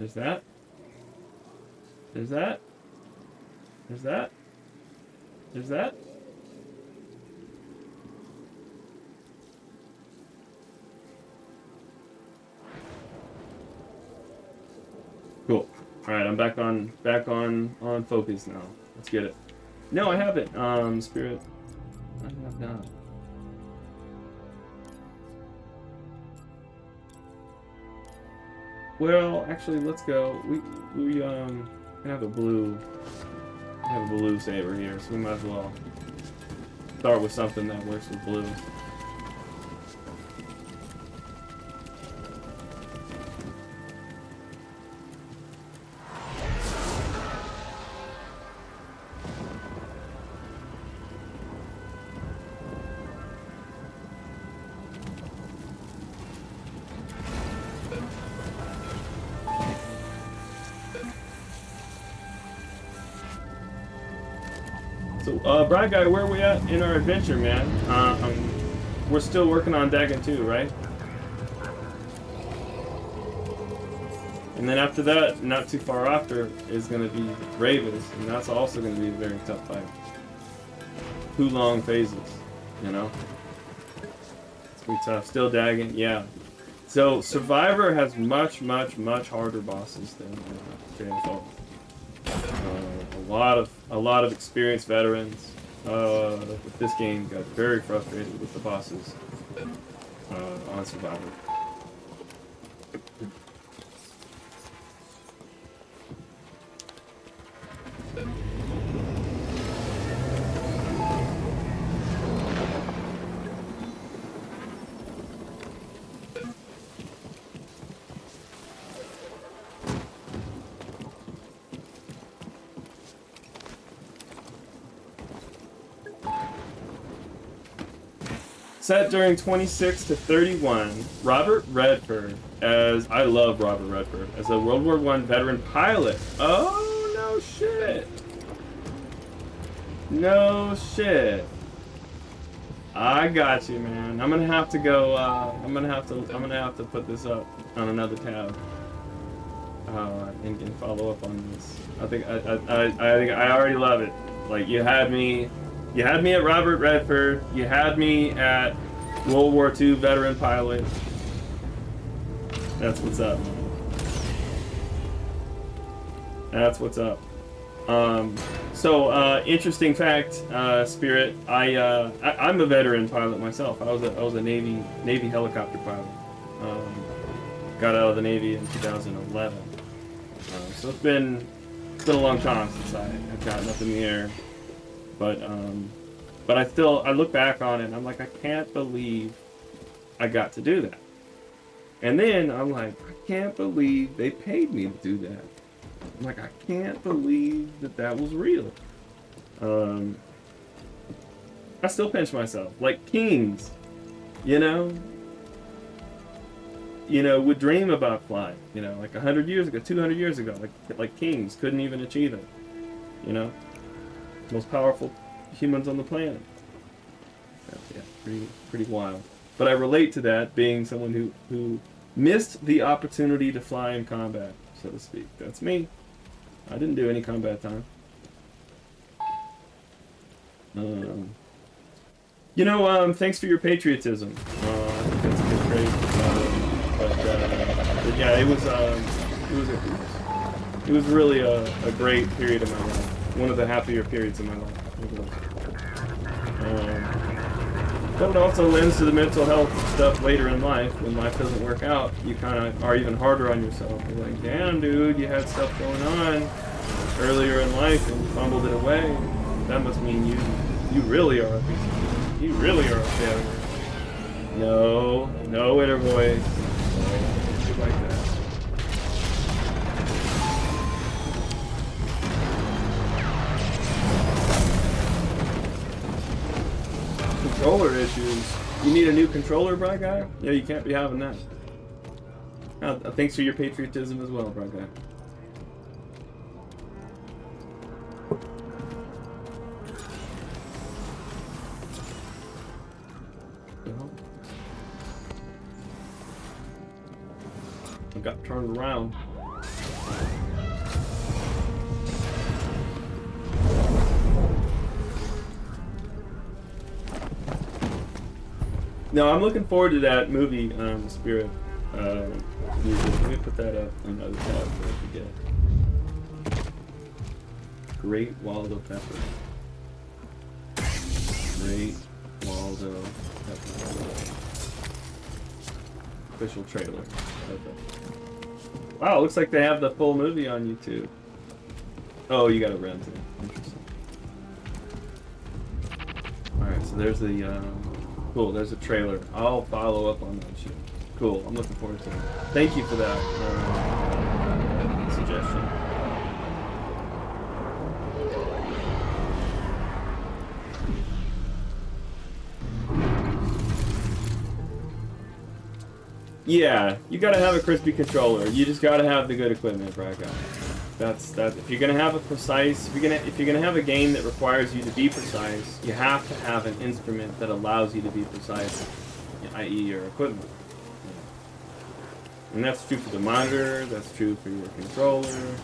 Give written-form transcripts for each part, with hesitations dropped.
There's that. There's that. There's that. There's that. Cool. All right, I'm back on focus now. Let's get it. No, I haven't. Spirit. I have not. Well, actually, let's go. We have a blue saber here, so we might as well start with something that works with blue. Bracca, where are we at in our adventure, man? We're still working on Dagon 2, right? And then after that, not too far after, is going to be Ravens, and that's also going to be a very tough fight. 2 long phases, you know? It's going to be tough. Still Dagon, yeah. So Survivor has much harder bosses than JFO. A lot of experienced veterans with this game got very frustrated with the bosses on Survivor. Set during 26 to 31, Robert Redford, I love Robert Redford, as a World War I veteran pilot. Oh, no shit. No shit. I got you, man. I'm gonna have to go, I'm gonna have to put this up on another tab. And follow up on this. I think I already love it. Like, you had me at Robert Redford. You had me at World War II veteran pilot. That's what's up. That's what's up. Interesting fact, Spirit. I'm a veteran pilot myself. I was a Navy helicopter pilot. Got out of the Navy in 2011. So it's been a long time since I've gotten up in the air. But I look back on it and I'm like, I can't believe I got to do that. And then I'm like, I can't believe they paid me to do that. I'm like, I can't believe that was real. I still pinch myself. Like kings, you know, would dream about flying, like 100 years ago, 200 years ago, like kings couldn't even achieve it, most powerful humans on the planet. Yeah, pretty wild. But I relate to that, being someone who missed the opportunity to fly in combat, so to speak. That's me. I didn't do any combat time. Thanks for your patriotism. I think that's a good trait. But yeah, it was really a great period of my life. One of the happier periods of my life. But it also lends to the mental health stuff later in life. When life doesn't work out, you kind of are even harder on yourself. You're like, damn, dude, you had stuff going on earlier in life and you fumbled it away. That must mean you really are a piece of shit. You really are a failure. No inner voice. No, like that. Controller issues. You need a new controller, Bracca? Yeah, you can't be having that. Thanks for your patriotism as well, Bracca. I got turned around. No, I'm looking forward to that movie, Spirit. Music. Let me put that up on another tab before I forget. Great Waldo Pepper. Great Waldo Pepper. Official trailer. Okay. Wow, looks like they have the full movie on YouTube. Oh, you gotta rent it. Interesting. Alright, so there's the, cool, there's a trailer. I'll follow up on that shit. Cool, I'm looking forward to it. Thank you for that suggestion. Yeah, you gotta have a crispy controller. You just gotta have the good equipment, Bracca. That's if you're gonna have a precise, if you're gonna have a game that requires you to be precise, you have to have an instrument that allows you to be precise, i.e. your equipment. And that's true for the monitor, that's true for your controller,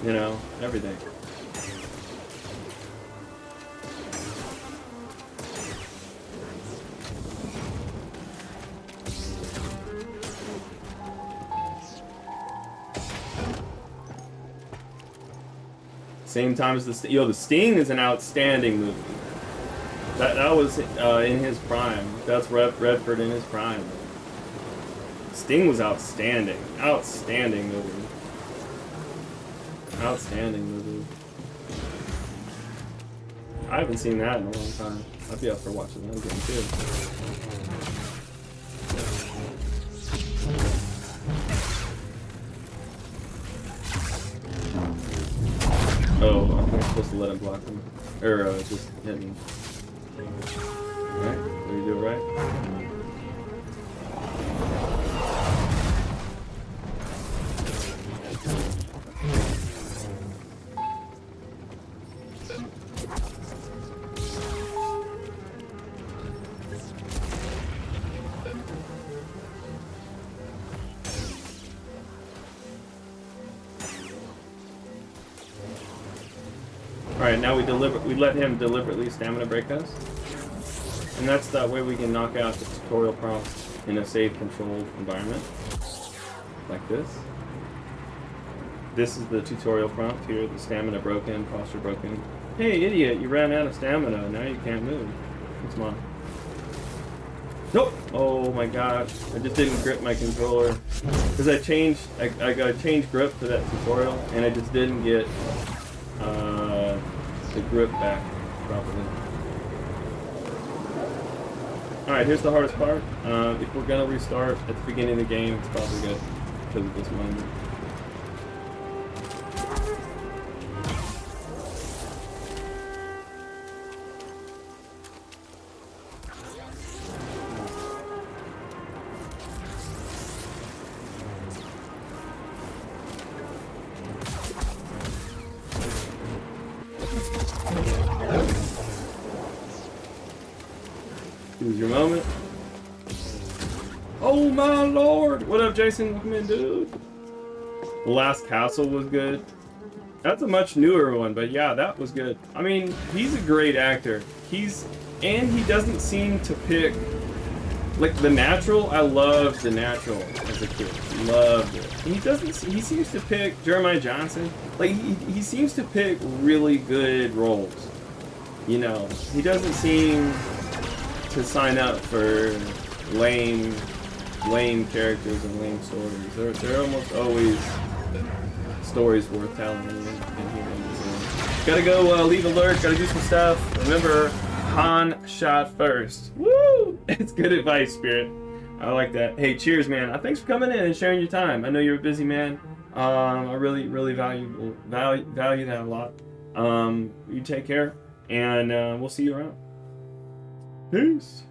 you know, everything. Same time as the Sting is an outstanding movie. That was in his prime. That's Redford in his prime. Sting was outstanding. Outstanding movie. Outstanding movie. I haven't seen that in a long time. I'd be up for watching that again too. Oh, I'm supposed to let him block him. Or just hit me. Alright, did you do it right? Alright, now we let him deliberately stamina break us. And that's that way we can knock out the tutorial prompts in a safe, controlled environment. Like this. This is the tutorial prompt here, the stamina broken, posture broken. Hey idiot, you ran out of stamina, now you can't move. It's mine. Nope! Oh my god, I just didn't grip my controller. Because I got changed grip for that tutorial, and I just didn't get the grip back properly. Alright, here's the hardest part. If we're gonna restart at the beginning of the game, it's probably good because of this moment. Here's your moment. Oh my lord! What up, Jason? Welcome in, dude. The last castle was good. That's a much newer one, but yeah, that was good. I mean, he's a great actor. And he doesn't seem to pick, like, the natural. I loved the natural as a kid. Loved it. And he seems to pick Jeremiah Johnson. Like, he seems to pick really good roles. You know, he doesn't seem to sign up for lame characters and lame stories. They're almost always stories worth telling in here. Gotta go leave alert, gotta do some stuff. Remember, Han shot first. Woo! It's good advice, Spirit. I like that. Hey, cheers, man. Thanks for coming in and sharing your time. I know you're a busy man. I really value that a lot. You take care, and we'll see you around. Peace.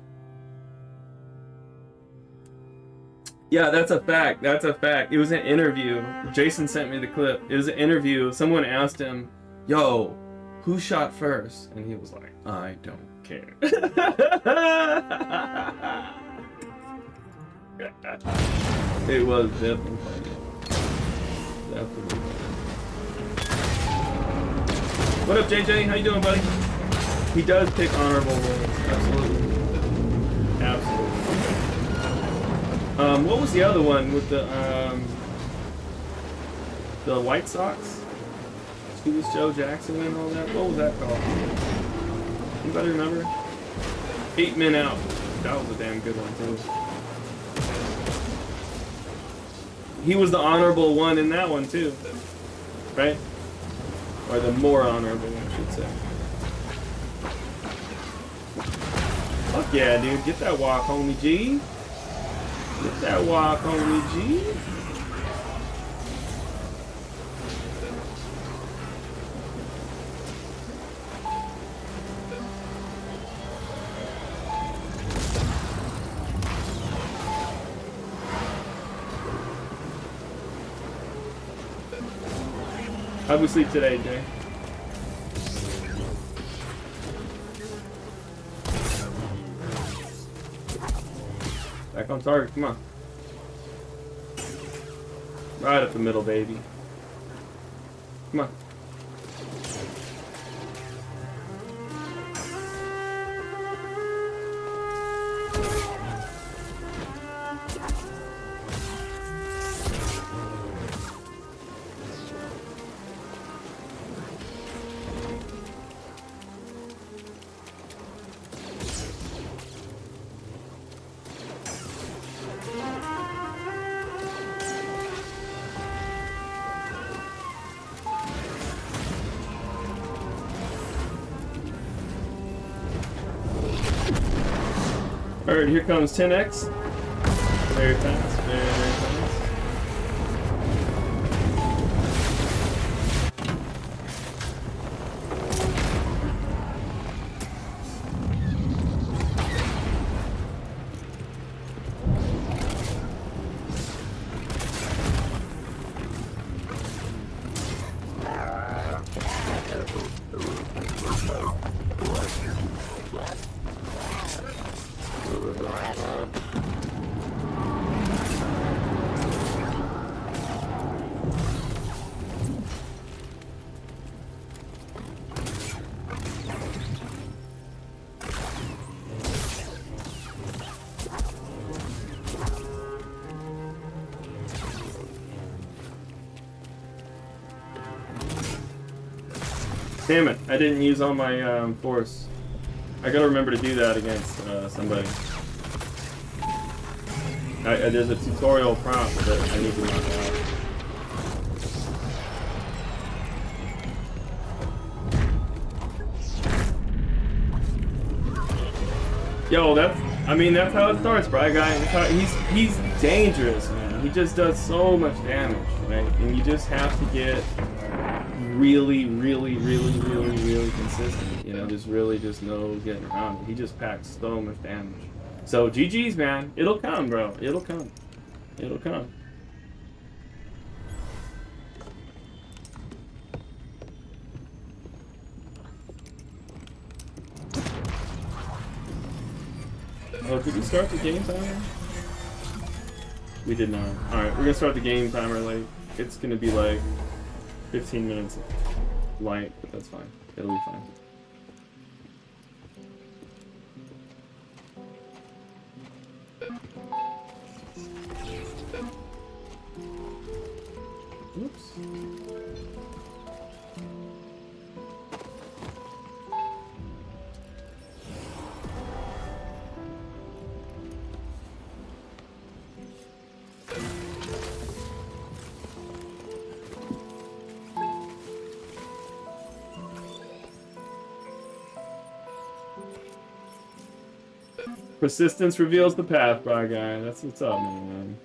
Yeah, that's a fact. That's a fact. It was an interview. Jason sent me the clip. It was an interview. Someone asked him, yo, who shot first? And he was like, I don't care. It was definitely funny. Definitely funny. What up, JJ? How you doing, buddy? He does pick honorable roles. Absolutely. Absolutely. What was the other one with the White Sox? Who was Joe Jackson and all that? What was that called? Anybody remember? 8 Men Out. That was a damn good one too. He was the honorable one in that one too, right? Or the more honorable one, I should say. Fuck yeah, dude. Get that walk, homie G. Get that walk, homie G. How'd we sleep today, Jay? Back on target, come on. Right up the middle, baby. Come on. Alright, here comes 10x. Very fast, very fast. Damn it, I didn't use all my force. I gotta remember to do that against somebody. There's a tutorial prompt that I need to knock out. Yo, that's how it starts, bro. He's dangerous, man. He just does so much damage, right? And you just have to get really consistent, you know, just no getting around it. He just packs so much damage. So GG's, man. It'll come, bro. It'll come. It'll come. Oh, did we start the game timer? We did not. Alright, we're gonna start the game timer. Like, it's gonna be like 15 minutes light, but that's fine. It'll be fine. Oops. Persistence reveals the path, bro, guy. That's what's up, man.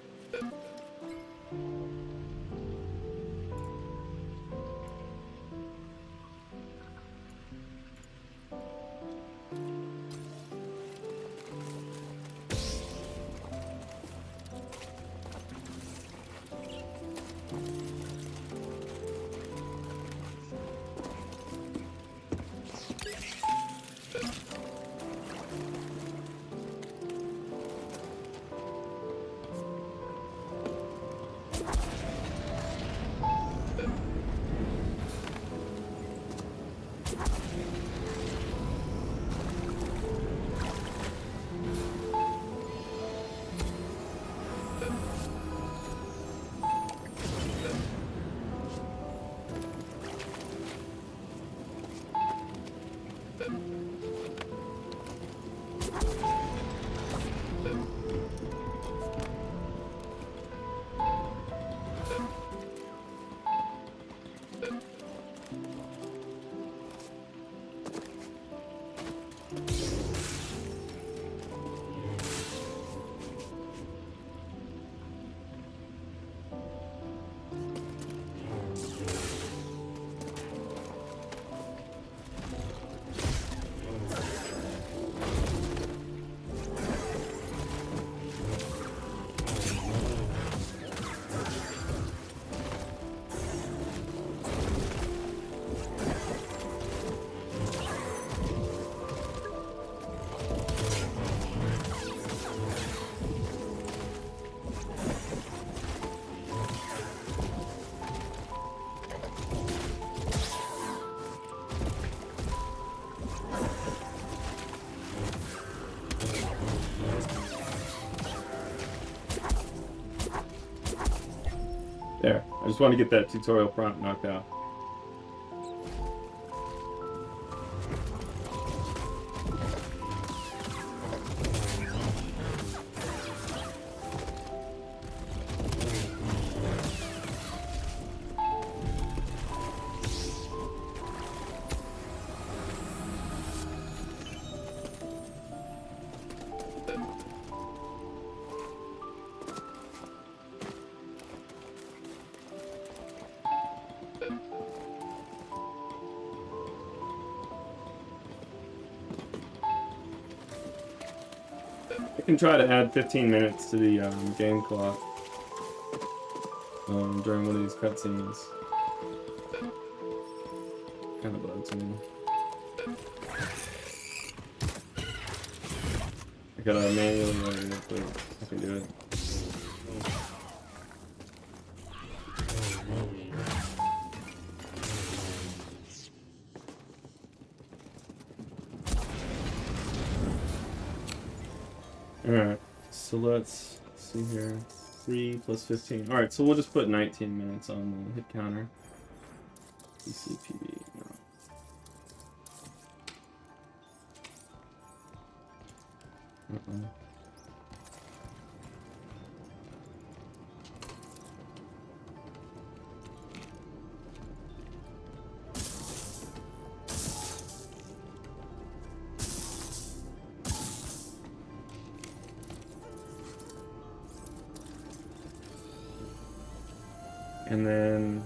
just want to get that tutorial prompt knocked out. I can try to add 15 minutes to the game clock during one of these cutscenes. Kind of bugs me. I gotta manually load it, but I can do it. Alright, so let's see here. 3 plus 15. Alright, so we'll just put 19 minutes on the hit counter. CCPD. No. And then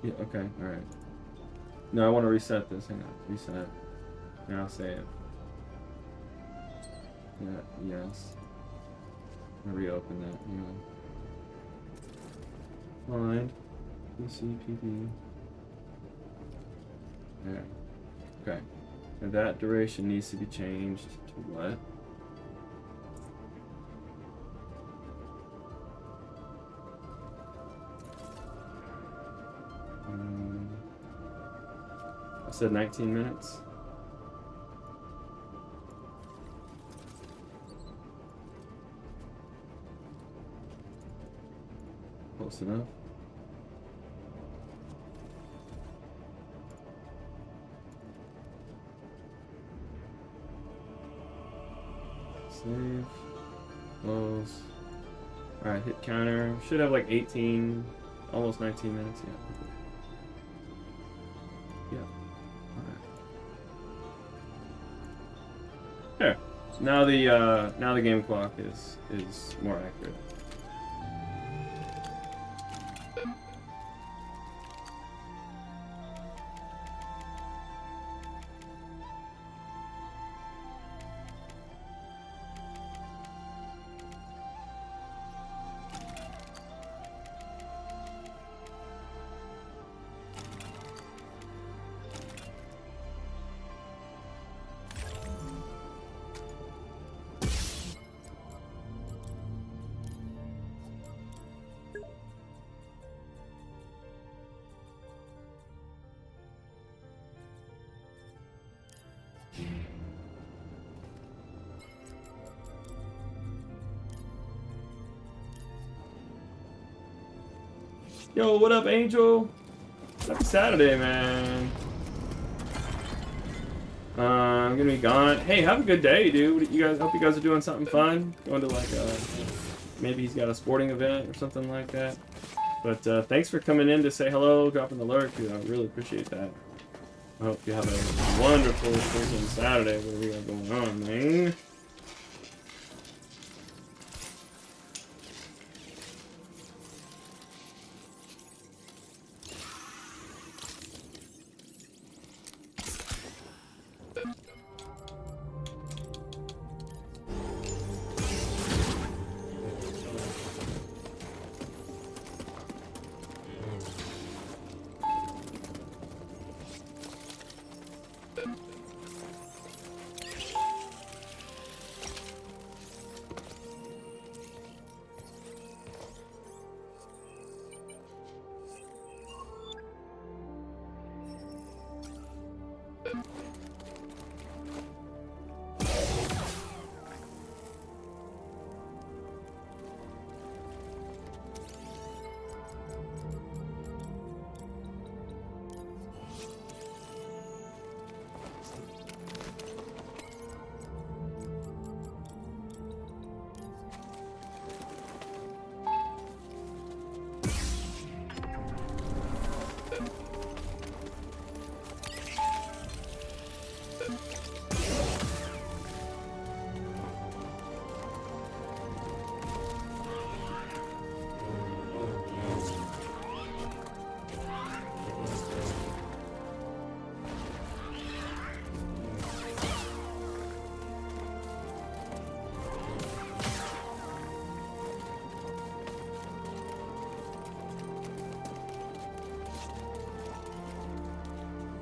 yeah, okay, all right. No, I want to reset this. Hang on, reset. Now save. Yeah, yes. I'm gonna reopen that. Hang on. Find CCPD. There. Okay. And that duration needs to be changed to what? I said 19 minutes. Close enough. Save. Close. Alright, hit counter. Should have like 18, almost 19 minutes. Yeah. Yeah. Alright. There. Now the game clock is more accurate. Yo, what up, Angel? Happy Saturday, man. I'm gonna be gone. Hey, have a good day, dude. You guys, hope you guys are doing something fun. Going to like, maybe he's got a sporting event or something like that. But thanks for coming in to say hello, dropping the lurk, dude. I really appreciate that. I hope you have a wonderful freaking Saturday. What do we got going on, man?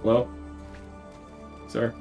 Hello? Sir?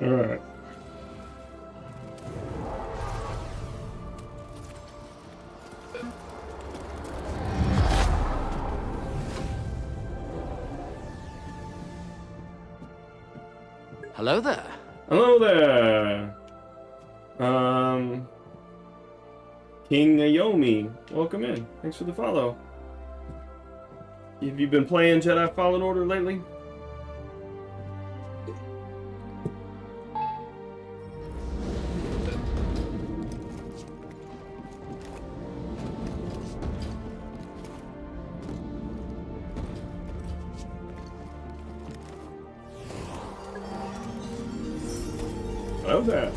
All right. Hello there. Hello there. King Ayomi, welcome in. Thanks for the follow. Have you been playing Jedi Fallen Order lately? Hello there.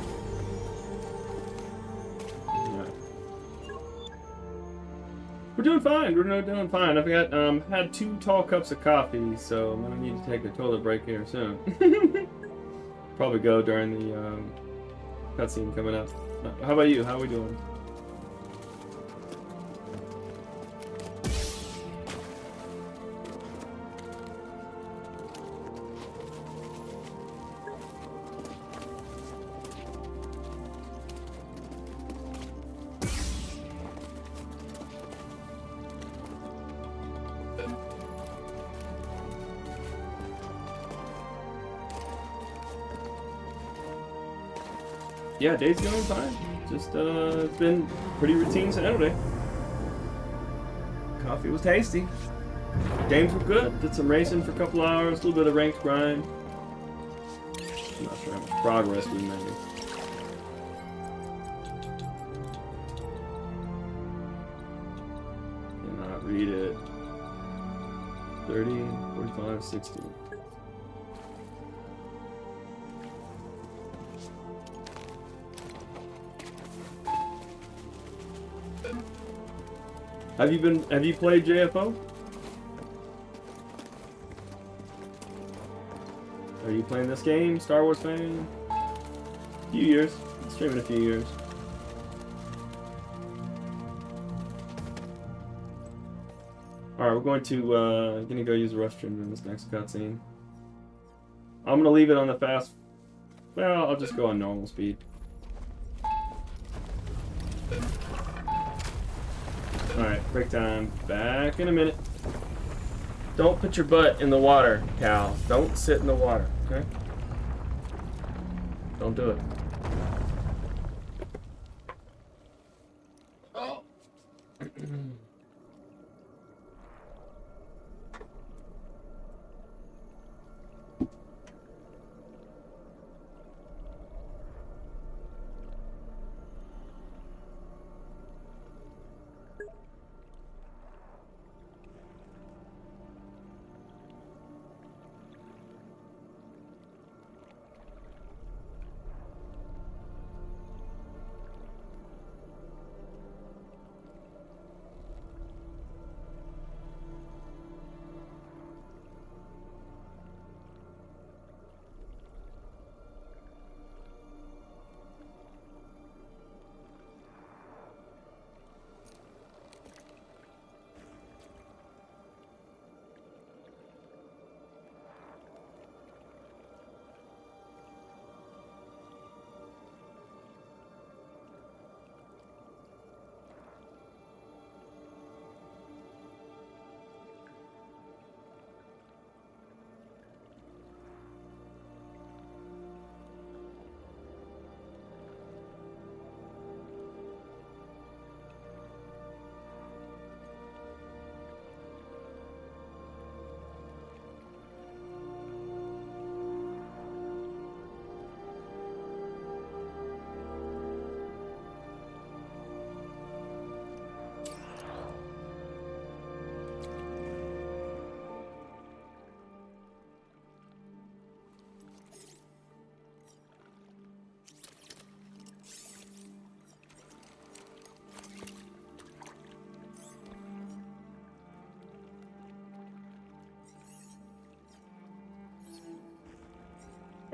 We're doing fine. We're doing fine. I've got had 2 tall cups of coffee, so I'm gonna need to take a toilet break here soon. Probably go during the cutscene coming up. How about you? How are we doing? Yeah, day's going fine. Just it's been pretty routine Saturday. Coffee was tasty. Games were good. Did some racing for a couple hours. A little bit of ranked grind. I'm not sure how much progress we made. Cannot read it. 30, 45, 60. Have you played JFO? Are you playing this game? Star Wars fan? A few years. Streaming a few years. Alright, we're going to gonna go use the restroom in this next cutscene. I'm gonna leave it on the fast. Well, I'll just go on normal speed. Alright, break time. Back in a minute. Don't put your butt in the water, Cal. Don't sit in the water, okay? Don't do it. Oh!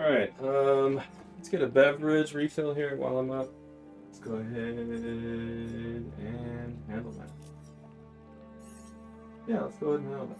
Alright, let's get a beverage refill here while I'm up. Let's go ahead and handle that. Yeah, let's go ahead and handle that.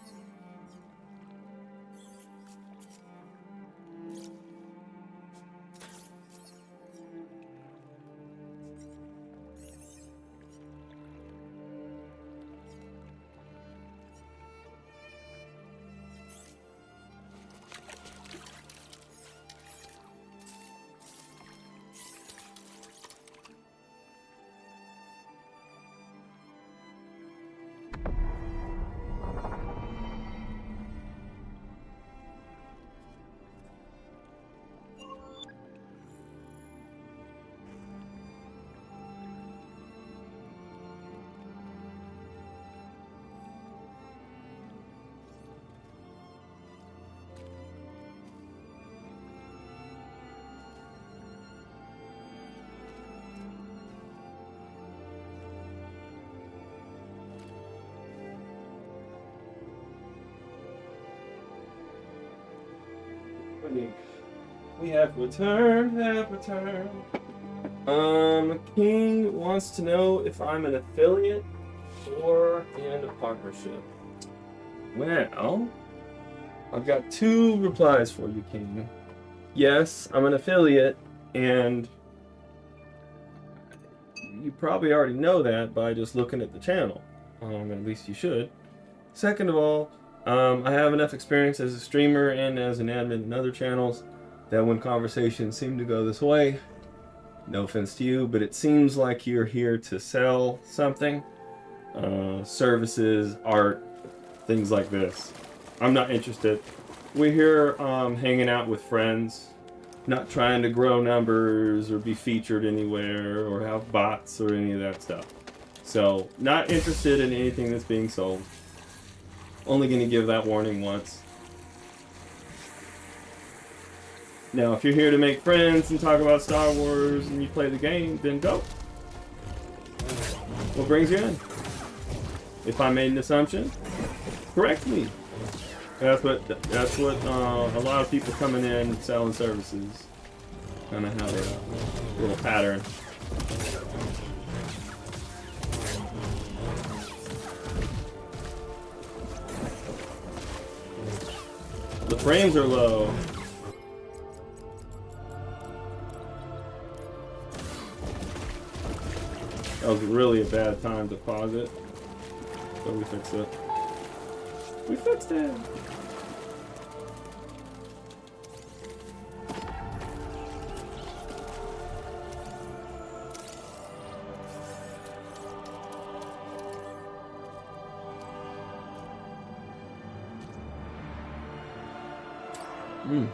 We have returned, King wants to know if I'm an affiliate or in a partnership. Well, I've got two replies for you, King. Yes, I'm an affiliate, and you probably already know that by just looking at the channel. At least you should. Second of all, I have enough experience as a streamer and as an admin in other channels that when conversations seem to go this way, no offense to you, but it seems like you're here to sell something. Services, art, things like this. I'm not interested. We're here hanging out with friends, not trying to grow numbers or be featured anywhere or have bots or any of that stuff. So, not interested in anything that's being sold. Only going to give that warning once. Now, if you're here to make friends and talk about Star Wars and you play the game, then go. What brings you in? If I made an assumption, correct me. That's what a lot of people coming in selling services kind of have a little pattern. The frames are low. That was really a bad time to pause it. So we fixed it. We fixed it! Hmm.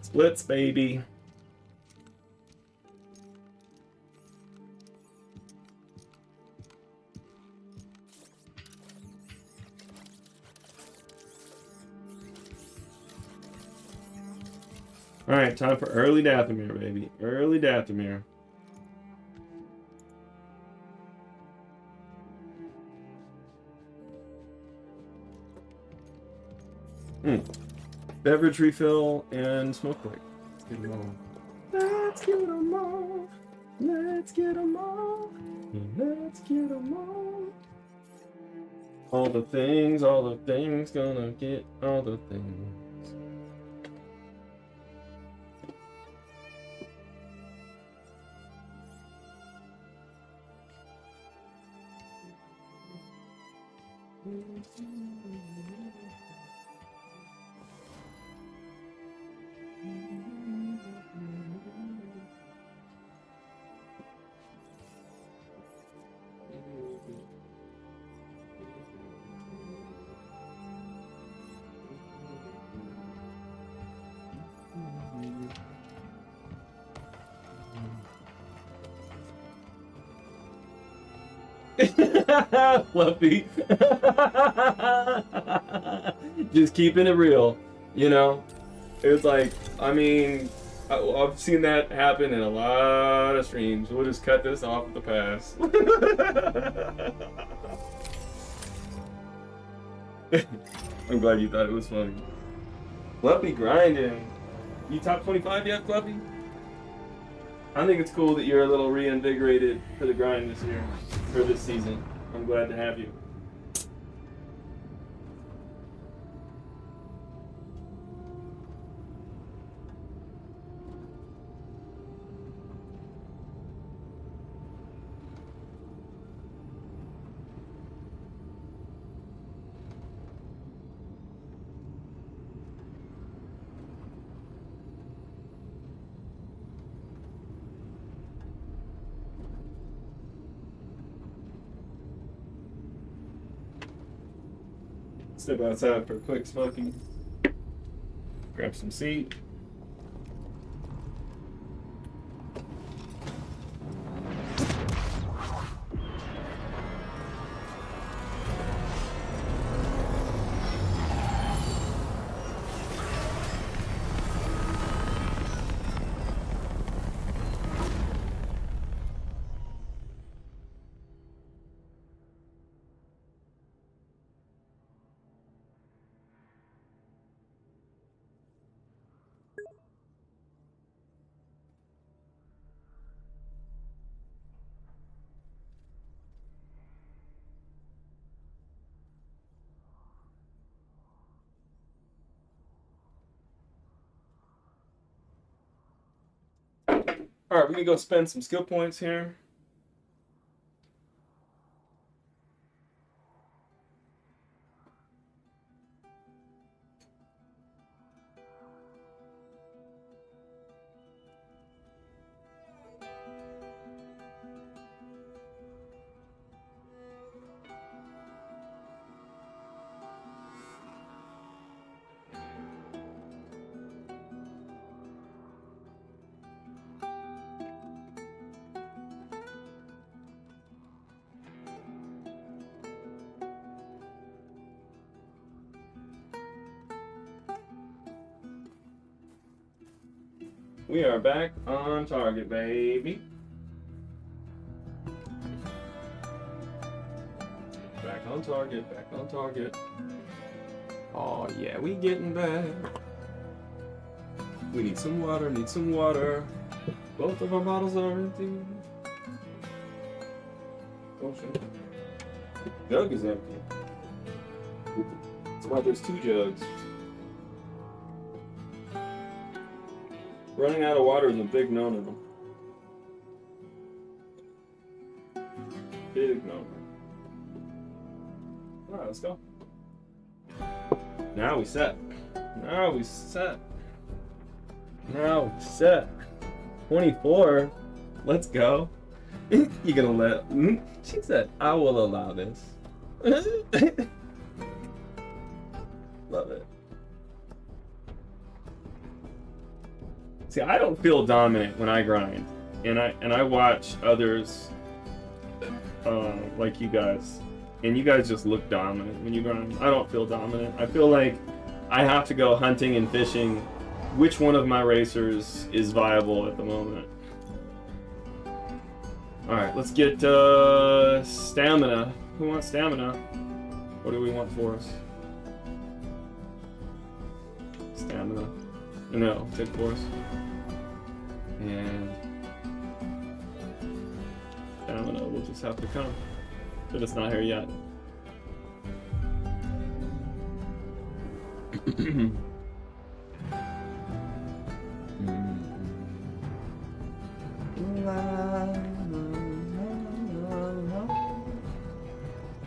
Splits, baby. Alright, time for early Dathomir, baby. Early Dathomir. Beverage refill and smoke break. Let's get them all. Let's get them all. Let's get them all. Let's get them all. All the things, gonna get all the things. Fluffy. Just keeping it real, you know? It's like, I mean, I've seen that happen in a lot of streams. We'll just cut this off at the pass. I'm glad you thought it was funny. Fluffy grinding. You top 25 yet, Fluffy? I think it's cool that you're a little reinvigorated for the grind this year, for this season. I'm glad to have you. Step outside for a quick smoking. Grab some seat. Alright, we can go spend some skill points here. We are back on target, baby. Back on target, back on target. Oh yeah, we getting back. We need some water, need some water. Both of our bottles are empty. Oh shit. Jug is empty. That's why there's 2 jugs. Running out of water is a big no-no. Big no-no. Alright, let's go. Now we set. Now we set. Now we set. 24. Let's go. You gonna let... She said, I will allow this. Love it. See, I don't feel dominant when I grind, and I watch others like you guys, and you guys just look dominant when you grind. I don't feel dominant. I feel like I have to go hunting and fishing which one of my racers is viable at the moment. All right, let's get stamina. Who wants stamina? What do we want for us? Stamina. No, take force. And stamina will just have to come. But it's not here yet.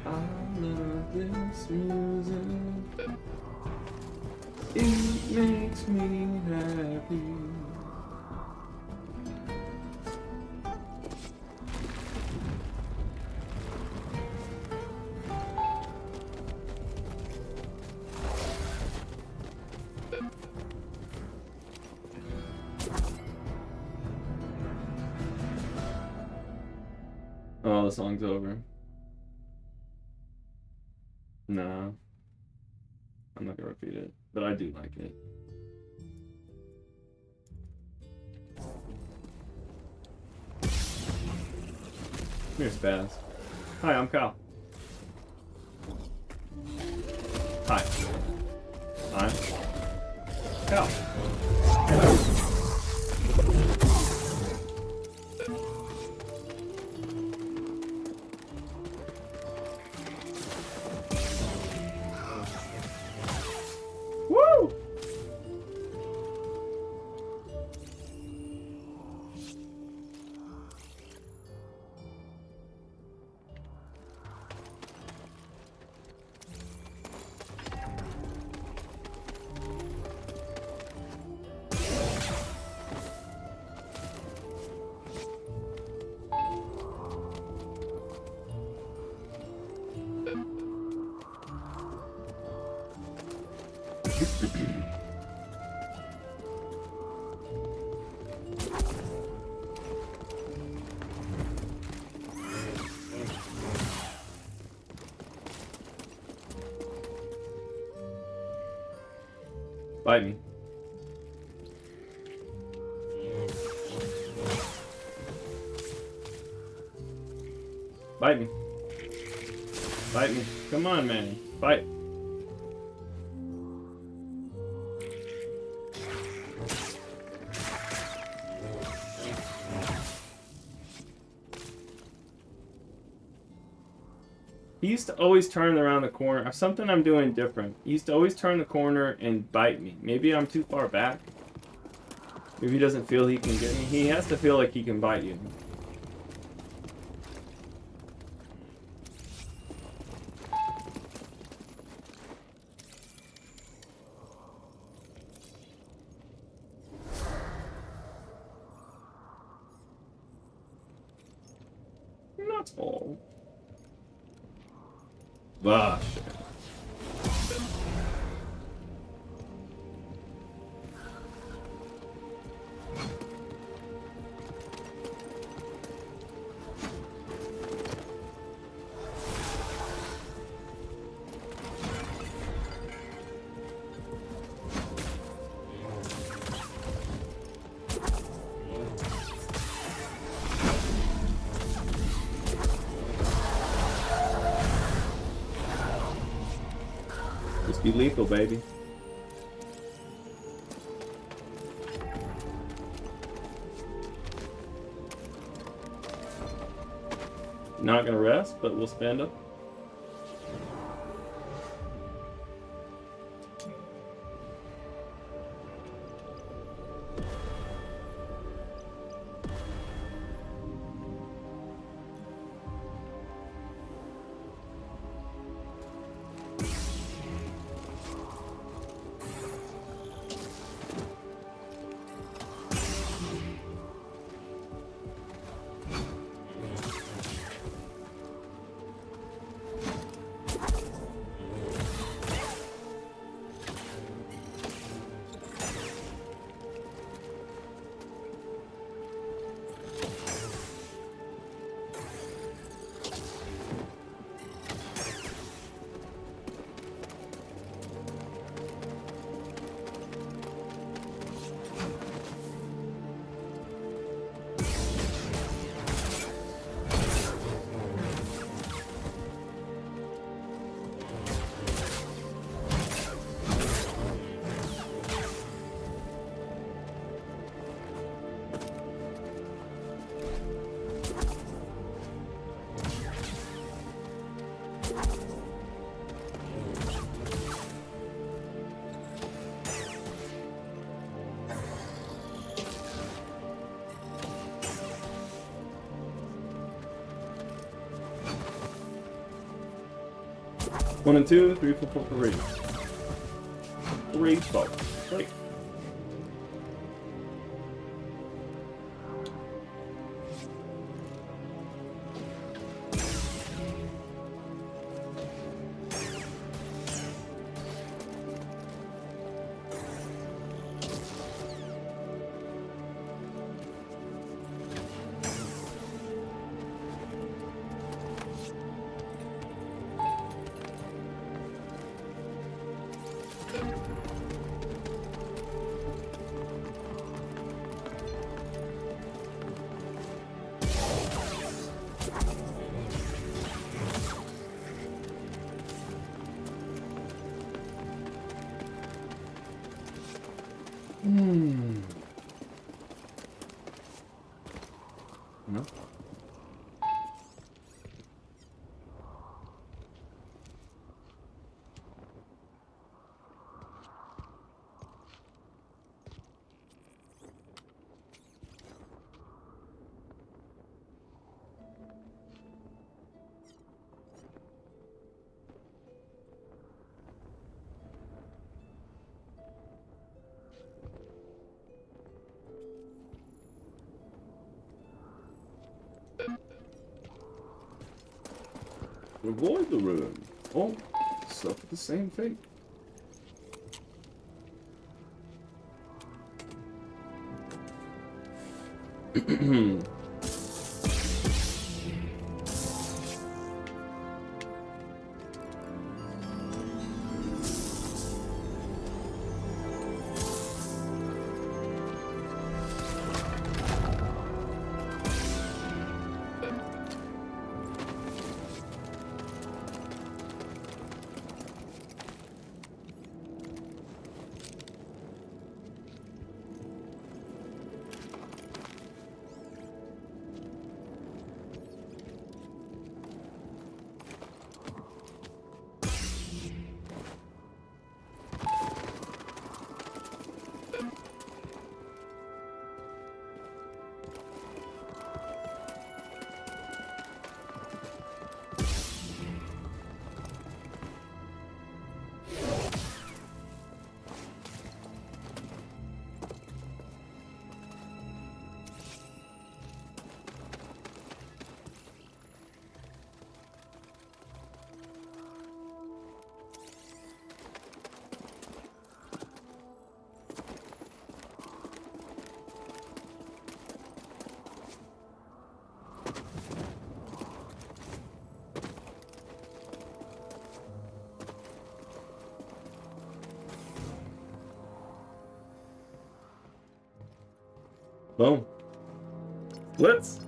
I love this music. It makes me happy. Oh, the song's over. Nah. I'm not gonna repeat it, but I do like it. Here's Spaz. Hi, I'm Kyle. Hi. I'm Kyle. Woo! Bite me. Bite me. Bite me. Come on, man. Bite. He used to always turn around the corner. Something I'm doing different. He used to always turn the corner and bite me. Maybe I'm too far back. Maybe he doesn't feel he can get me. He has to feel like he can bite you. Not all. Ah, shit. Just be lethal, baby. Not gonna rest, but we'll spend it. One and two, 3, 4, 4, 3. 3, 4, 3. No. Avoid the ruin. Oh, suffer the same fate. Boom. Let's.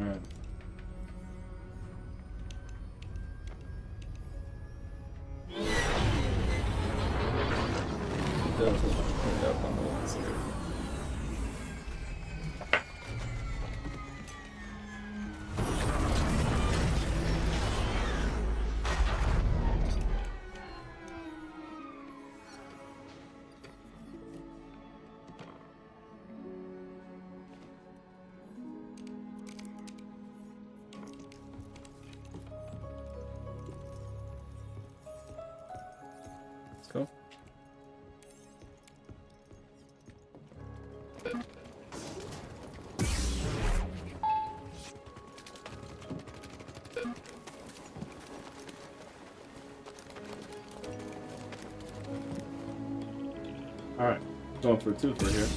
Alright. Cleaned up on the ones here. Let's go. Alright, going for a twofer here.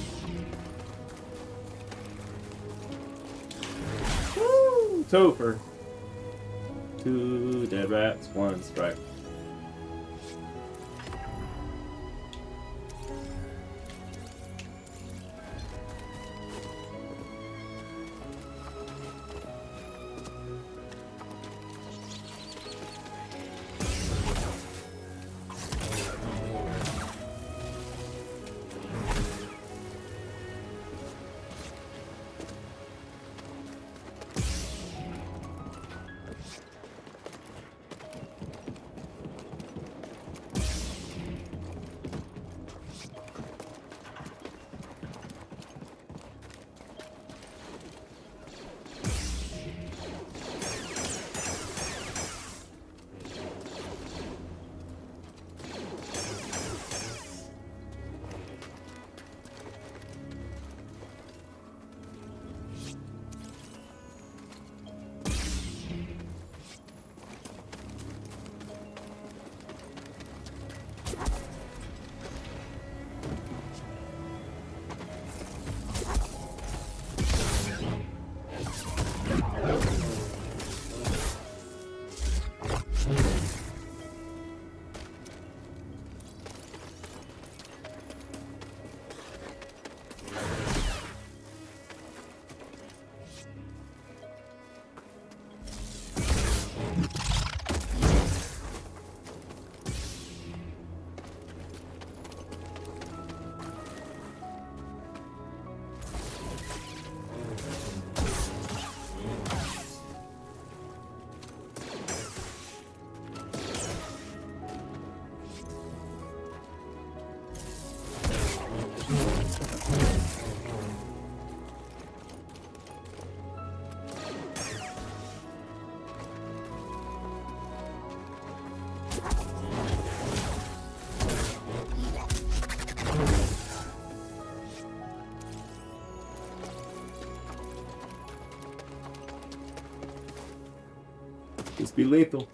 Woo! Twofer. 2 dead rats, 1 strike. Just be lethal.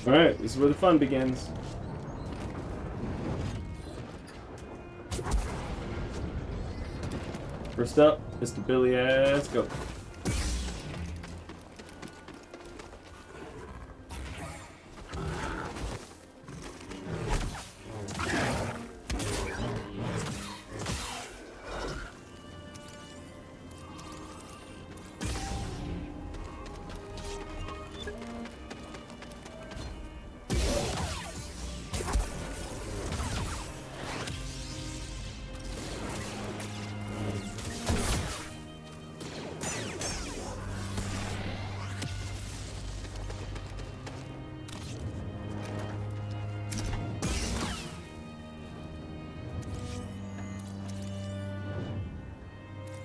Alright, this is where the fun begins. First up, Mr. Billy Ass, go.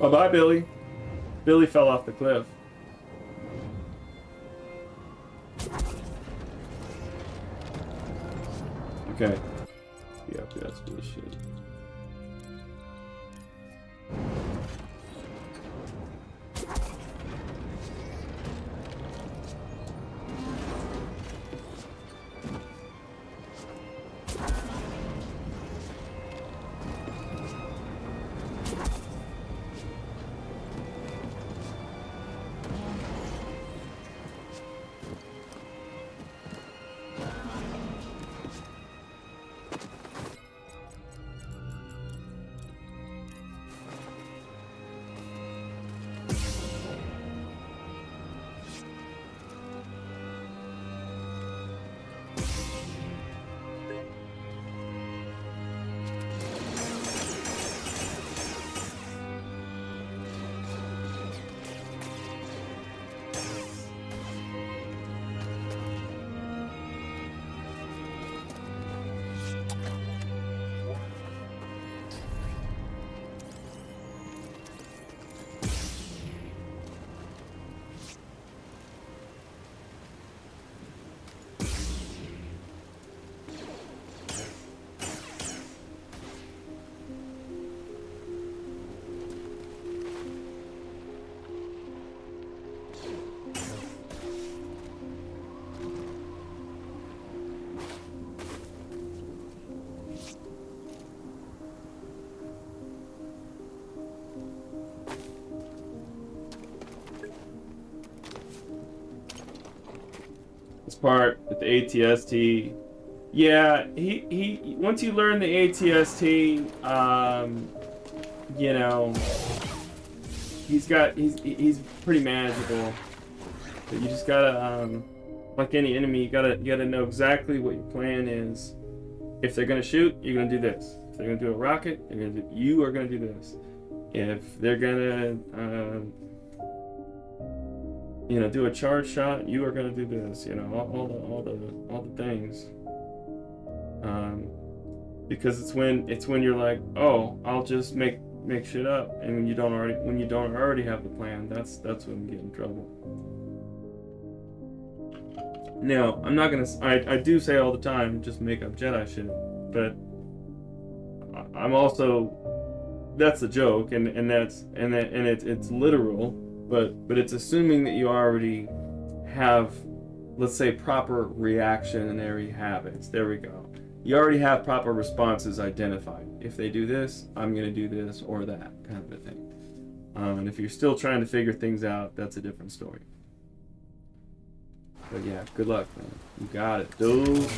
Bye-bye, Billy. Billy fell off the cliff. Okay. Yep, that's bullshit. Part with the AT-ST. Yeah, he once you learn the AT-ST, you know, he's pretty manageable. But you just gotta like any enemy, you gotta know exactly what your plan is. If they're gonna shoot, you're gonna do this. If they're gonna do a rocket, you are gonna do this. If they're gonna you know, do a charge shot, you are gonna do this, you know, all the things. because it's when you're like, oh, I'll just make shit up, and when you don't already have the plan, that's when you get in trouble. Now, I'm not gonna. I do say all the time, just make up Jedi shit, but I'm also. That's a joke, and it's literal, but it's assuming that you already have, let's say, proper reactionary habits. There we go. You already have proper responses identified. If they do this, I'm gonna do this or that kind of a thing. And if you're still trying to figure things out, that's a different story. But yeah, good luck, man. You got it, dude.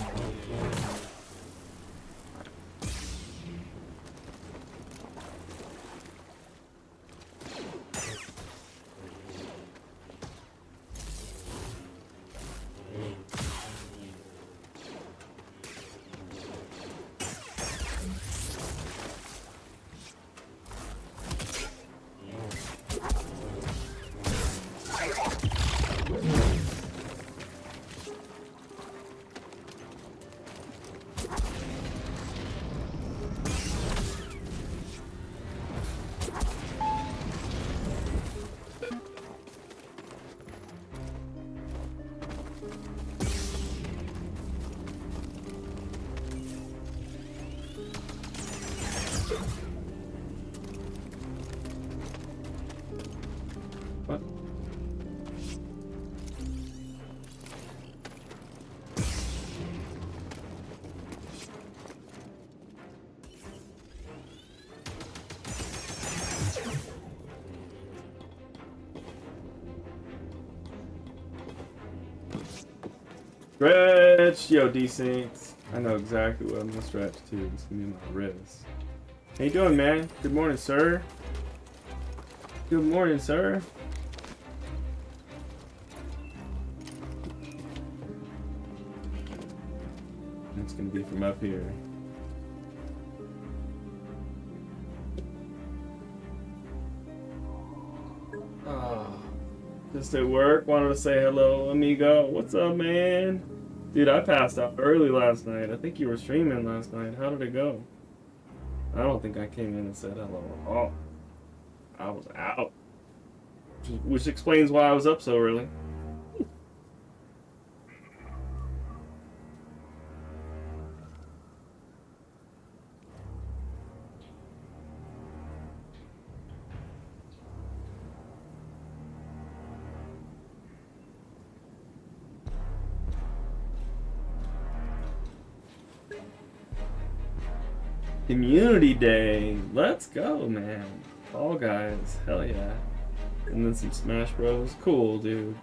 Stretch! Yo, D-Saints. I know exactly what I'm gonna stretch too. It's gonna be my wrist. How you doing, man? Good morning, sir. Good morning, sir. It's gonna be from up here. Just at work, wanted to say hello, amigo. What's up, man? Dude, I passed out early last night. I think you were streaming last night. How did it go? I don't think I came in and said hello at all. I was out. Which explains why I was up so early. Community Day. Let's go, man. Fall Guys. Hell yeah. And then some Smash Bros. Cool, dude.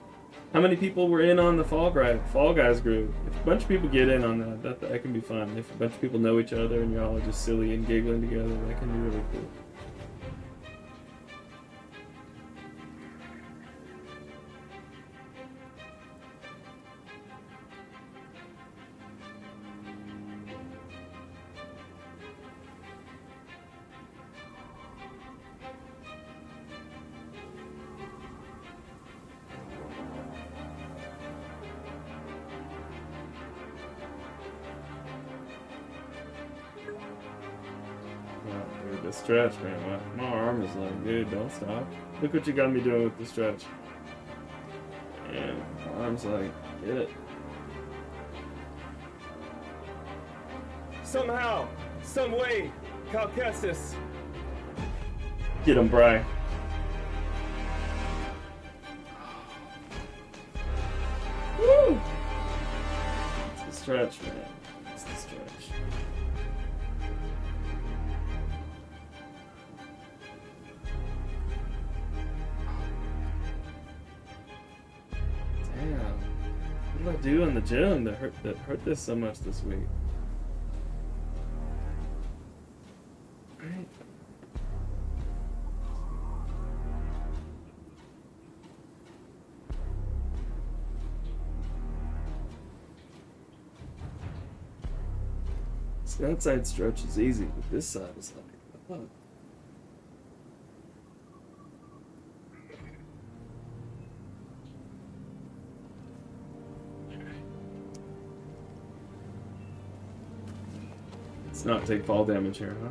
How many people were in on the Fall Guys group? If a bunch of people get in on that can be fun. If a bunch of people know each other and y'all are just silly and giggling together, that can be really cool. Stretch, man. My arm is like, dude, don't stop. Look what you got me doing with the stretch. And my arm's like, get it. Somehow, some way, Calcestis. Get him, Bri. Woo! It's the stretch, man. It's the stretch. What did I do in the gym that hurt this so much this week? Right. So that side stretch is easy, but this side is like, oh. Let's not take fall damage here, huh?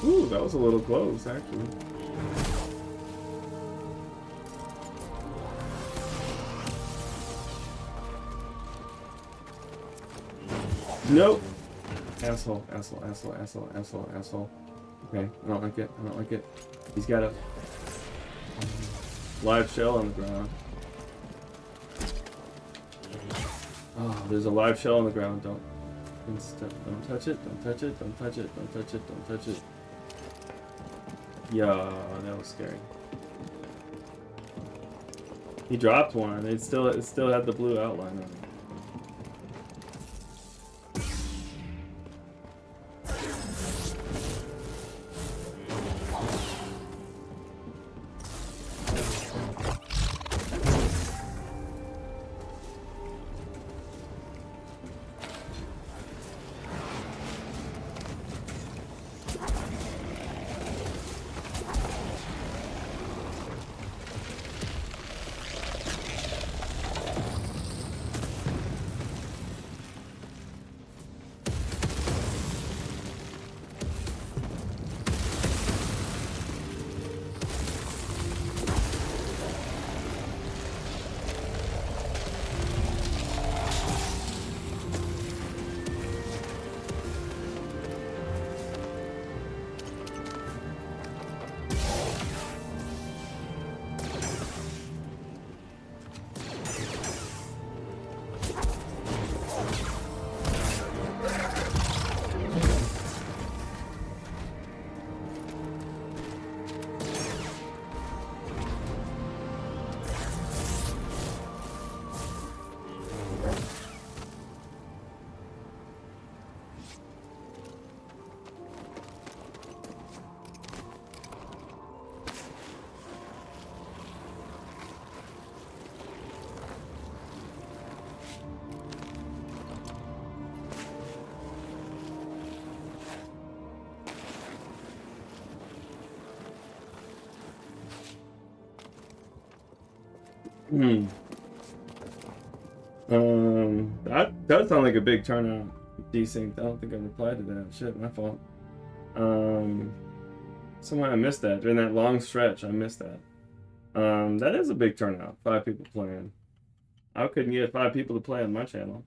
Ooh, that was a little close, actually. Nope. Asshole, asshole, asshole, asshole, asshole, asshole. Okay, I don't like it. I don't like it. He's got a live shell on the ground. Oh, there's a live shell on the ground. Don't touch it. Don't touch it. Don't touch it. Don't touch it. Don't touch it. Yeah, that was scary. He dropped one. It still had the blue outline on it. That does sound like a big turnout. Desync. I don't think I replied to that. Shit, my fault. Somehow I missed that. During that long stretch, I missed that. That is a big turnout. 5 people playing. I couldn't get 5 people to play on my channel.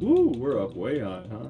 Ooh, we're up way high, huh?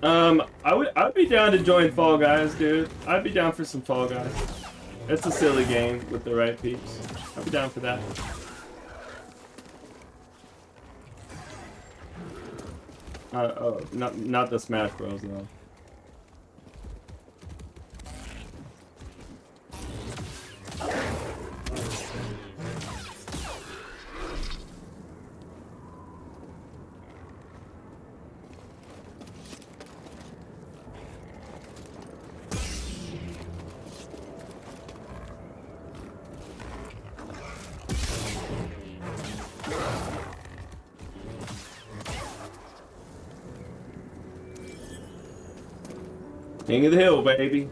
I'd be down to join Fall Guys, dude. I'd be down for some Fall Guys. It's a silly game with the right peeps. I'd be down for that. Oh, not the Smash Bros though. King of the hill, baby.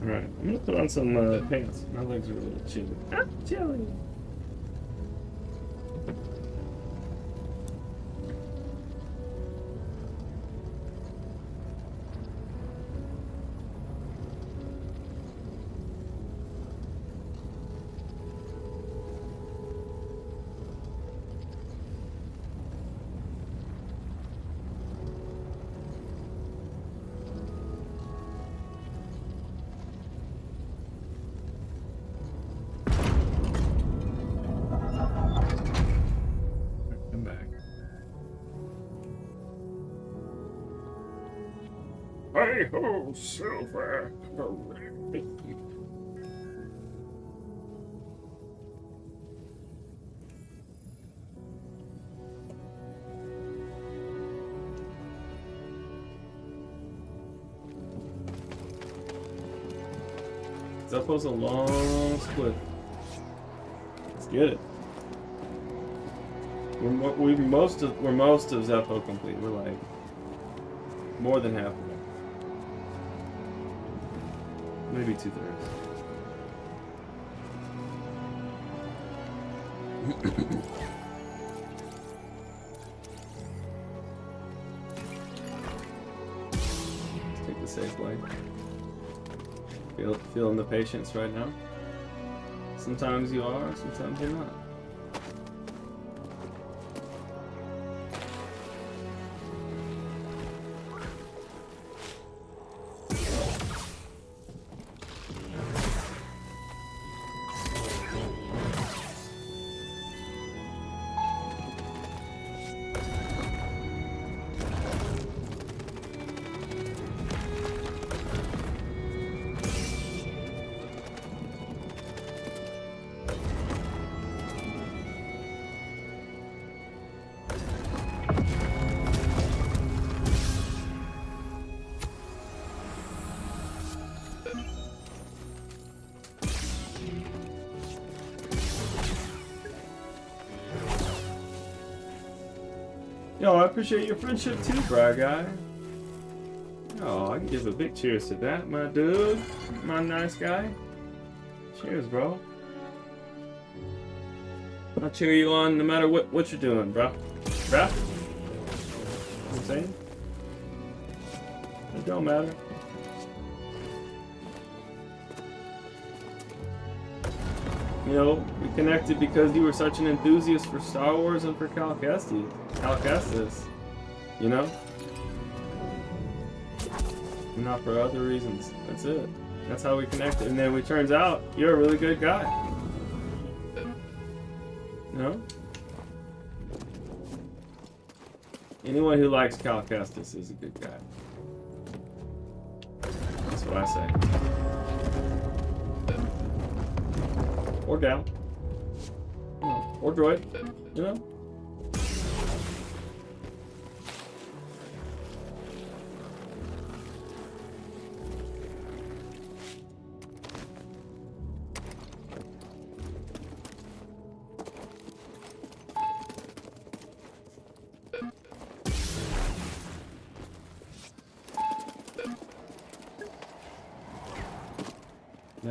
Alright, I'm gonna put on some pants. My legs are a little chilly. Ah, chilly! Hey ho, silver! Zeffo's a long split. Let's get it. We're most of Zeffo complete. We're like more than halfway. Maybe 2/3. Let's take the safe way. Feeling the patience right now. Sometimes you are, sometimes you're not. Yo, I appreciate your friendship too, Bracca. Oh, I can give a big cheers to that, my dude. My nice guy. Cheers, bro. I'll cheer you on no matter what you're doing, bro. Bruh? You know what I'm saying? It don't matter. You know, we connected because you were such an enthusiast for Star Wars and for Calcastus, you know? Not for other reasons. That's it. That's how we connected. And then it turns out you're a really good guy. You know? Anyone who likes Calcastus is a good guy. That's what I say. Or gal. Or droid. You know?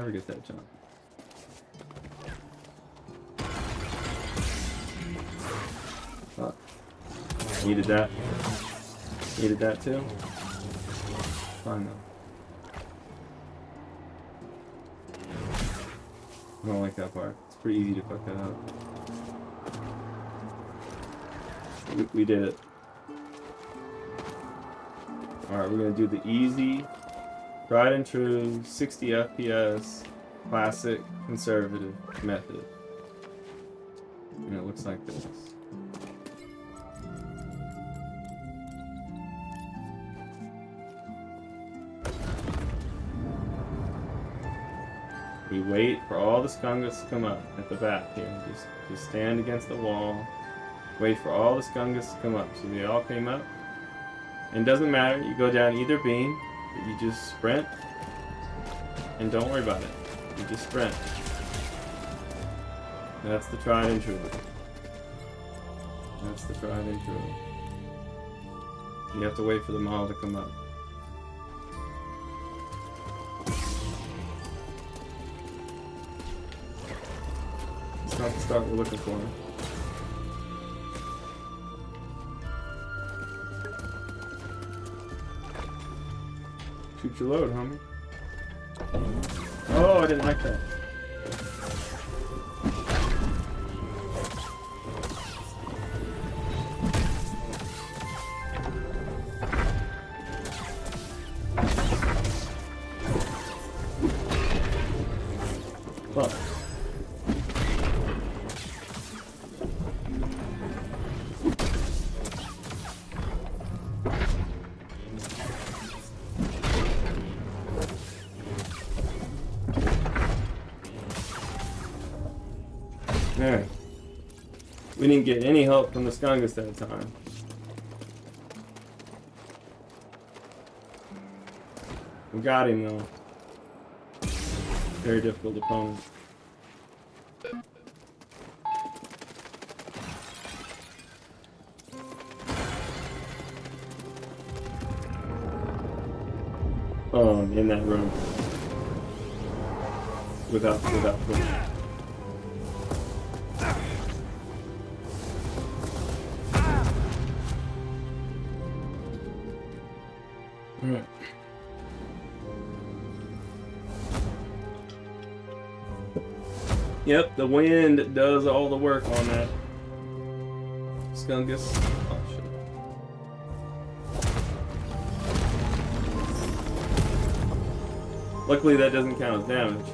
Never gets that jump. Fuck. Needed that. Needed that too. Fine though. I don't like that part. It's pretty easy to fuck that up. We did it. Alright, we're gonna do the easy, tried and true, 60 FPS, classic, conservative method. And it looks like this. We wait for all the skungus to come up at the back here. Just stand against the wall. Wait for all the skungus to come up. So they all came up. And it doesn't matter. You go down either beam. But you just sprint. And don't worry about it. You just sprint. That's the tried and true. That's the tried and true. You have to wait for the model to come up. It's not the start we're looking for. Shoot your load, homie. Oh, I didn't like that. Fuck. Alright. We didn't get any help from the skungus that time. We got him though. Very difficult opponent. In that room. Without push. Alright. Yep, the wind does all the work on that skungus. Oh shit. Luckily that doesn't count as damage.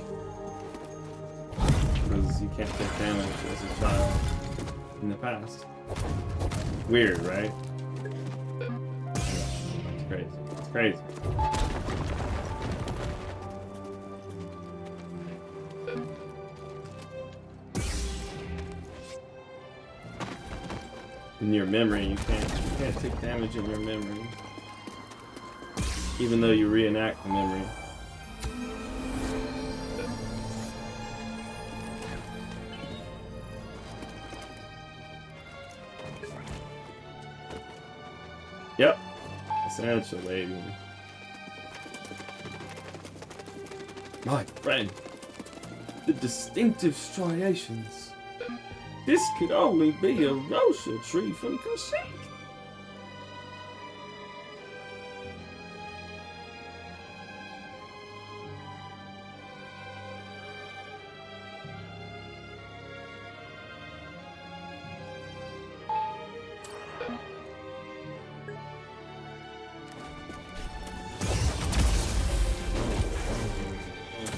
Because you can't take damage as a child in the past. Weird, right? It's crazy. It's crazy. In your memory, you can't take damage in your memory. Even though you reenact the memory. Yep. Essentially. My friend. The distinctive striations. This could only be a Rosha tree from Kashyyyk.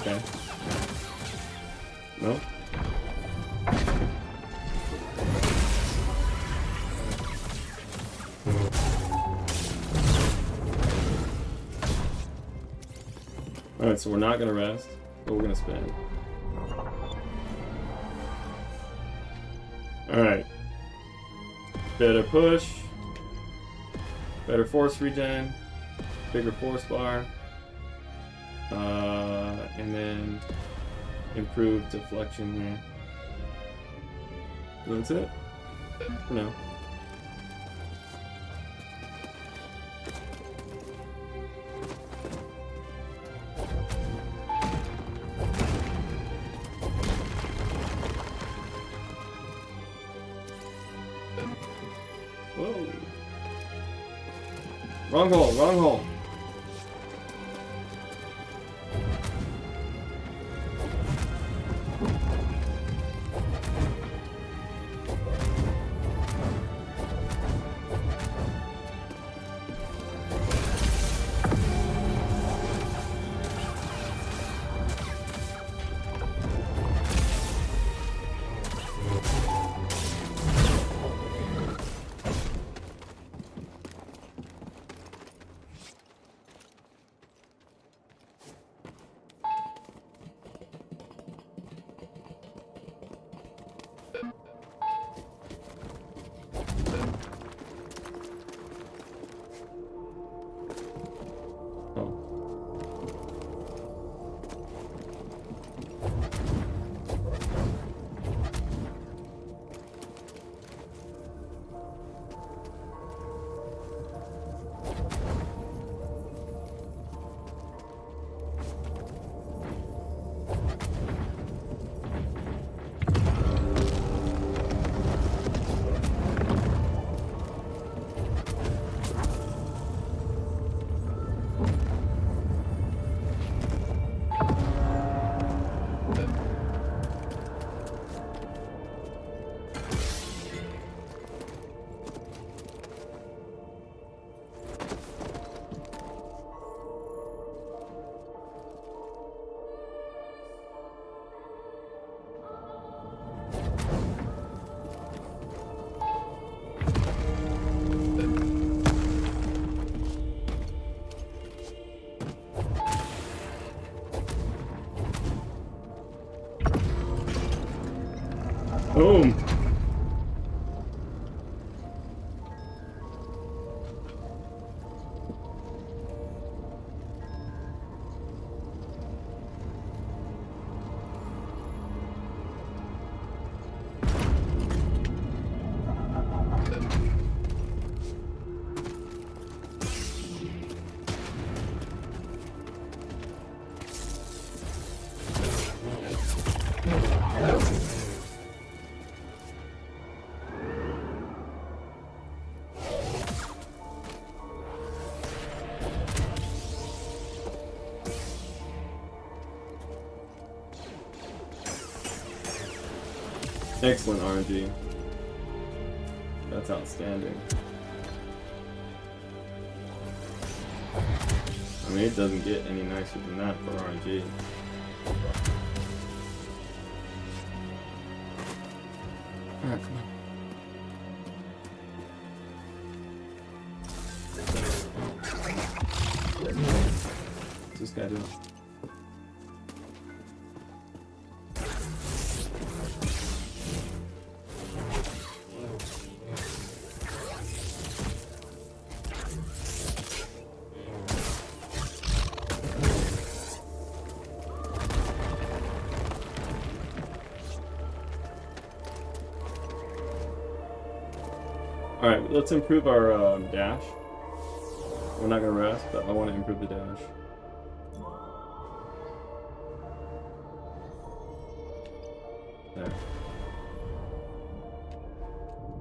Okay. No? Alright, so we're not gonna rest, but we're gonna spend. Alright. Better push. Better force regen. Bigger force bar. And then improved deflection here. And that's it. For now. Wrong hole, wrong hole. Boom. Excellent RNG. That's outstanding. I mean, it doesn't get any nicer than that for RNG. Alright, come on. What's this guy doing? Alright, let's improve our dash. We're not gonna rest, but I want to improve the dash. There.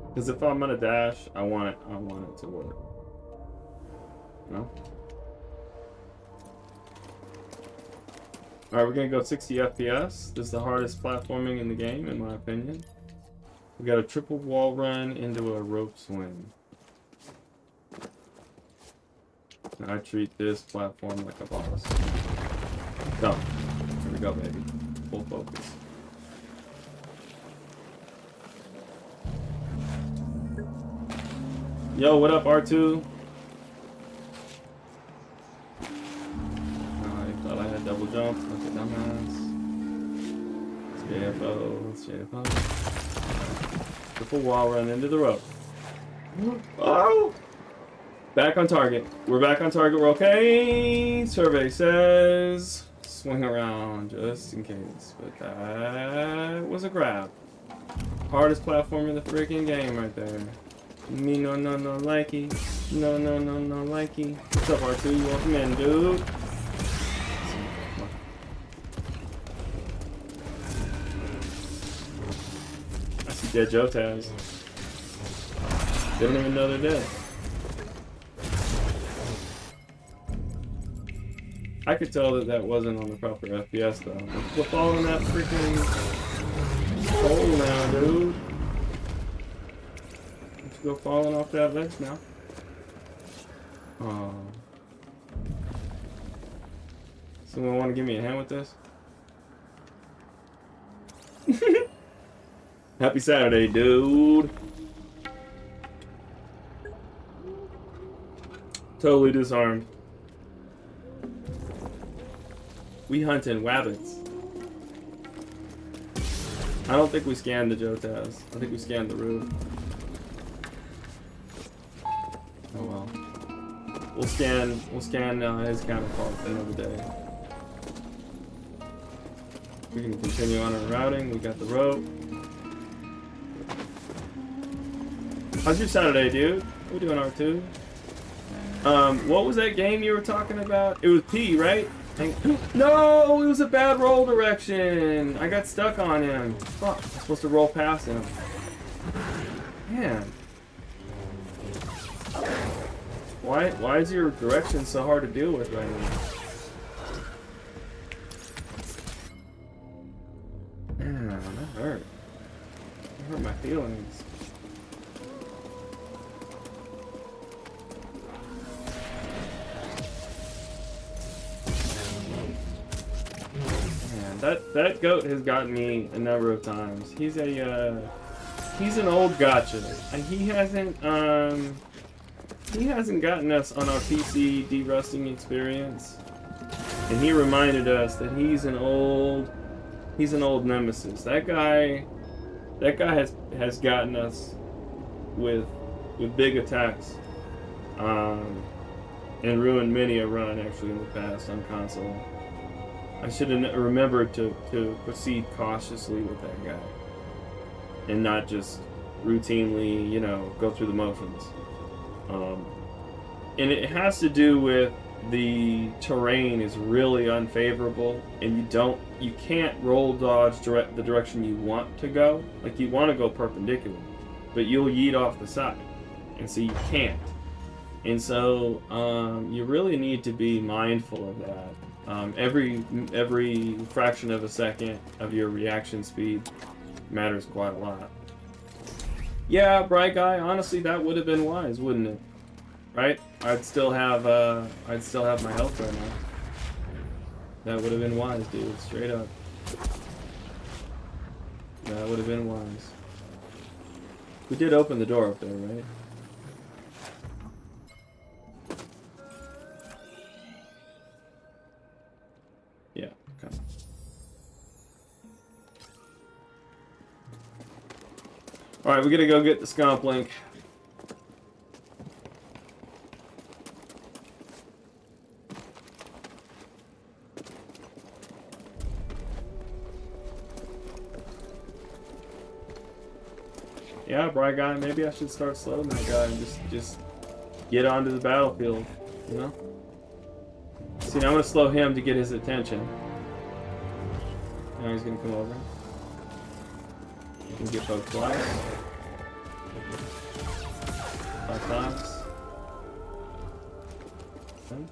Because if I'm gonna dash, I want it to work. No? Alright, we're gonna go 60 FPS. This is the hardest platforming in the game, in my opinion. We got a triple wall run into a rope swing. And I treat this platform like a boss. Go. Here we go, baby. Full focus. Yo, what up, R2? I thought I had double jump. Look at dumbass. JFO. JFO. Triple wall run into the rope. Oh! Back on target. We're back on target. We're okay. Survey says swing around just in case. But that was a grab. Hardest platform in the freaking game right there. Me no likey. No likey. What's up, R2? Welcome in, dude. I see dead Jotaz. They don't even know they're dead. I could tell that that wasn't on the proper FPS though. We're following that freaking hole now, dude. Let's go falling off that ledge now. Oh. Someone want to give me a hand with this? Happy Saturday, dude. Totally disarmed. We hunting wabbits. I don't think we scanned the Jotaz. I think we scanned the roof. Oh well. We'll scan his counterpart another day. We can continue on our routing. We got the rope. How's your Saturday, dude? We're doing R2. What was that game you were talking about? It was P, right? No, it was a bad roll direction. I got stuck on him. Fuck, I'm supposed to roll past him. Man. Why is your direction so hard to deal with right now? Man, that hurt. That hurt my feelings. That goat has gotten me a number of times. He's an old gotcha, and he hasn't gotten us on our PC derusting experience. And he reminded us that he's an old nemesis. That guy has gotten us with big attacks, and ruined many a run actually in the past on console. I should have remembered to proceed cautiously with that guy and not just routinely, you know, go through the motions. And it has to do with the terrain is really unfavorable, and you can't roll dodge the direction you want to go. Like, you want to go perpendicular, but you'll yeet off the side, and so you can't. And so you really need to be mindful of that. Every fraction of a second of your reaction speed matters quite a lot. Yeah, bright guy. Honestly, that would have been wise, wouldn't it? Right? I'd still have my health right now. That would have been wise, dude. Straight up. That would have been wise. We did open the door up there, right? Yeah, okay. Alright, we gotta go get the scomp link. Yeah, bright guy, maybe I should start slowing that guy and just get onto the battlefield, you know? See, now I'm gonna slow him to get his attention. Now he's gonna come over. You can get poked twice. 5 times. 10.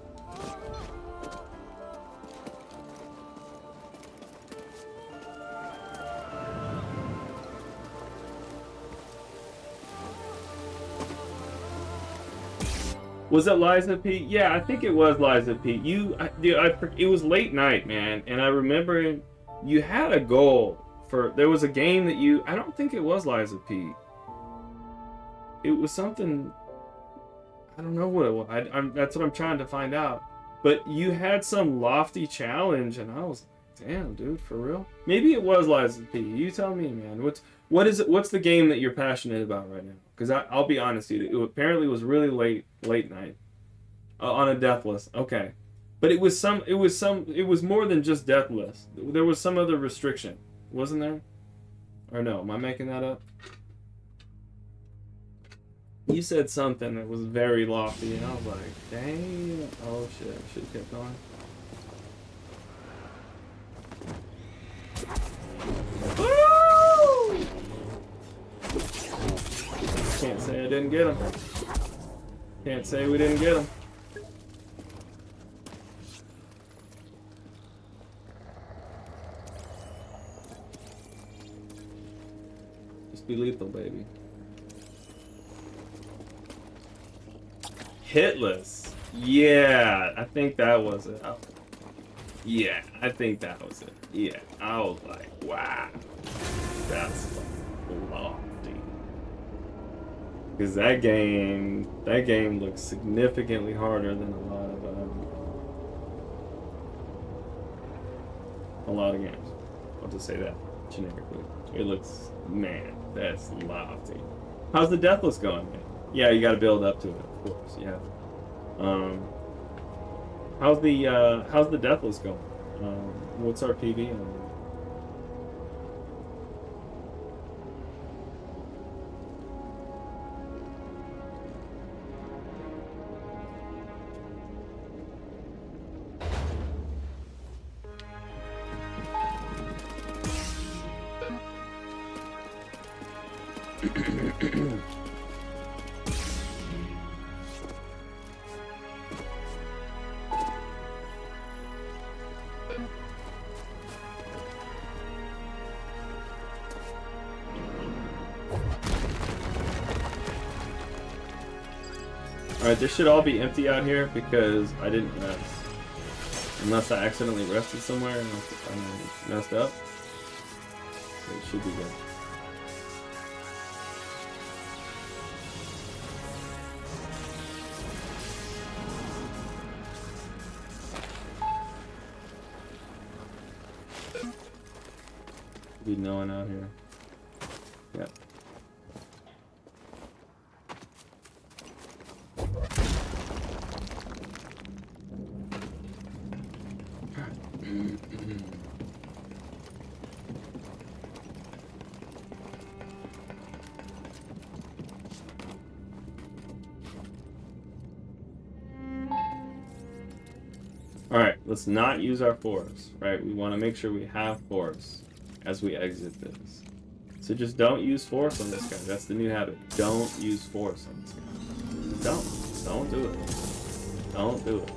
Was it Liza P? Yeah, I think it was Liza P. It was late night, man, and I remember you had a goal for. There was a game that you. I don't think it was Liza P. It was something. I don't know what it was. That's what I'm trying to find out. But you had some lofty challenge, and I was, damn, dude, for real. Maybe it was Liza P. You tell me, man. What is it? What's the game that you're passionate about right now? Because I'll be honest, dude. It apparently was really late night on a deathless. Okay, but it was more than just deathless. There was some other restriction, wasn't there? Or no? Am I making that up? You said something that was very lofty, and I was like, dang. Oh shit! I should have kept going. Woo! Can't say I didn't get him. Can't say we didn't get him. Just be lethal, baby. Hitless. Yeah, I think that was it. Oh. Yeah, I think that was it. Yeah, I was like, wow. That's lofty. Because that game looks significantly harder than a lot of games. I'll just say that generically. It looks, man, that's lofty. How's the Deathless going, man? Yeah, you got to build up to it, of course. Yeah. How's the Deathless going? What's our PV on it? Alright, this should all be empty out here because I didn't rest. Unless I accidentally rested somewhere and I messed up. So it should be good. Be no one out here. Yep. Alright, let's not use our force, right? We want to make sure we have force as we exit this. So just don't use force on this guy. That's the new habit. Don't use force on this guy. Don't do it. Don't do it.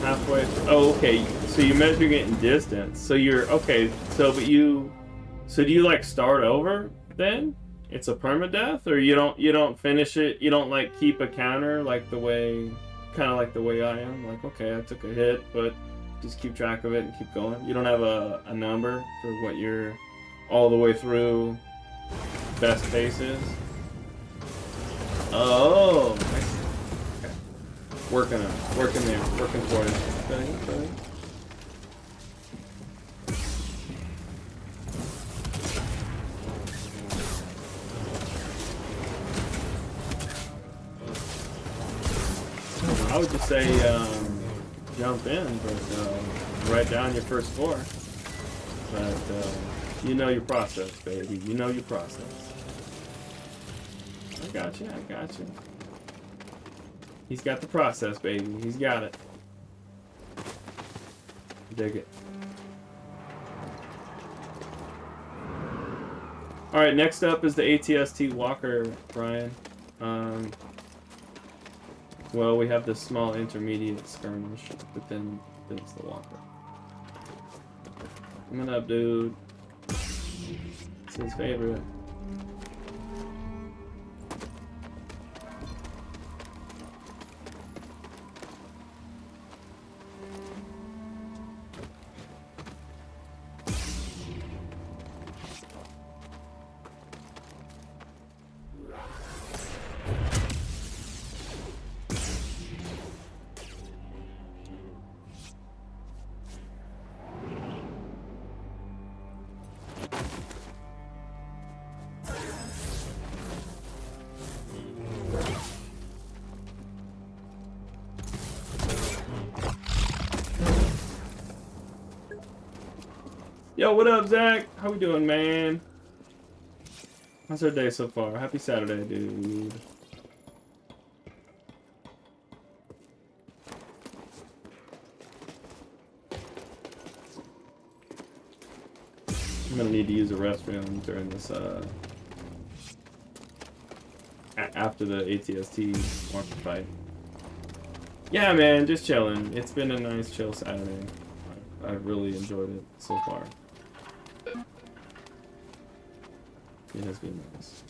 Halfway. Oh, okay. So you're measuring it in distance. So you're okay. So do you like start over then? It's a permadeath, or you don't finish it. You don't like keep a counter like the way I am. Like, okay, I took a hit, but just keep track of it and keep going. You don't have a number for what you're all the way through best case is. Oh, I see. Okay. Working there, working for it. Okay. I would just say jump in, but write down your first score. But you know your process, baby. You know your process. I got you. He's got the process, baby. He's got it. Dig it. Alright, next up is the AT-ST Walker, Brian. Well, we have this small intermediate skirmish, but then there's the Walker. Coming up, dude. It's his favorite. Yo, what up, Zach? How we doing, man? How's our day so far? Happy Saturday, dude. gonna need to use the restroom during this after the AT-STs market fight. Yeah, man, just chilling. It's been a nice chill Saturday. I've really enjoyed it so far. It has been nice.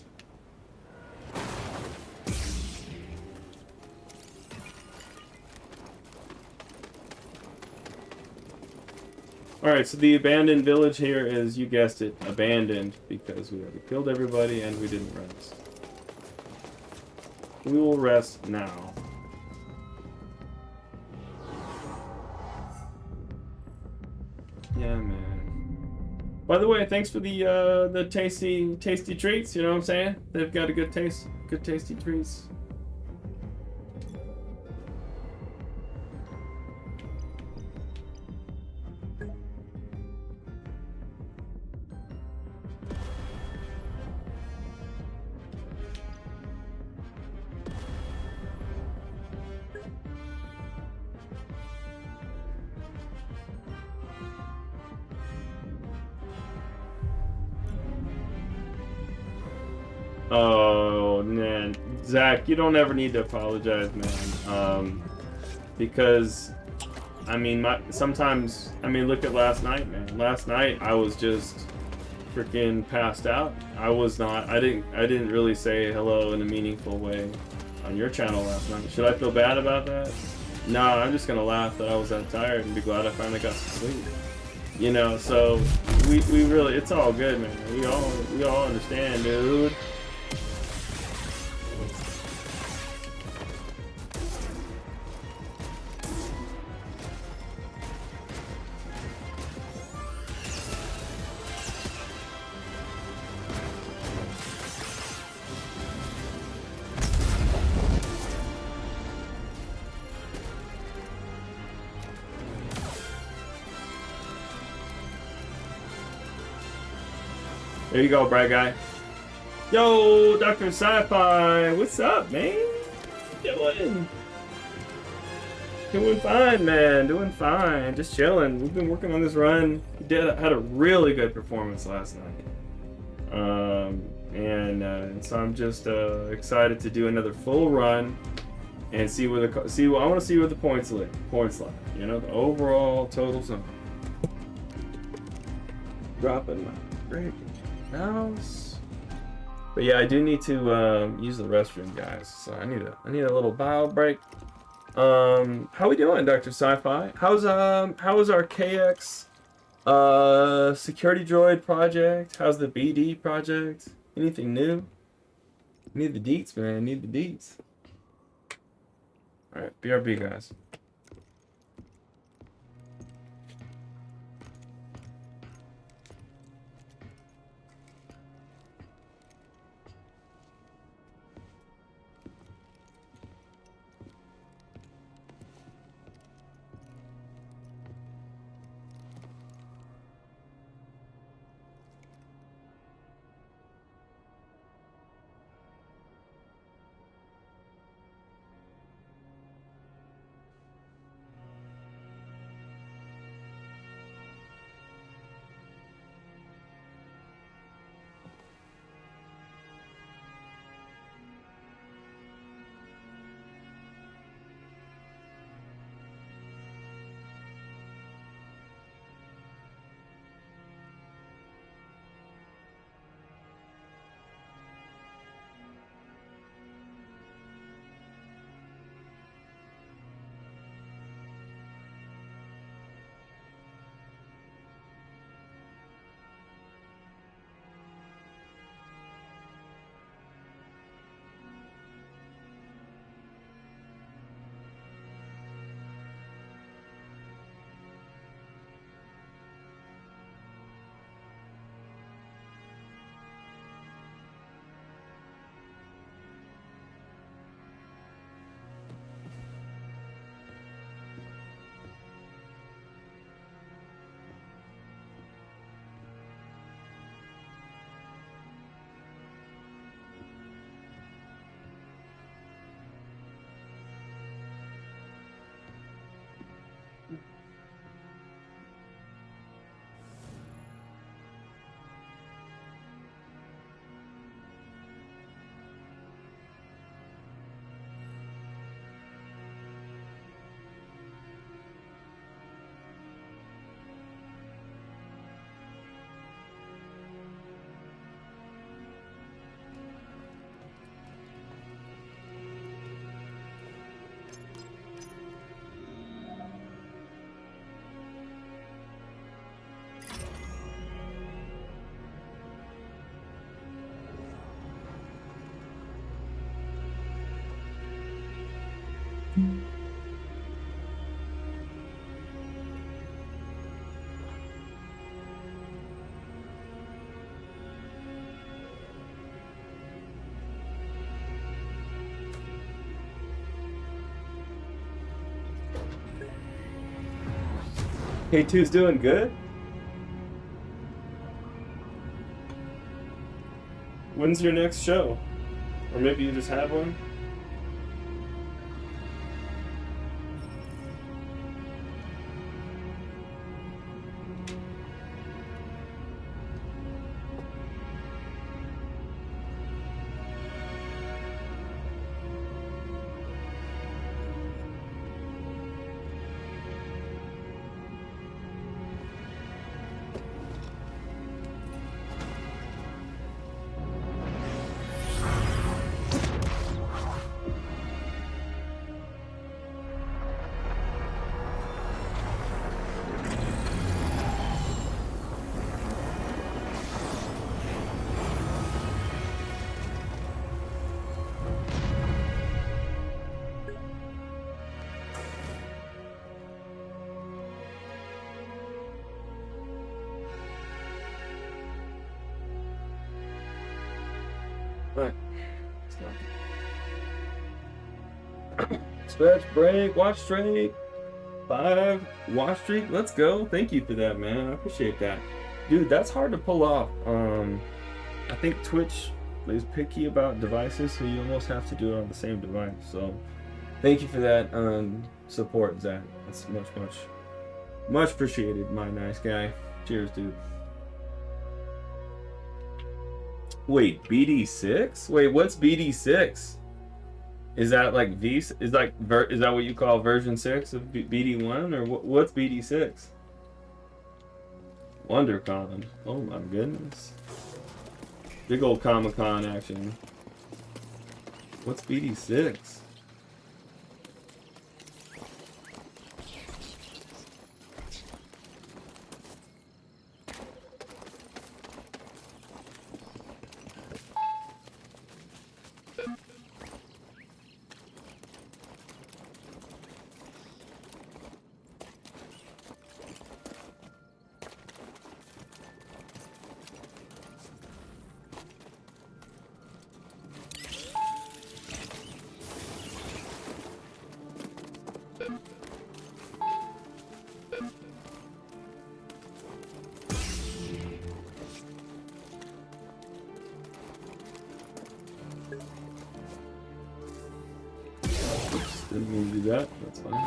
Alright, so the abandoned village here is, you guessed it, abandoned because we already killed everybody and we didn't rest. We will rest now. Yeah, man. By the way, thanks for the tasty treats, you know what I'm saying? They've got a good taste, good tasty treats. Oh, man. Zach, you don't ever need to apologize, man. Because, I mean, sometimes, I mean, look at last night, man. Last night, I was just freaking passed out. I didn't really say hello in a meaningful way on your channel last night. Should I feel bad about that? No, I'm just gonna laugh that I was that tired and be glad I finally got some sleep. You know, so we really, it's all good, man. We all understand, dude. There you go, bright guy. Yo, Dr. Sci-Fi, what's up, man? Doing fine, man. Doing fine. Just chilling. We've been working on this run. Had a really good performance last night. And so I'm just excited to do another full run and see where I want to see where the points lie. You know, the overall total sum. Dropping my break. Mouse. But yeah, I do need to use the restroom, guys. So I need a little bio break. How we doing, Dr. Sci-Fi? How's our KX security droid project? How's the BD project? Anything new? Need the deets, man. Need the deets. All right, BRB, guys. K2's doing good? When's your next show? Or maybe you just had one? Right. Stretch, break, watch streak. 5 watch streak. Let's go. Thank you for that, man. I appreciate that. Dude, that's hard to pull off. I think Twitch is picky about devices, so you almost have to do it on the same device. So thank you for that support, Zach. That's much appreciated, my nice guy. Cheers, dude. Wait, BD6? Wait, what's BD6? Is that like is that what you call version 6 of BD1, or what's BD6? WonderCon. Oh my goodness. Big old Comic-Con action. What's BD6? Didn't mean to do that. That's fine.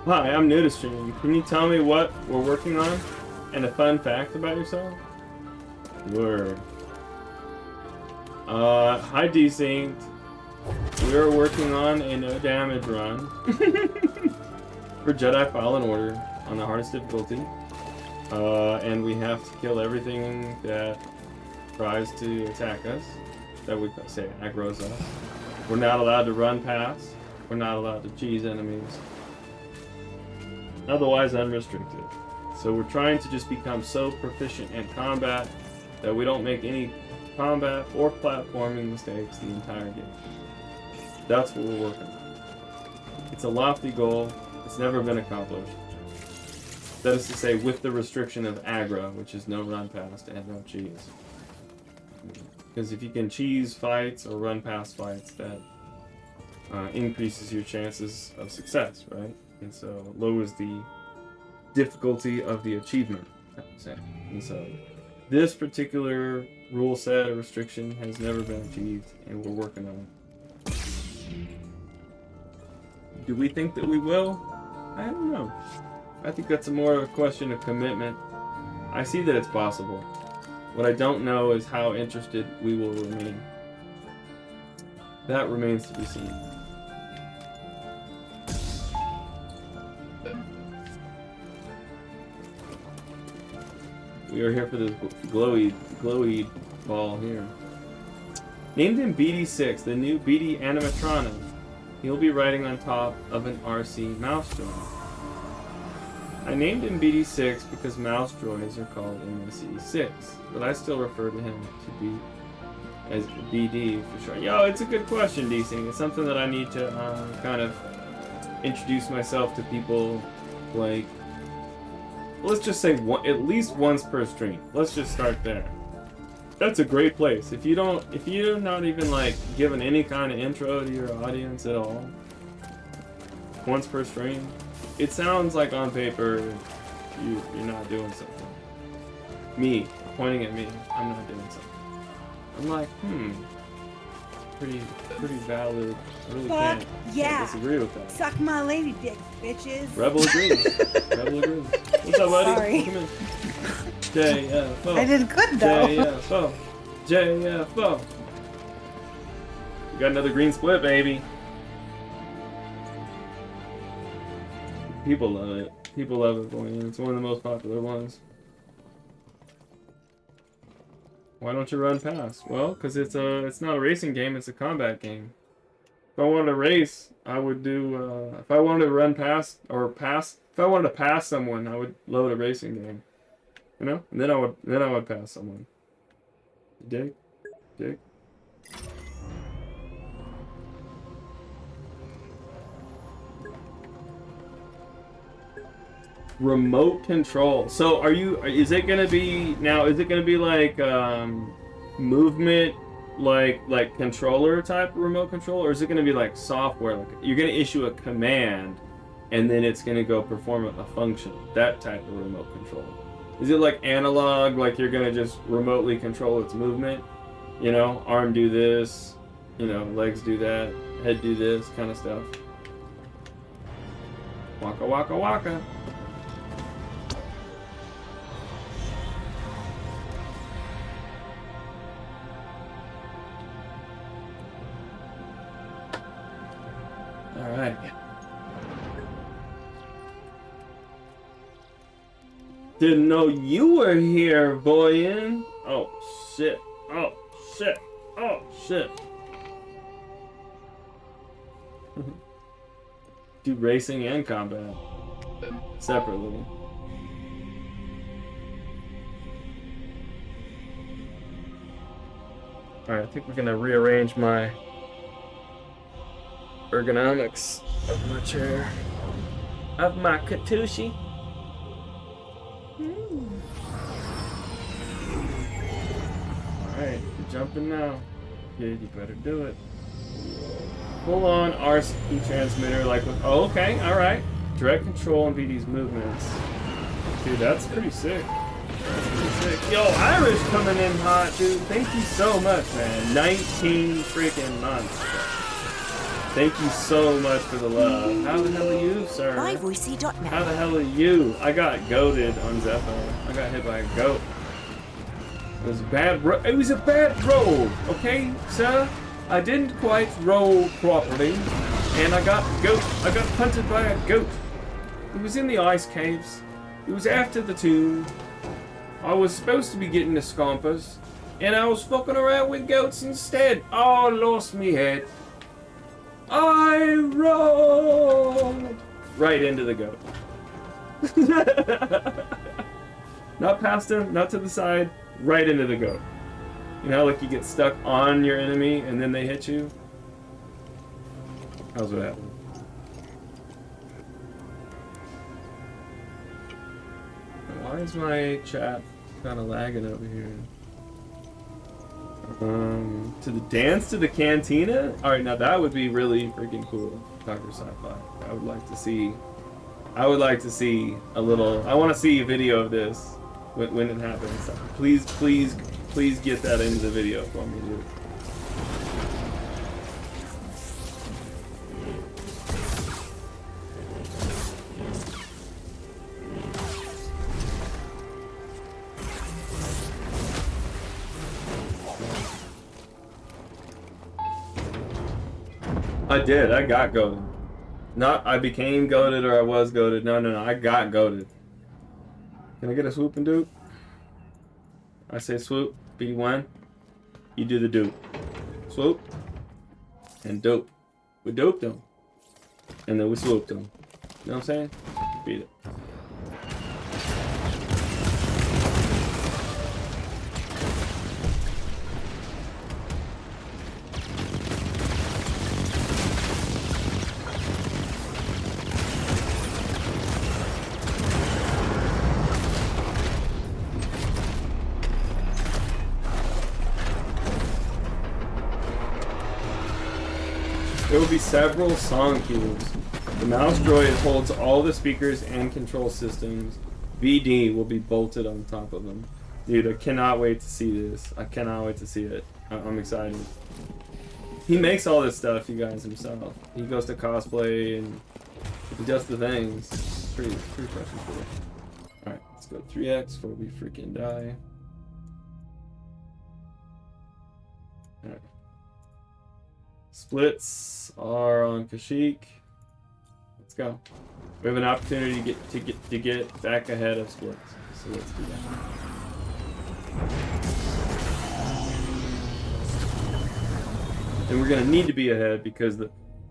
Hi, I'm new to streaming. Can you tell me what we're working on? And a fun fact about yourself? Word. Hi Desync. We are working on a no damage run for Jedi Fallen Order on the hardest difficulty. And we have to kill everything that tries to attack us, that we say aggroes us. We're not allowed to run past. We're not allowed to cheese enemies. Otherwise unrestricted. So we're trying to just become so proficient in combat that we don't make any combat or platforming mistakes the entire game. That's what we're working on. It's a lofty goal. It's never been accomplished. That is to say, with the restriction of aggro, which is no run past and no cheese. Because if you can cheese fights or run past fights, that increases your chances of success, right? And so lowers the difficulty of the achievement, I would say. And so this particular rule set or restriction has never been achieved, and we're working on it. Do we think that we will? I don't know. I think that's more of a question of commitment. I see that it's possible. What I don't know is how interested we will remain. That remains to be seen. We are here for this glowy ball here. Named him BD6, the new BD animatronic. He'll be riding on top of an RC mouse droid. I named him BD6 because mouse droids are called MSE6, but I still refer to him to be as BD for sure. Yo, it's a good question, DC. It's something that I need to kind of introduce myself to people, like, let's just say at least once per stream. Let's just start there. That's a great place. If you're not even like giving any kind of intro to your audience at all, once per stream, it sounds like on paper you're not doing something. Me, pointing at me, I'm not doing something. I'm like, pretty valid. I really can't disagree with that. Suck my lady dick, bitches. Rebel agrees. Rebel agrees. What's up, buddy? Sorry. Welcome in. JFO. I did good though. JFO. JFO. We got another green split, baby. People love it. People love it, boy. It's one of the most popular ones. Why don't you run past? Well, because it's not a racing game, it's a combat game. If I wanted to race, I would do, if I wanted to run past, if I wanted to pass someone, I would load a racing game. You know? And then I would pass someone. Dig? Dig? Remote control. So is it gonna be like movement like controller type remote control, or is it gonna be like software, like you're gonna issue a command and then it's gonna go perform a function, that type of remote control? Is it like analog, like you're gonna just remotely control its movement, you know, arm do this, you know, legs do that, head do this kind of stuff? Waka waka waka. Alright. Didn't know you were here, boyin'. Oh shit. Oh shit. Oh shit. Do racing and combat separately. Alright, I think we're gonna rearrange my ergonomics of my chair, of my Katushi. Alright, you're jumping now. Yeah, you better do it. Full on RC transmitter, like with, oh, okay, alright. Direct control and BD's movements. Dude, that's pretty sick. That's pretty sick. Yo, Irish coming in hot, dude. Thank you so much, man. 19 freaking months. Thank you so much for the love. How the hell are you, sir? How the hell are you? I got goated on Zeffo. I got hit by a goat. It was a bad roll, okay, sir? I didn't quite roll properly, and I got punted by a goat. It was in the ice caves. It was after the tomb. I was supposed to be getting the scompas, and I was fucking around with goats instead. Oh, I lost me head. I rolled right into the goat. Not past him, not to the side, right into the goat. You know, like you get stuck on your enemy and then they hit you? How's what happened? Why is my chat kind of lagging over here? To the dance to the cantina? Alright, now that would be really freaking cool. Dr. Sci-Fi. I would like to see a little, I want to see a video of this when it happens. Please get that into the video for me, dude. I did. I got goated. Not I became goated or I was goated. No. I got goated. Can I get a swoop and dupe? I say swoop. B1. You do the dupe. Swoop. And dope. We doped them. And then we swooped them. You know what I'm saying? Beat it. There will be several song cues. The mouse droid holds all the speakers and control systems. BD will be bolted on top of them. Dude, I cannot wait to see this. I cannot wait to see it. I'm excited. He makes all this stuff, you guys, himself. He goes to cosplay and he does the things. It's pretty fucking cool. Alright, let's go 3x before we freaking die. Alright. Splits are on Kashyyyk. Let's go. We have an opportunity to get back ahead of splits. So let's do that. And we're gonna need to be ahead because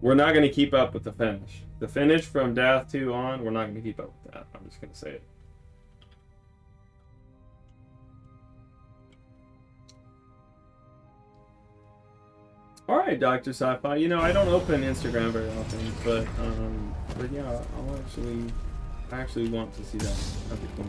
we're not gonna keep up with the finish. The finish from Dath 2 on, we're not gonna keep up with that. I'm just gonna say it. Alright, Dr. Sci-Fi. You know, I don't open Instagram very often, but yeah, I actually want to see that. That'd be cool.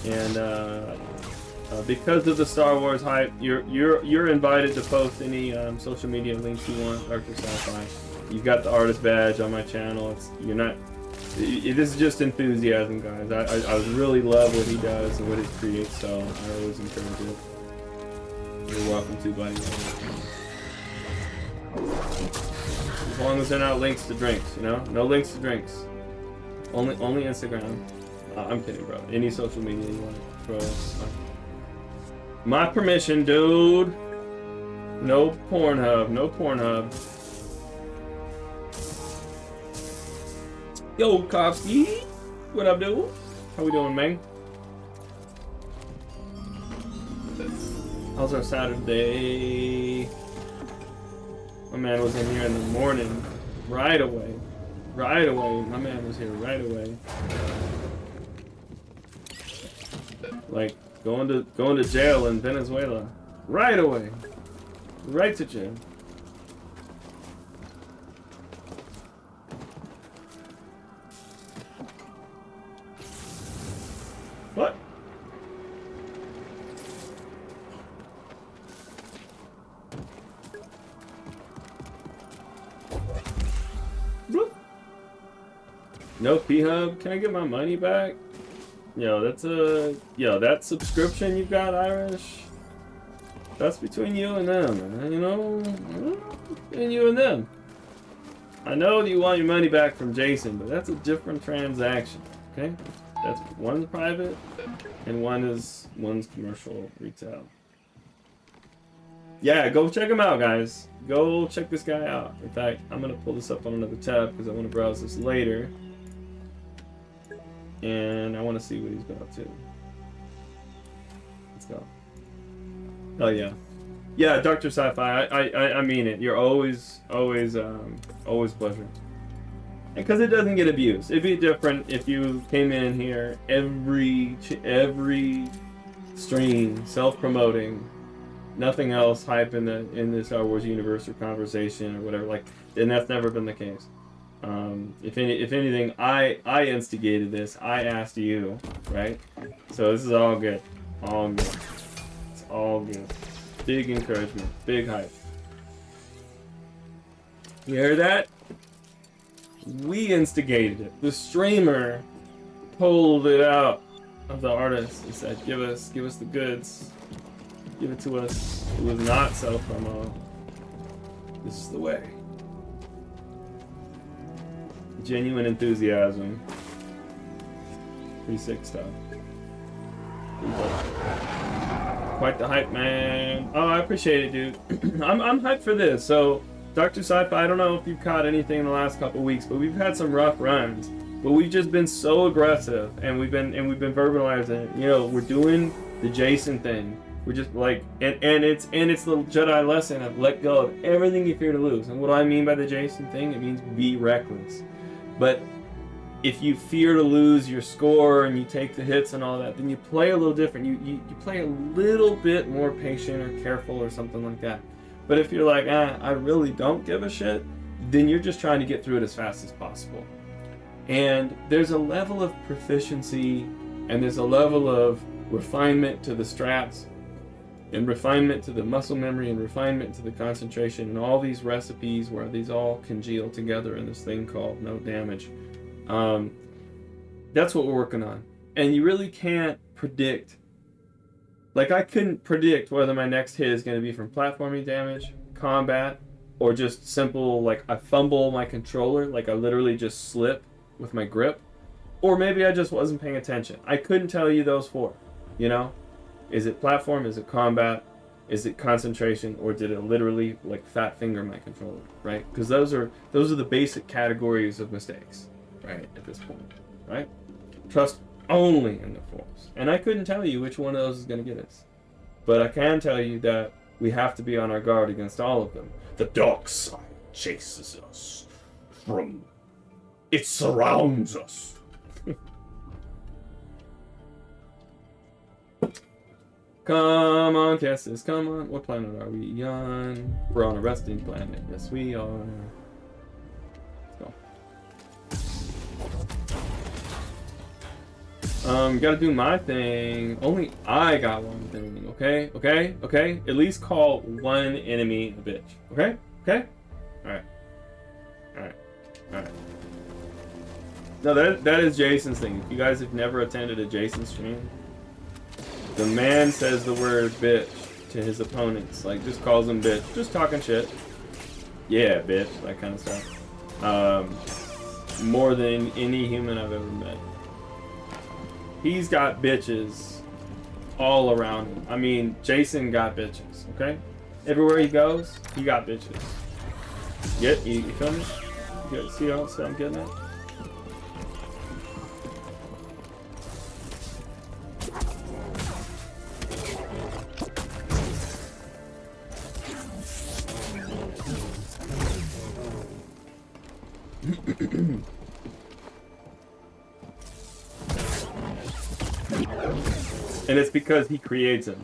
And because of the Star Wars hype, you're invited to post any social media links you want, Dr. Sci-Fi. You've got the artist badge on my channel. This is just enthusiasm, guys. I really love what he does and what he creates, so I always encourage it. You're welcome to, buddy. As long as they're not links to drinks, you know? No links to drinks. Only Instagram. I'm kidding, bro. Any social media you want to throw. My permission, dude. No Pornhub. No Pornhub. Yo, Kashyyyk. What up, dude? How we doing, man? How's our Saturday? My man was in here in the morning. Right away. Right away. My man was here right away. Like going to jail in Venezuela. Right away. Right to jail. What? Bloop. No P-Hub? Can I get my money back? Yo, that subscription you got, Irish, that's between you and them, man, you know? Between you and them. I know that you want your money back from Jason, but that's a different transaction, okay? That's one's private and one's commercial retail. Yeah, go check him out, guys. Go check this guy out. In fact, I'm gonna pull this up on another tab because I want to browse this later. And I want to see what he's been up to. Let's go. Oh yeah, yeah, Dr. Sci-Fi. I mean it. You're always pleasure. And because it doesn't get abused. It'd be different if you came in here every stream, self-promoting, nothing else, hype in the Star Wars universe or conversation or whatever. Like, and that's never been the case. If anything, I instigated this. I asked you, right? So this is all good. All good. It's all good. Big encouragement. Big hype. You hear that? We instigated it. The streamer pulled it out of the artist and said, give us the goods. Give it to us. It was not self-promo. This is the way. Genuine enthusiasm. Pretty sick stuff. Quite the hype, man. Oh, I appreciate it, dude. I'm hyped for this. So, Dr. Sci-Fi, I don't know if you've caught anything in the last couple weeks, but we've had some rough runs. But we've just been so aggressive, and we've been verbalizing it. You know, we're doing the Jason thing. We're just like, and it's the Jedi lesson of let go of everything you fear to lose. And what do I mean by the Jason thing? It means be reckless. But if you fear to lose your score and you take the hits and all that, then you play a little different. You play a little bit more patient or careful or something like that. But if you're like, I really don't give a shit, then you're just trying to get through it as fast as possible. And there's a level of proficiency and there's a level of refinement to the strats and refinement to the muscle memory and refinement to the concentration and all these recipes where these all congeal together in this thing called no damage. That's what we're working on. And you really can't predict. Like, I couldn't predict whether my next hit is going to be from platforming damage, combat, or just simple, like, I fumble my controller, like I literally just slip with my grip. Or maybe I just wasn't paying attention. I couldn't tell you those four, you know? Is it platform? Is it combat? Is it concentration? Or did it literally, like, fat finger my controller, right? Because those are the basic categories of mistakes, right, at this point, right? Trust only in the Force. And I couldn't tell you which one of those is going to get us. But I can tell you that we have to be on our guard against all of them. The dark side chases us from... It surrounds us. Come on, Cassis, come on. What planet are we on? We're on a resting planet. Yes, we are. Gotta do my thing. Only I got one thing, okay? Okay? Okay? At least call one enemy a bitch. Okay? Okay? Alright. Alright. Alright. No, that is Jason's thing. If you guys have never attended a Jason stream, the man says the word bitch to his opponents. Like, just calls them bitch. Just talking shit. Yeah, bitch. That kind of stuff. More than any human I've ever met. He's got bitches all around him. I mean, Jason got bitches, okay? Everywhere he goes, he got bitches. You feel me? You see how I'm getting at? And it's because he creates him.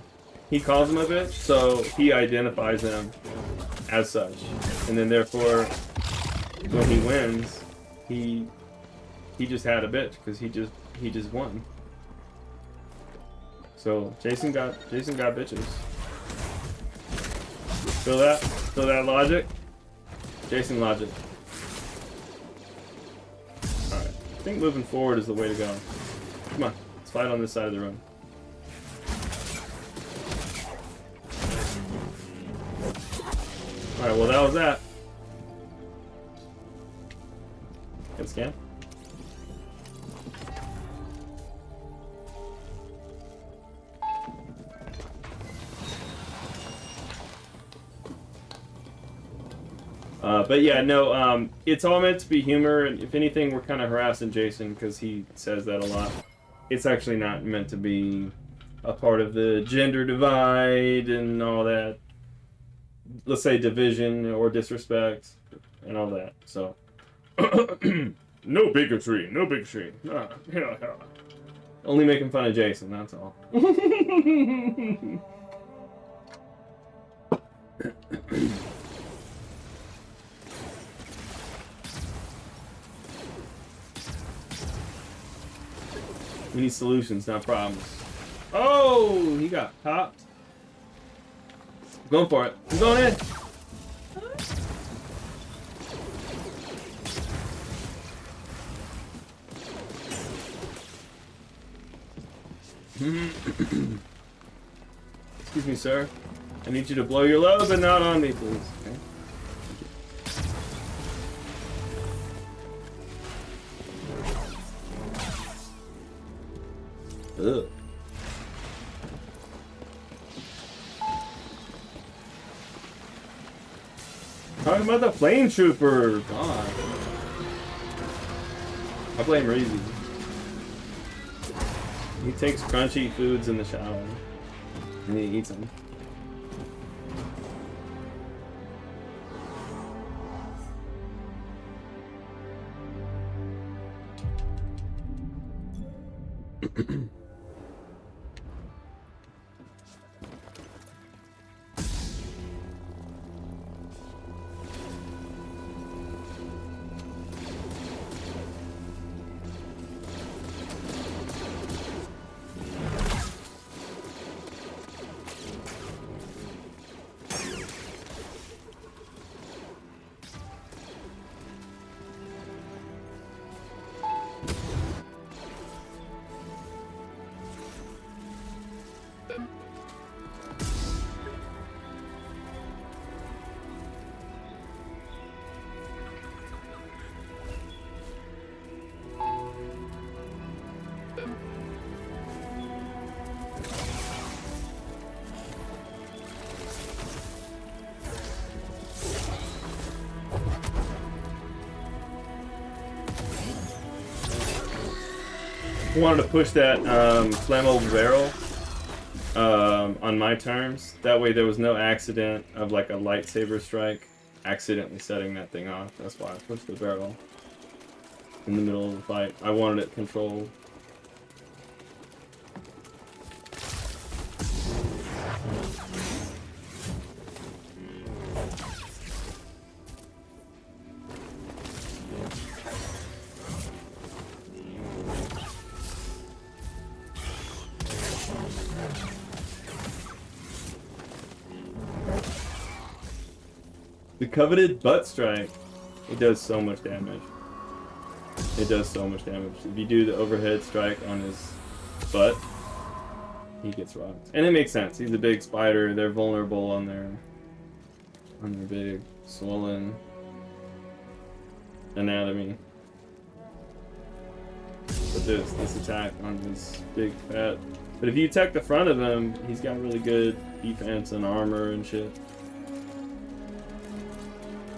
He calls him a bitch, so he identifies him as such. And then therefore, when he wins, he just had a bitch because he just won. So Jason got bitches. Feel that? Feel that logic? Jason logic. Alright. I think moving forward is the way to go. Come on, let's fight on this side of the room. Alright, well that was that. Good scan. But yeah, no, it's all meant to be humor, and if anything, we're kind of harassing Jason because he says that a lot. It's actually not meant to be a part of the gender divide and all that. Let's say division or disrespect and all that. So, no bigotry, no bigotry. Only making fun of Jason, that's all. We need solutions, not problems. Oh, he got popped. I'm going for it. I'm going in. Excuse me, sir. I need you to blow your load, but not on me, please. Okay. Ugh. Talking about the flame trooper. God. I blame Reezy. He takes crunchy foods in the shower and he eats them. wanted to push that flammable barrel on my terms. That way there was no accident of like a lightsaber strike accidentally setting that thing off. That's why I pushed the barrel in the middle of the fight. I wanted it controlled. The coveted butt strike. It does so much damage. It does so much damage. If you do the overhead strike on his butt, he gets rocked. And it makes sense. He's a big spider. They're vulnerable on their big swollen anatomy. But this attack on his big fat. But if you attack the front of him, he's got really good defense and armor and shit.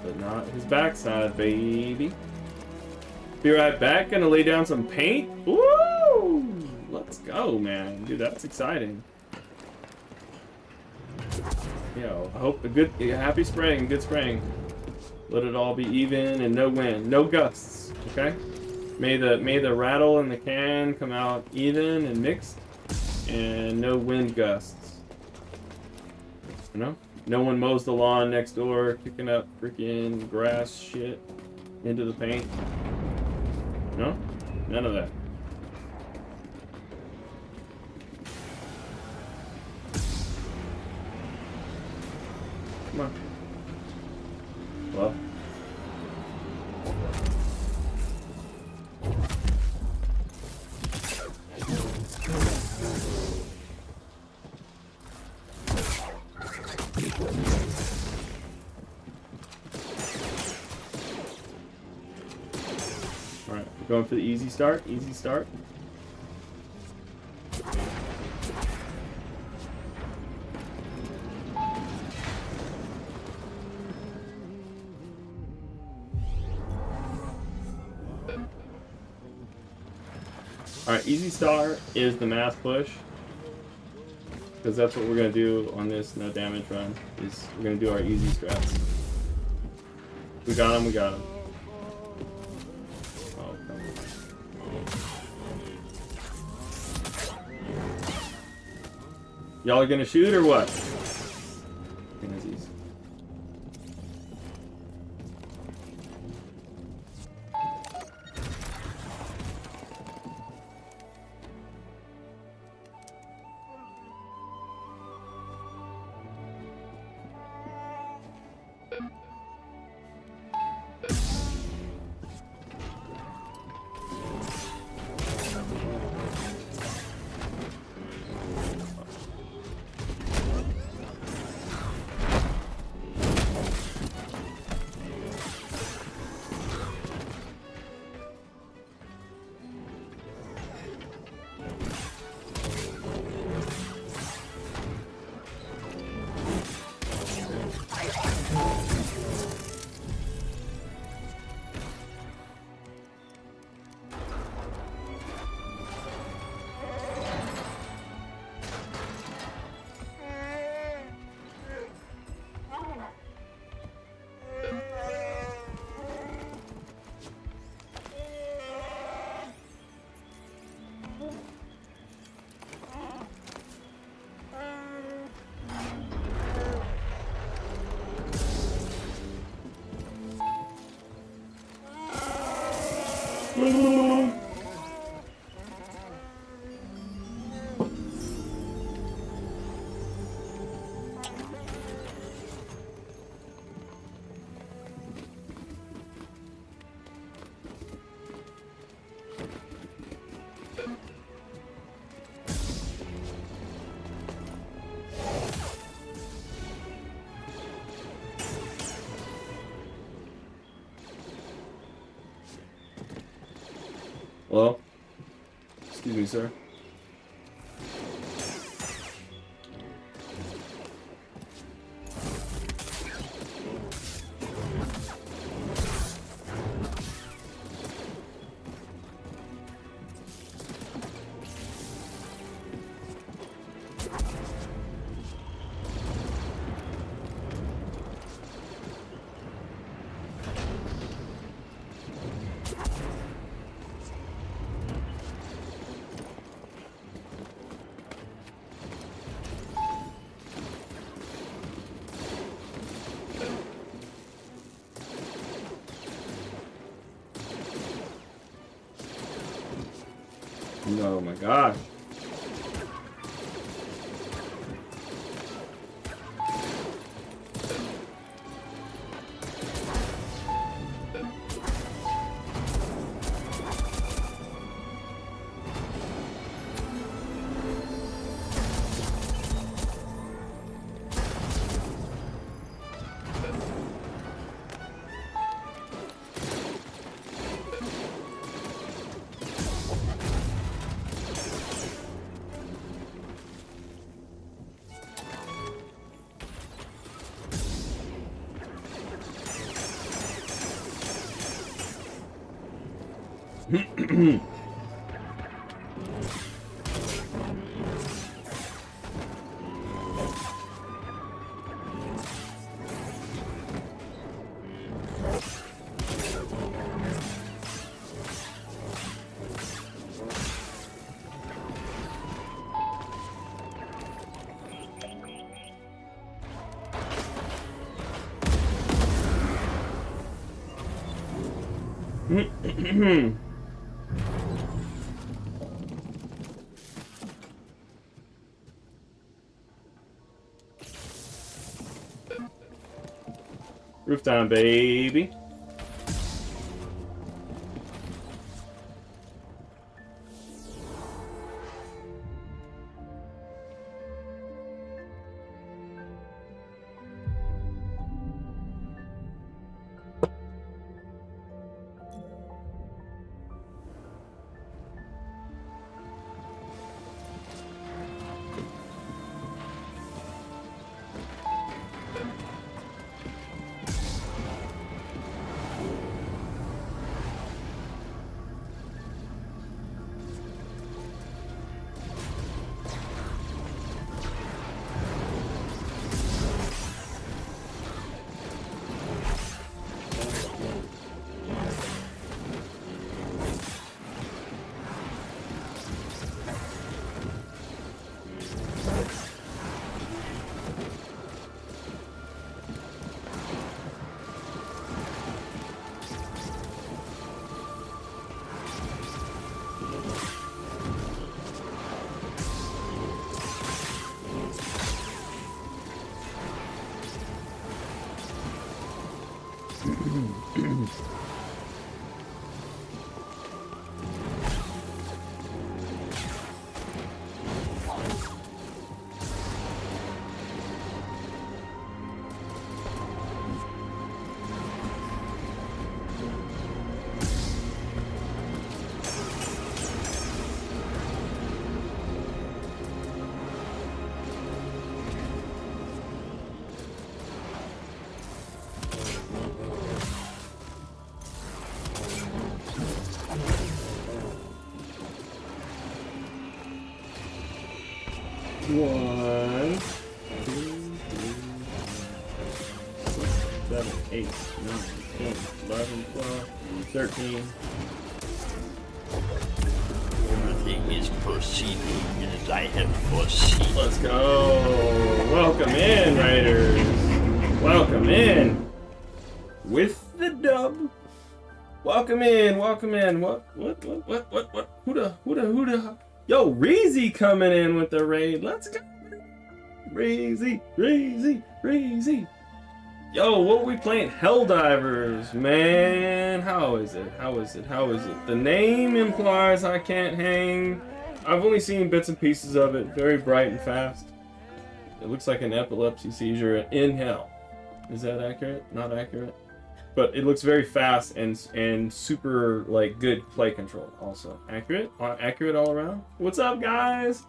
But not his backside, baby. Be right back. Gonna lay down some paint. Woo! Let's go, man. Dude, that's exciting. Yo, I hope happy spraying, good spraying. Let it all be even and no wind, no gusts. Okay. May the rattle in the can come out even and mixed, and no wind gusts. You know. No one mows the lawn next door, kicking up freaking grass shit into the paint. No? None of that. Come on. Well. Alright, going for the easy start, easy start. Alright, easy start is the mass push. Because that's what we're going to do on this no damage run, is we're going to do our easy strats. We got him, we got him. Oh, come on. Y'all are going to shoot or what? Pansies. Hello? Excuse me, sir. Oh my gosh. Roof time, baby. One, 2, 3, 7, 8, 9, 10, 11, 12, 13. Everything is proceeding as I have foreseen. Let's go. Welcome in, Raiders. Welcome in. With the dub. Welcome in. Welcome in. What? Who the? Yo, Reezy coming in with the raid. Let's go. Reezy. Yo, what are we playing? Helldivers, man. How is it? The name implies I can't hang. I've only seen bits and pieces of it. Very bright and fast. It looks like an epilepsy seizure in hell. Is that accurate? Not accurate? But it looks very fast and super like good play control also. Accurate all around. What's up, guys?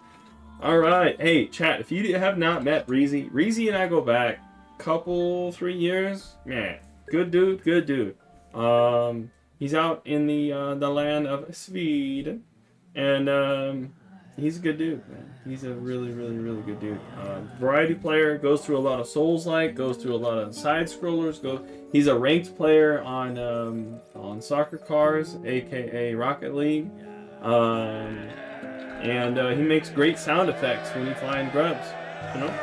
All right. Hey, chat, if you have not met Reezy and I go back couple 3 years. Man, good dude. He's out in the land of Sweden, and he's a good dude, man. He's a really good dude. Variety player, goes through a lot of Souls-like, goes through a lot of side scrollers. He's a ranked player on soccer cars, aka Rocket League, and he makes great sound effects when you find grubs. You know?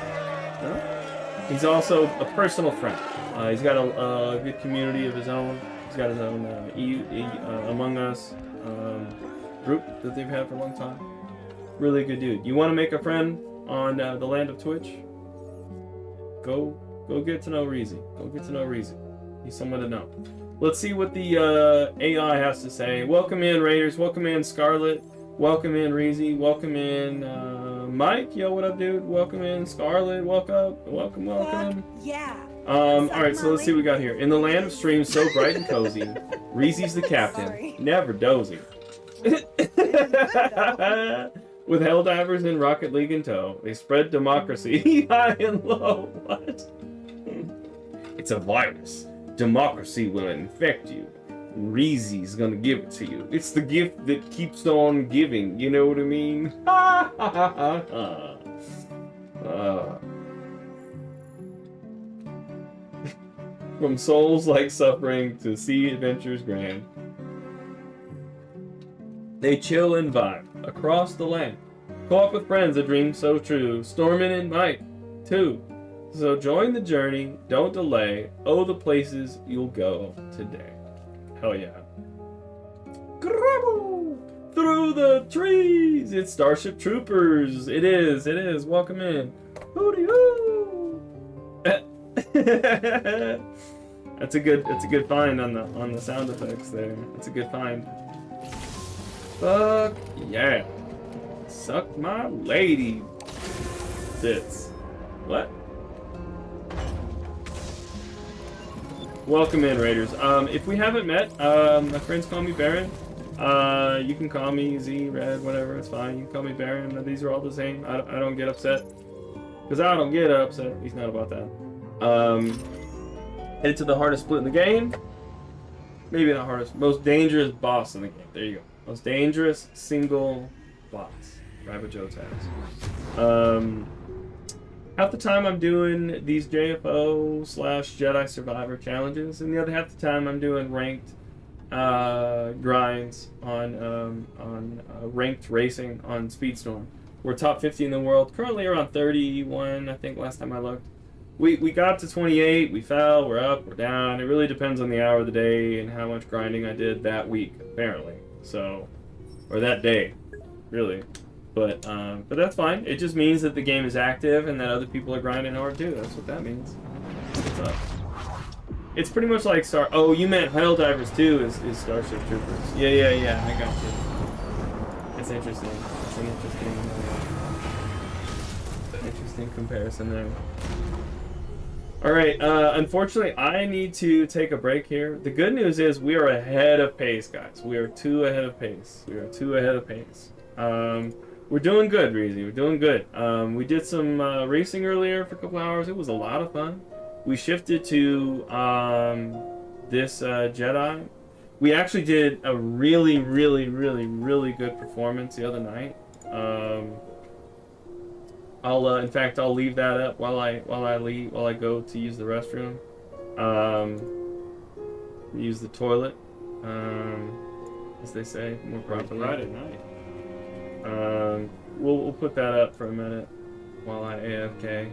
He's also a personal friend. He's got a good community of his own. He's got his own Among Us. group that they've had for a long time. Really good dude. You want to make a friend on the land of Twitch? Go get to know Reezy. Go get to know Reezy. He's someone to know. Let's see what the AI has to say. Welcome in, Raiders. Welcome in, Scarlet. Welcome in, Reezy. Welcome in, Mike. Yo, what up, dude? Welcome in, Scarlet. Welcome. Yeah. All right, so let's see what we got here. In the land of streams so bright and cozy, Reezy's the captain, Sorry. never dozy. With Helldivers in Rocket League in tow, they spread democracy high and low. What? It's a virus. Democracy will infect you. Reezy's gonna give it to you. It's the gift that keeps on giving. You know what I mean? From souls like suffering to sea adventures grand. They chill and vibe across the land. Co-op with friends, a dream so true. Stormin' and Mike, too. So join the journey, don't delay. Oh, the places you'll go today. Hell yeah. Grabble! Through the trees! It's Starship Troopers! It is. Welcome in. Hooty hoo! That's a good find on the sound effects there. That's a good find. Fuck yeah. Suck my lady. Tits. What? Welcome in, Raiders. If we haven't met, my friends call me Baron. You can call me Z, Red, whatever, it's fine. You can call me Baron. These are all the same. I don't get upset. Because I don't get upset. He's not about that. Head to the hardest split in the game. Maybe not hardest. Most dangerous boss in the game. There you go. Most dangerous single boss. Rabid Jotaz. Half the time I'm doing these JFO / Jedi Survivor challenges, and the other half the time I'm doing ranked grinds on ranked racing on Speedstorm. We're top 50 in the world, currently around 31, I think last time I looked. We got to 28, we fell, we're up, we're down. It really depends on the hour of the day and how much grinding I did that week, apparently. So, or that day, really. But that's fine. It just means that the game is active and that other people are grinding hard too. That's what that means. What's up? It's pretty much like Oh, you meant Helldivers too is Starship Troopers. Yeah. I got you. It's interesting. It's an interesting comparison there. All right. Unfortunately, I need to take a break here. The good news is we are ahead of pace, guys. We are 2 ahead of pace. We're doing good, Reezy. We're doing good. We did some racing earlier for a couple hours. It was a lot of fun. We shifted to this Jedi. We actually did a really good performance the other night. In fact, I'll leave that up while I go to use the restroom. Use the toilet, as they say more properly. Friday night. We'll put that up for a minute while I AFK.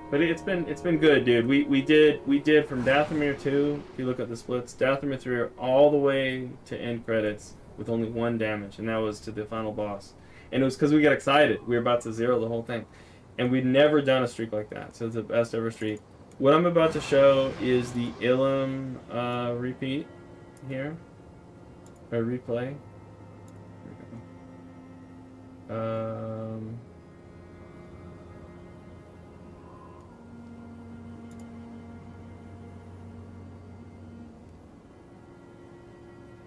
But it's been good, dude. We did from Dathomir 2, if you look at the splits, Dathomir 3 all the way to end credits with only 1 damage, and that was to the final boss. And it was because we got excited. We were about to zero the whole thing. And we'd never done a streak like that, so it's the best ever streak. What I'm about to show is the Ilum repeat here, or replay.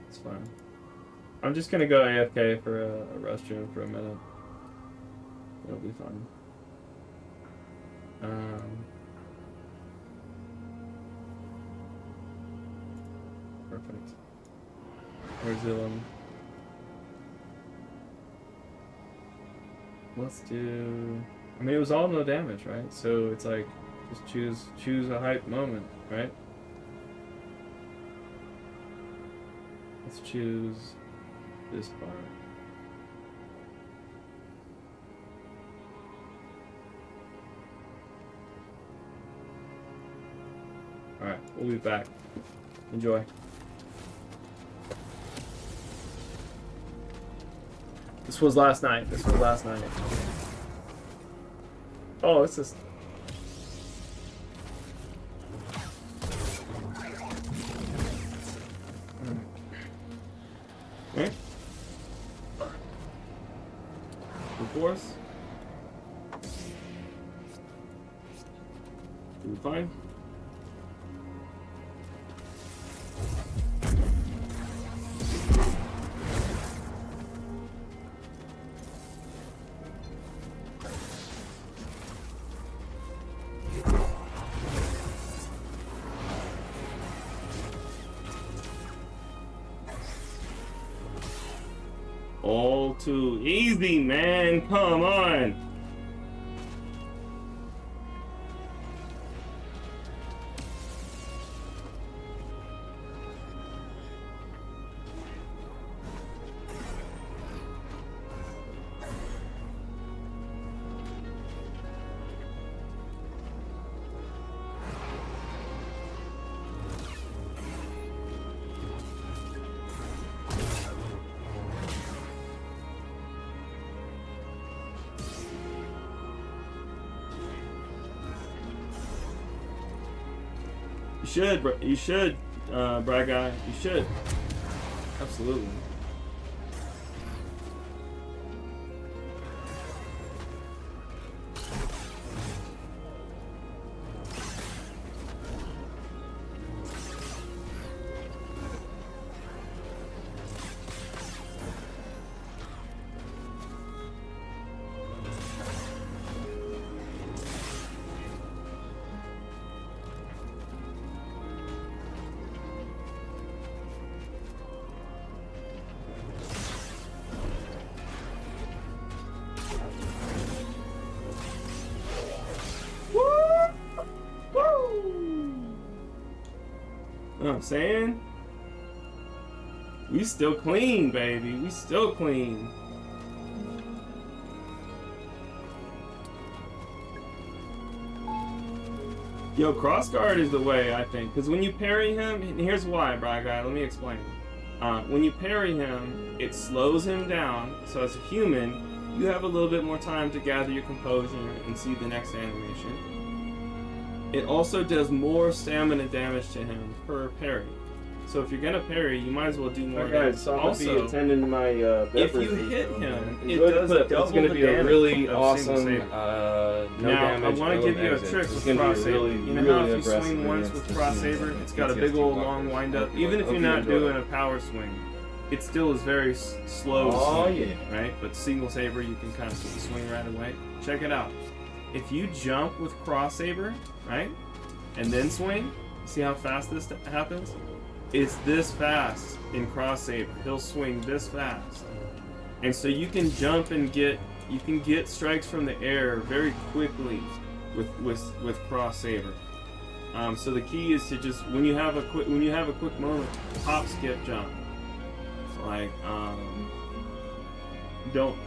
It's fine. I'm just gonna go AFK for a restroom for a minute. It'll be fun. Perfect. Where's Ilum? Let's do... I mean, it was all no damage, right? So it's like, just choose a hype moment, right? Let's choose this part. Alright, we'll be back. Enjoy. This was last night. This was last night. Oh, it's just. Okay. Force. Do we fine? All too easy, man. Come on. You should, Bracca. You should. Absolutely. You know what I'm saying? We still clean, baby. We still clean. Yo, crossguard is the way, I think. Because when you parry him, and here's why, Bracca. Let me explain. When you parry him, it slows him down. So as a human, you have a little bit more time to gather your composure and see the next animation. It also does more stamina damage to him per parry. So if you're gonna parry, you might as well do more damage. Also, attending my if you hit him, it does double it's gonna the be a damage really of awesome single saber. Now, I want to give you a trick with cross saber. You know how if you swing once with cross saber, it's got a big old long wind up. Even if you're not doing a power swing, it still is very slow. Swing, right? But single saber, you can kind of swing right away. Check it out. If you jump with cross saber, right, and then swing, see how fast this happens? It's this fast in cross saber. He'll swing this fast, and so you can jump and get strikes from the air very quickly with cross saber. So the key is to just when you have a quick moment, hop, skip, jump. Like don't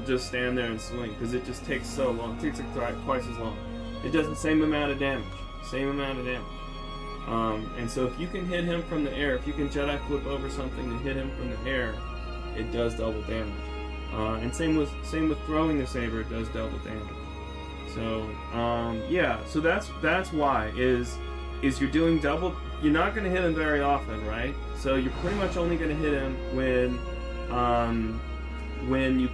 just stand there and swing because it just takes so long. It takes like twice as long. It does the same amount of damage. And so if you can hit him from the air, if you can Jedi flip over something and hit him from the air, it does double damage. And same with throwing the saber, it does double damage. So yeah, so that's why is you're doing double. You're not going to hit him very often, right? So you're pretty much only going to hit him when you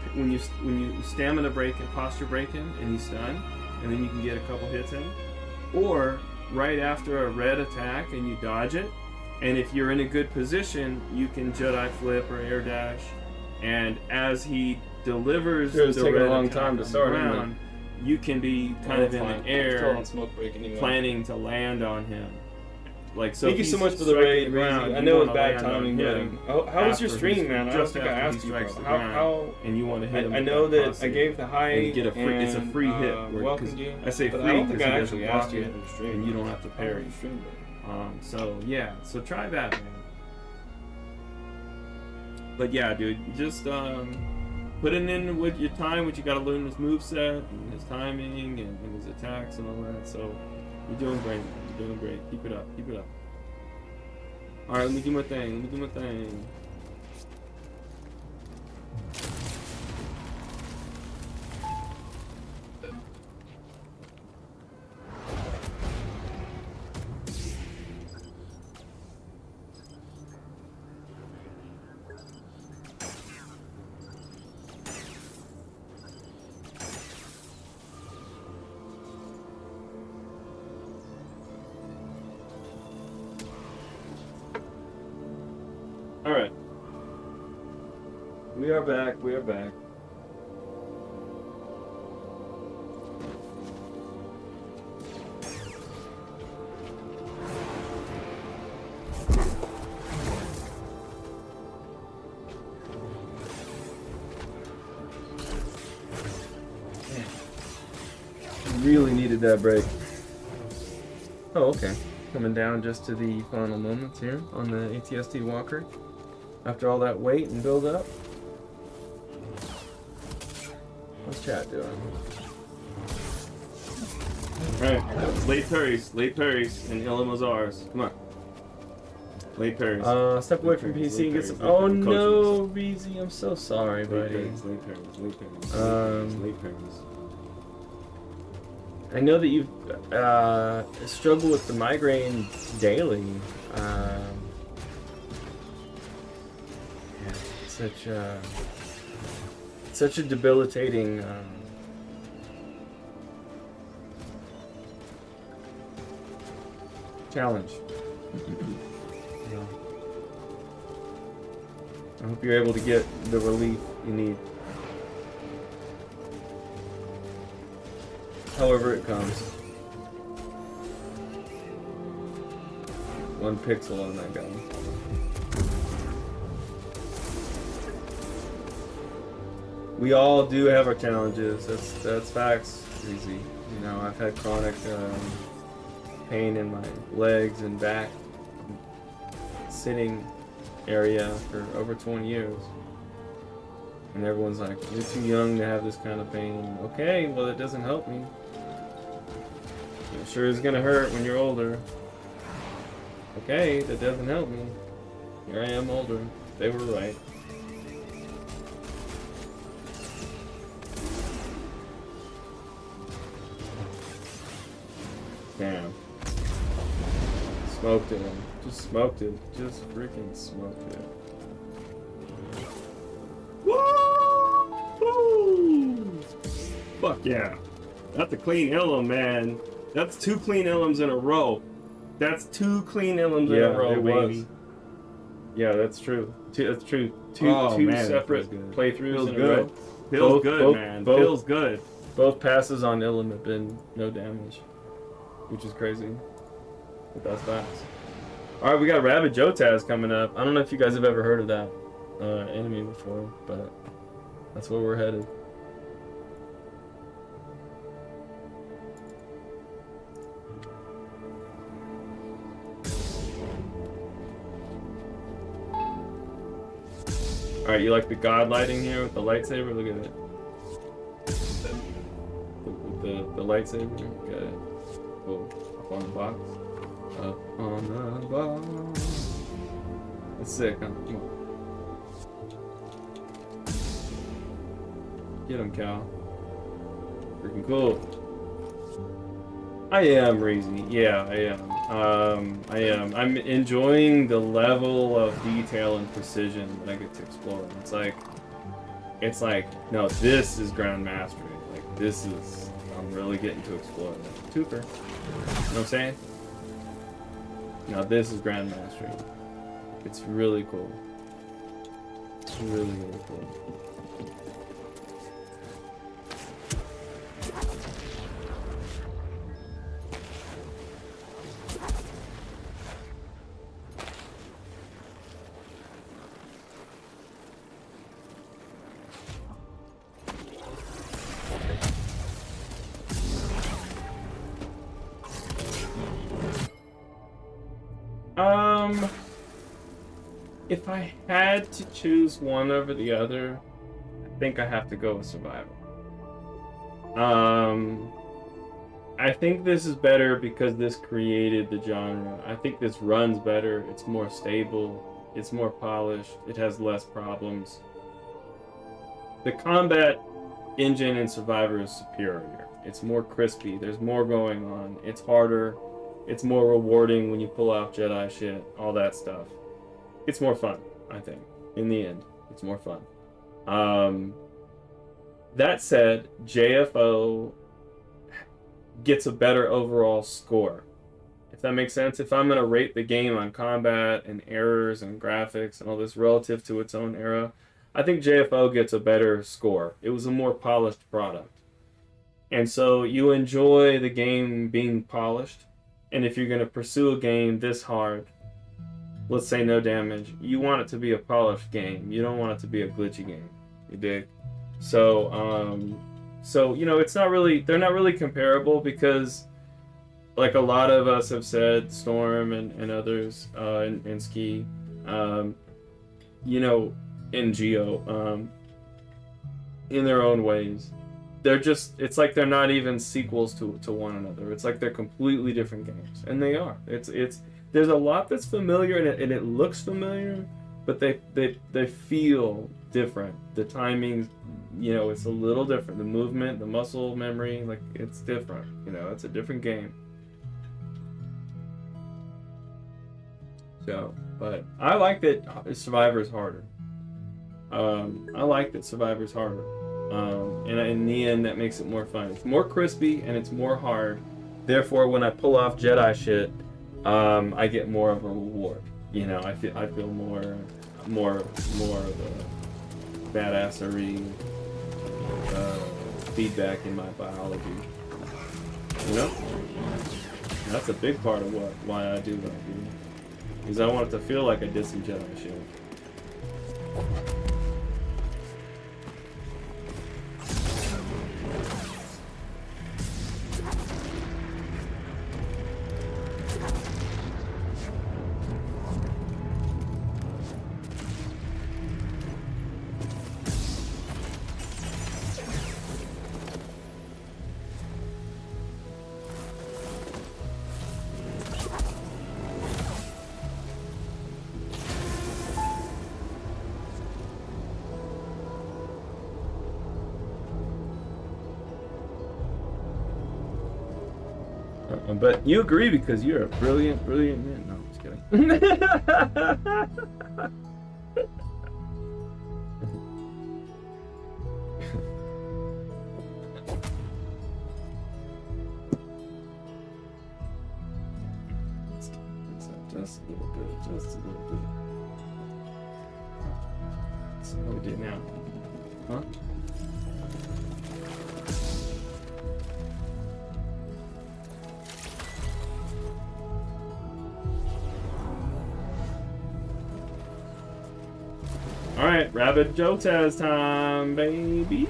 stamina break and posture break him and he's stunned, and then you can get a couple hits in, or right after a red attack and you dodge it, and if you're in a good position, you can Jedi flip or air dash, and as he delivers the red a long attack time to on start the ground, you can be kind of in the air planning to land on him. Like, so thank you so much for the raid, Razy. I know it's bad timing, but how was your stream, man? I don't think I asked you. How and you want to hit him? I know that I gave the high and get a free. It's a free hit. Welcomed you. I say but free I don't think I because actually asked you to stream, and you don't have to parry. So yeah, so try that, man. But yeah, dude, just put it in with your time, what you got to learn his moveset and his timing and his attacks and all that. So you're doing great, man. You're doing great. Keep it up. Keep it up. All right, let me do my thing. are back. We are back. Really needed that break. Oh, okay. Coming down just to the final moments here on the AT-ST Walker. After all that wait and build up. What's chat doing? Alright, late parries, and Illima's ours. Come on. Late parries. Step away from PC and get some. Oh no, Reezy, I'm so sorry, buddy. Late parries. Late parries. I know that you've struggled with the migraine daily. Yeah, such a debilitating challenge. Yeah. I hope you're able to get the relief you need. However it comes. 1 pixel on that guy. We all do have our challenges. That's facts. Easy. You know, I've had chronic pain in my legs and back, sitting area for over 20 years. And everyone's like, "You're too young to have this kind of pain." Okay, well it doesn't help me. It sure is gonna hurt when you're older. Okay, that doesn't help me. Here I am older. They were right. Damn. Smoked it. Just smoked it. Just freaking smoked it. Woo! Fuck yeah. That's a clean Illim, man. That's 2 clean Illims in a row. That's 2 clean Illims in a row, it baby. was. Yeah, that's true. That's true. Two Man, separate playthroughs in a row. Feels good, man. Feels good. Both passes on Illim have been no damage, which is crazy. But that's facts. All right, we got Rabid Jotaz coming up. I don't know if you guys have ever heard of that enemy before, but that's where we're headed. Alright, you like the god lighting here with the lightsaber? Look at it. With the lightsaber. Got it. Cool. Up on the box. Up on the box. That's sick, huh? Come on. Get him, Cal. Freaking cool. I am Reezy. Yeah, I am. I am. I'm enjoying the level of detail and precision that I get to explore. It's like, no, this is ground mastery. Like, this is, I'm really getting to explore. Like, Tooper. You know what I'm saying? Now, this is grand mastery. It's really cool. It's really, really cool. If I had to choose one over the other, I think I have to go with survival. I think this is better because this created the genre. I think this runs better. It's more stable. It's more polished. It has less problems. The combat engine in Survivor is superior. It's more crispy. There's more going on. It's harder. It's more rewarding when you pull off Jedi shit. All that stuff. It's more fun, I think. In the end, it's more fun. That said, JFO gets a better overall score. If that makes sense. If I'm going to rate the game on combat and errors and graphics and all this relative to its own era, I think JFO gets a better score. It was a more polished product. And so you enjoy the game being polished. And if you're going to pursue a game this hard, let's say no damage, you want it to be a polished game. You don't want it to be a glitchy game. You dig? So, you know, it's not really, they're not really comparable because, like a lot of us have said, Storm and others, and Ski, you know, in Geo, in their own ways, they're just, it's like they're not even sequels to one another. It's like they're completely different games, and they are. There's a lot that's familiar, and it looks familiar, but they feel different. The timing, you know, it's a little different. The movement, the muscle memory, like, it's different. You know, it's a different game. So, but I like that Survivor's harder. I like that Survivor's harder. And in the end, that makes it more fun. It's more crispy and it's more hard. Therefore, when I pull off Jedi shit, I get more of a reward. You know, I feel more of a badassery feedback in my biology. You know, and that's a big part of why I do what I do. Because I want it to feel like I did some Jedi shit. But you agree because you're a brilliant man. No, I'm just kidding. Just a little bit. So how we do now? Huh? Alright, Rabid Jotaz time, baby.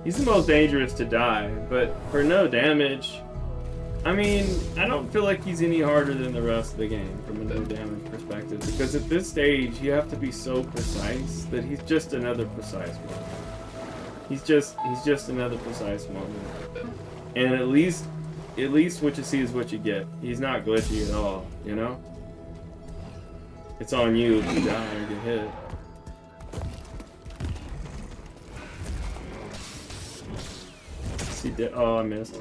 He's the most dangerous to die, but for no damage. I mean, I don't feel like he's any harder than the rest of the game from a no damage perspective, because at this stage you have to be so precise that he's just another precise moment. He's just another precise moment. And at least what you see is what you get. He's not glitchy at all, you know? It's on you if you die or get hit. See, oh, I missed.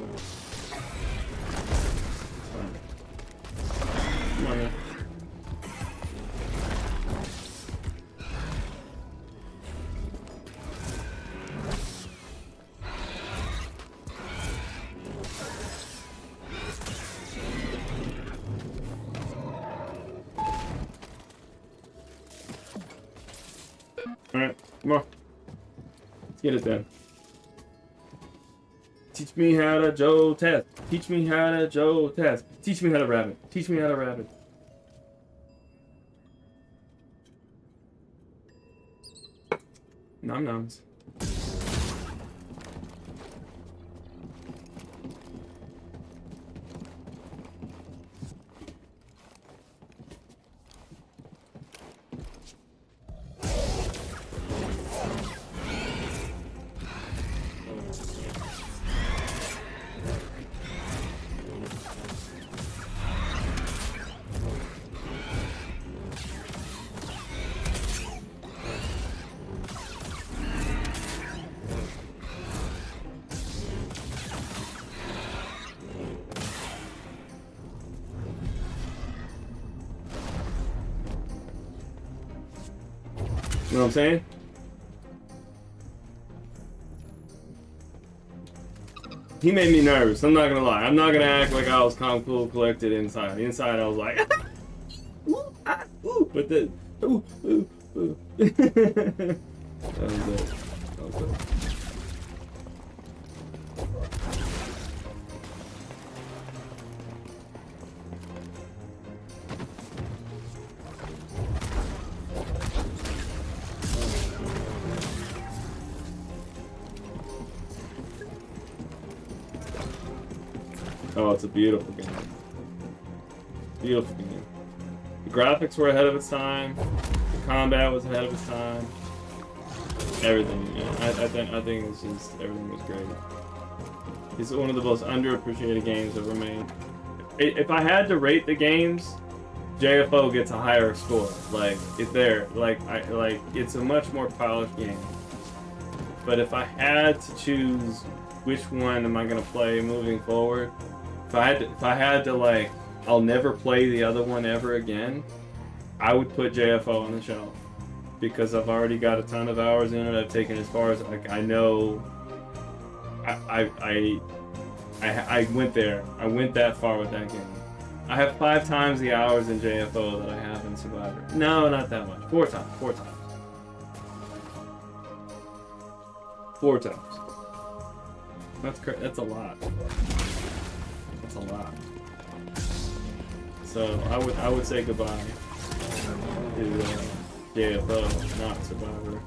Come on, man. Alright, come on. Let's get it done. Teach me how to Jotaz. Teach me how to Jotaz. Teach me how to Rabid. Teach me how to Rabid. Nom noms. You know what I'm saying? He made me nervous. I'm not gonna lie. I'm not gonna act like I was calm, cool, collected inside. Inside, I was like, ooh, ah, ooh, but the, ooh, ooh, ooh. That was it. That was it. Oh, it's a beautiful game. Beautiful game. The graphics were ahead of its time. The combat was ahead of its time. Everything. Yeah, I think it's just everything was great. It's one of the most underappreciated games ever made. If I had to rate the games, JFO gets a higher score. Like it's there. Like it's a much more polished game. But if I had to choose which one am I gonna play moving forward, if I had to like, I'll never play the other one ever again, I would put JFO on the shelf because I've already got a ton of hours in it. I've taken as far as like I know. I went there. I went that far with that game. I have 5 times the hours in JFO that I have in Survivor. No, not that much. 4 times. 4 times. 4 times. That's a lot. That's a lot. So I would say goodbye to JFO, not Survivor.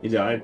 He died.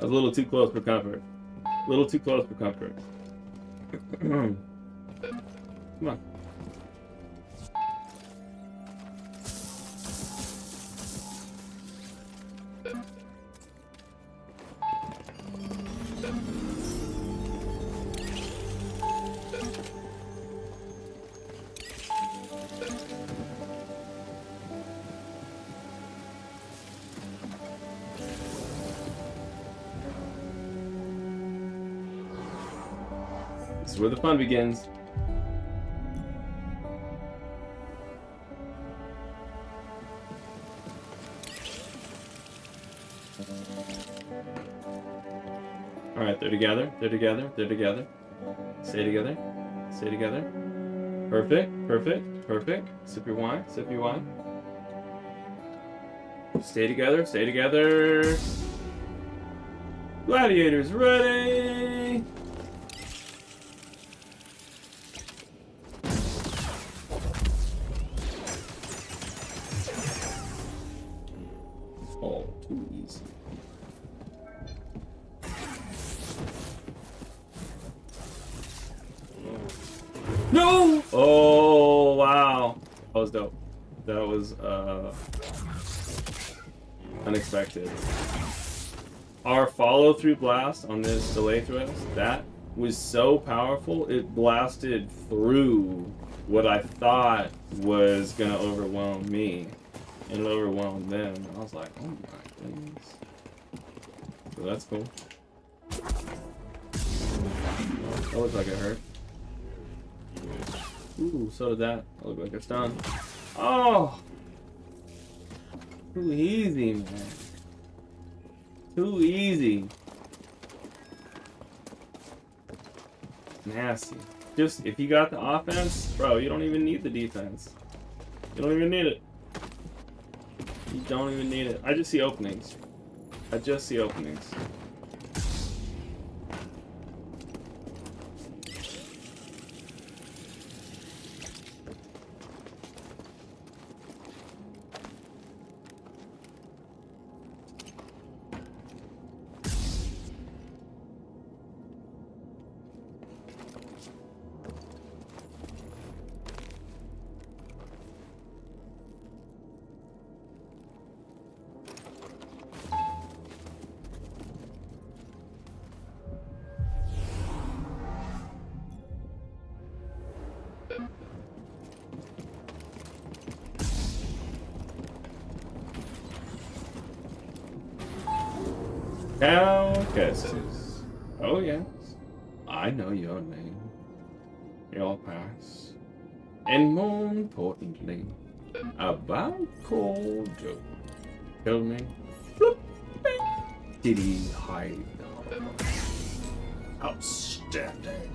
was a little too close for comfort. A little too close for comfort. Come on. This is where the fun begins. Alright, they're together, they're together, they're together. Stay together, stay together. Perfect, perfect, perfect. Sip your wine, sip your wine. Stay together, stay together. Gladiators ready! Oh, too easy. No! Oh, wow. That was dope. That was, unexpected. Our follow-through blast on this delay thrust, that was so powerful, it blasted through what I thought was gonna overwhelm me. And overwhelm them. I was like, oh my goodness. So that's cool. That looks like it hurt. Ooh, so did that. That looked like it's done. Oh! Too easy, man. Too easy. Nasty. Just, if you got the offense, bro, you don't even need the defense. You don't even need it. You don't even need it. I just see openings. I just see openings. Kashyyyk. Oh yes, I know your name, your past, and more importantly, about Oggdo. Tell me, did he hide? Outstanding.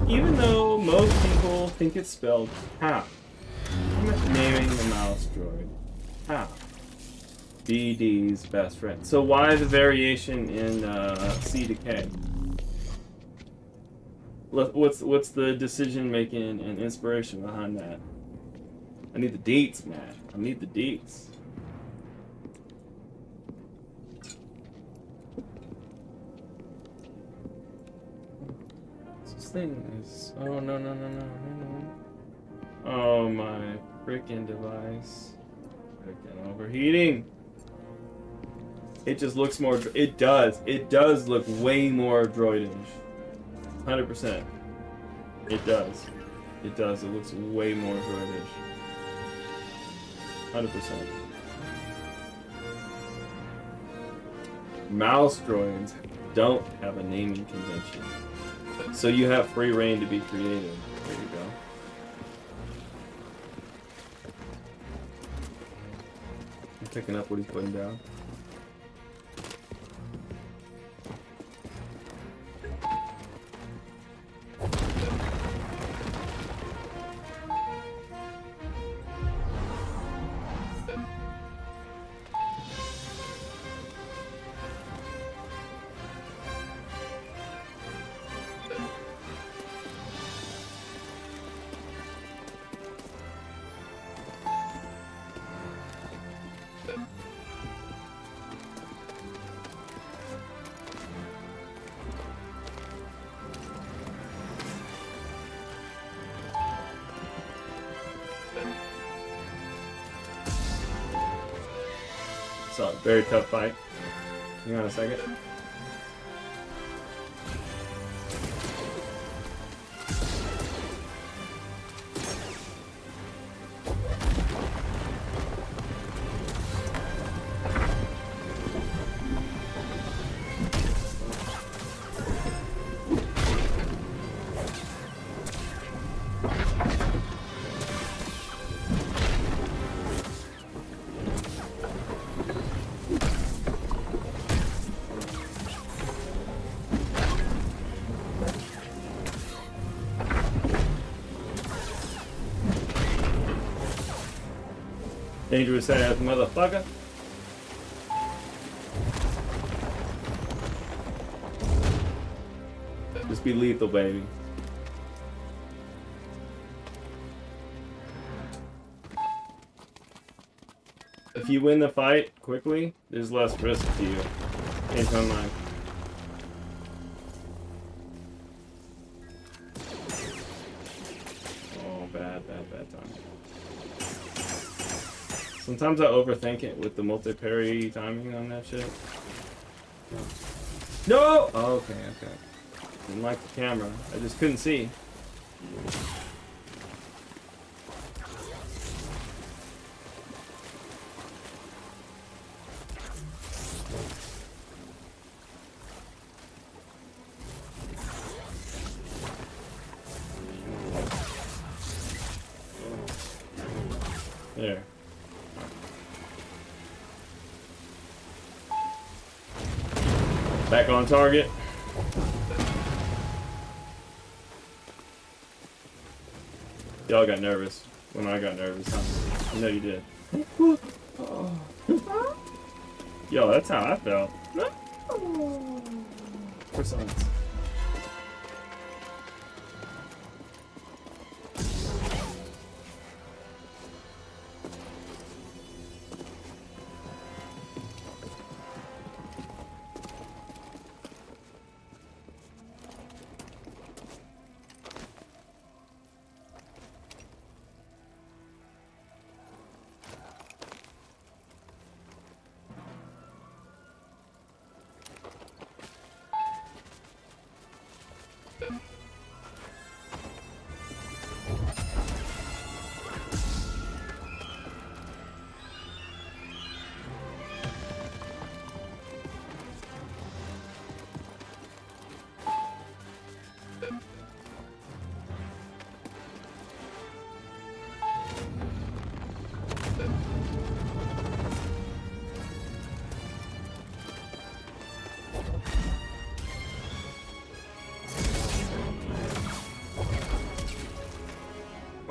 Even though most people think it's spelled half, I'm naming the mouse droid half. BD's best friend. So why the variation in C to K? What's the decision making and inspiration behind that? I need the deets, man. I need the deets. Thing is, oh no. Oh my freaking device, freaking overheating. It just looks more. It does. It does look way more droidish. 100%. It does. It does. It looks way more droidish. 100%. Mouse droids don't have a naming convention, so you have free reign to be creative. There you go. I'm picking up what he's putting down. So, very tough fight. Hang on a second. Dangerous ass motherfucker. Just be lethal, baby. If you win the fight quickly, there's less risk to you. Change my mind. Oh, bad time. Sometimes I overthink it with the multi-parry timing on that shit. No! Oh, okay. Didn't like the camera. I just couldn't see. There. Back on target. Y'all got nervous when I got nervous, huh? I know you did. Yo, that's how I felt. Croissants.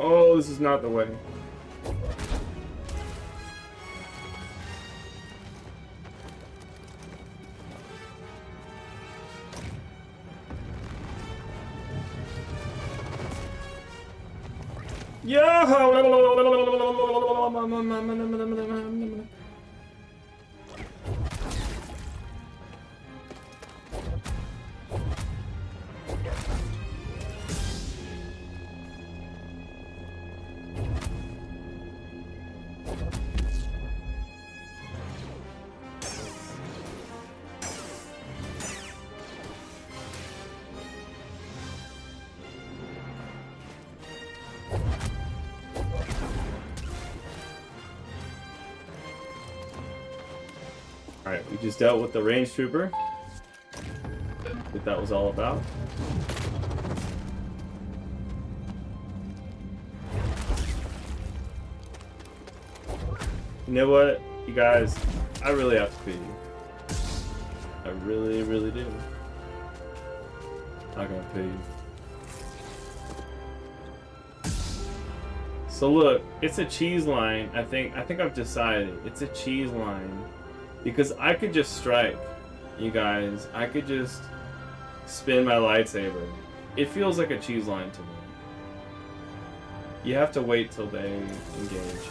Oh, this is not the way. Yeah. Alright, we just dealt with the range trooper. What that was all about. You know what, you guys? I really have to pee. I really, really do. I gotta pee. So look, it's a cheese line. I think I've decided it's a cheese line because I could just strike, you guys. I could just spin my lightsaber. It feels like a cheese line to me. You have to wait till they engage,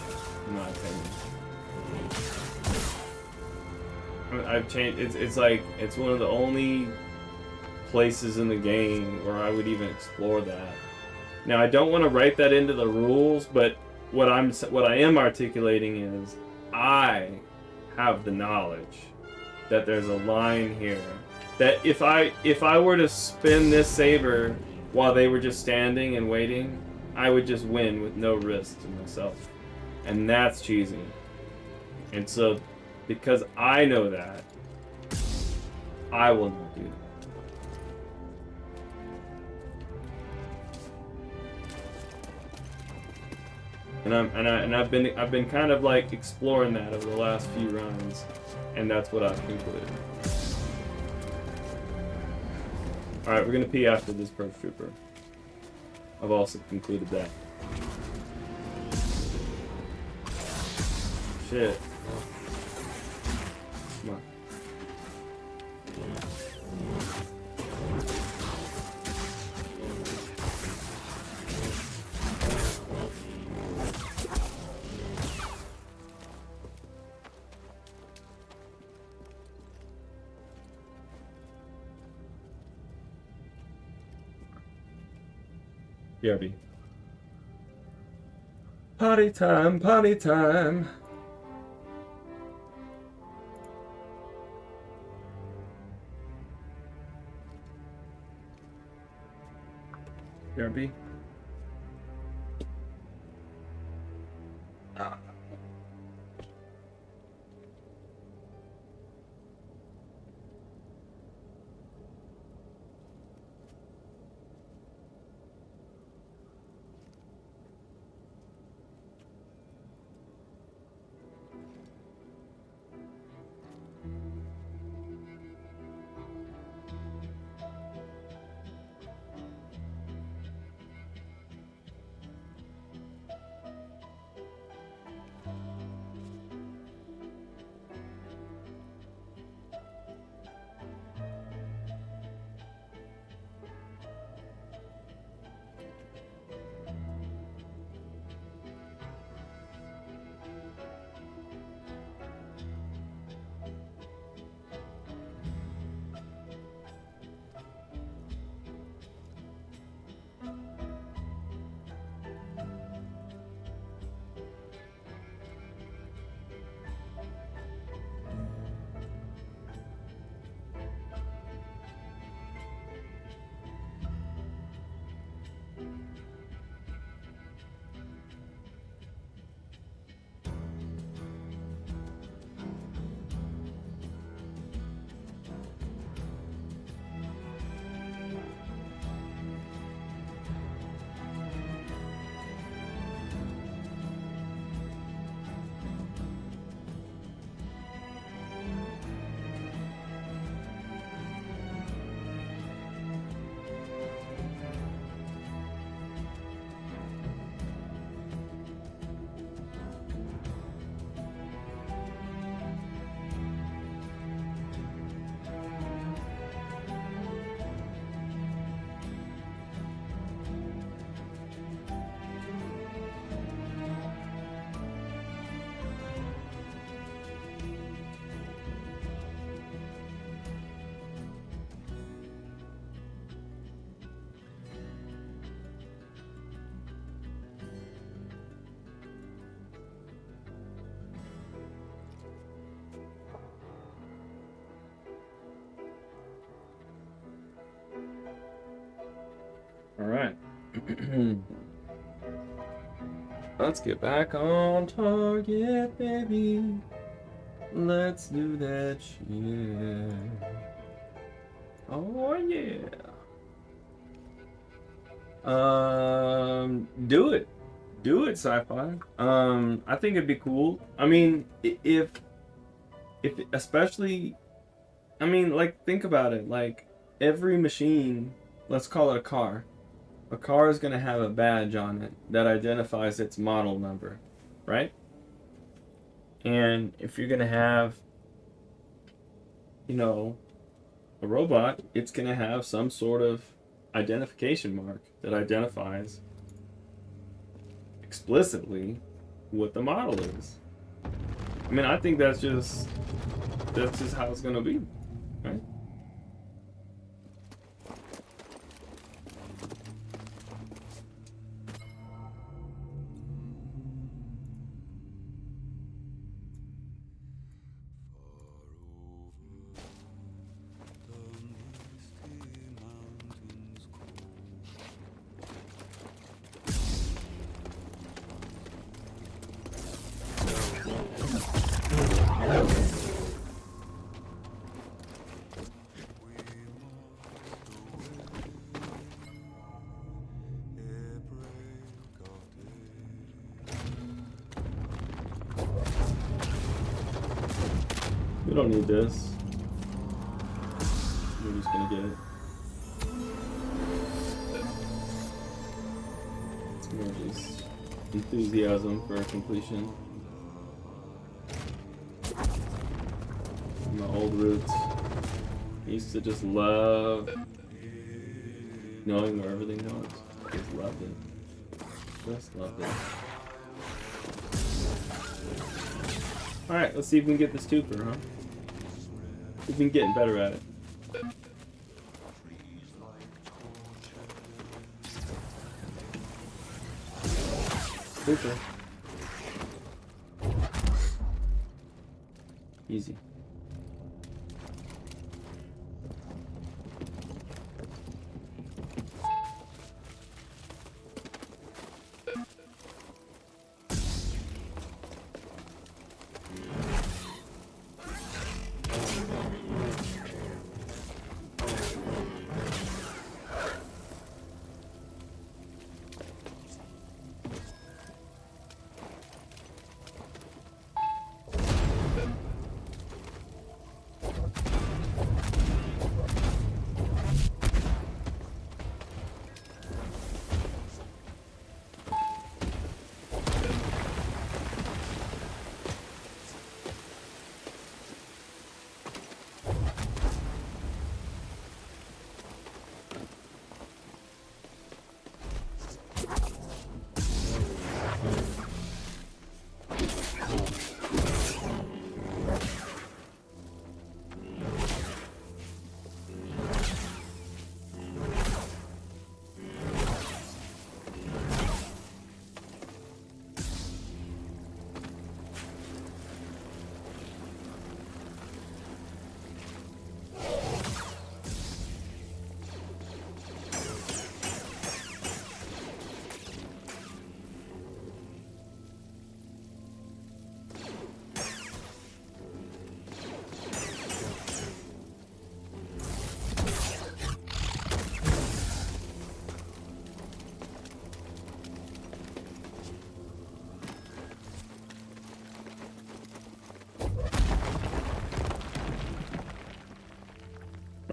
in my opinion. I've changed. It's like it's one of the only places in the game where I would even explore that. Now I don't want to write that into the rules, but what I am articulating is I have the knowledge that there's a line here that if I were to spin this saber while they were just standing and waiting, I would just win with no risk to myself, and that's cheesy. And so, because I know that, I will not do that. And I've been kind of like exploring that over the last few runs, and that's what I've concluded. All right, we're gonna pee after this Purge Trooper. I've also concluded that. Shit. Come on. BRB. Party time, party time. BRB. Alright. Let's get back on target, baby. Let's do that shit. Oh yeah. Do it. Do it, sci-fi. I think it'd be cool. I mean, if especially, I mean, like, think about it. Like, every machine, let's call it a car. A car is gonna have a badge on it that identifies its model number, right? And if you're gonna have, you know, a robot, it's gonna have some sort of identification mark that identifies explicitly what the model is. I mean, I think that's just how it's gonna be, right? We don't need this. We're just gonna get it. It's more just enthusiasm for completion. My old roots. I used to just love knowing where everything goes. Just loved it. Just loved it. Alright, let's see if we can get this twofer, huh? We've been getting better at it. Twofer. Easy.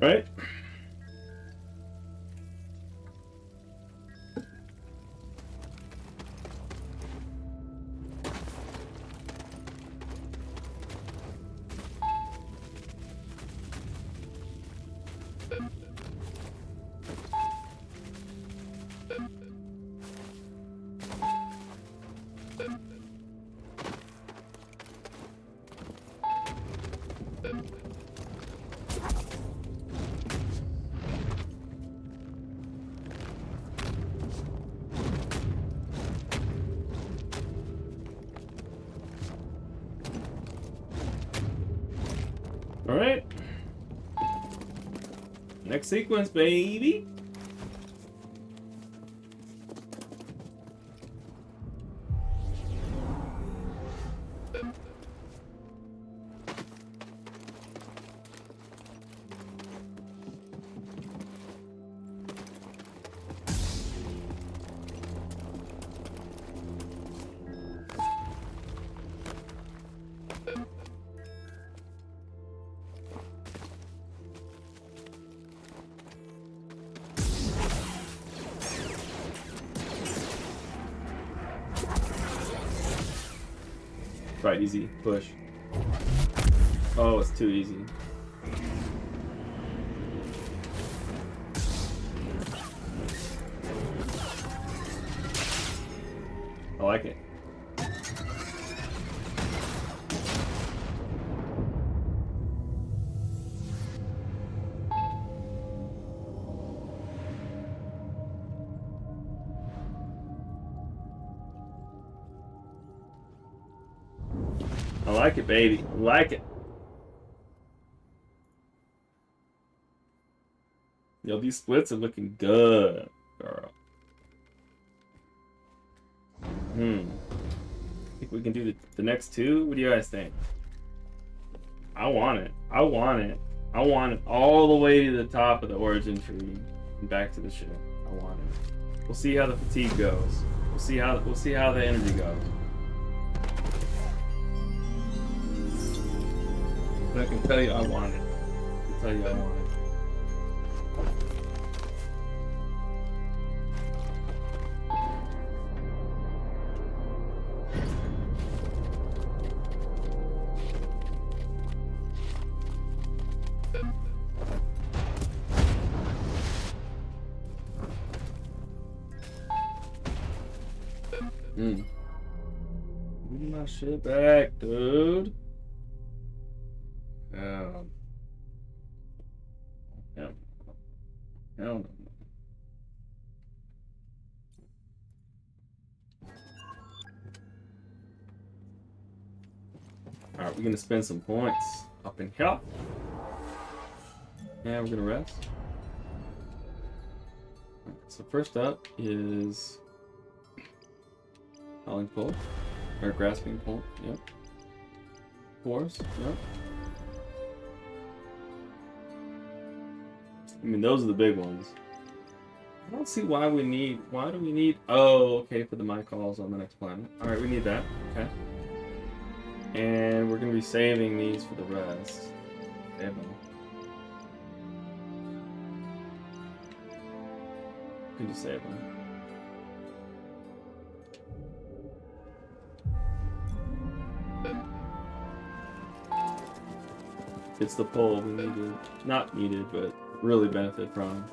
Right? Alright. Next sequence, baby. Fight easy. Push. Oh, it's too easy. I like it. I like it, baby. I like it. Yo, these splits are looking good, girl. Think we can do the next two? What do you guys think? I want it. I want it. I want it all the way to the top of the origin tree and back to the ship. I want it. We'll see how the fatigue goes. We'll see how the energy goes. But I can tell you I want it. I can tell you I want it. Give me my shit back, dude. Hell no. Alright, we're gonna spend some points up in here. And we're gonna rest. Right, so first up is Howling Pole. Or Grasping Pole, yep. Force, yep. I mean, those are the big ones. I don't see why do we need, oh, okay, for the Malicos on the next planet. Alright, we need that, okay. And we're gonna be saving these for the rest. Save them. We can just save them. It's the pull we needed, not needed, but really benefit from.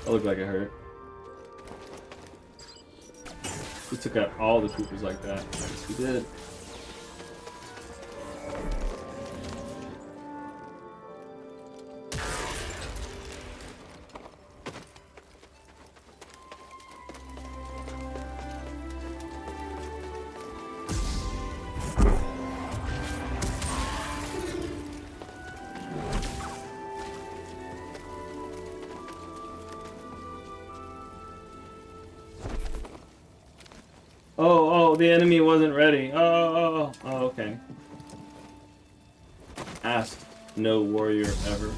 That looked like it hurt. We took out all the troopers like that. Yes, we did. The enemy wasn't ready. Oh, okay. Ask no warrior ever. Know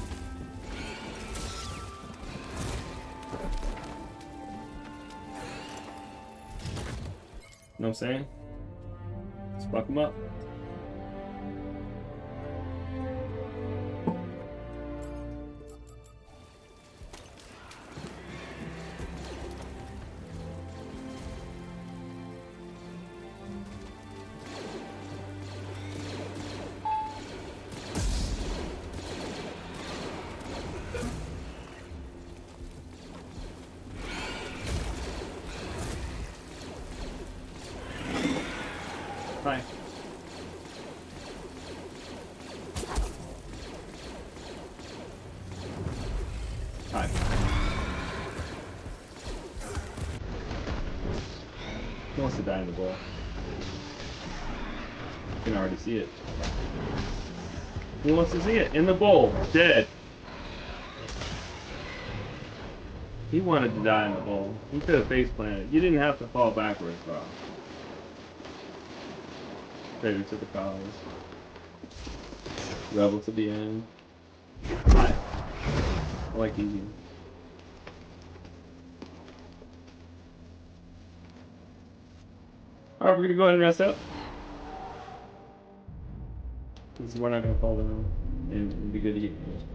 what I'm saying? Let's fuck them up. to die in the bowl. You can already see it. Who wants to see it? In the bowl. Dead. He wanted to die in the bowl. He could have face planted. You didn't have to fall backwards, bro. Traitor to the cause. Rebel to the end. I like easy. Alright, we're gonna go ahead and rest up. Because we're not gonna fall down. And it'd be good to get close by.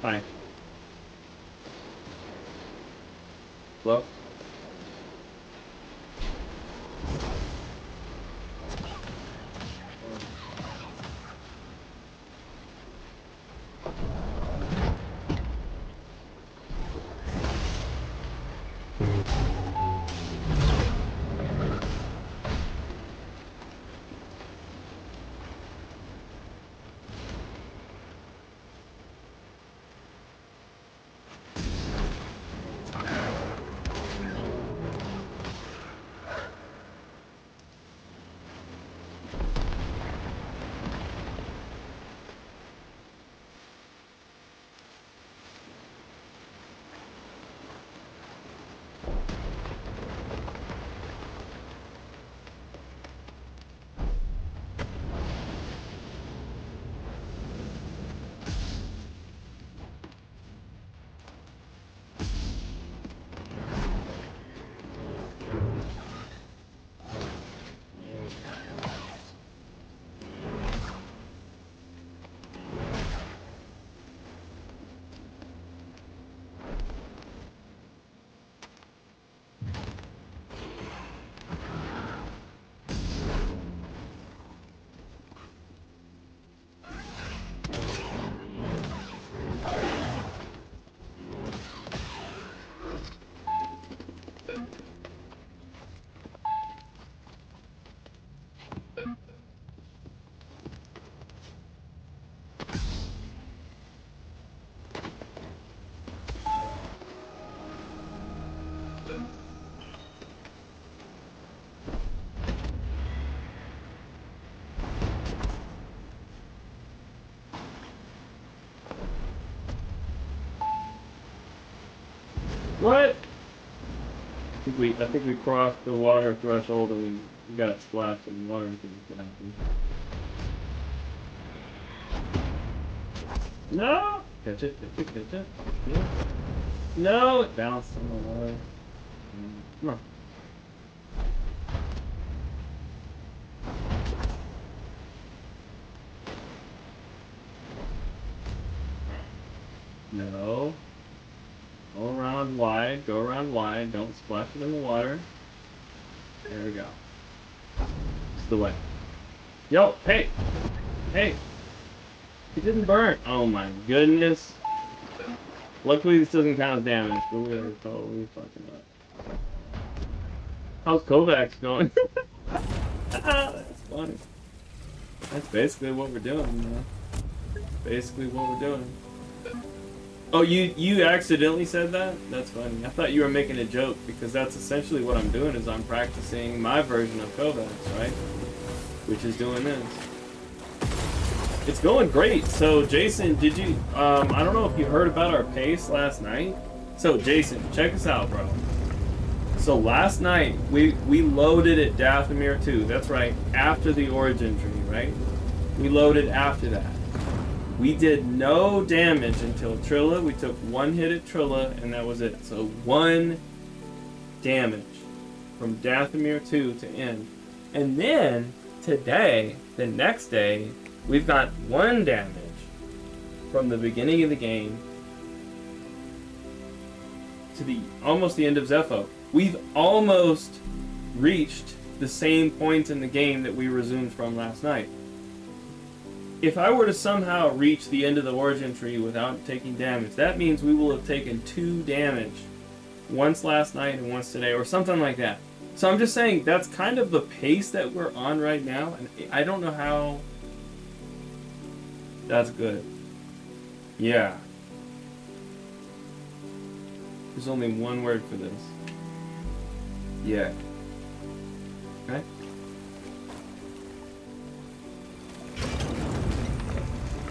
Hi. Hello? What? I think we crossed the water threshold and we got splashed in water. No! Catch it, catch it, catch it. Yeah. No! It bounced on the water. Come on. No. Go around wide, don't splash it in the water. There we go. This is the way. Yo, hey! Hey! It didn't burn! Oh my goodness. Luckily this doesn't count as damage, but we're totally fucking up. How's Kovacs going? That's funny. That's basically what we're doing, man. Basically what we're doing. Oh, you accidentally said that? That's funny. I thought you were making a joke, because that's essentially what I'm doing, is I'm practicing my version of Kovacs, right? Which is doing this. It's going great. So, Jason, did you, I don't know if you heard about our pace last night. So, Jason, check us out, bro. So, last night, we loaded at Dathomir 2. That's right, after the origin tree, right? We loaded after that. We did no damage until Trilla. We took one hit at Trilla, and that was it. So 1 damage from Dathomir 2 to end. And then, today, the next day, we've got 1 damage from the beginning of the game to almost the end of Zeffo. We've almost reached the same point in the game that we resumed from last night. If I were to somehow reach the end of the origin tree without taking damage, that means we will have taken 2 damage. Once last night and once today, or something like that. So I'm just saying, that's kind of the pace that we're on right now, and I don't know how... That's good. Yeah. There's only one word for this. Yeah. Okay?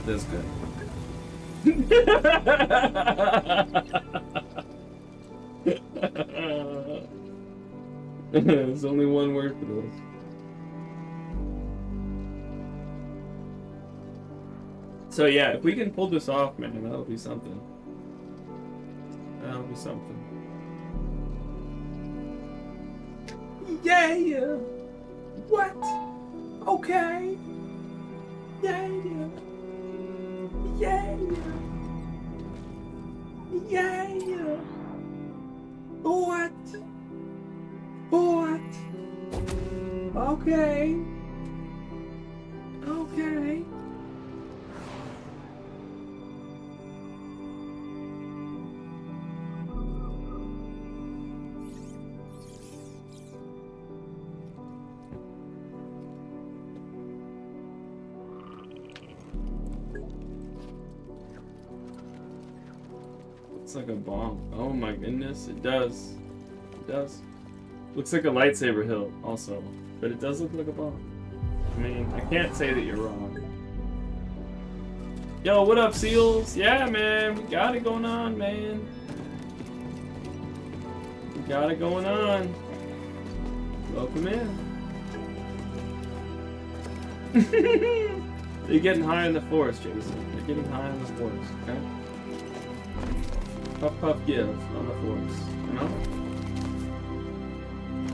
That's good. There's only one word for this. So yeah, if we can pull this off, man, that'll be something. That'll be something. Yeah! What? Okay. Yeah! Yeah! Yeah! What? What? Okay. Okay. Looks like a bomb. Oh my goodness, it does. It does. Looks like a lightsaber hilt also, but it does look like a bomb. I mean, I can't say that you're wrong. Yo, what up, Seals? Yeah, man, we got it going on, man. We got it going on. Welcome in. They're getting high in the forest, Jason. They're getting high in the forest, okay? Puff puff give on the forest, you know?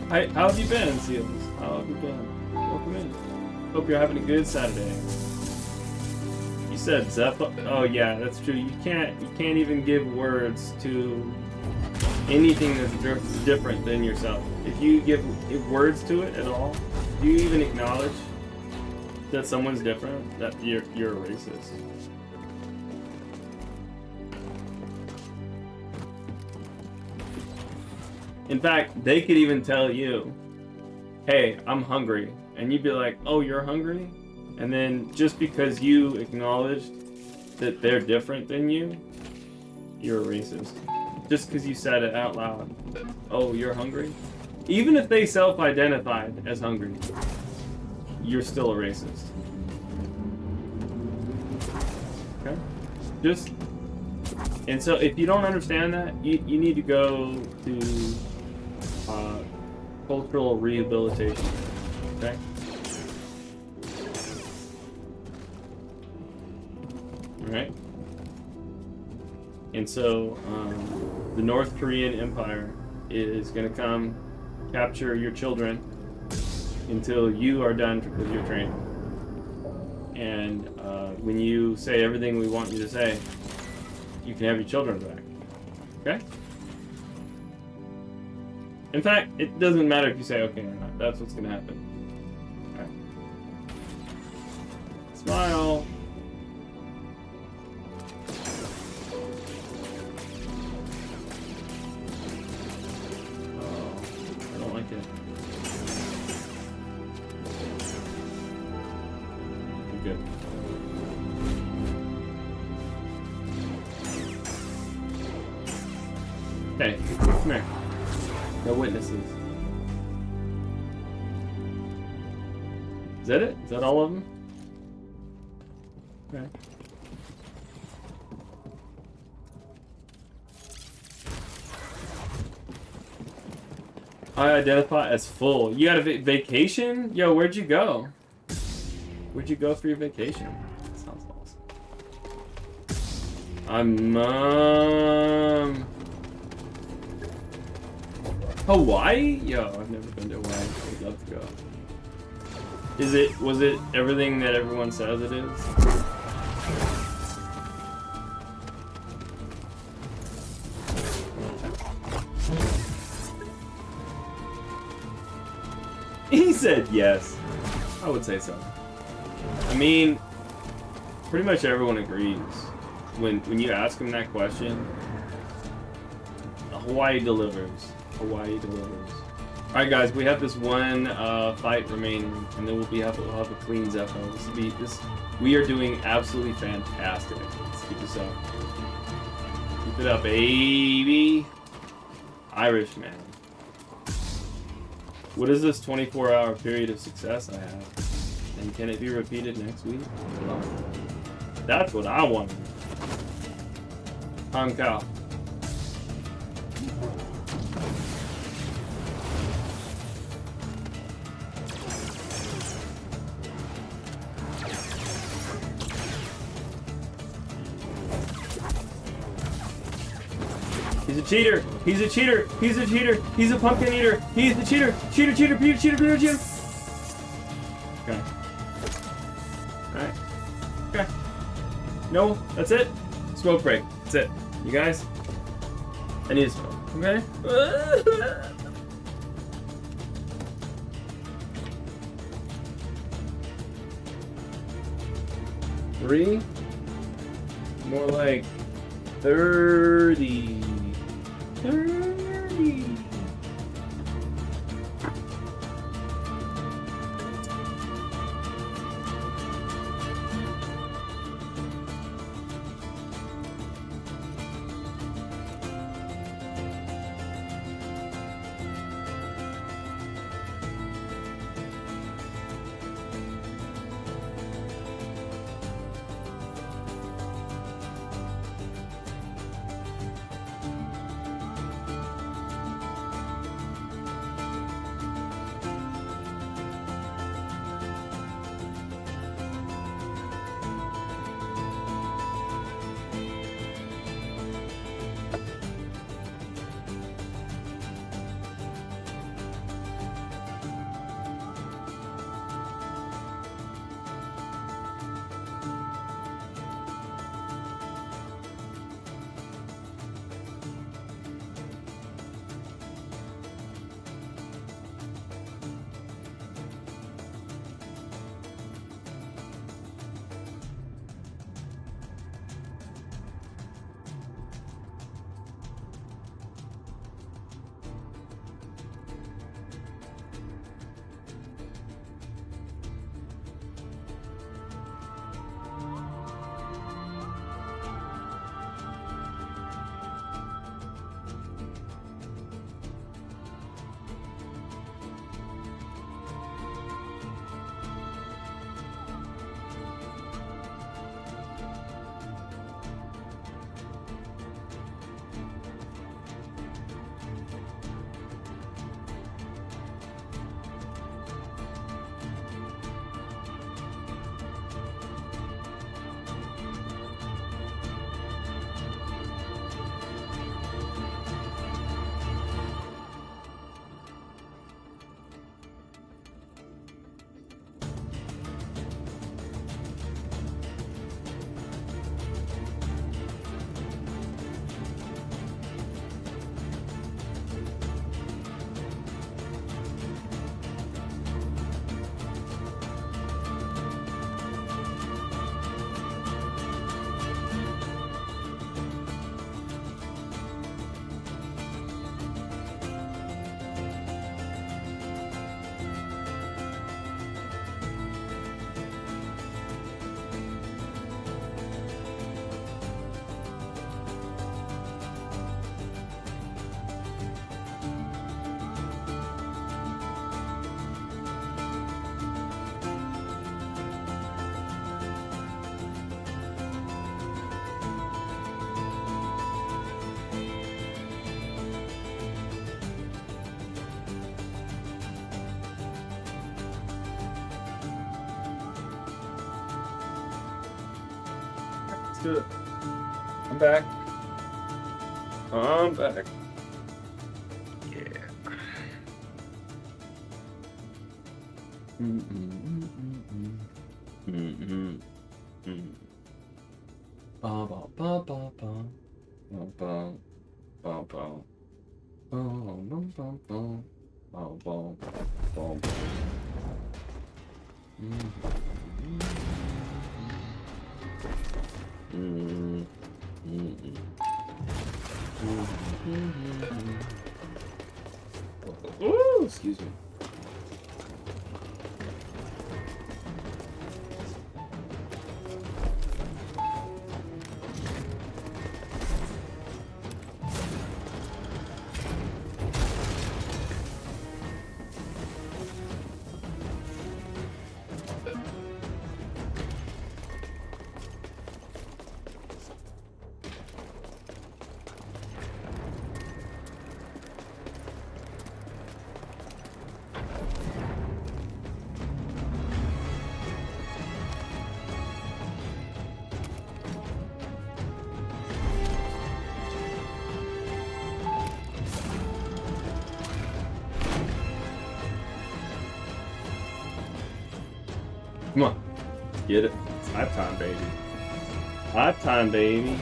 Hi, how have you been, Seals? How have you been? Welcome in. Hope you're having a good Saturday. You said Zeffo. Oh yeah, that's true. You can't even give words to anything that's different than yourself. If you give words to it at all, do you even acknowledge that someone's different? That you're a racist. In fact, they could even tell you, hey, I'm hungry. And you'd be like, oh, you're hungry? And then just because you acknowledged that they're different than you, you're a racist. Just because you said it out loud. Oh, you're hungry? Even if they self-identified as hungry, you're still a racist. Okay? Just... And so if you don't understand that, you need to go to cultural rehabilitation. Okay? Alright? And so the North Korean Empire is going to come capture your children until you are done with your training. And when you say everything we want you to say, you can have your children back. Okay? In fact, it doesn't matter if you say okay or not. That's what's gonna happen. Okay. Smile. Oh, I don't like it. You're good. Okay, come here. No witnesses. Is that it? Is that all of them? Okay. I identify as full. You got a vacation? Yo, where'd you go? Where'd you go for your vacation? That sounds awesome. Hawaii? Yo, I've never been to Hawaii. I'd love to go. Was it everything that everyone says it is? He said yes. I would say so. I mean, pretty much everyone agrees. When you ask them that question, Hawaii delivers. Hawaii delivers. All right, guys, we have this one fight remaining, and then we'll have a clean Zeffo. We are doing absolutely fantastic. Let's keep this up. Keep it up, baby. Irish man. What is this 24-hour period of success I have? And can it be repeated next week? That's what I want. Hong Kong. He's a cheater. He's a cheater. He's a cheater. He's a pumpkin eater. He's the cheater. Cheater, cheater, cheater, cheater, cheater, cheater. Okay. Alright. Okay. No, that's it. Smoke break. That's it. You guys? I need to smoke. Okay? 3? More like 30. 30. Do it. I'm back. I'm back. Yeah. Ba ba ba ba ba. Ba ba ba ba. Ba ba ba ba. Oh, boom. Boom. Ooh, excuse me. Come on. Get it. It's hype time, baby. Hype time, baby.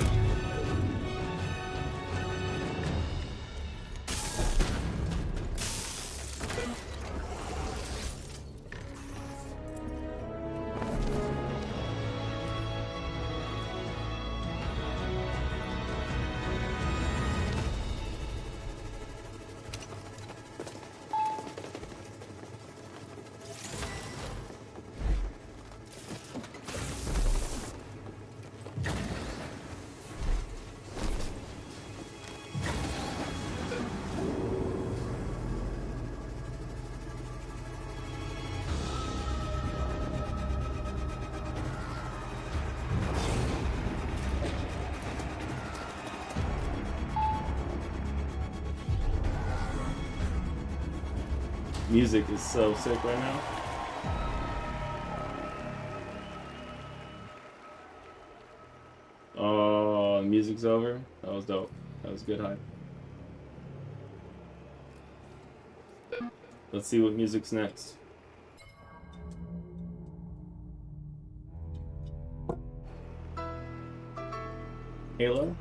Music is so sick right now. Oh, music's over. That was dope. That was good hype. Let's see what music's next. Halo?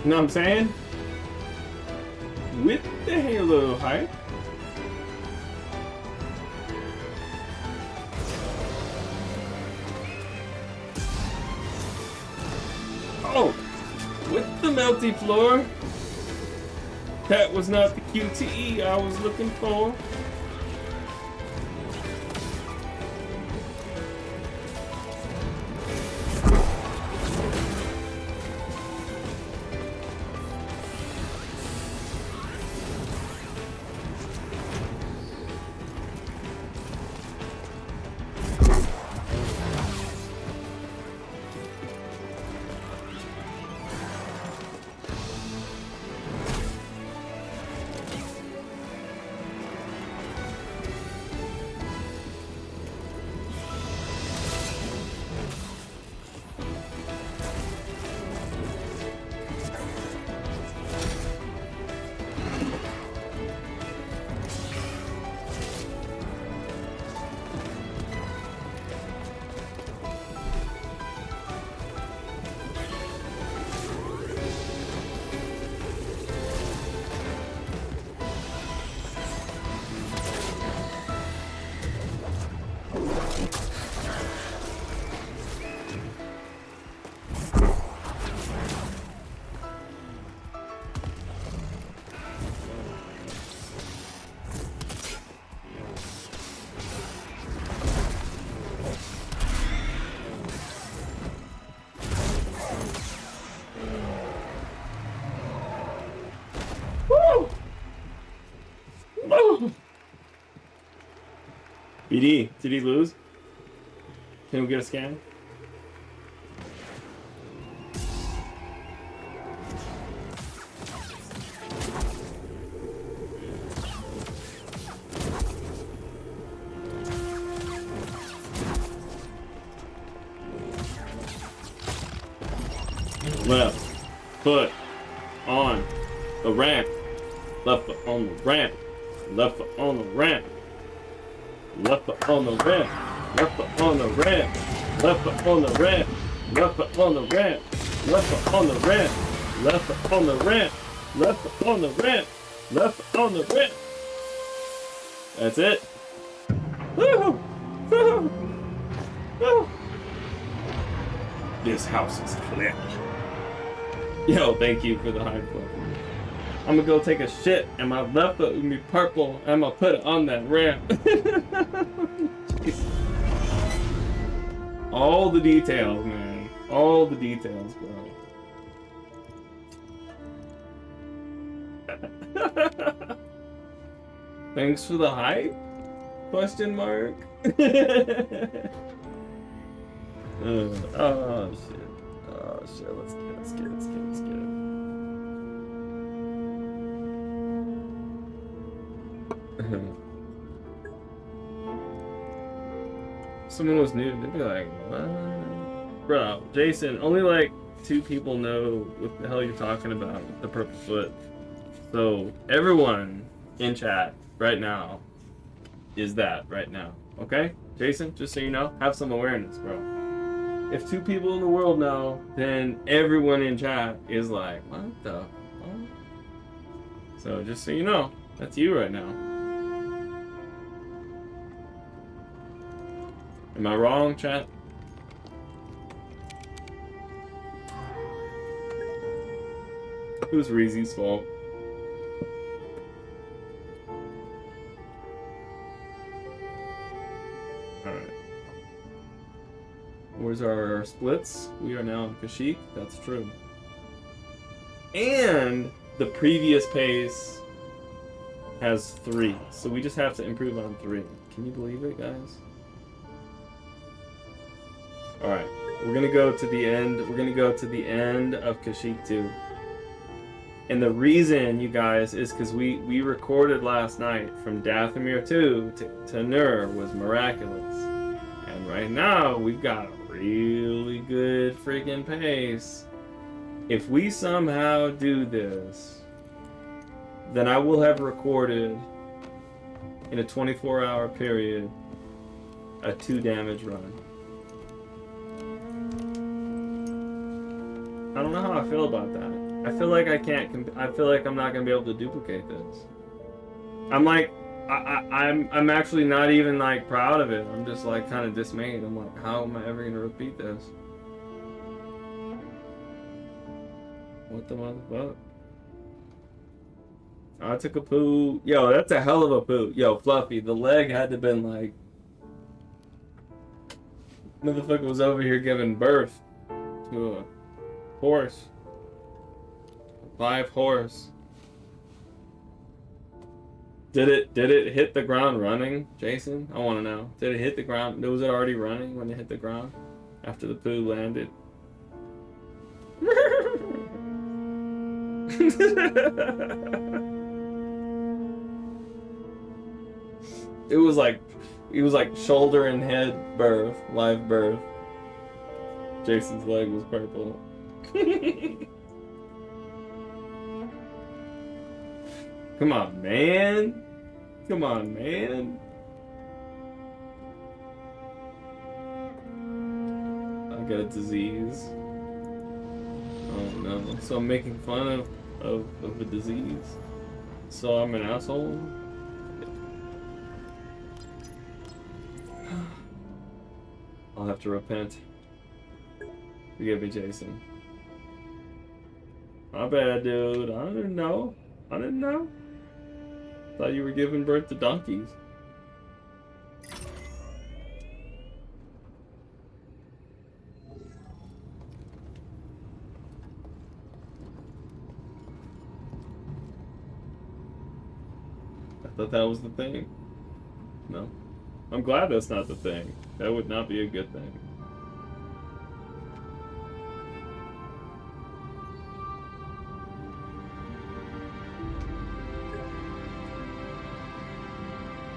You know what I'm saying? With the Halo hype. Oh! With the melty floor. That was not the QTE I was looking for. BD, did he lose? Can we get a scan? Left foot on the ramp. Left foot on the ramp. Left foot on the ramp. Left foot on the ramp. Left foot on the ramp. Left foot on the ramp. Left foot on the ramp. Left foot on the ramp. Left foot on the ramp. Left foot on the ramp. Left foot on the ramp. That's it. Woo! Woo! Woo! This house is clear. Yo, thank you for the high club. I'm gonna go take a shit and my left foot will be purple and I'm gonna put it on that ramp. All the details, man. All the details, bro. Thanks for the hype? Question mark? Oh shit. Oh shit, let's get it. Someone was new, they'd be like, what? Bro, Jason, only like 2 people know what the hell you're talking about with the purple foot. So everyone in chat right now is that right now. Okay? Jason, just so you know, have some awareness, bro. If 2 people in the world know, then everyone in chat is like, what the fuck? So just so you know, that's you right now. Am I wrong, chat? It was Reezy's fault. Alright. Where's our splits? We are now in Kashyyyk. That's true. And the previous pace has 3. So we just have to improve on 3. Can you believe it, guys? Alright. We're gonna go to the end. We're gonna go to the end of Kashyyyk 2. And the reason, you guys, is because we recorded last night from Dathomir 2 to Nur was miraculous. And right now, we've got a really good freaking pace. If we somehow do this, then I will have recorded in a 24-hour period a 2 damage run. I don't know how I feel about that. I feel like I can't. I feel like I'm not gonna be able to duplicate this. I'm like, I'm actually not even like proud of it. I'm just like kind of dismayed. I'm like, how am I ever gonna repeat this? What the motherfucker? I took a poo. Yo, that's a hell of a poo. Yo, Fluffy, the leg had to been like, motherfucker was over here giving birth to a horse. Live horse. Did it hit the ground running, Jason? I want to know. Did it hit the ground? Was it already running when it hit the ground after the poo landed? It was like shoulder and head birth, live birth. Jason's leg was purple. Come on, man. Come on, man. I got a disease. Oh no. So I'm making fun of a disease. So I'm an asshole. I'll have to repent. Forgive me, Jason. My bad, dude. I didn't know. Thought you were giving birth to donkeys. I thought that was the thing. No? I'm glad that's not the thing. That would not be a good thing.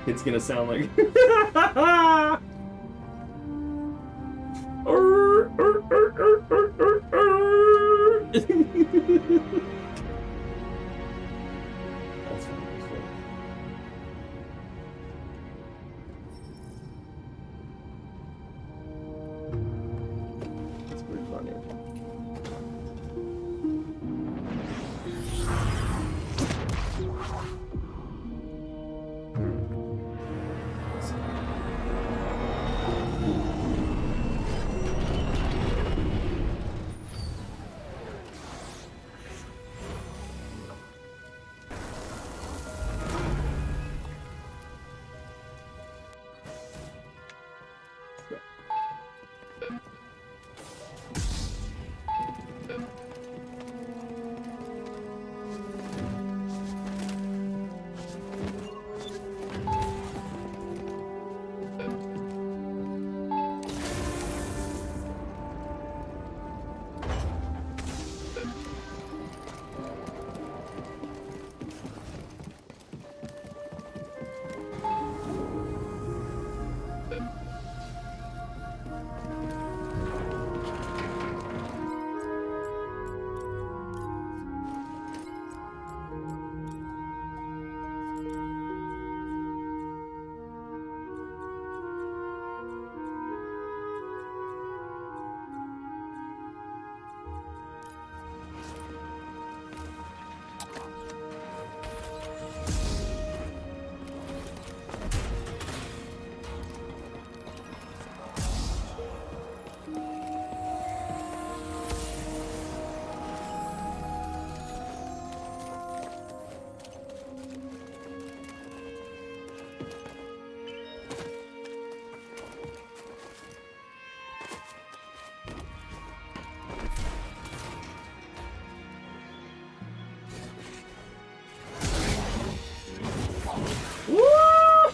It's gonna sound like That's funny as well. That's pretty funny.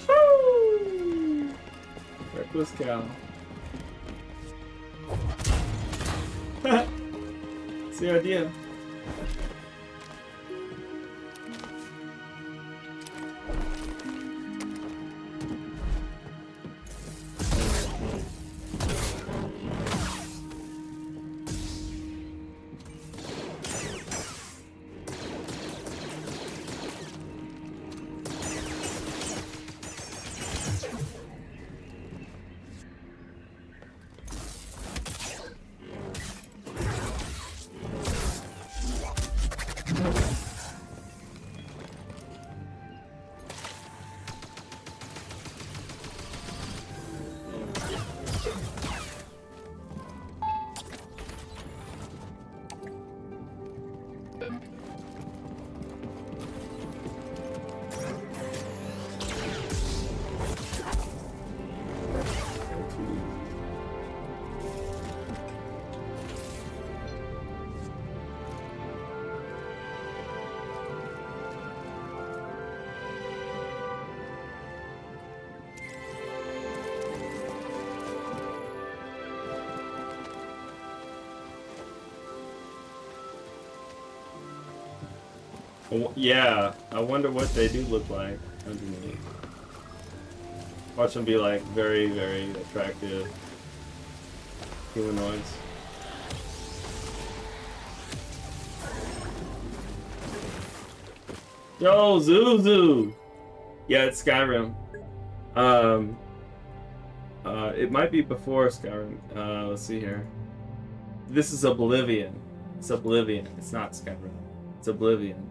Woohoo! Reckless cow. It's the idea. Yeah, I wonder what they do look like underneath. Watch them be like very, very attractive humanoids. Yo, Zuzu! Yeah, it's Skyrim. It might be before Skyrim. Let's see here. This is Oblivion. It's Oblivion. It's not Skyrim. It's Oblivion.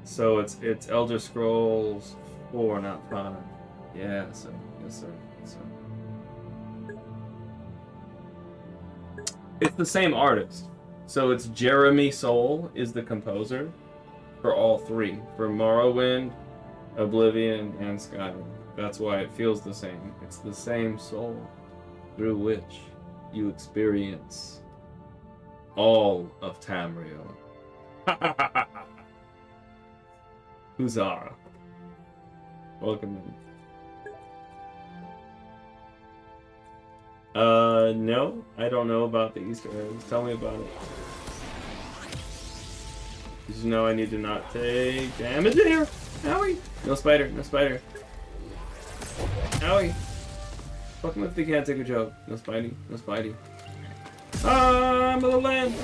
So it's Elder Scrolls 4, not 5. Yeah, so yes sir. So it's the same artist. So it's Jeremy Soule is the composer for all three, for Morrowind, Oblivion, and Skyrim. That's why it feels the same. It's the same soul through which you experience all of Tamriel. Huzzah. Welcome in. No, I don't know about the Easter eggs. Tell me about it. Did you know I need to not take damage in here? Owie! No spider, no spider. Owie! Fuck them if they can't take a joke. No Spidey, no Spidey. Ah, I'm gonna land!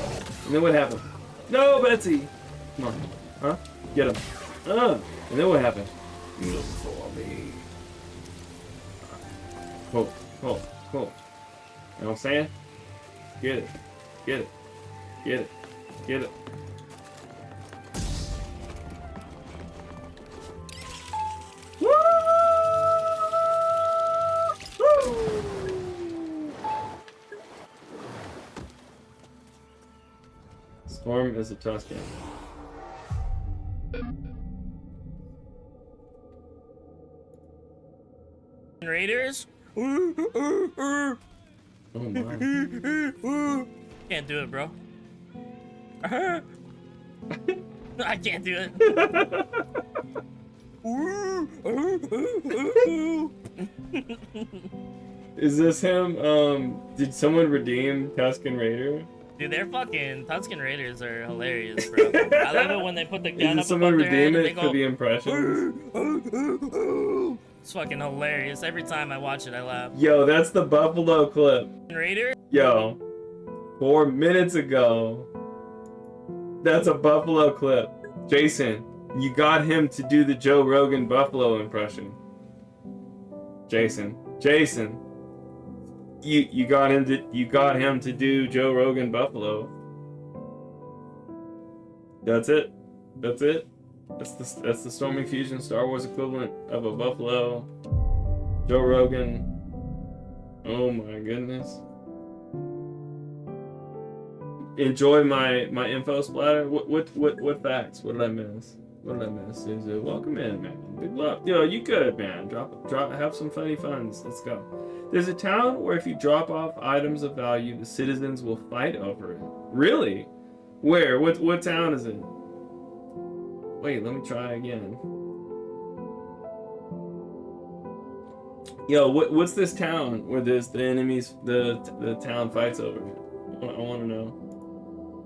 And then what happened? No, Betsy! Come on. Huh? Get him. And then what happened? Look for me. Cool, cool, cool. You know what I'm saying? Get it. Get it. Get it. Get it. Woo! Woo! Storm is a Tuscan. Raiders? Oh my. Can't do it, bro. I can't do it. Is this him? Did someone redeem Tuscan Raider? Dude, their fucking Tuscan Raiders are hilarious, bro. I love it when they put the gun Did up someone above their head redeem and they it go. for the impressions? It's fucking hilarious. Every time I watch it, I laugh. Yo, that's the Buffalo clip. Raider? Yo, 4 minutes ago. That's a Buffalo clip. Jason, you got him to do the Joe Rogan Buffalo impression. Jason, you got him to do Joe Rogan Buffalo. That's it. That's it. That's the Storming Fusion Star Wars equivalent of a Buffalo. Joe Rogan. Oh my goodness. Enjoy my info splatter. What facts? What did I miss? What did I miss? Welcome in, man. Big love. Yo, you good, man. Drop. Have some funny funs. Let's go. There's a town where if you drop off items of value, the citizens will fight over it. Really? Where? What town is it? Wait, let me try again. Yo, what's this town where the enemies the town fights over? I want to know.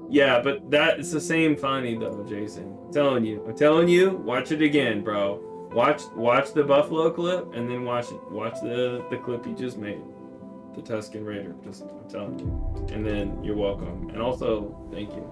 Yeah, but it's the same funny though, Jason. I'm telling you. Watch it again, bro. Watch the Buffalo clip and then watch the clip you just made. The Tuscan Raider. I'm telling you. And then you're welcome. And also, thank you.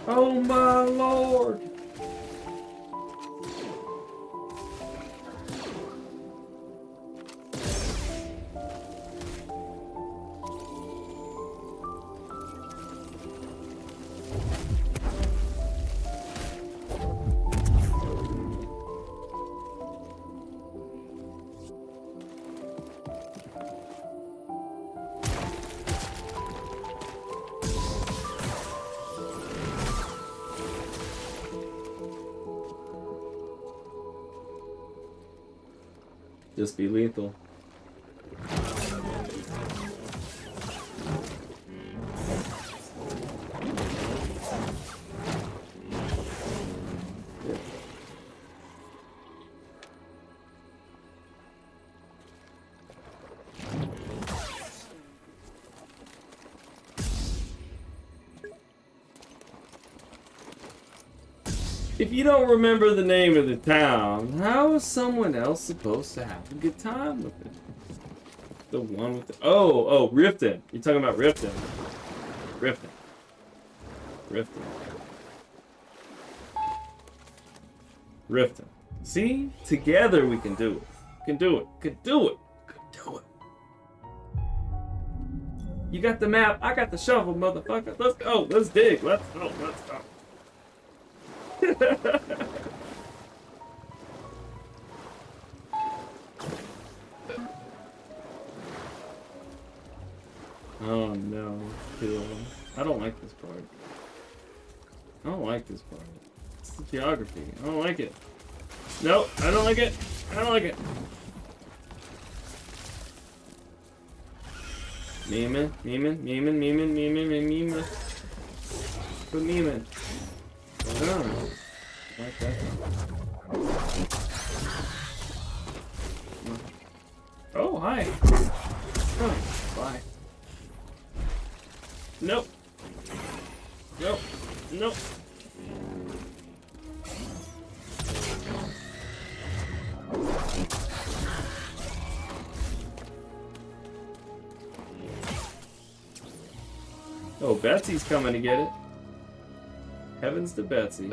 Oh my lord! Just be lethal. If you don't remember the name of the town, how is someone else supposed to have a good time with it? The one with the... Oh, Riften. You're talking about Riften. Riften. See? Together we can do it. Can do it. You got the map, I got the shovel, motherfucker. Let's go. Let's dig. Let's go. Oh no, kill. I don't like this part. It's the geography. I don't like it. Nope, I don't like it. Memeing. Put memeing. Oh, like that. Oh, hi. Oh, bye. Nope. Oh, Betsy's coming to get it. Heavens to Betsy.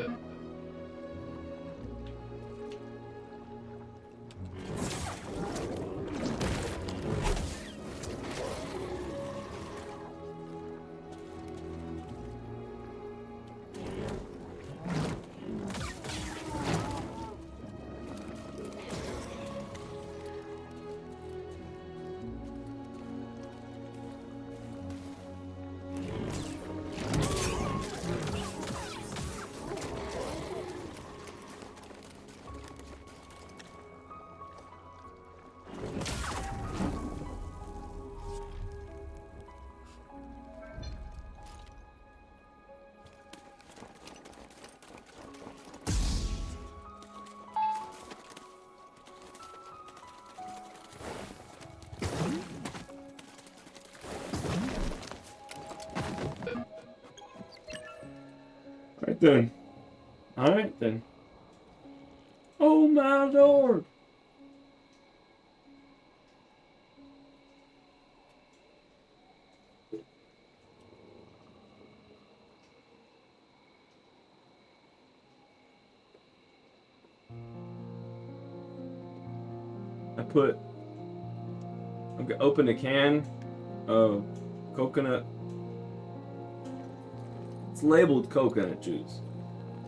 Alright then. Oh my lord! I'm gonna open a can of coconut. It's labeled coconut juice,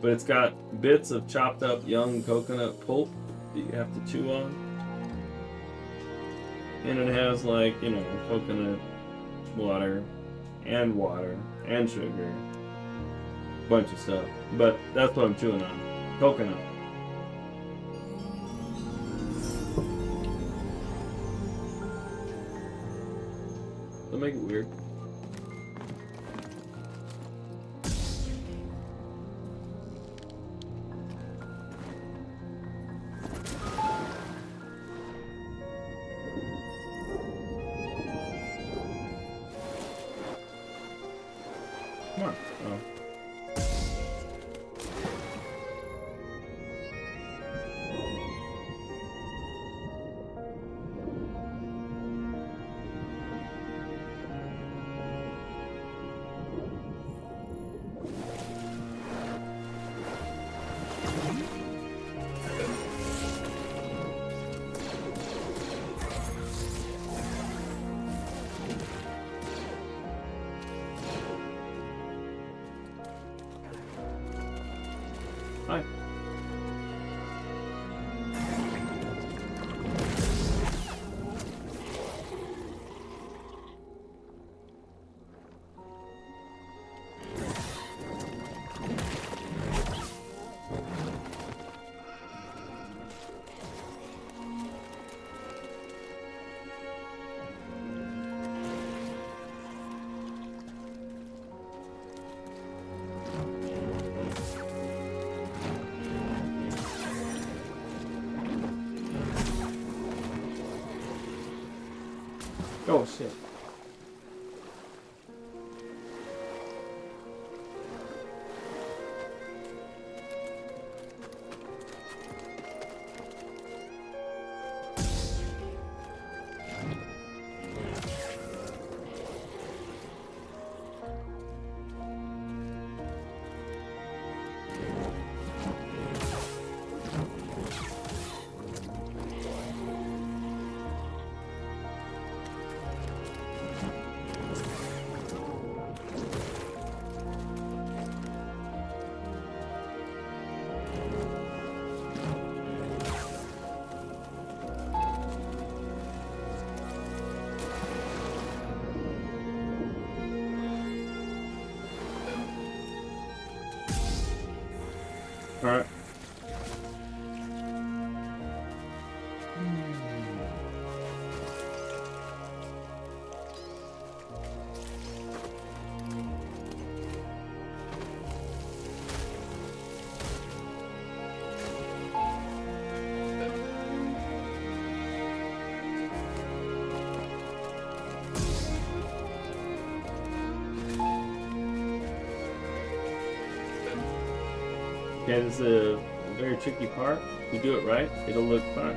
but it's got bits of chopped up young coconut pulp that you have to chew on. And it has, like, you know, coconut water and sugar. Bunch of stuff. But that's what I'm chewing on. Coconut. Don't make it weird. Come on. Oh. Hi. Oh shit. And it's a very tricky part. If you do it right, it'll look fun.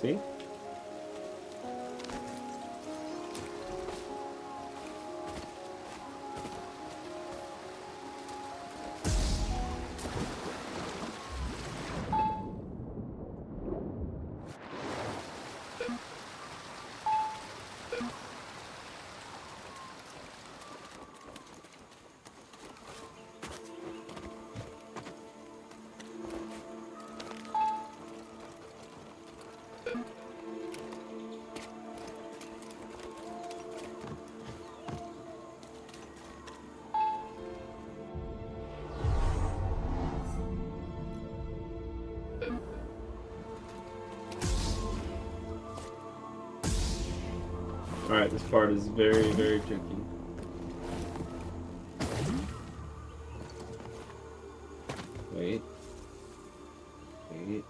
See? Alright, this part is very, very tricky. Wait. Wait.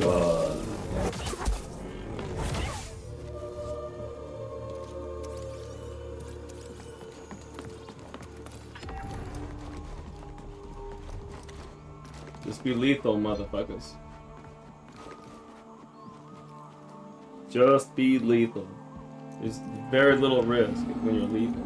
God. Just be lethal, motherfuckers. Just be lethal. There's very little risk when you're lethal.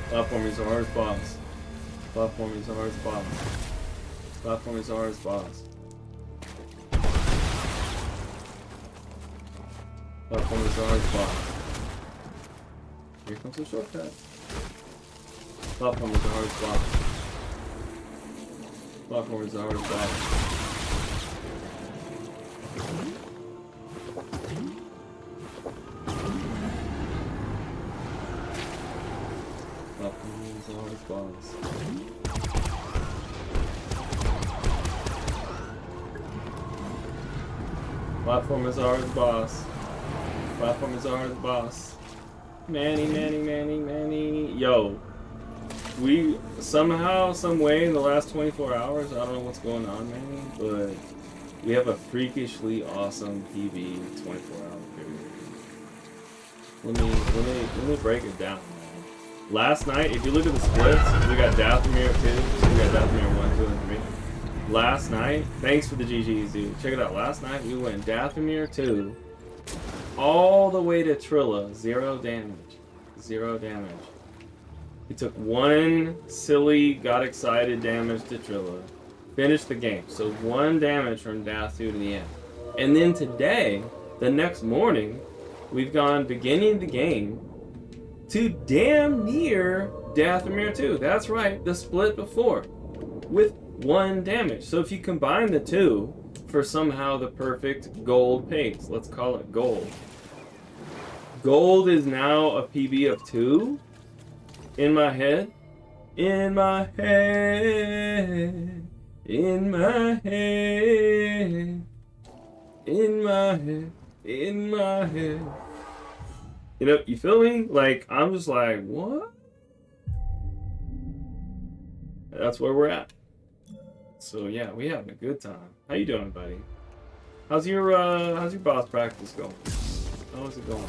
Platform is the hardest boss. Platform is the hardest boss. Platform is the hardest boss. Platform is the hardest boss. Here comes the shortcut. Platform is the hardest boss. Platform is the hardest boss. Boss. Platform is the hardest boss. Platform is the hardest boss. Manny. Yo. We somehow, some way in the last 24 hours, I don't know what's going on, Manny, but we have a freakishly awesome PB 24-hour period. Let me break it down. Last night, if you look at the splits, we got Dathomir 2, we got Dathomir 1, 2, and 3. Last night, thanks for the GGs, dude. Check it out. Last night, we went Dathomir 2 all the way to Trilla. 0 damage. 0 damage. We took 1 silly, got excited damage to Trilla. Finished the game. So 1 damage from Dath 2 to the end. And then today, the next morning, we've gone beginning of the game to damn near Dathomir 2. That's right, the split before. With 1 damage. So if you combine the two for somehow the perfect gold pace, let's call it gold. Gold is now a PB of 2 in my head. In my head. In my head. In my head. In my head. You know, you feel me? Like, I'm just like, what? That's where we're at. So yeah, we having a good time. How you doing, buddy? How's your boss practice going? How's it going?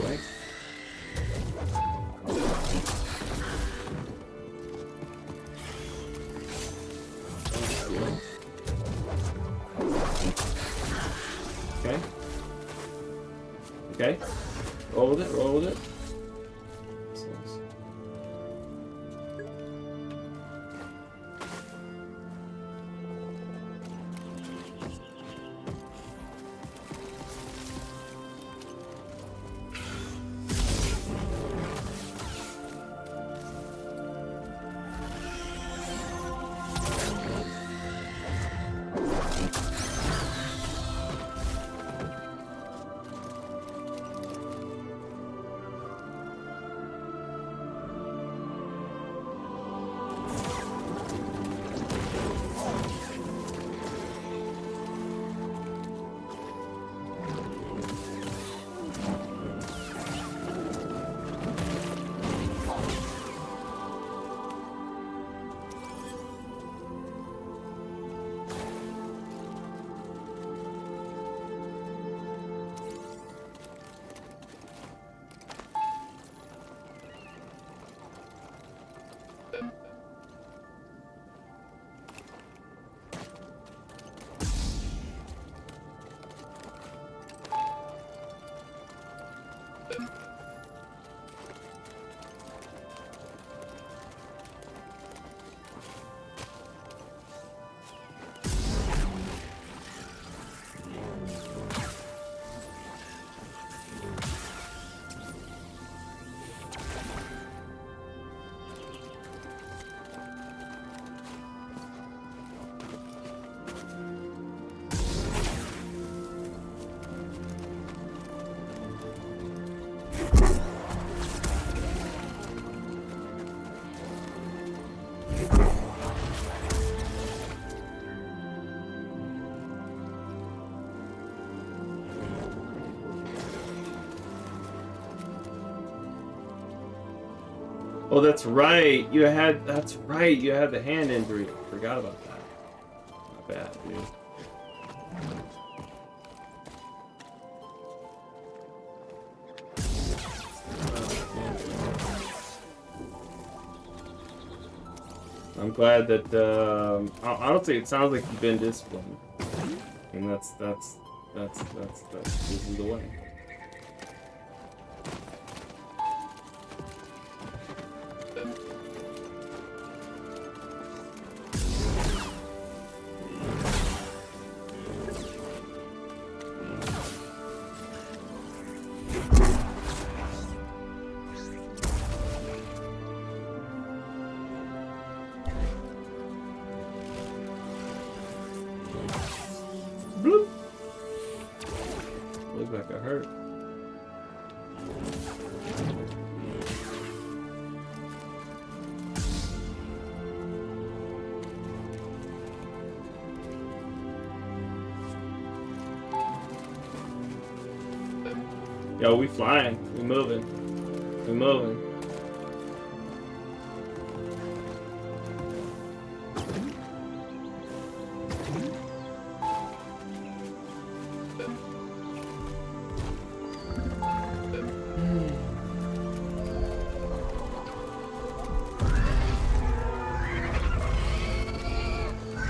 Right? Okay. Okay. Oh, Roll with it, roll with it. Oh, that's right. That's right. You had the hand injury. Forgot about that. Not bad, dude. I'm glad that honestly, it sounds like you've been disciplined, and that's this is the way. Yo, we flying. We moving. We moving.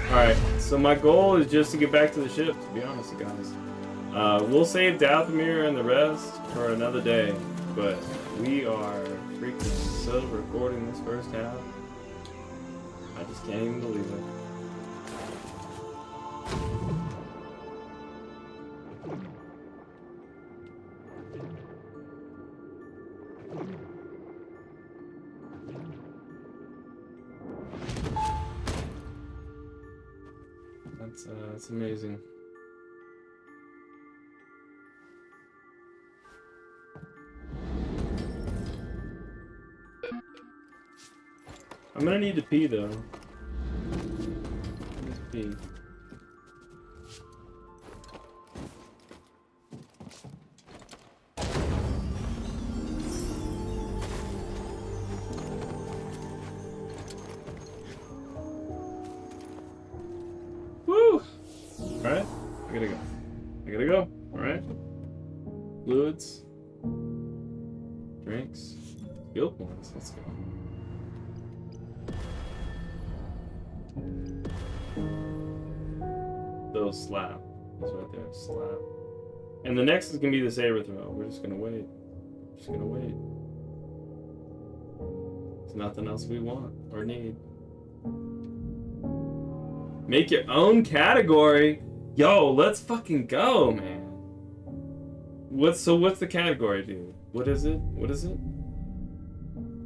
Alright, so my goal is just to get back to the ship, to be honest, guys. We'll save Dathomir and the rest for another day, but we are freaking still recording this first half. I just can't even believe it. That's amazing. I'm gonna need to pee though. Let's pee. Woo! Alright, I gotta go. I gotta go. Alright. Fluids. Drinks. Skill points. Let's go. Those slap. It's right there. Slap. And the next is gonna be the saber throw. We're just gonna wait. Just gonna wait. There's nothing else we want or need. Make your own category. Yo, let's fucking go, man. What's the category, dude? What is it? What is it?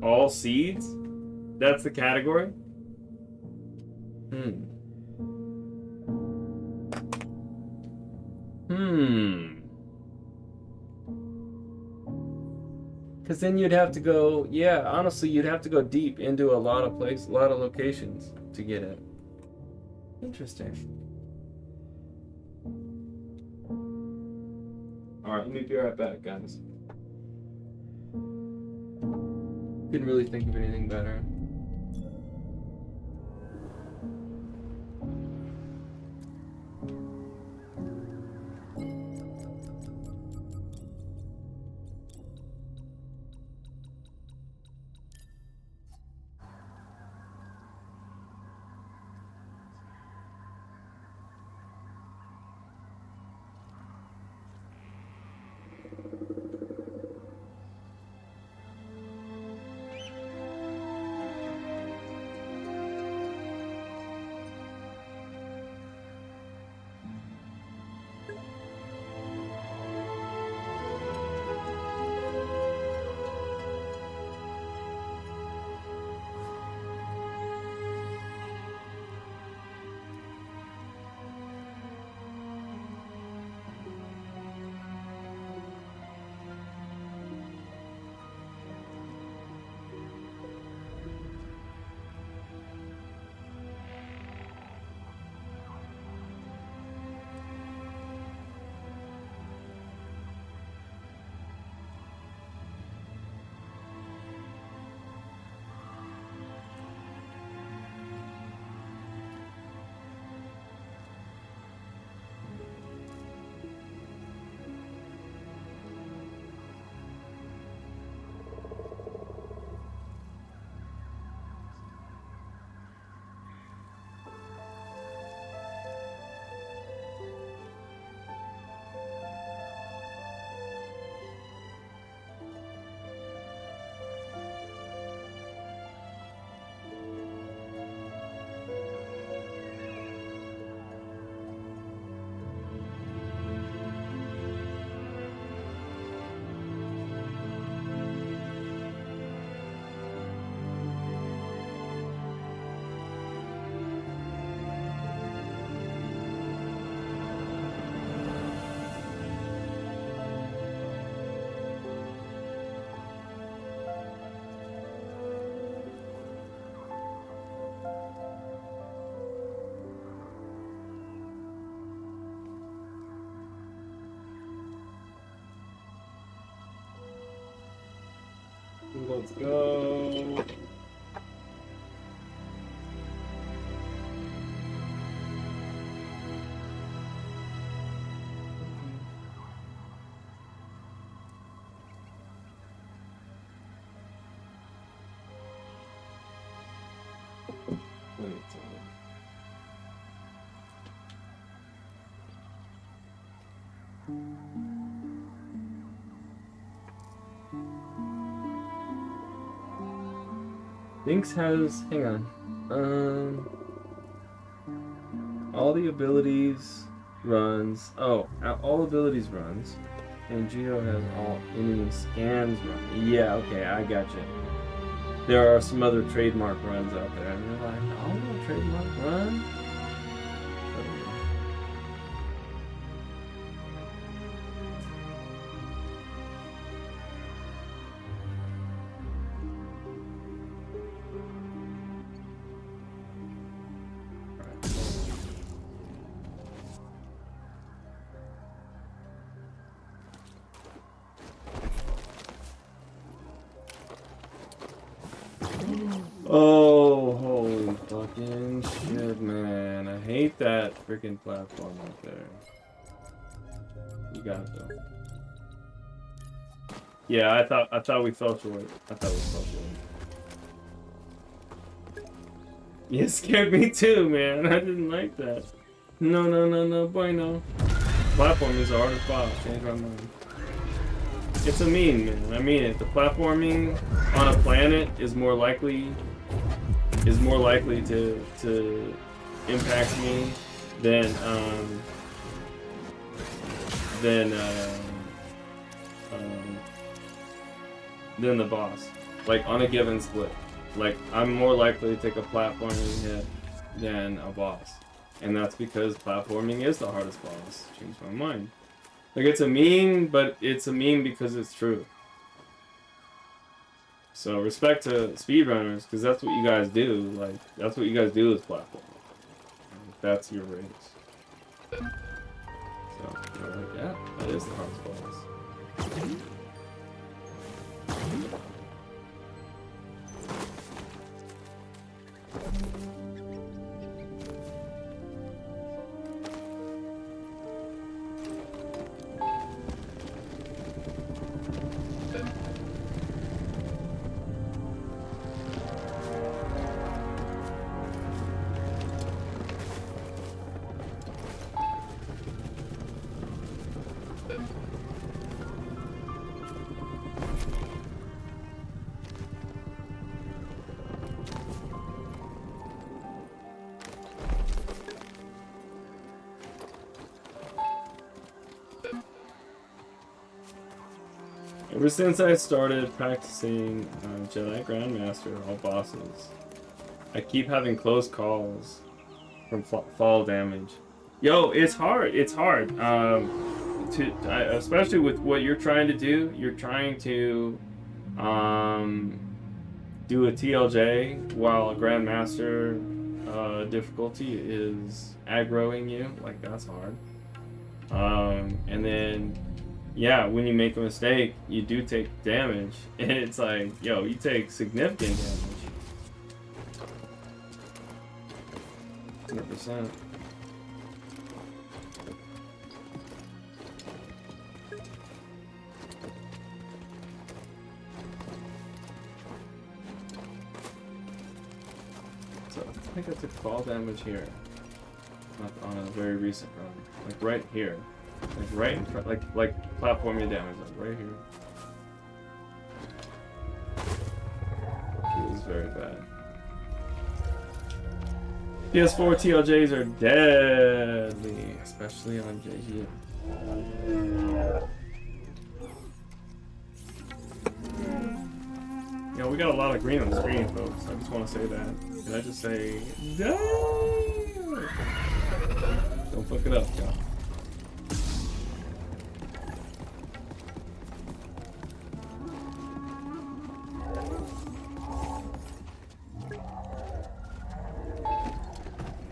All seeds? That's the category? Because then you'd have to go, yeah, honestly, you'd have to go deep into a lot of locations to get it. Interesting. Alright, let me be right back, guys. Couldn't really think of anything better. Let's go. Binks has, hang on, all the abilities runs, all abilities runs, and Geo has all enemy scans run. Yeah, okay, I gotcha. There are some other trademark runs out there, and you're like, oh, trademark run? Oh, holy fucking shit, man. I hate that freaking platform right there. You got it, though. Yeah, I thought we fell short. You scared me too, man. I didn't like that. No, bueno. Platform is a harder boss. Change my mind. It's a meme, man. I mean it. The platforming on a planet is more likely to impact me than the boss. Like on a given split. Like I'm more likely to take a platforming hit than a boss. And that's because platforming is the hardest boss. Changed my mind. Like it's a meme, but it's a meme because it's true. So respect to speedrunners, because that's what you guys do. Like that's what you guys do is platform. That's your race. So you're like, yeah, that is the hardest boss. Ever since I started practicing Jedi Grandmaster, all bosses, I keep having close calls from fall damage. Yo, it's hard. It's hard. Especially with what you're trying to do. You're trying to do a TLJ while a Grandmaster difficulty is aggroing you. Like that's hard. And then. Yeah, when you make a mistake, you do take damage, and it's like, yo, you take significant damage. 100%. So I think I took fall damage here, like on a very recent run, like right here. Like right in front, like platforming damage, like right here. It was very bad. PS4 TLJs are deadly, especially on JGM. You know, we got a lot of green on the screen, folks. I just want to say that. Can I just say, no? Don't fuck it up, y'all.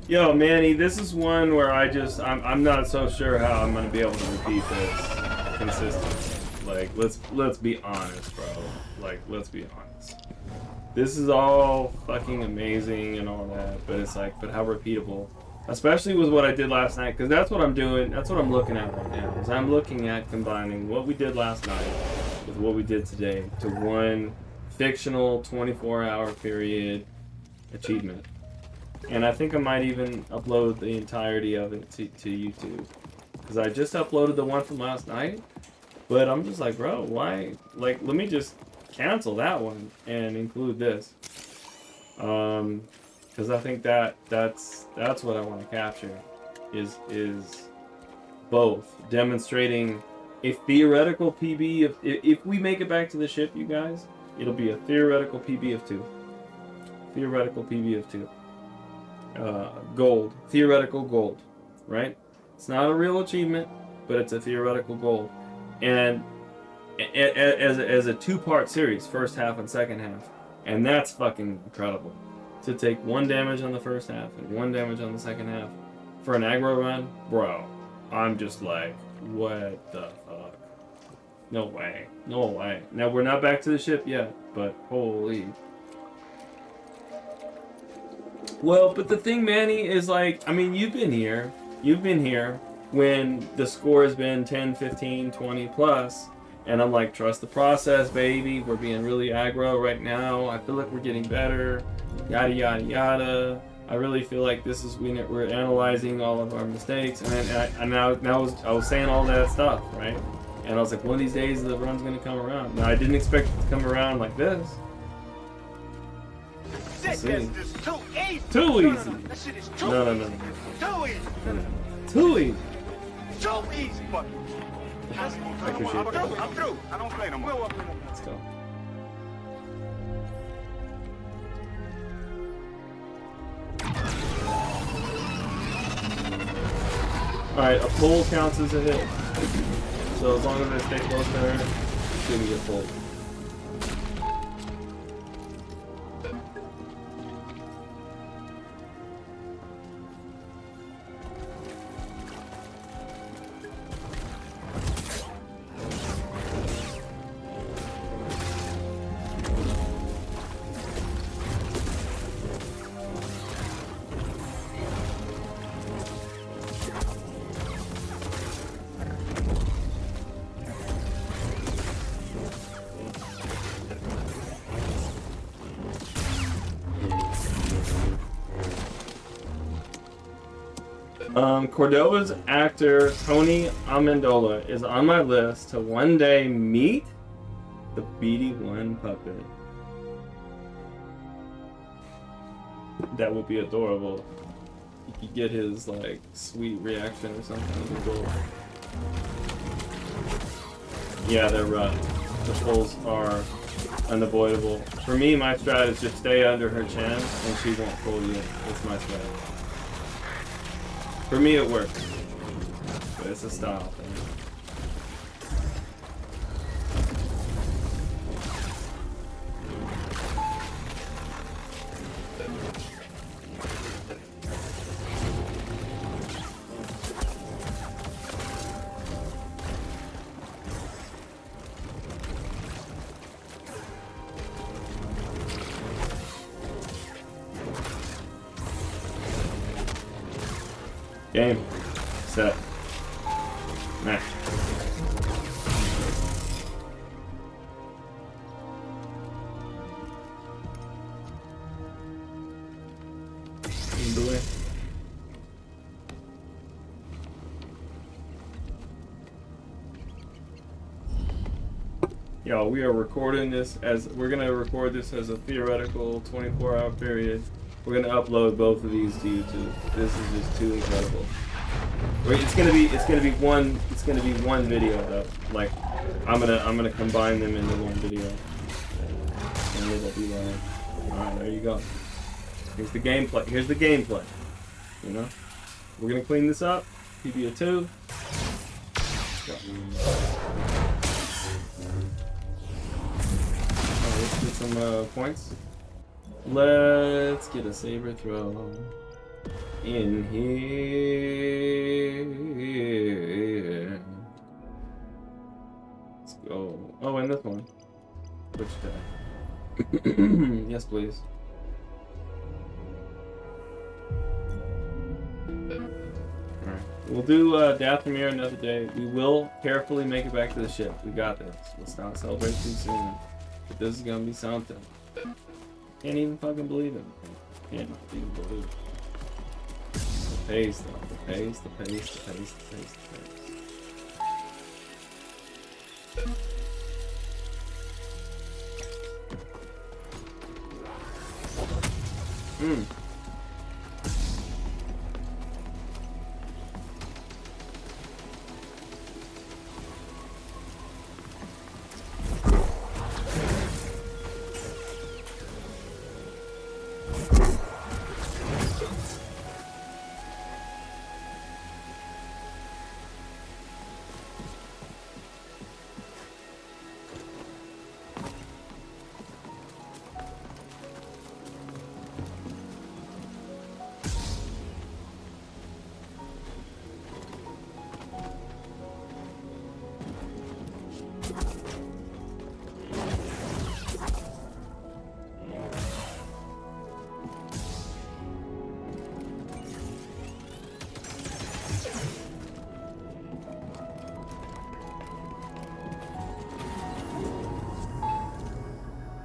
Yo, Manny, this is one where I'm not so sure how I'm gonna be able to repeat this consistently. Like, let's be honest, bro. Like, let's be honest. This is all fucking amazing and all that, but it's like, but how repeatable? Especially with what I did last night, because that's what I'm doing. That's what I'm looking at right now. Is I'm looking at combining what we did last night with what we did today to one fictional 24-hour period achievement. And I think I might even upload the entirety of it to YouTube. Because I just uploaded the one from last night. But I'm just like, bro, why? Like, let me just cancel that one and include this. Because I think that's what I want to capture. Is both. Demonstrating a theoretical PB of... If we make it back to the ship, you guys, it'll be a theoretical PB of 2. Theoretical PB of 2. Gold, theoretical gold, right? It's not a real achievement, but it's a theoretical gold, and as a 2-part series, first half and second half, and that's fucking incredible. To take 1 damage on the first half and 1 damage on the second half for an aggro run, bro. I'm just like, what the fuck? No way, no way. Now we're not back to the ship yet, but holy. Well, but the thing, Manny, is like, I mean, you've been here when the score has been 10, 15, 20 plus, and I'm like, trust the process, baby. We're being really aggro right now. I feel like we're getting better, yada, yada, yada. I really feel like this is when we're analyzing all of our mistakes, and I was saying all that stuff, right? And I was like, one of these days the run's gonna come around. Now I didn't expect it to come around like this. This See. is just too easy. Too No, easy. That shit is too No. easy. Too easy. Too easy. Too easy, but I appreciate I'm that. through. I'm through. I don't play no more. Let's go. Alright, a pull counts as a hit. So as long as I stay close to her, it's gonna get pulled. Cordova's actor Tony Amendola is on my list to one day meet the BD1 puppet. That would be adorable. You could get his like sweet reaction or something. It'd be cool. Yeah, they're rough. The pulls are unavoidable. For me, my strat is just stay under her chin and she won't pull you. That's my strat. For me, it works, but it's a style thing. Game, set, match. Boy. Yo, we are recording this as we're gonna record this as a theoretical 24-hour period. We're gonna upload both of these to YouTube. This is just too incredible. It's gonna be one video though. Like I'm gonna combine them into one video. And it'll be like, alright, there you go. Here's the gameplay. Here's the gameplay. You know? We're gonna clean this up. PB 2. Let's get some points. Let's get a saber throw in here. Let's go. Oh, and this one. Which die? Yes, please. Alright. We'll do Dathomir another day. We will carefully make it back to the ship. We got this. Let's not celebrate too soon. But this is gonna be something. Can't even fucking believe it. Can't even believe it. The pace, though. The pace, the pace, the pace, the pace, the pace.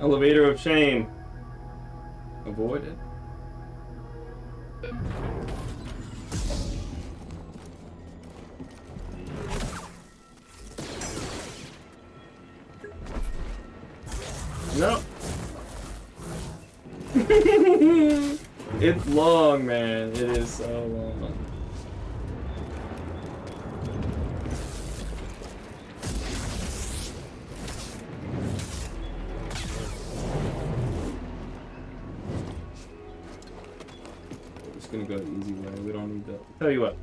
Elevator of shame. Avoided. It's long, man. It is so long. We're just gonna go the easy way. We don't need to. Tell you what,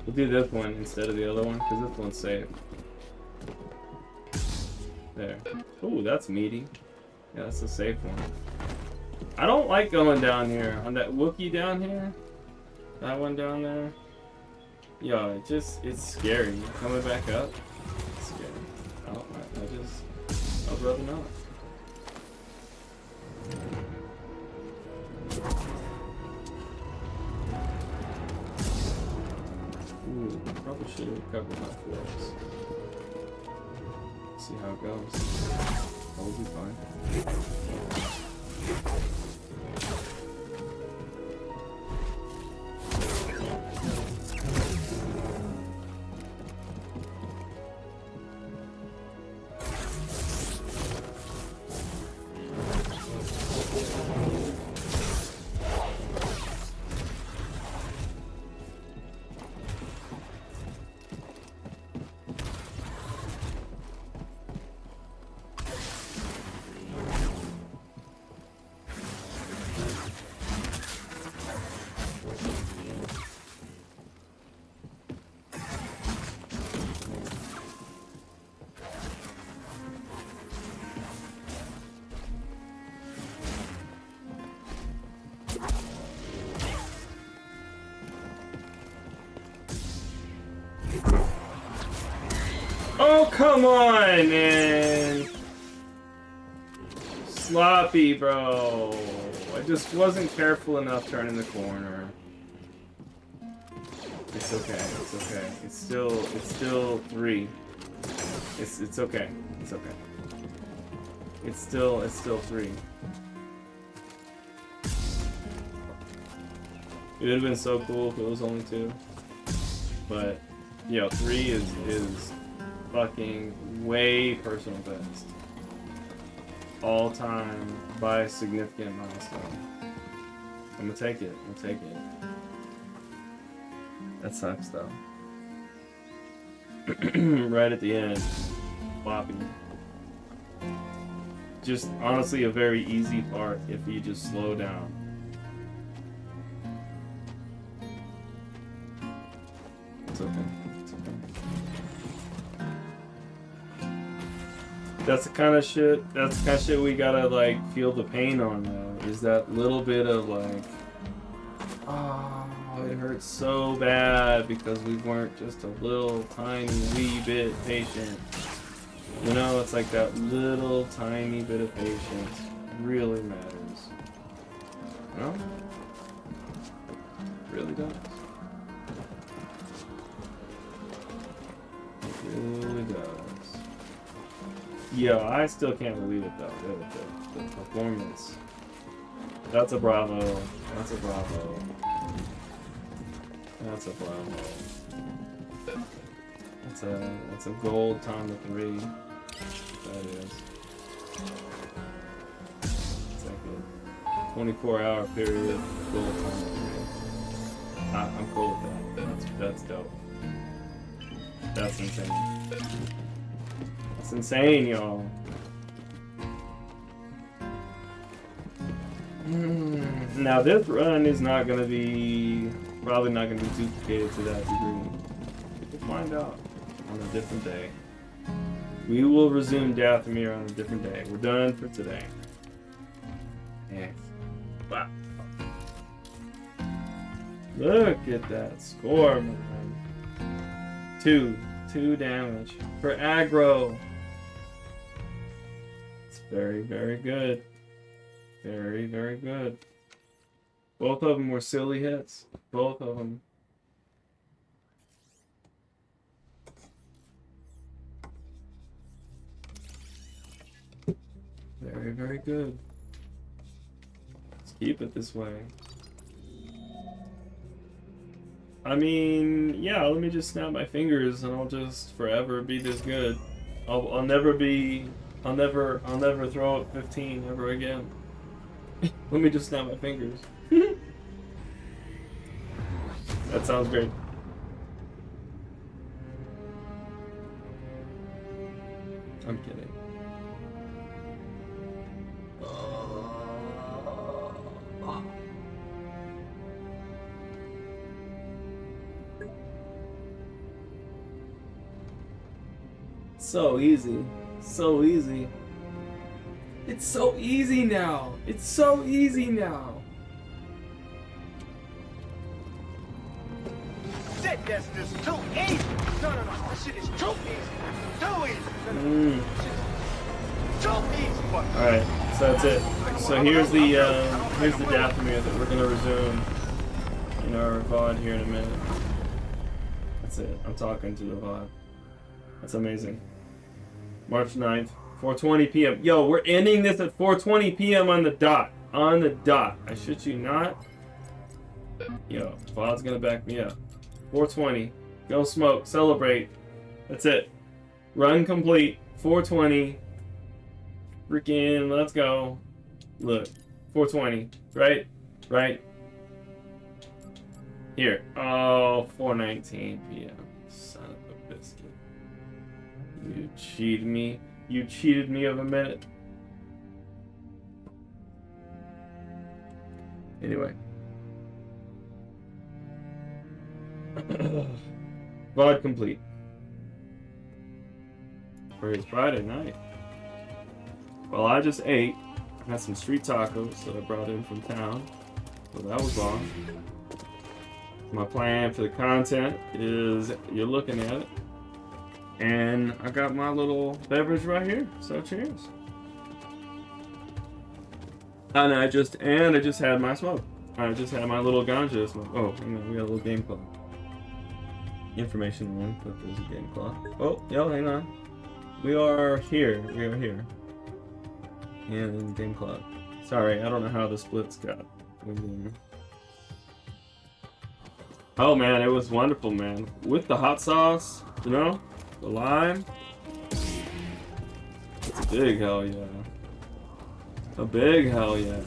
we'll do this one instead of the other one because this one's safe. There. Ooh, that's meaty. Yeah, that's a safe one. I don't like going down here. On that Wookiee down here. That one down there. Yo, it's scary. Coming back up. It's scary. I'd rather not. Ooh, probably should have covered my flares. See how it goes. That'll be fine. Oh, come on, man. Sloppy, bro. I just wasn't careful enough turning the corner. It's okay. It's okay. It's still 3. It's okay. It's okay. It's still 3. It would have been so cool if it was only 2. But, you know, 3 is fucking way personal best. All time by a significant milestone. I'm gonna take it. I'll take it. That sucks though. Right at the end. Floppy. Just honestly a very easy part if you just slow down. It's okay. It's okay. That's the kind of shit we gotta like feel the pain on though. Is that little bit of like, oh, it hurts so bad because we weren't just a little tiny wee bit patient. You know, it's like that little tiny bit of patience really matters. You know? It really does. It really does. Yo, I still can't believe it though. The performance. That's a bravo. That's a bravo. That's a bravo. That's a gold time to 3. That is. It's like a 24-hour period gold time to 3. I'm cool with that. That's dope. That's insane. That's insane, y'all. Now this run is not gonna be, probably not gonna be duplicated to that degree. We'll find out on a different day. We will resume Dathomir on a different day. We're done for today. Yes. Wow. Look at that score, man. 2 damage for aggro. It's very, very good. Very, very good. Both of them were silly hits. Both of them. Very, very good. Let's keep it this way. I mean, yeah, let me just snap my fingers and I'll just forever be this good. I'll never throw up 15 ever again. Let me just snap my fingers. That sounds great. I'm kidding. So easy. So easy. It's so easy now. It's so easy now. Shit, that's just too easy. No. This shit is too easy. Too easy. No. Too easy, boy. Alright, so that's it. So here's the Dathomir that we're gonna resume in our VOD here in a minute. That's it. I'm talking to the VOD. That's amazing. March 9th, 4:20 p.m. Yo, we're ending this at 4:20 p.m. on the dot. On the dot. I shit you not. Yo, VOD's gonna back me up. 4:20. Go smoke. Celebrate. That's it. Run complete. 4:20. Freaking, let's go. Look. 4:20. Right? Right? Here. Oh, 4:19 p.m. Son of a biscuit. You cheated me. You cheated me of a minute. Anyway. VOD complete. For his Friday night. Well, I just ate. I had some street tacos that I brought in from town. So that was long. My plan for the content is you're looking at it. And I got my little beverage right here. So cheers. And I just had my smoke. I just had my little ganja smoke. Oh, hang on, we got a little game clock. Information room, but there's a game clock. Oh, yo, hang on. We are here. We are here. And game clock. Sorry, I don't know how the splits got. Oh man, it was wonderful, man. With the hot sauce, you know, the lime. It's a big hell yeah. A big hell yeah.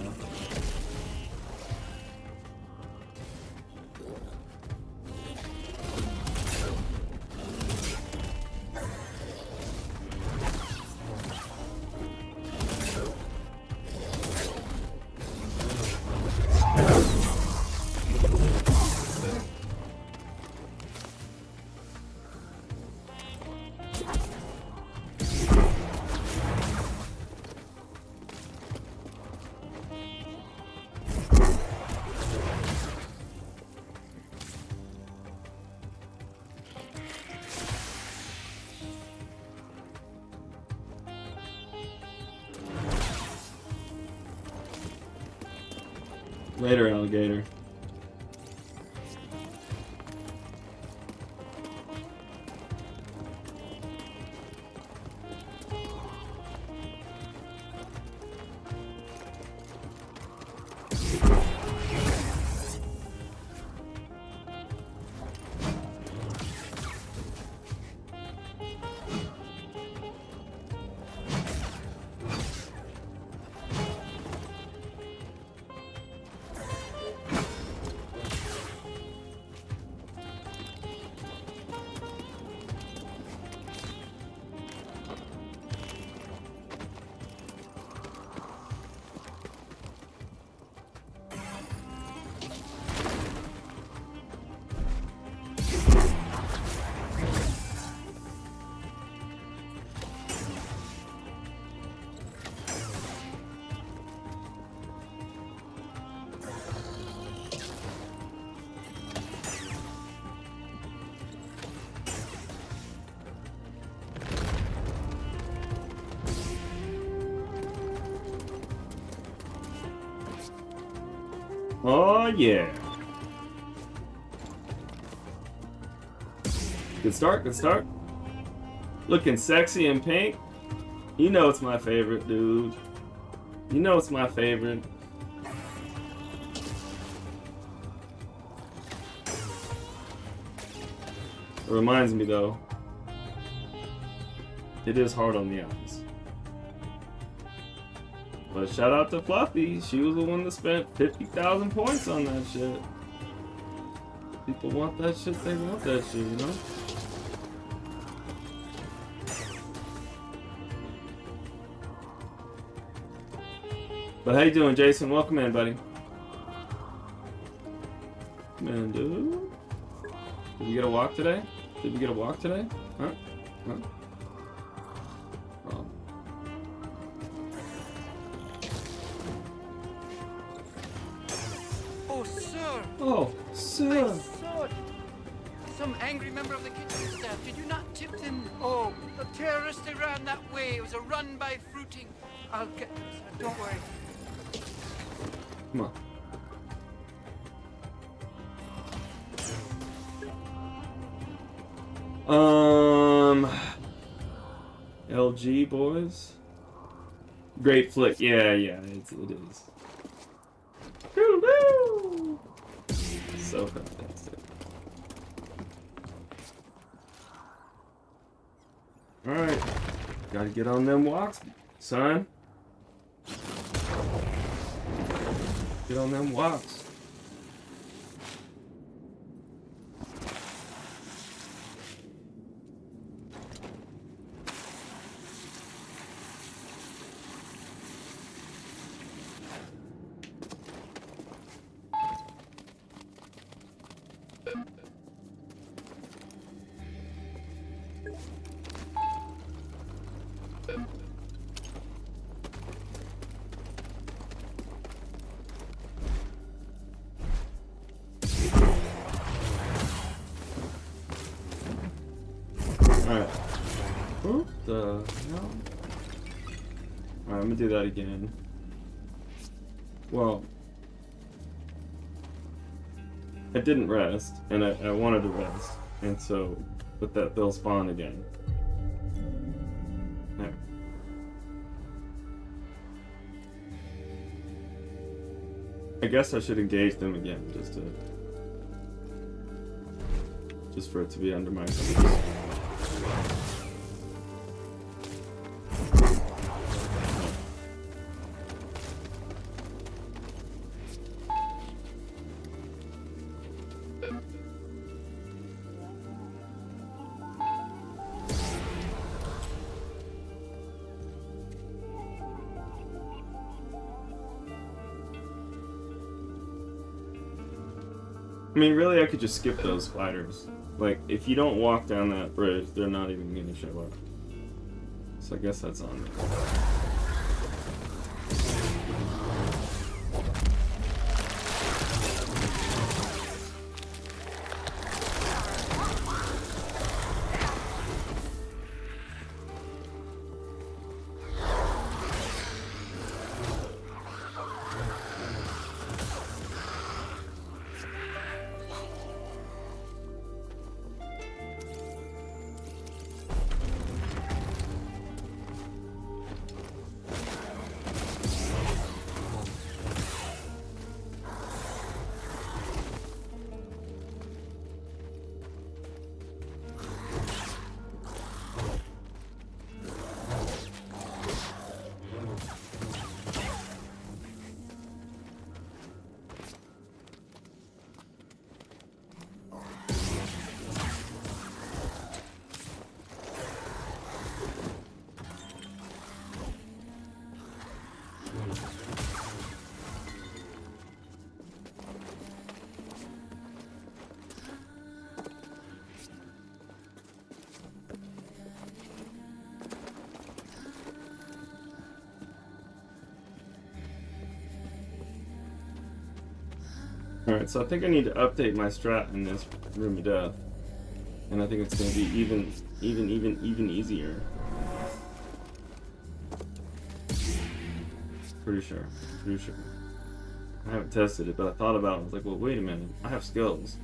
Later, alligator. Oh yeah. Good start, good start. Looking sexy in pink. You know it's my favorite, dude. You know it's my favorite. It reminds me though, it is hard on the eyes. But shout out to Fluffy. She was the one that spent 50,000 points on that shit. People want that shit, they want that shit, you know? But how you doing, Jason? Welcome in, buddy. Come in, dude. Did we get a walk today? Did we get a walk today? Huh? Huh? Oh. Oh, sir! Oh, I sir. saw it. Some angry member of the kitchen staff. Did you not tip them? Oh, the terrorists, they ran that way. It was a run by fruiting. I'll get them, sir. Don't worry. Come on. LG boys. Great flick. Yeah, it is. Woo-hoo! So fantastic. Alright. Gotta get on them walks, son. Get on them walks. Alright. What the hell? Alright, I'm gonna do that again. Well, I didn't rest, and I wanted to rest, and so, but they'll spawn again. There. I guess I should engage them again, just for it to be under my control. I mean, really, I could just skip those spiders. Like, if you don't walk down that bridge, they're not even gonna show up. So I guess that's on me. Alright, so I think I need to update my strat in this Room of Death. And I think it's going to be even easier. Pretty sure. I haven't tested it, but I thought about it. I was like, well, wait a minute. I have skills.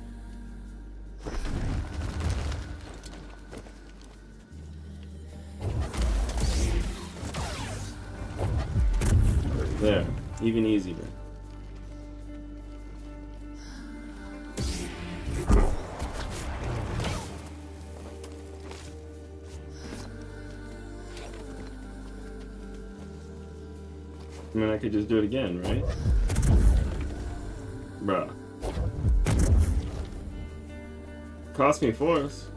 There. Even easier. I mean, I could just do it again, right? Bruh. Cost me force.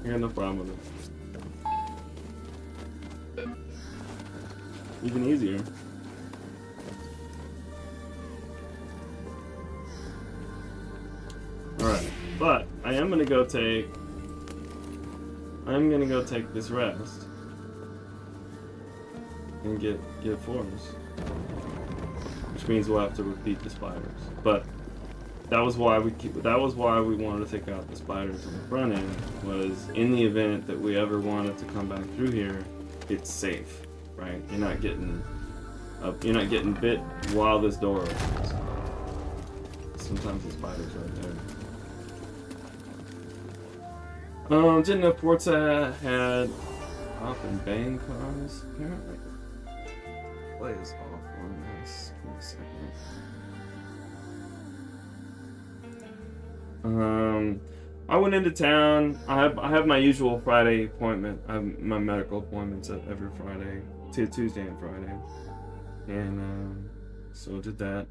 I got no problem with it. Even easier. Alright, but I am gonna go take this rest and get force. Which means we'll have to repeat the spiders. But that was why we wanted to take out the spiders on the front end, was in the event that we ever wanted to come back through here, it's safe, right? You're not getting bit while this door opens. Sometimes the spiders are right there. Didn't know Forza had up and bang cars, apparently. Play is awful. Nice. Give me a second. I went into town. I have my usual Friday appointment. I have my medical appointments every Friday, Tuesday and Friday, and so did that,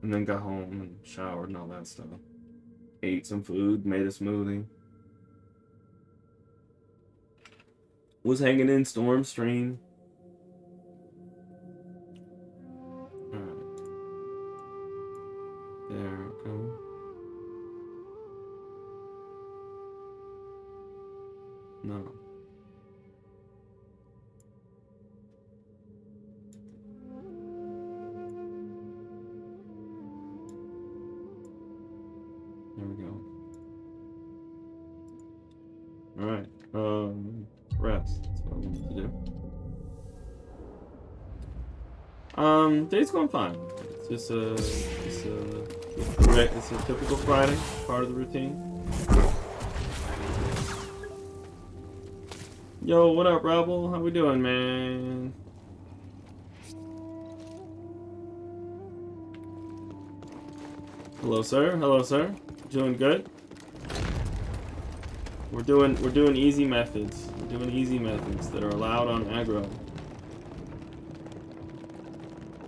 and then got home and showered and all that stuff. Ate some food, made a smoothie. Was hanging in Stormstream. Alright. There we go. No. There we go. Alright, rest. That's what I wanted to do. Day's going fine. It's a typical Friday, part of the routine. Yo, what up, Rebel? How we doing, man? Hello, sir. Hello, sir. Doing good. We're doing easy methods. We're doing easy methods that are allowed on aggro.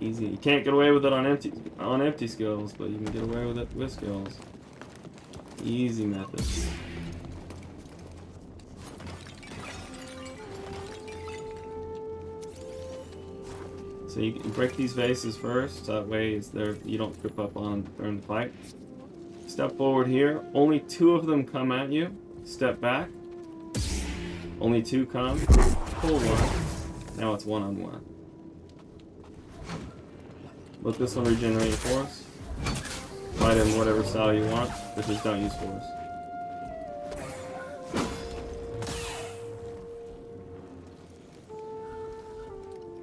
Easy. You can't get away with it on empty skills, but you can get away with it with skills. Easy methods. So you can break these vases first, so that way you don't trip up on them during the fight. Step forward here. Only 2 of them come at you. Step back. Only 2 come. Pull 1. Now it's 1-on-1. Let this one regenerate your force. Fight in whatever style you want, but just don't use force.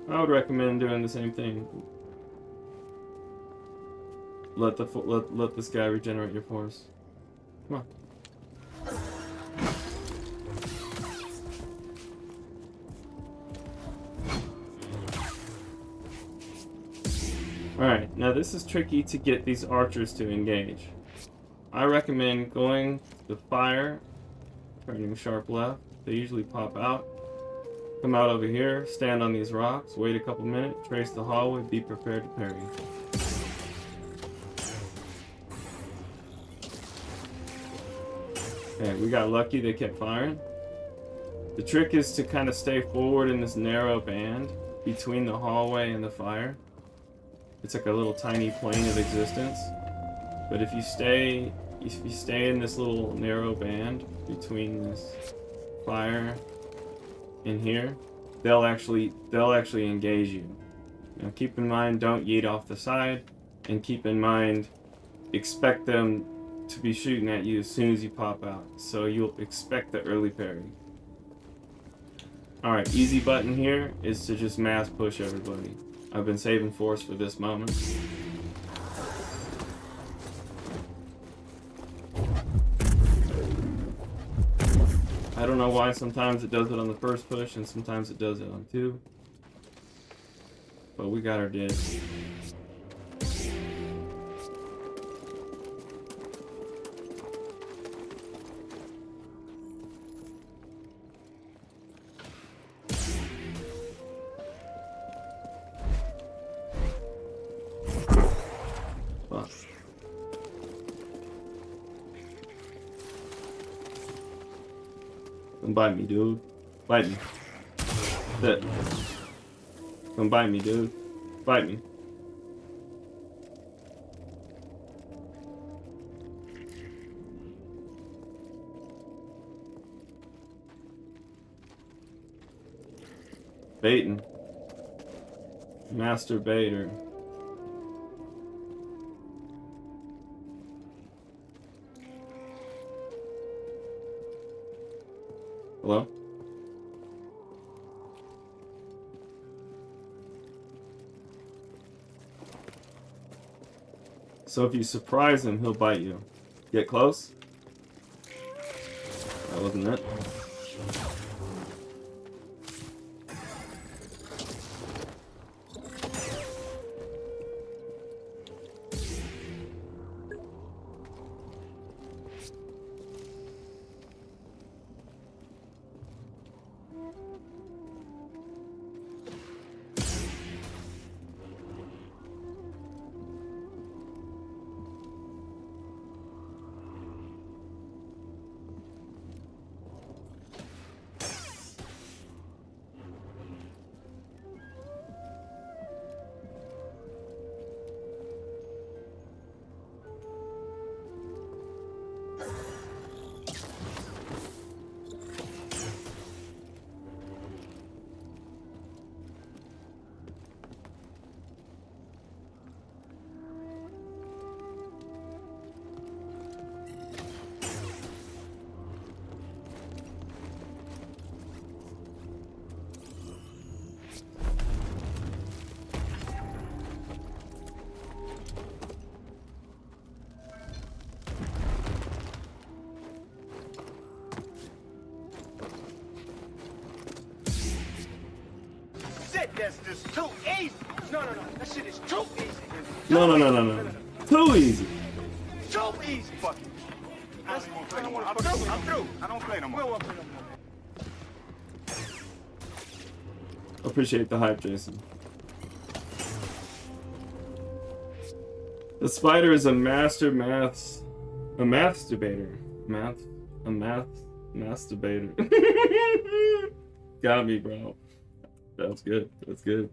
I would recommend doing the same thing. Let this guy regenerate your force. Come on. Alright, now this is tricky to get these archers to engage. I recommend going to fire, turning sharp left. They usually pop out. Come out over here, stand on these rocks, wait a couple minutes, trace the hallway, be prepared to parry. Okay, we got lucky, they kept firing. The trick is to kind of stay forward in this narrow band between the hallway and the fire. It's like a little tiny plane of existence. But if you stay in this little narrow band between this fire and here, they'll actually engage you. Now keep in mind, don't yeet off the side, and keep in mind, expect them to be shooting at you as soon as you pop out. So you'll expect the early parry. Alright, easy button here is to just mass push everybody. I've been saving force for this moment. I don't know why sometimes it does it on the first push and sometimes it does it on 2. But we got our dig. Come bite me, dude. Bite me. Sit. Come bite me, dude. Bite me. Baiting. Master baiter. Hello? So if you surprise him, he'll bite you. Get close? That wasn't it. That's just too easy. No. That shit is too easy. No. Too easy. Too easy. Fuck it. I don't want to play no more. I'm through. I don't play no more. We don't want to play no more. Appreciate the hype, Jason. The spider is a master masturbator. Masturbator. Got me, bro. That's good. That's good.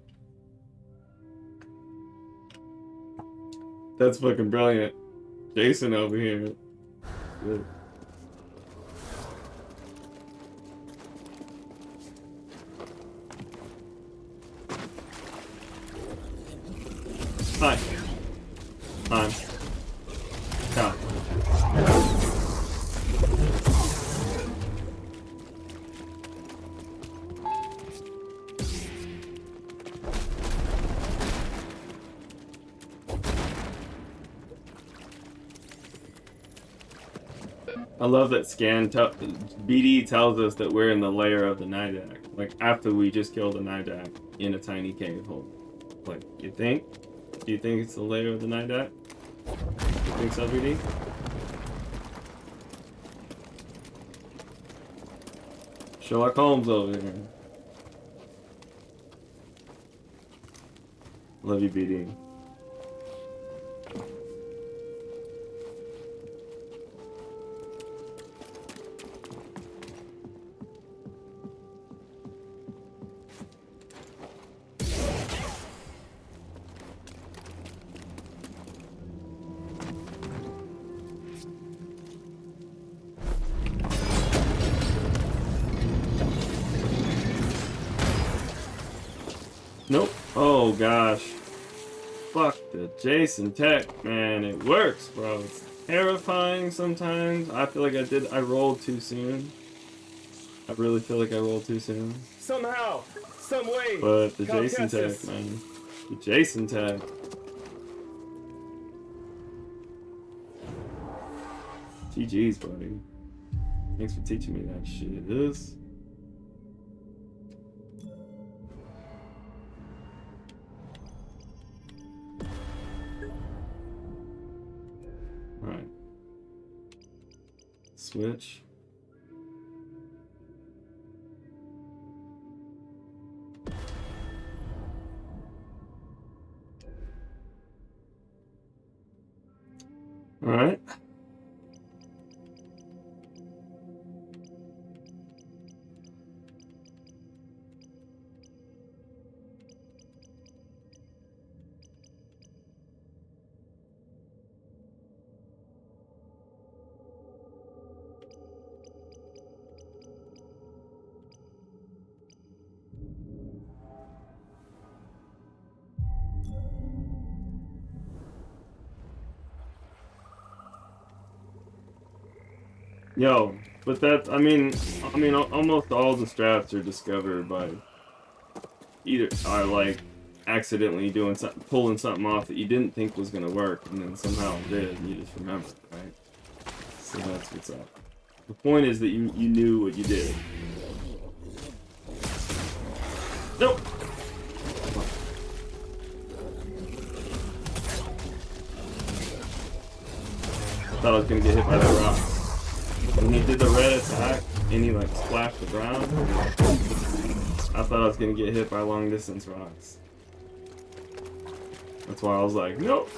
That's fucking brilliant. Jason over here. Good. Hi. Hi. Come. I love that BD tells us that we're in the lair of the Nidak. Like, after we just killed a Nidak in a tiny cave hole. Like, you think? Do you think it's the lair of the Nidak? You think so, BD? Sherlock Holmes over here. Love you, BD. Nope. Oh gosh. Fuck the Jason tech, man. It works, bro. It's terrifying sometimes. I feel like I rolled too soon. I really feel like I rolled too soon. Somehow, some way. But the Jason tech, man. The Jason tech. GG's, buddy. Thanks for teaching me that shit. This. Alright. Switch. Alright. Yo, but that's, I mean, almost all the strats are discovered by either, are like, accidentally doing something, pulling something off that you didn't think was gonna work, and then somehow it did, and you just remember, right? So that's what's up. The point is that you knew what you did. Nope! I thought I was gonna get hit by that rock. When he did the red attack, and he like splashed the ground, I thought I was gonna get hit by long distance rocks. That's why I was like, nope!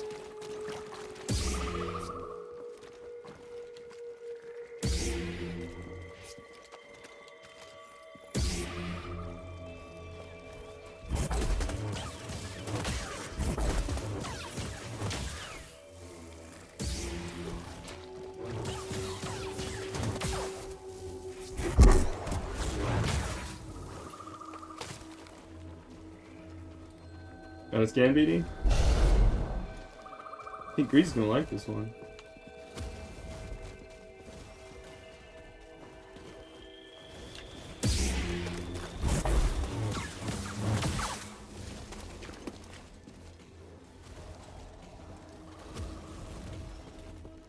Got a scan, BD? I think Grease's gonna like this one.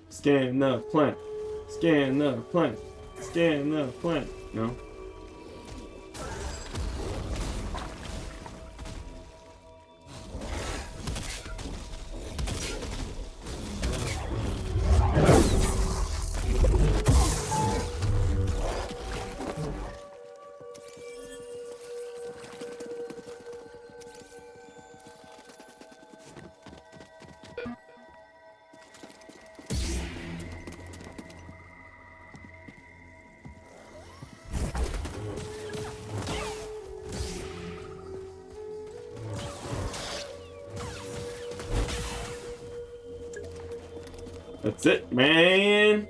Scan the plant. Scan the plant. Scan the plant. No? That's it, man.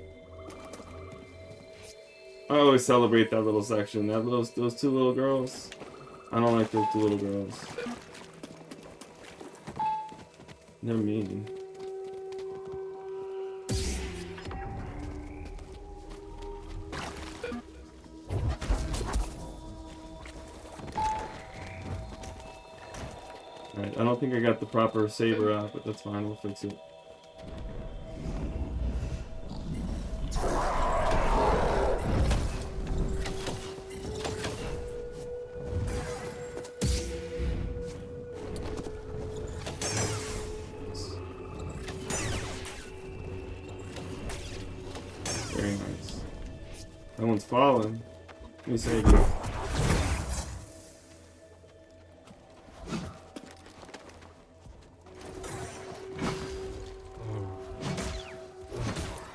I always celebrate that little section. Those two little girls. I don't like those two little girls. They're mean. Alright, I don't think I got the proper saber out, but that's fine. We'll fix it. Falling. Let me save you.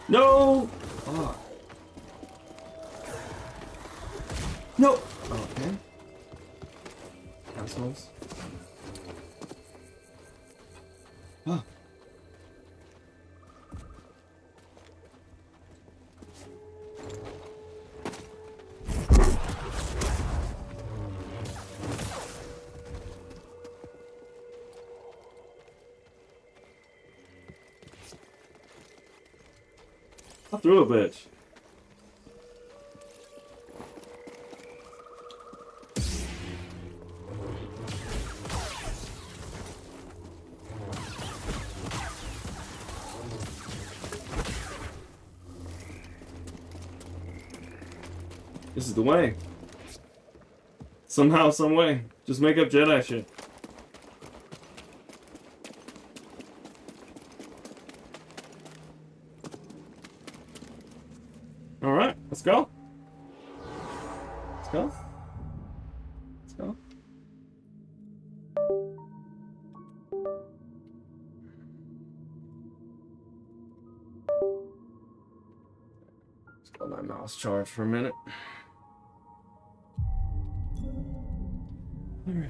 No! Oh. No! Okay. Assholes. Oh. I threw a bitch. This is the way. Somehow, some way. Just make up Jedi shit. Alright, let's go. Let's go. Let's go. Let's let my mouse charge for a minute. Alright.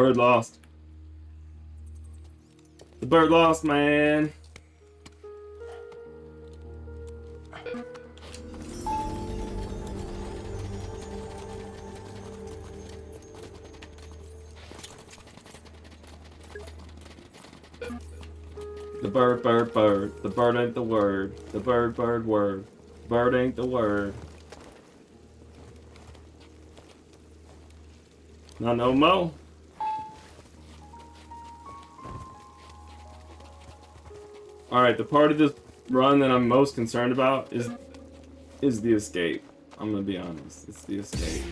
Bird lost. The bird lost, man. The bird, bird, bird. The bird ain't the word. The bird, bird, word. Bird ain't the word. Not no mo. Alright, the part of this run that I'm most concerned about is the escape. I'm gonna be honest. It's the escape.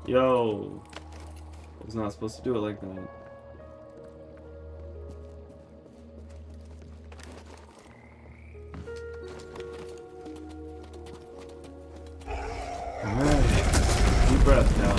Yo. I was not supposed to do it like that. Alright. Deep breath now.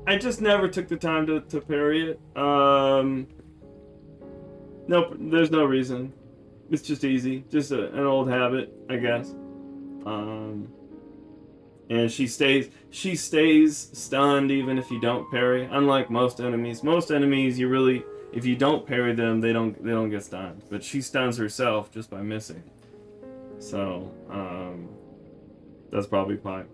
I just never took the time to parry it. Nope, there's no reason. It's just easy. Just an old habit, I guess. And she stays stunned even if you don't parry. Unlike most enemies. Most enemies, you really, if you don't parry them, they don't get stunned. But she stuns herself just by missing. So, that's probably why.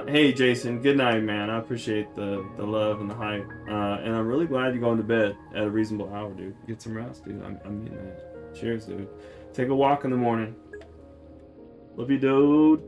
Hey Jason, good night, man. I appreciate the love and the hype. And I'm really glad you're going to bed at a reasonable hour, dude. Get some rest, dude. I'm getting that. Cheers, dude. Take a walk in the morning. Love you, dude.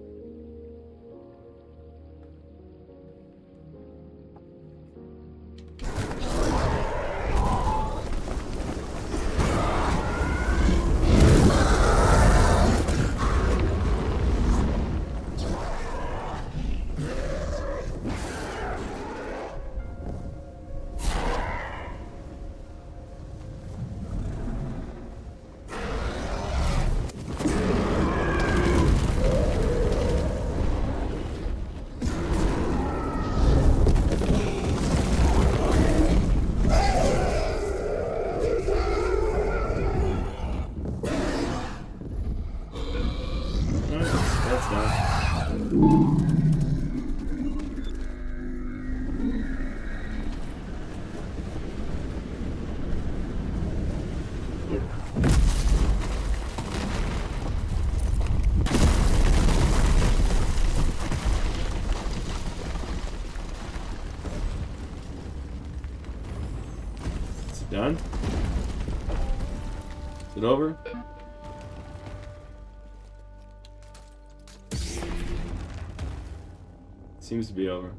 Done? Is it over? Seems to be over.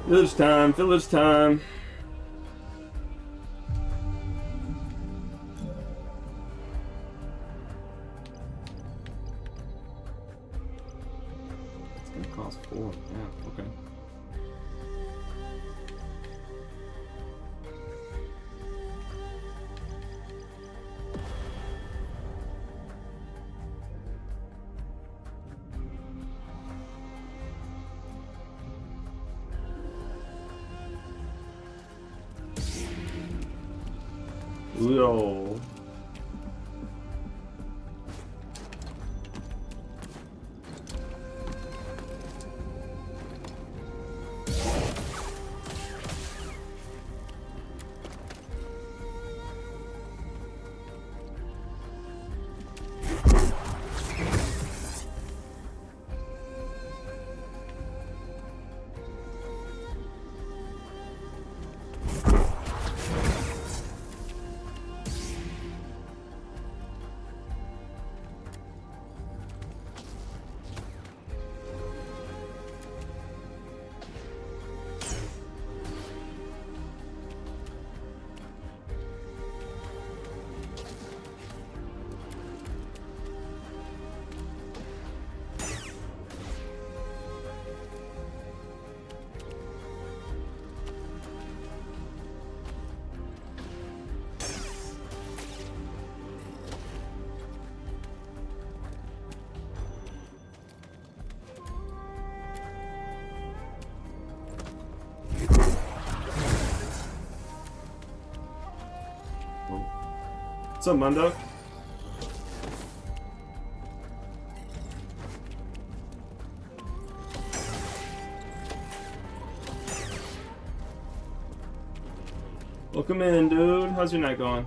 Village time, village time. It's gonna cost 4. Yeah, okay. Yo. What's up, Mundo? Welcome in, dude. How's your night going?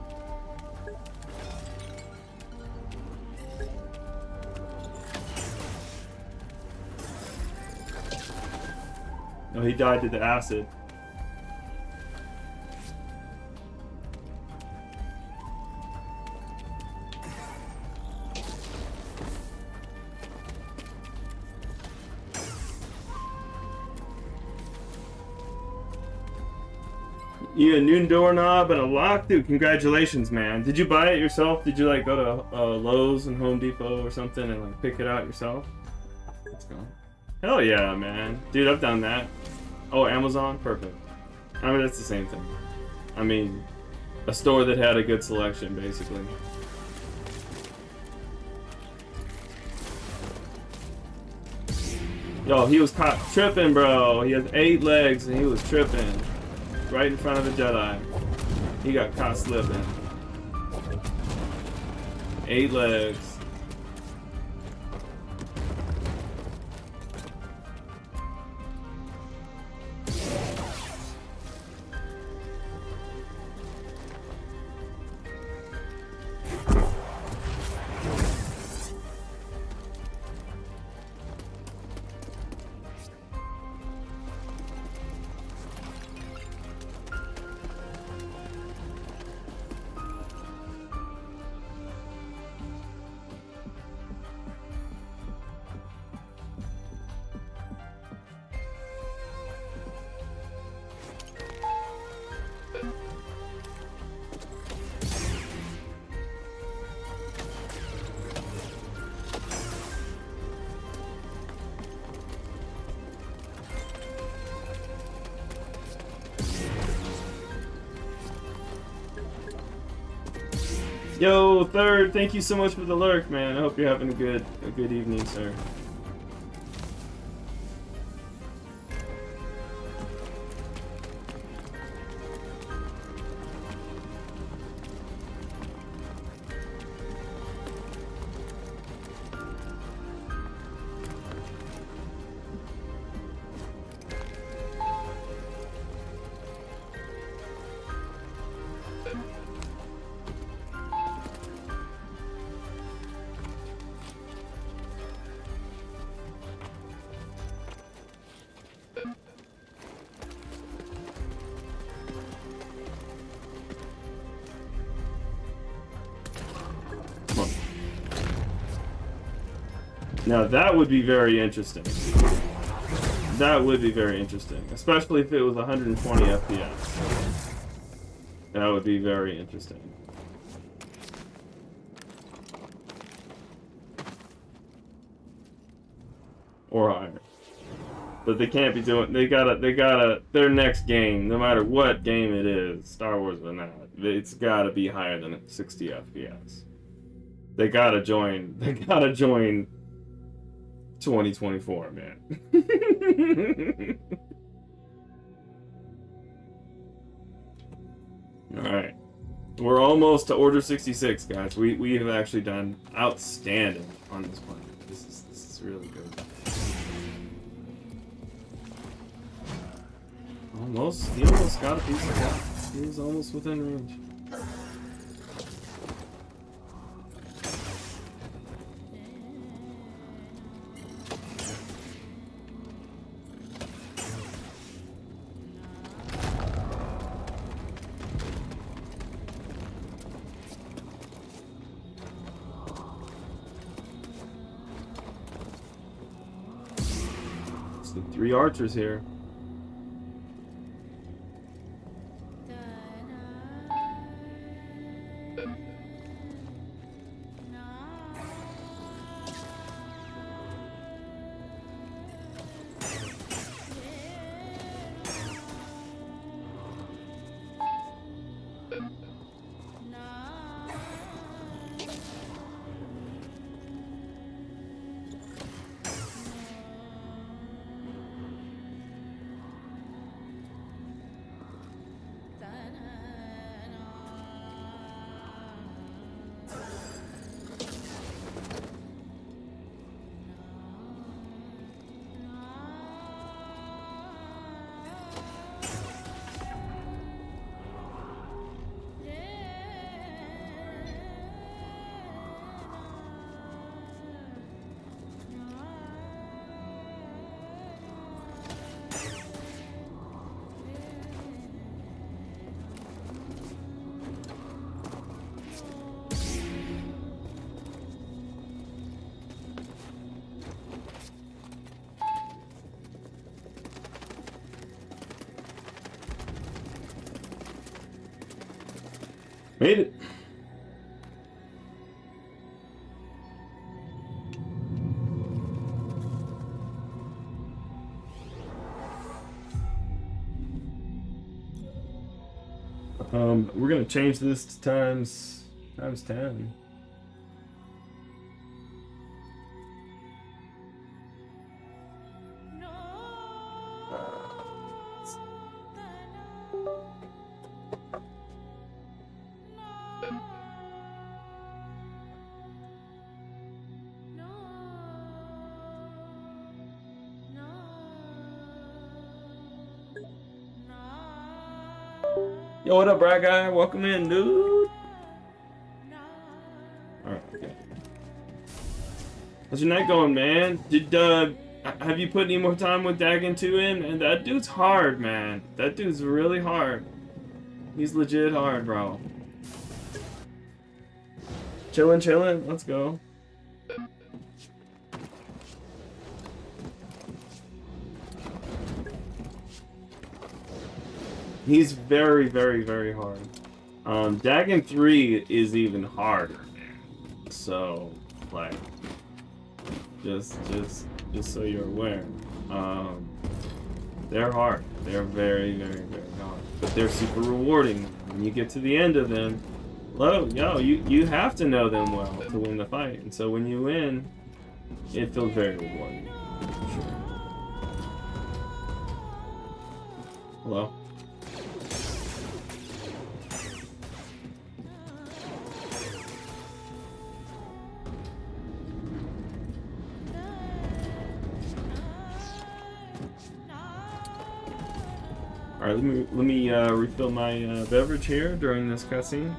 Oh, he died to the acid. You a new doorknob and a lock? Dude, congratulations, man. Did you buy it yourself? Did you like go to Lowe's and Home Depot or something and like pick it out yourself? Let's go. Hell yeah, man. Dude, I've done that. Oh, Amazon? Perfect. I mean, that's the same thing. I mean, a store that had a good selection, basically. Yo, he was caught tripping, bro. He has 8 legs and he was tripping. Right in front of the Jedi. He got caught slipping. 8 legs. Yo, Third, thank you so much for the lurk, man. I hope you're having a good evening, sir. Now that would be very interesting. that would be very interesting, especially if it was 120 FPS. That would be very interesting. Or higher. But they can't be doing, they gotta, their next game, no matter what game it is, Star Wars or not, it's gotta be higher than 60 FPS. They gotta join 2024, man. Alright. We're almost to Order 66, guys. We have actually done outstanding on this planet. This is really good. Almost. He almost got a piece of that. He was almost within range. It's the 3 archers here. Made it. We're gonna change this to times 10. Yo, what up, Bracca? Welcome in, dude. Alright, okay. How's your night going, man? Have you put any more time with Dagon 2 in? And that dude's hard, man. That dude's really hard. He's legit hard, bro. Chillin'. Let's go. He's very, very, very hard. Dagon 3 is even harder, man. So, like, just so you're aware. They're hard. They're very, very, very hard. But they're super rewarding. When you get to the end of them, you have to know them well to win the fight. And so when you win, it feels very rewarding. For sure. Hello? Alright, let me refill my beverage here during this cutscene.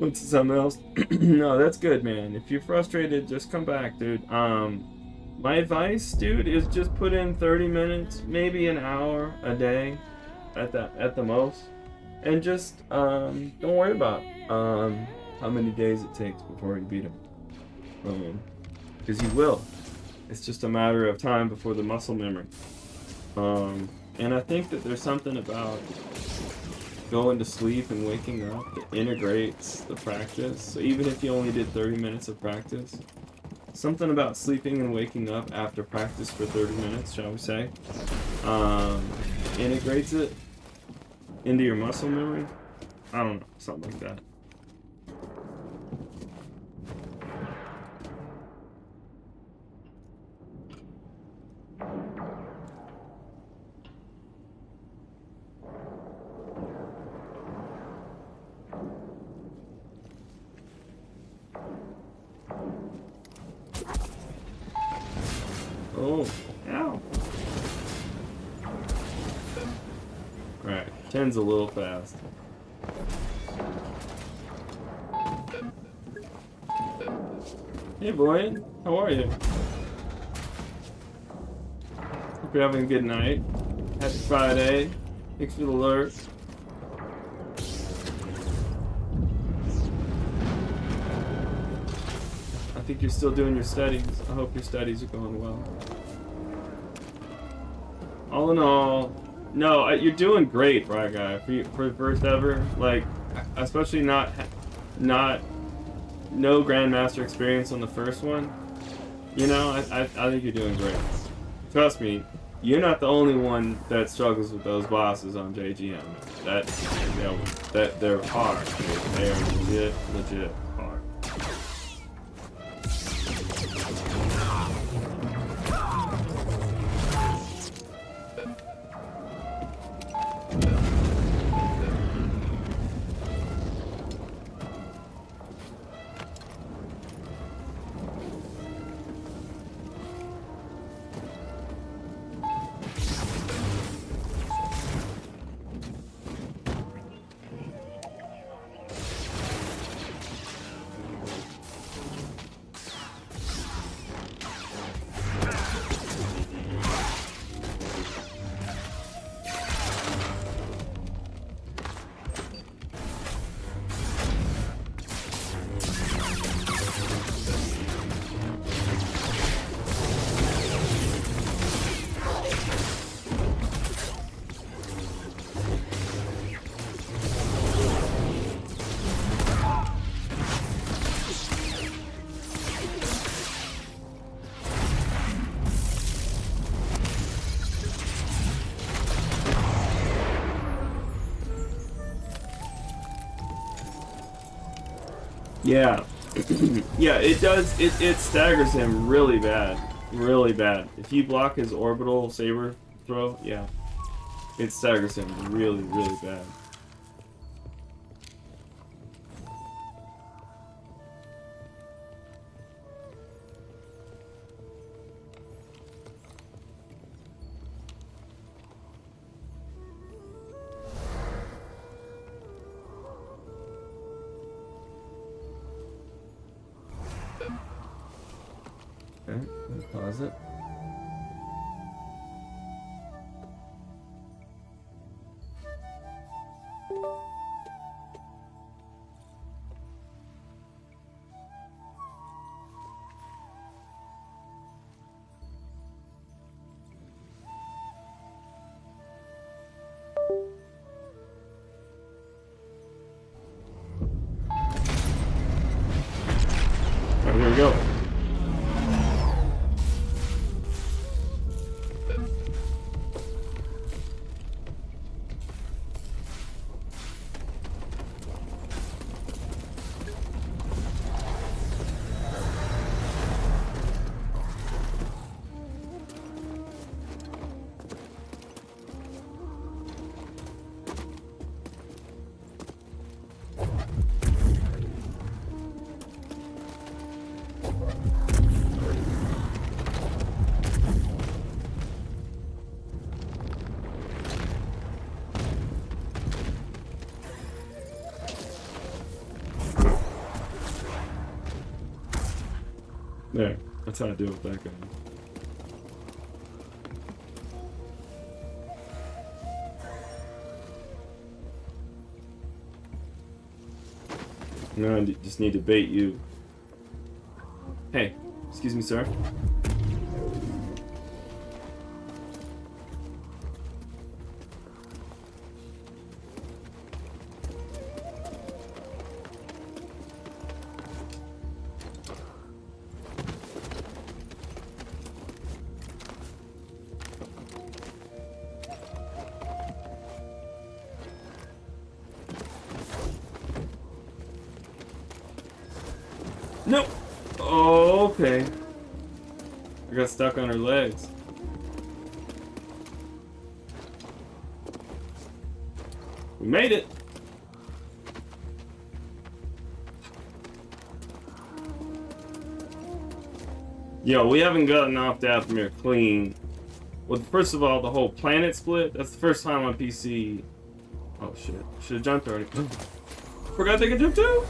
What's something else? No, that's good, man. If you're frustrated, just come back, dude. My advice, dude, is just put in 30 minutes, maybe an hour a day, at the most, and just don't worry about how many days it takes before you beat him. Because you will. It's just a matter of time before the muscle memory. And I think that there's something about going to sleep and waking up that integrates the practice. So even if you only did 30 minutes of practice, something about sleeping and waking up after practice for 30 minutes, shall we say, integrates it into your muscle memory. I don't know, something like that. Oh, ow. Alright, 10's a little fast. Hey, boy, how are you? Hope you're having a good night. Happy Friday. Thanks for the alert. I think you're still doing your studies. I hope your studies are going well. All in all, no, you're doing great, Bracca. For the first ever, like, especially no Grandmaster experience on the first one. You know, I think you're doing great. Trust me, you're not the only one that struggles with those bosses on JGM. That they're hard. They are legit hard. Yeah. Yeah, it does. It staggers him really bad. Really bad. If you block his orbital saber throw, yeah. It staggers him really, really bad. Okay, let's pause it. Alright, here we go. That's how I deal with that guy. No, I just need to bait you. Hey, excuse me, sir. Nope. Oh, okay. I got stuck on her legs. We made it. Yo, we haven't gotten off Dathomir clean. Well, first of all, the whole planet split. That's the first time on PC. Oh shit! Should have jumped already. Forgot they could jump too.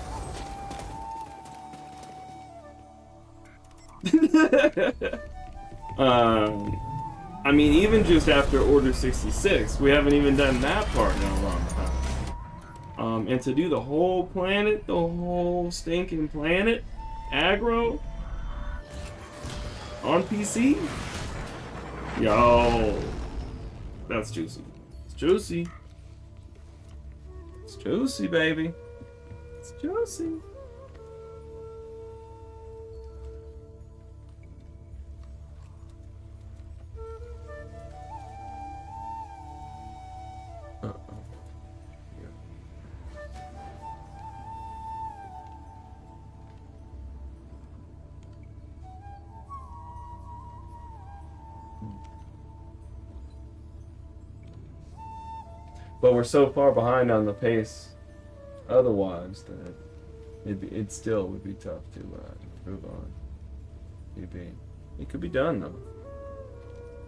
I mean, even just after Order 66, we haven't even done that part in a long time. And to do the whole planet, the whole stinking planet, aggro, on PC? Yo, that's juicy. It's juicy. It's juicy, baby. It's juicy. But we're so far behind on the pace otherwise that it still would be tough to move on. It could be done though.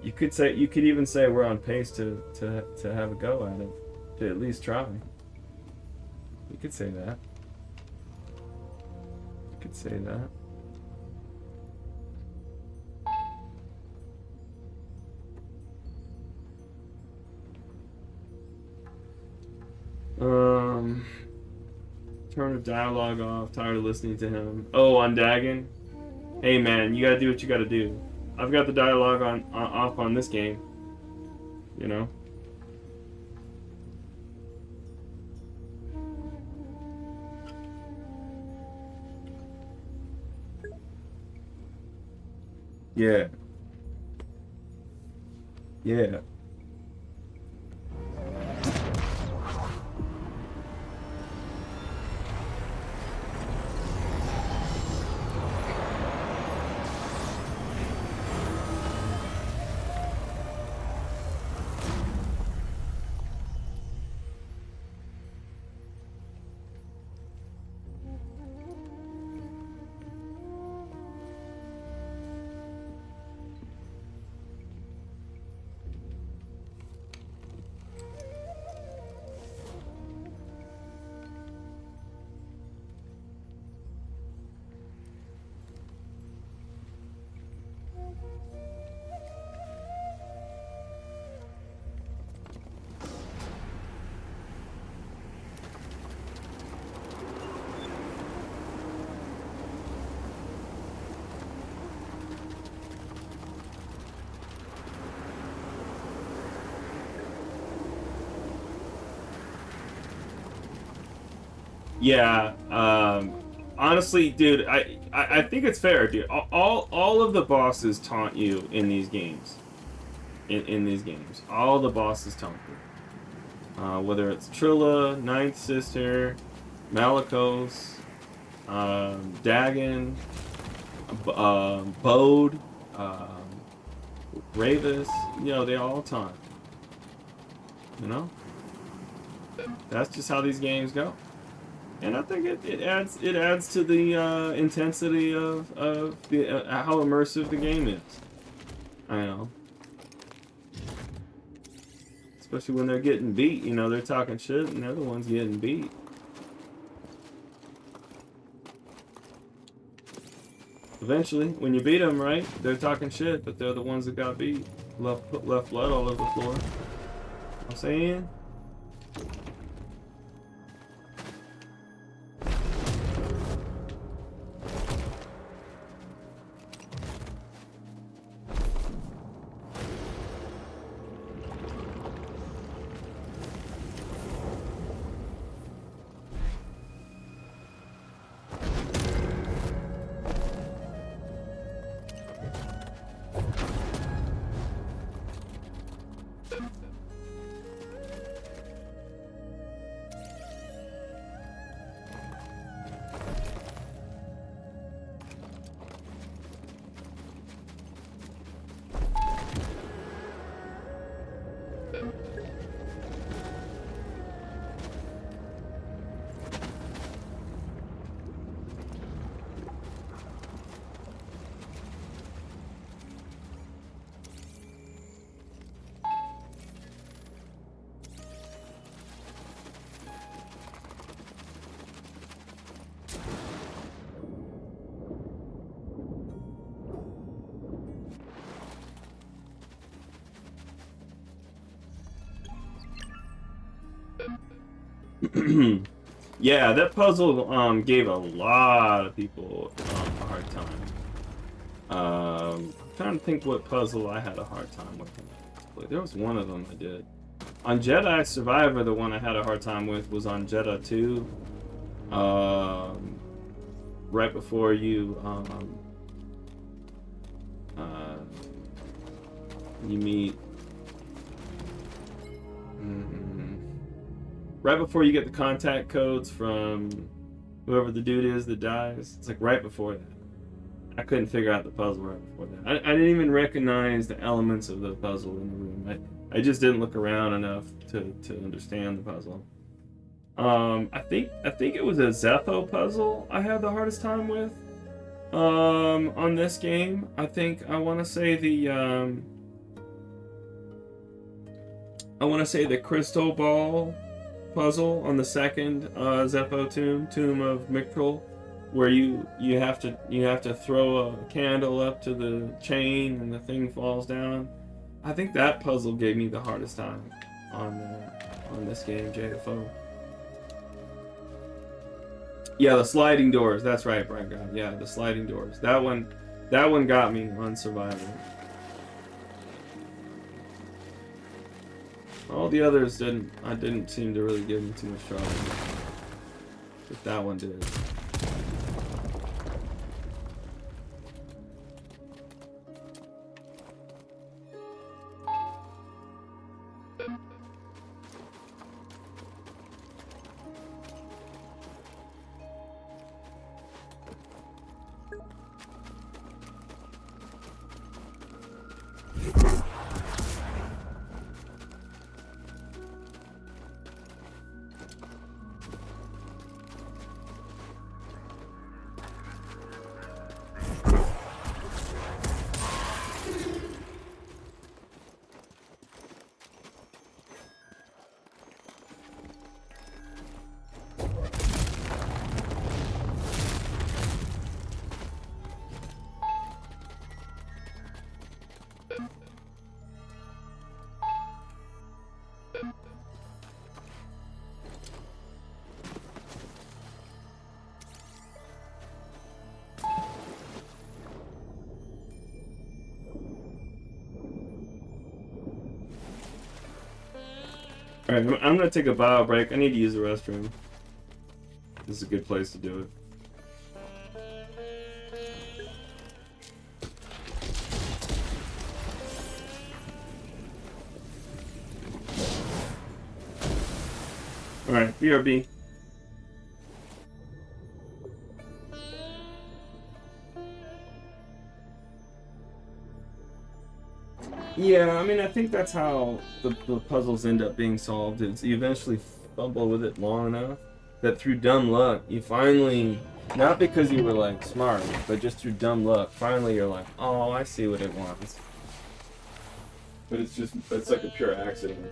You could even say we're on pace to have a go at it, to at least try. You could say that. You could say that. Turn the dialogue off. Tired of listening to him. Oh, on Dagon? Hey man, you gotta do what you gotta do. I've got the dialogue off on this game. You know? Yeah. Yeah. Yeah, honestly, dude, I think it's fair, dude. All of the bosses taunt you in these games. In these games, all the bosses taunt you. Whether it's Trilla, Ninth Sister, Malicos, Dagon, Bode, Ravis, you know, they all taunt. You know? That's just how these games go. And I think it adds to the intensity of how immersive the game is. I know. Especially when they're getting beat, you know, they're talking shit and they're the ones getting beat. Eventually, when you beat them, right? They're talking shit, but they're the ones that got beat. Left blood all over the floor. You know what I'm saying? Yeah, that puzzle gave a lot of people a hard time. I'm trying to think what puzzle I had a hard time with. There was one of them I did. On Jedi Survivor, the one I had a hard time with was on Jedi 2. Right before you you meet. Right before you get the contact codes from whoever the dude is that dies. It's like right before that. I couldn't figure out the puzzle right before that. I didn't even recognize the elements of the puzzle in the room. I just didn't look around enough to understand the puzzle. I think it was a Zeffo puzzle I had the hardest time with on this game. I want to say the crystal ball puzzle on the second Zeffo tomb of Mictril, where you have to throw a candle up to the chain and the thing falls down. I think that puzzle gave me the hardest time on this game, JFO. Yeah, the sliding doors. That's right, Bracca. Yeah, the sliding doors. That one got me on Survivor. All the others didn't seem to really give me too much trouble. But that one did. Alright, I'm gonna take a bio break. I need to use the restroom. This is a good place to do it. Alright, BRB. Yeah, I mean, I think that's how the puzzles end up being solved. Is you eventually fumble with it long enough that through dumb luck, you finally, not because you were like smart, but just through dumb luck, finally you're like, oh, I see what it wants. But it's like a pure accident.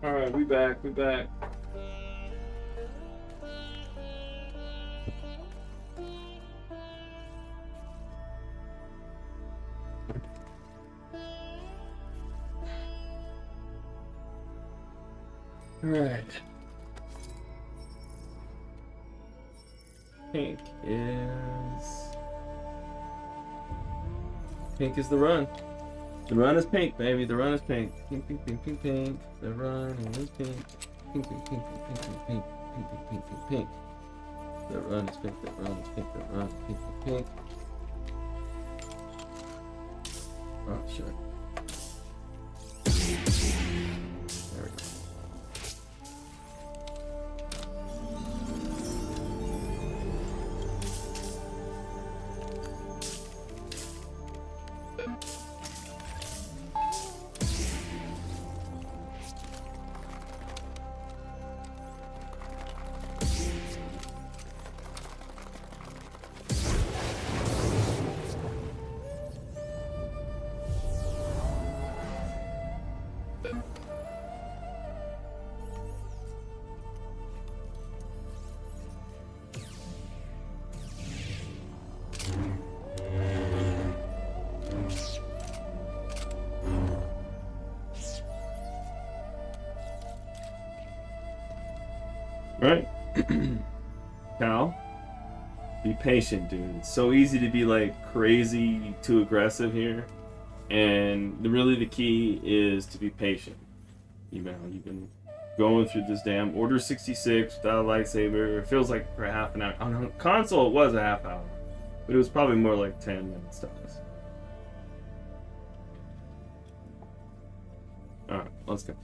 Alright, we back, we back. Alright. Pink is the run. The run is pink, baby. The run is pink. Pink, pink, pink, pink, pink. The run is pink. Pink, pink, pink, pink, pink, pink, pink, pink, pink, pink, pink, pink. The run is pink. The run is pink. The run is pink, pink, pink. Oh shit. There we go. Right? Cal, be patient, dude. It's so easy to be like crazy too aggressive here, and really the key is to be patient. You know, you've been going through this damn Order 66 without a lightsaber. It feels like for half an hour. On console, it was a half hour, but it was probably more like 10 minutes tops. All right, let's go.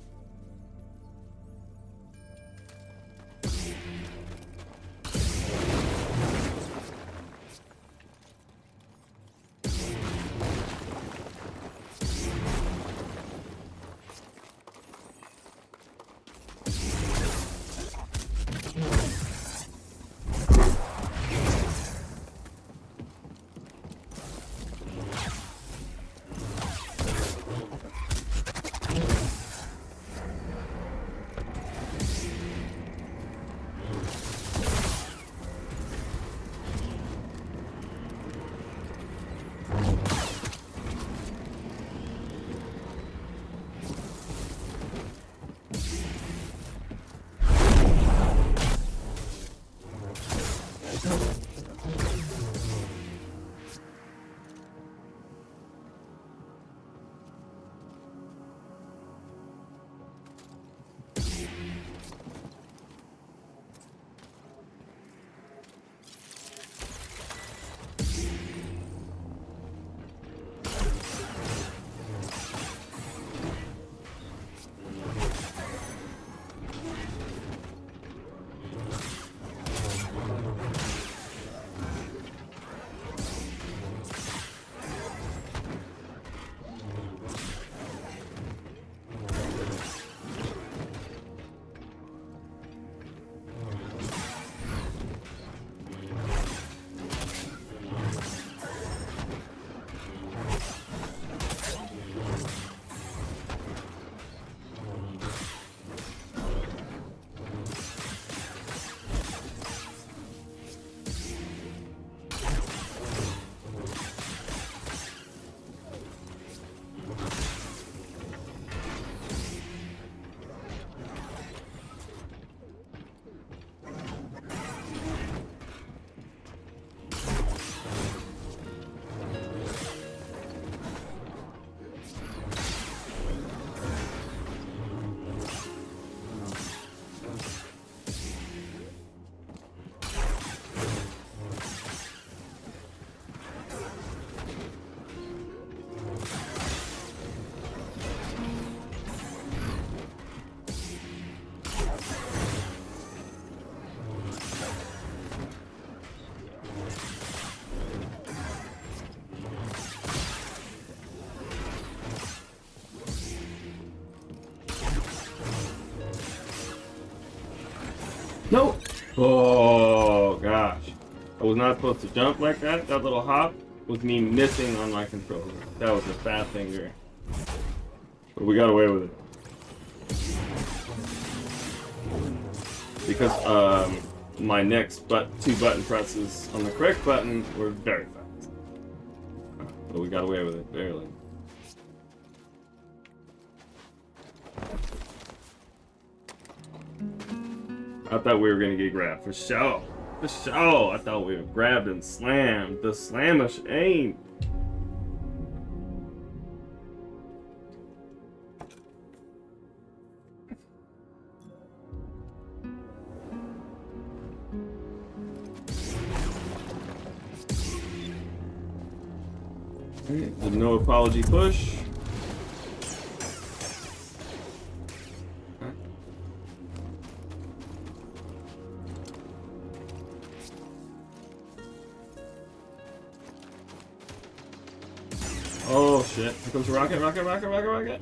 Nope. Oh, gosh. I was not supposed to jump like that. That little hop was me missing on my controller. That was a fat finger. But we got away with it. Because my next two button presses on the correct button were very fast. But we got away with it, barely. I thought we were gonna get grabbed, for sure. For sure, I thought we were grabbed and slammed. The slamish aim. The no apology push. Oh shit. Here comes a rocket, rocket, rocket, rocket, rocket.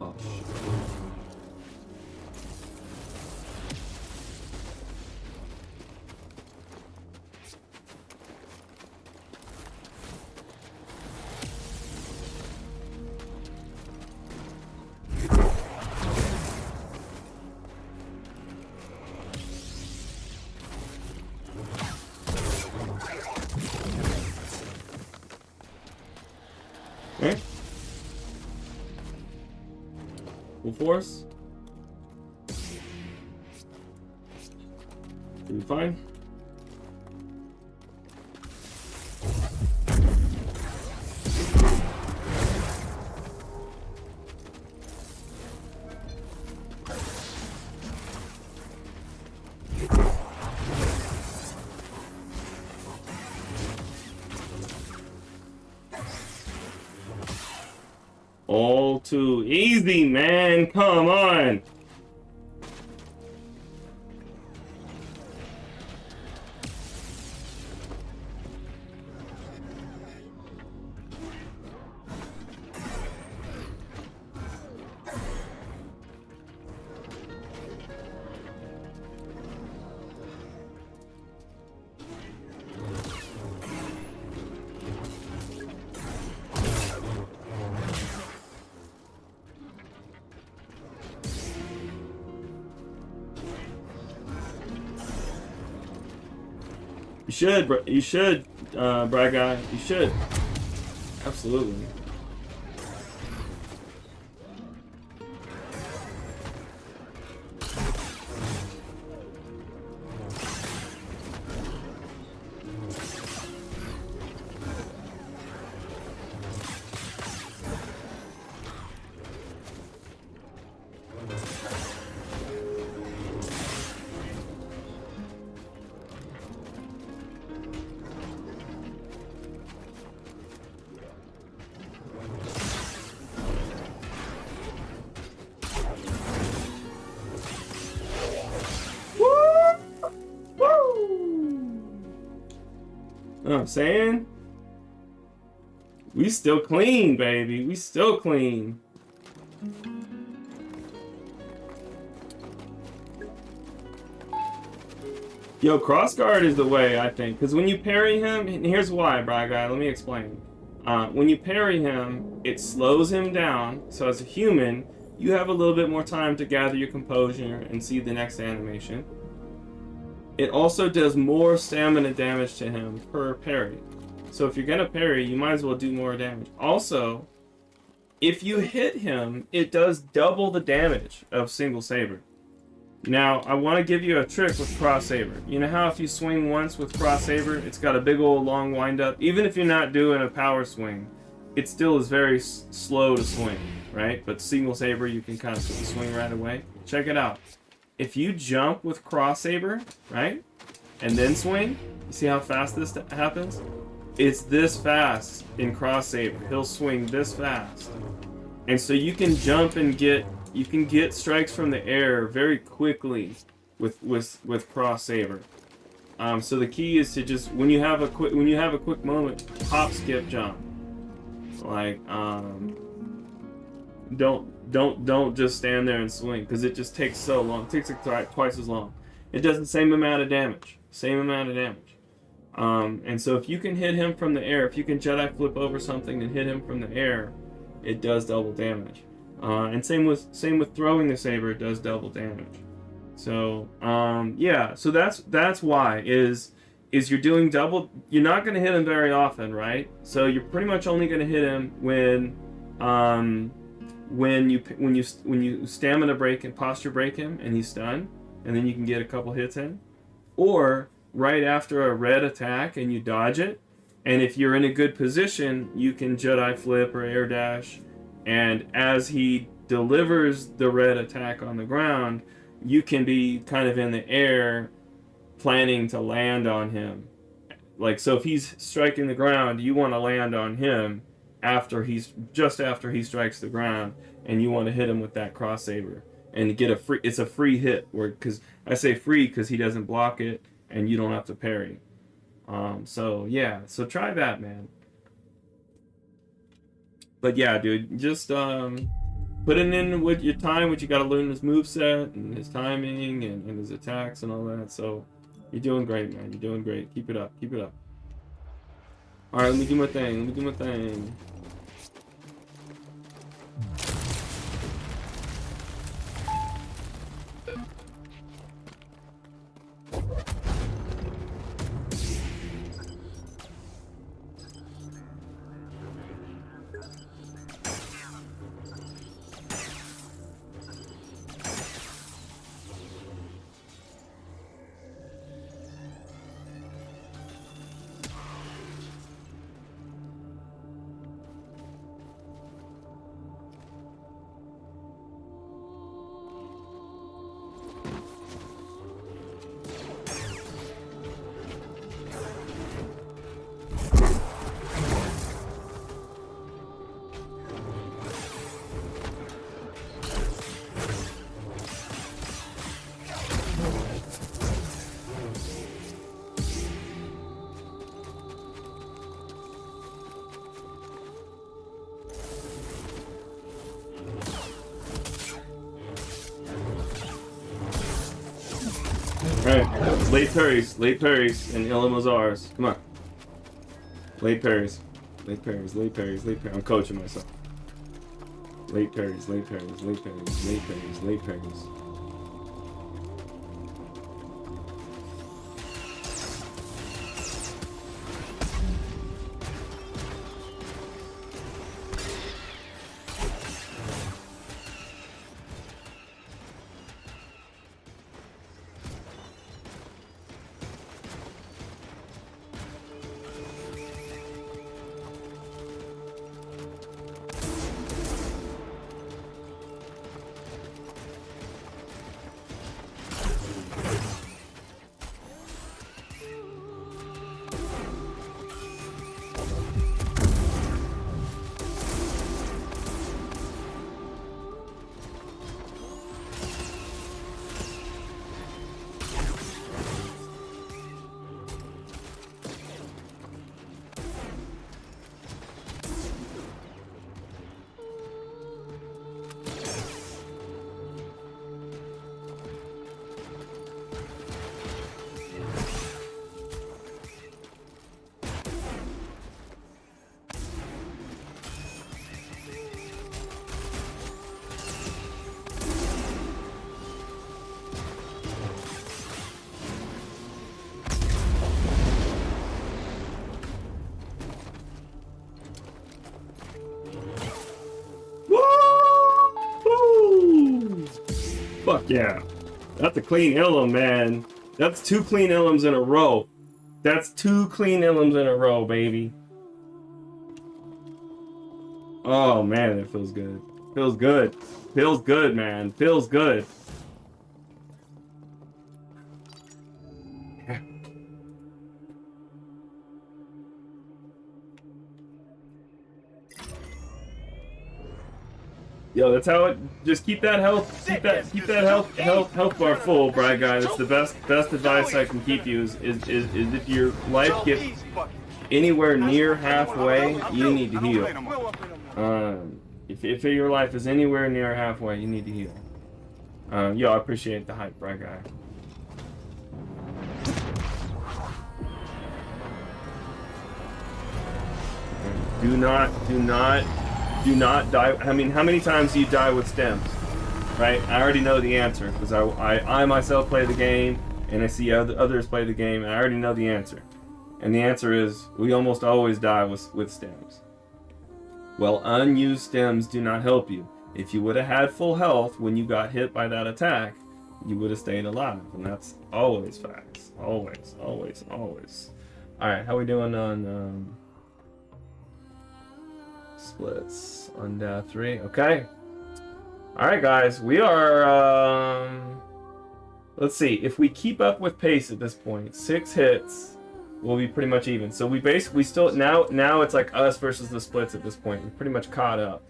Oh shit. Okay. Full force. Should be fine. All too easy, man. Come on. You should, Bracca. You should. Absolutely. Know what I'm saying? We still clean, baby. We still clean. Yo, crossguard is the way, I think. Because when you parry him, and here's why, Bracca, let me explain. When you parry him, it slows him down. So as a human, you have a little bit more time to gather your composure and see the next animation. It also does more stamina damage to him per parry. So if you're gonna parry, you might as well do more damage. Also, if you hit him, it does double the damage of single saber. Now, I want to give you a trick with cross saber. You know how if you swing once with cross saber, it's got a big old long wind up? Even if you're not doing a power swing, it still is very slow to swing, right? But single saber, you can kind of swing right away. Check it out. If you jump with cross saber, right, and then swing, you see how fast this happens? It's this fast in cross saber. He'll swing this fast, and so you can jump and get strikes from the air very quickly with cross saber. So the key is to just when you have a quick moment, hop, skip, jump. Like don't just stand there and swing, because it just takes so long. It takes like twice as long. it does the same amount of damage. Same amount of damage. And so if you can hit him from the air, if you can Jedi flip over something and hit him from the air, it does double damage. And same with throwing the saber, it does double damage. So yeah, so that's why is you're doing double. You're not going to hit him very often, right? So you're pretty much only going to hit him when you stamina break and posture break him and he's stunned, and then you can get a couple hits in, or right after a red attack and you dodge it, and if you're in a good position, you can Jedi flip or air dash, and as he delivers the red attack on the ground, you can be kind of in the air planning to land on him. Like, so if he's striking the ground, you want to land on him after he strikes the ground, and you want to hit him with that cross saber and get it's a free hit, because I say free because he doesn't block it and you don't have to parry. So yeah, so try that, man. But yeah, dude, just putting in with your time, what you got to learn his moveset and his timing and his attacks and all that. So you're doing great, man. You're doing great. Keep it up. Keep it up. All right, let me do my thing. Alright, late parries, and Illima's ours. Come on. Late parries. I'm coaching myself. Late parries. Fuck yeah. That's a clean Illim, man. That's 2 clean Illims in a row. That's 2 clean Illims in a row, baby. Oh man, it feels good. Feels good. Feels good, man. Feels good. Yo, that's how it. Just keep that health. Keep that health bar full, Brad guy. That's the best advice I can keep you is if your life gets anywhere near halfway, you need to heal. If your life is anywhere near halfway, you need to heal. Yo, I appreciate the hype, Brad guy. Do not die. I mean, how many times do you die with stems? Right? I already know the answer because I myself play the game and I see others play the game and I already know the answer. And the answer is we almost always die with stems. Well, unused stems do not help you. If you would have had full health when you got hit by that attack, you would have stayed alive. And that's always facts. Always, always, always. Alright, how we doing on splits on Dath3? Okay. Alright guys, we are let's see, if we keep up with pace at this point, 6 hits will be pretty much even. So we basically still now it's like us versus the splits at this point. We're pretty much caught up.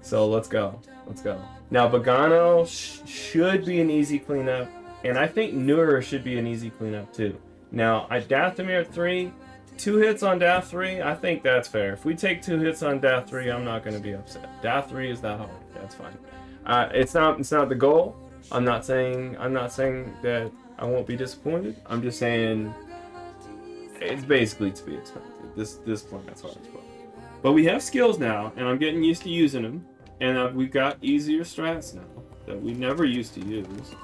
So let's go. Let's go. Now Bogano should be an easy cleanup, and I think Nur should be an easy cleanup too. Now I Dathomir 3, 2 hits on Dath 3, I think that's fair. If we take 2 hits on Dath 3, I'm not gonna be upset. Dath 3 is that hard. That's fine. It's not the goal. I'm not saying that I won't be disappointed. I'm just saying it's basically to be expected. This point that's hard as well. But we have skills now, and I'm getting used to using them. And we've got easier strats now that we never used to use.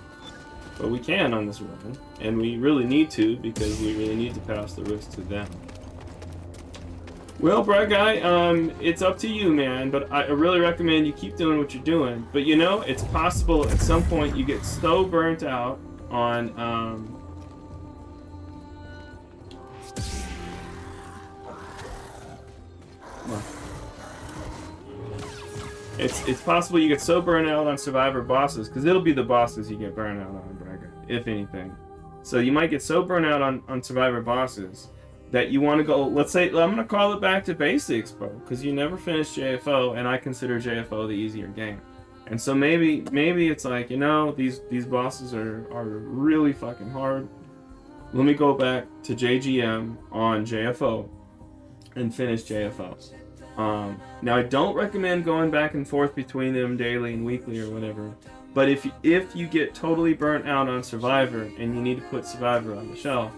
But we can on this run, and we really need to because we really need to pass the risk to them. Well, Bracca, it's up to you, man, but I really recommend you keep doing what you're doing. But you know, it's possible at some point you get so burnt out on, It's possible you get so burnt out on survivor bosses, because it'll be the bosses you get burnt out on, Bracca, if anything. So you might get so burnt out on survivor bosses that you want to go, let's say, I'm going to call it back to basics, bro, because you never finished JFO, and I consider JFO the easier game. And so maybe it's like, you know, these bosses are really fucking hard. Let me go back to JGM on JFO and finish JFO. Now I don't recommend going back and forth between them daily and weekly or whatever, but if you get totally burnt out on Survivor and you need to put Survivor on the shelf,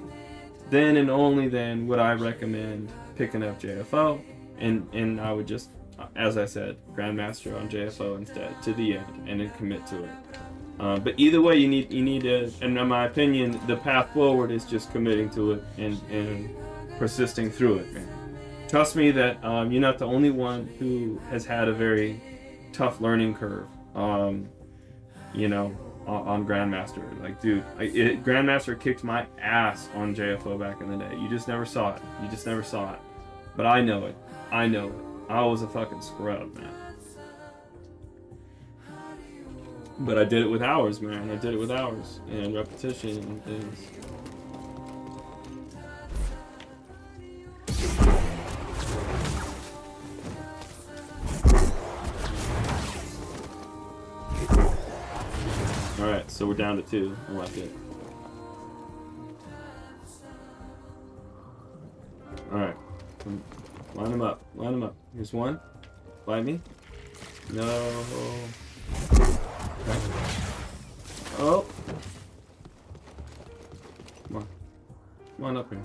then and only then would I recommend picking up JFO, and I would just, as I said, Grandmaster on JFO instead to the end and then commit to it. But either way, you need to, and in my opinion, the path forward is just committing to it and persisting through it, man. Trust me that you're not the only one who has had a very tough learning curve, you know, on Grandmaster. Like, dude, Grandmaster kicked my ass on JFO back in the day. You just never saw it. You just never saw it. But I know it. I know it. I was a fucking scrub, man. But I did it with hours, man. I did it with hours and repetition and things. Alright, so we're down to 2. I like it. Alright. Line them up. Line them up. Here's one. Bite me. No. Okay. Oh. Come on. Come on up here.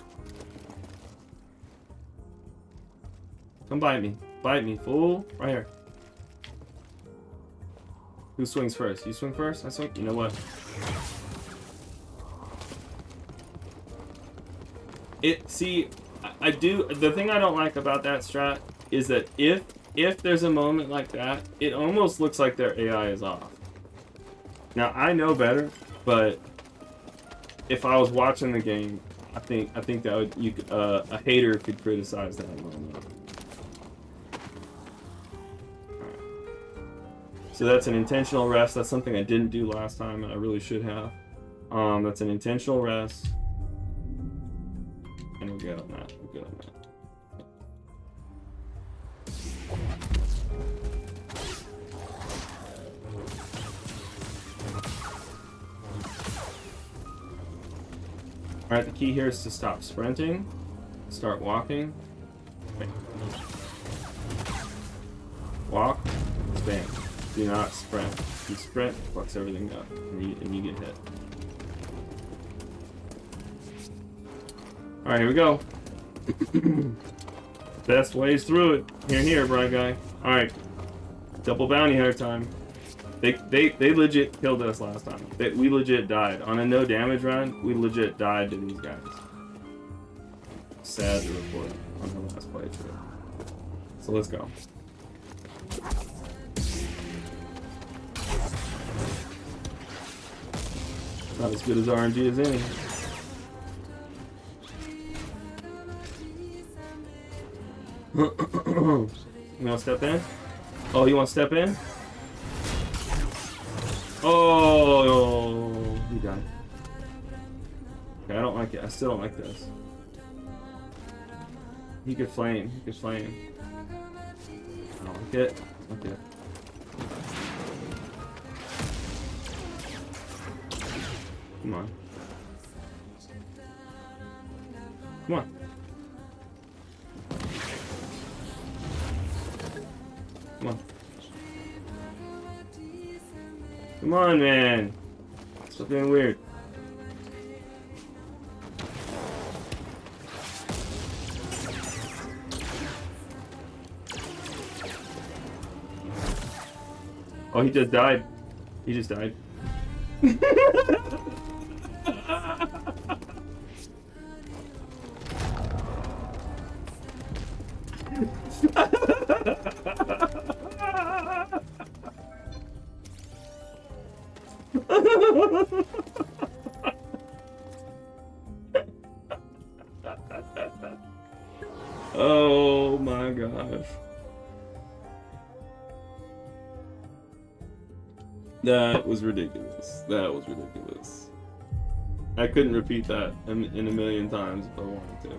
Come bite me. Bite me, fool. Right here. Who swings first? You swing first? I swing? You know what? See, I do, the thing I don't like about that strat is that if there's a moment like that, it almost looks like their AI is off. Now, I know better, but if I was watching the game, I think that would, a hater could criticize that a little bit. So that's an intentional rest. That's something I didn't do last time, and I really should have. That's an intentional rest. And we're good on that. We're good on that. Alright, the key here is to stop sprinting. Start walking. Wait. Walk. Stand. Do not sprint. If you sprint, fucks everything up, and you get hit. Alright, here we go. Best ways through it. Here, bright guy. Alright. Double bounty hunter time. They legit killed us last time. We legit died. On a no damage run, we legit died to these guys. Sad to report on the last playthrough. So let's go. Not as good as RNG as any. You wanna step in? Oh, you wanna step in? Oh, he died. Okay, I don't like it. I still don't like this. He could flame. He could flame. I don't like it. Okay. Come on. Come on. Come on. Come on, man. Stop being weird. Oh, he just died. He just died. Oh my gosh. That was ridiculous. That was ridiculous. I couldn't repeat that in a million times if I wanted to.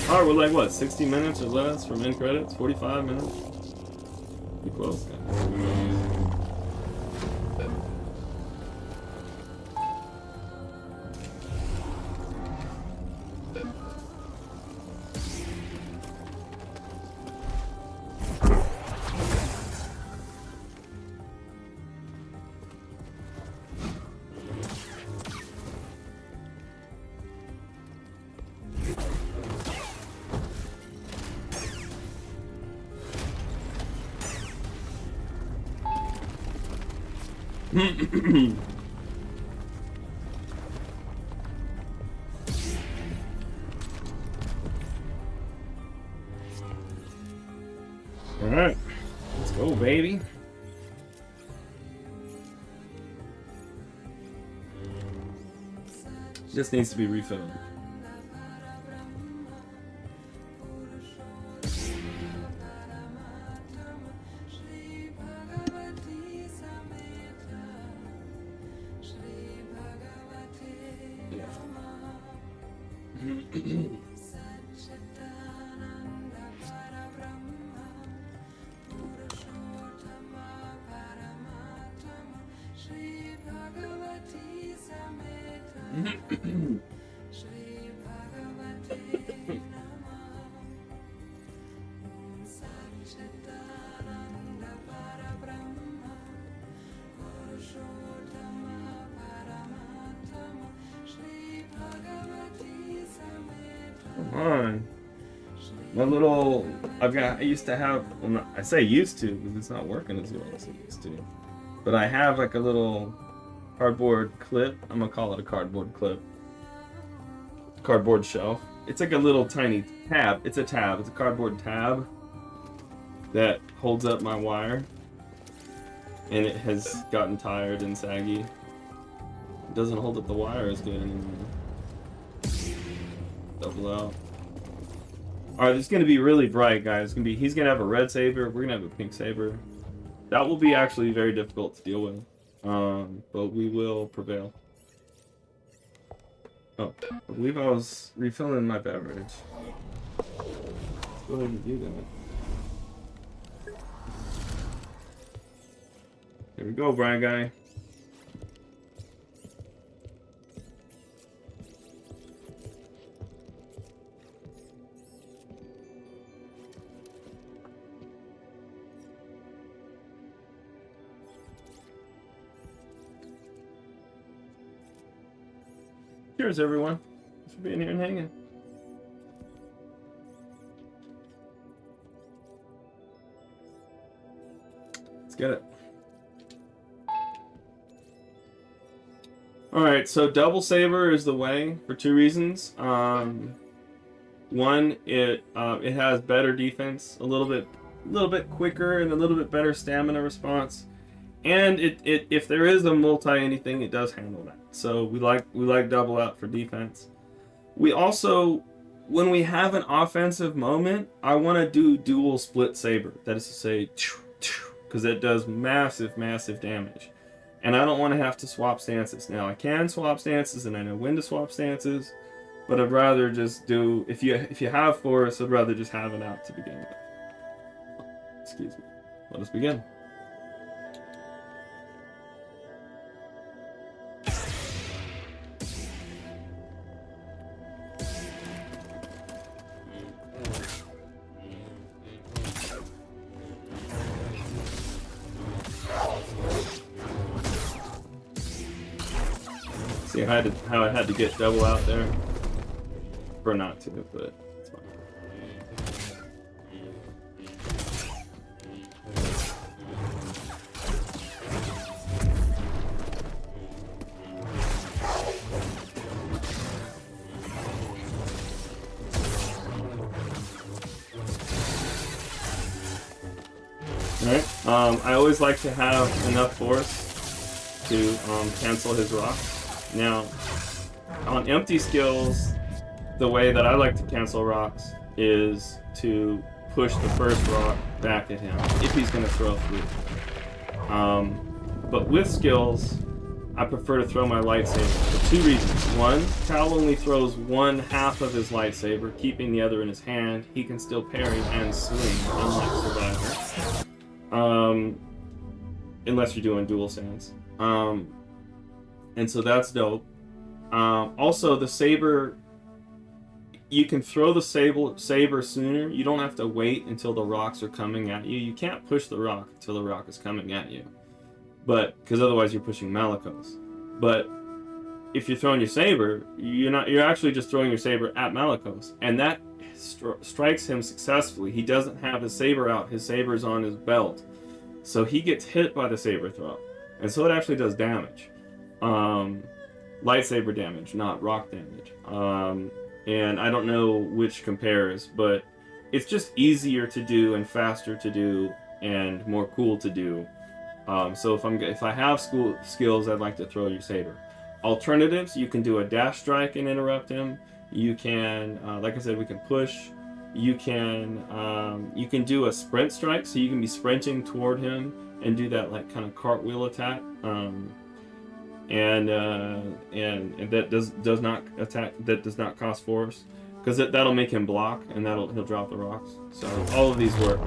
Alright, we're like what, 60 minutes or less from end credits? 45 minutes? Pretty close. Alright, let's go, baby. Just needs to be refilled. I used to have, well, not, I say used to because it's not working as well as it used to, but I have like a little cardboard clip. I'm gonna call it a cardboard clip. Cardboard shelf. It's like a little tiny tab. It's a tab. It's a cardboard tab that holds up my wire, and it has gotten tired and saggy. It doesn't hold up the wire as good anymore. Double out. Alright, it's gonna be really bright, guys. He's gonna have a red saber, we're gonna have a pink saber. That will be actually very difficult to deal with. But we will prevail. Oh, I believe I was refilling my beverage. Let's go ahead and do that. Here we go, Brian guy. Cheers, everyone. Thanks for being here and hanging. Let's get it. Alright, so double saber is the way for two reasons. One, it has better defense, a little bit quicker and a little bit better stamina response. And if there is a multi anything, it does handle that. So we like double out for defense. We also, when we have an offensive moment, I want to do dual split saber. That is to say, because it does massive damage. And I don't want to have to swap stances. Now I can swap stances, and I know when to swap stances, but I'd rather just do, if you have force, I'd rather just have it out to begin with. Excuse me. Let us begin. See how I had to get double out there? Or not to, but it's fine. Alright, I always like to have enough force to cancel his rock. Now, on empty skills, the way that I like to cancel rocks is to push the first rock back at him, if he's going to throw through. But with skills, I prefer to throw my lightsaber for two reasons. One, Cal only throws one half of his lightsaber, keeping the other in his hand. He can still parry and swing, unlike Survivor. Unless you're doing dual sands. And so that's dope. Also, the saber, you can throw the saber sooner. You don't have to wait until the rocks are coming at you. You can't push the rock until the rock is coming at you, but because otherwise you're pushing Malicos. But if you're throwing your saber, you're actually just throwing your saber at Malicos, and that strikes him successfully. He doesn't have his saber out. His saber's on his belt, so he gets hit by the saber throw, and so it actually does damage. Lightsaber damage, not rock damage. And I don't know which compares, but it's just easier to do and faster to do and more cool to do. So if I have skills, I'd like to throw your saber. Alternatives, you can do a dash strike and interrupt him. You can, like I said, we can push. You can do a sprint strike, so you can be sprinting toward him and do that like kind of cartwheel attack. And that does not attack. That does not cost force, because that'll make him block, and he'll drop the rocks. So all of these work.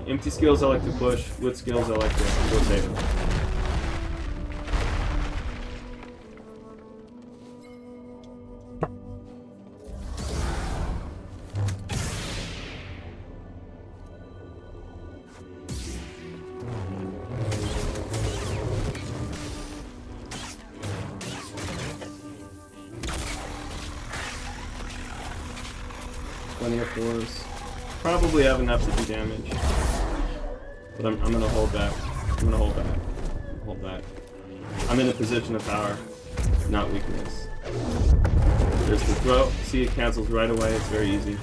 Empty skills I like to push. With skills I like to go saber. Plenty of force. Probably have enough to do damage. But I'm gonna hold back. Hold back. I'm in a position of power, not weakness. There's the throw. See, it cancels right away. It's very easy.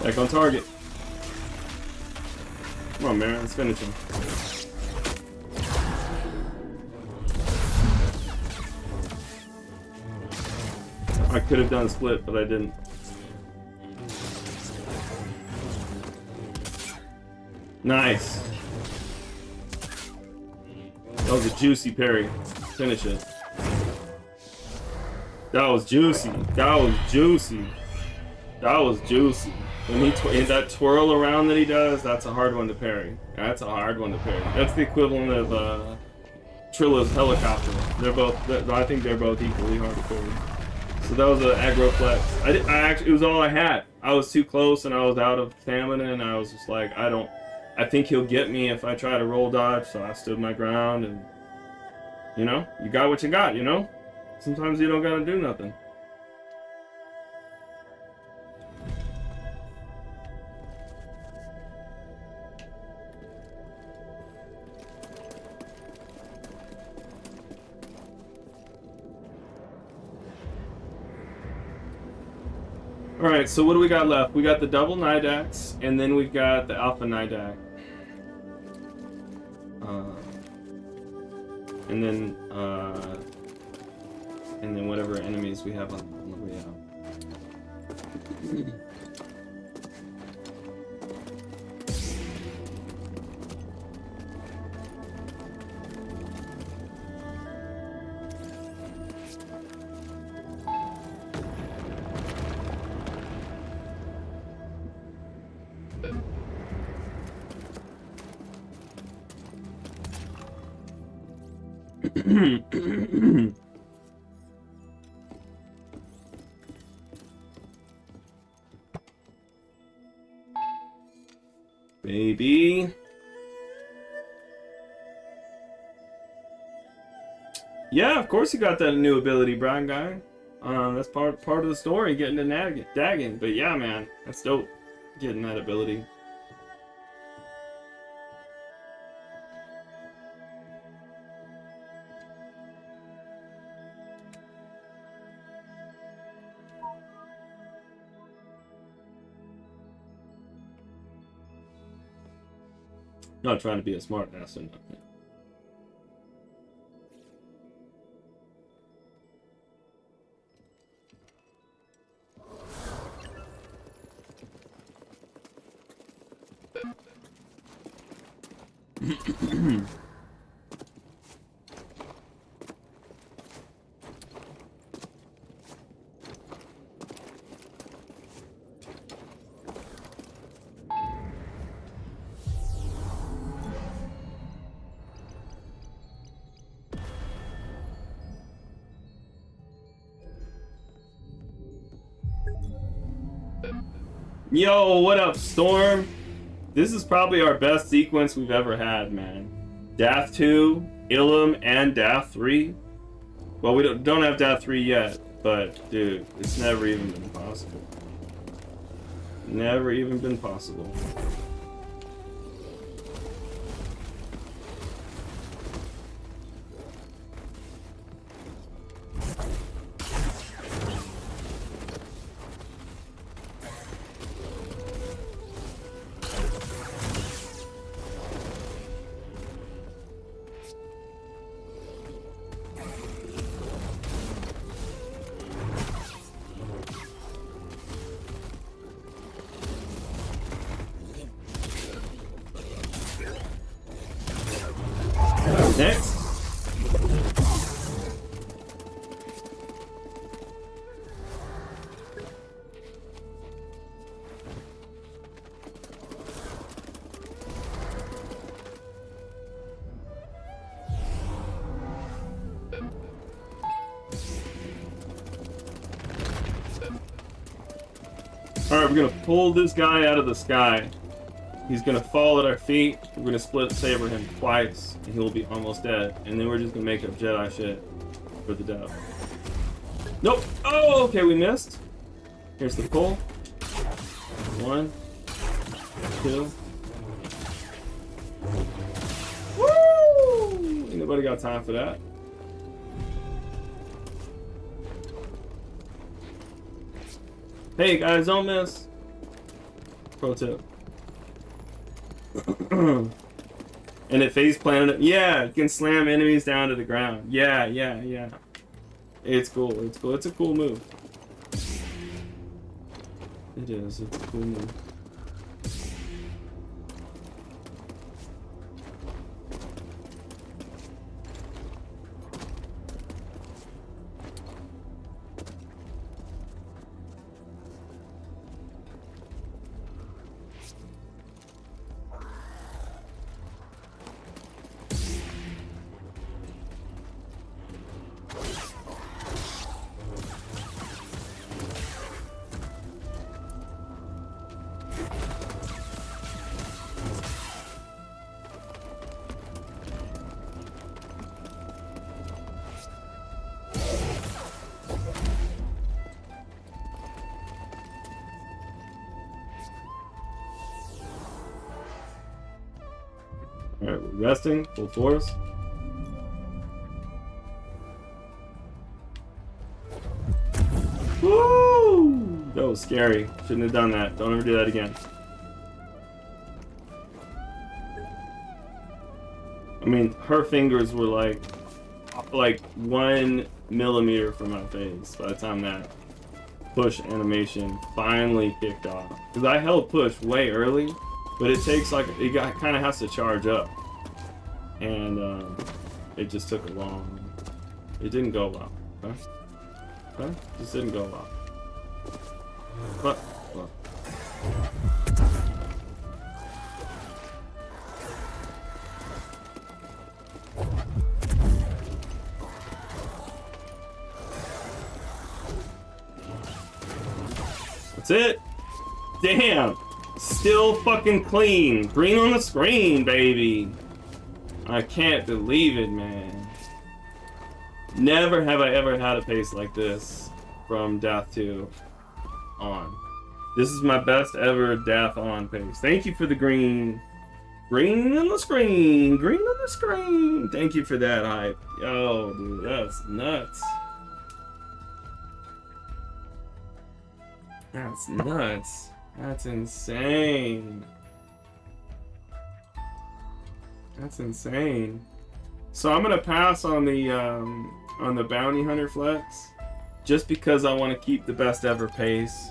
Back on target. Come on, man. Let's finish him. I could have done split, but I didn't. Nice. That was a juicy parry. Finish it. That was juicy. That was juicy. That was juicy. When he that twirl around that he does, that's a hard one to parry. That's a hard one to parry. That's the equivalent of Trilla's helicopter. They're both. I think they're both equally hard to parry. So that was an aggro flex. I actually, it was all I had. I was too close and I was out of stamina and I was just like, I think he'll get me if I try to roll dodge. So I stood my ground and, you know, you got what you got, you know? Sometimes you don't gotta do nothing. Alright, so what do we got left? We got the double Nidax, and then we've got the alpha Nidax. And then whatever enemies we have on the way out. Baby. Yeah, of course you got that new ability, Brian guy. That's part of the story, getting to dagging. But yeah, man, that's dope. Getting that ability. Not trying to be a smart ass or nothing. Yo, what up, Storm? This is probably our best sequence we've ever had, man. Dath 2, Ilum, and Dath 3. Well, we don't have Dath 3 yet, but dude, it's never even been possible. Never even been possible. Next. Alright, we're gonna pull this guy out of the sky. He's gonna fall at our feet. We're gonna split-saber him twice, and he'll be almost dead. And then we're just gonna make up Jedi shit for the death. Nope. Oh, okay, we missed. Here's the pull. 1, 2. Woo! Ain't nobody got time for that. Hey guys, don't miss. Pro tip. And it phase planted. Yeah, you can slam enemies down to the ground. Yeah. It's cool. It's cool. It's a cool move. It is. It's a cool move. Alright, we're resting, full force. Woo! That was scary. Shouldn't have done that. Don't ever do that again. I mean, her fingers were like 1 millimeter from my face by the time that push animation finally kicked off. Because I held push way early. But it takes kind of has to charge up, and it just took a long. It didn't go well. Okay, just didn't go well. But well. That's it. Damn. Still fucking clean. Green on the screen, baby. I can't believe it, man. Never have I ever had a pace like this from Dath 2 on. This is my best ever Dath on pace. Thank you for the green. Green on the screen. Green on the screen. Thank you for that hype. Yo, dude, that's nuts. That's nuts. That's insane. That's insane. So I'm gonna pass on the bounty hunter flex, just because I want to keep the best ever pace,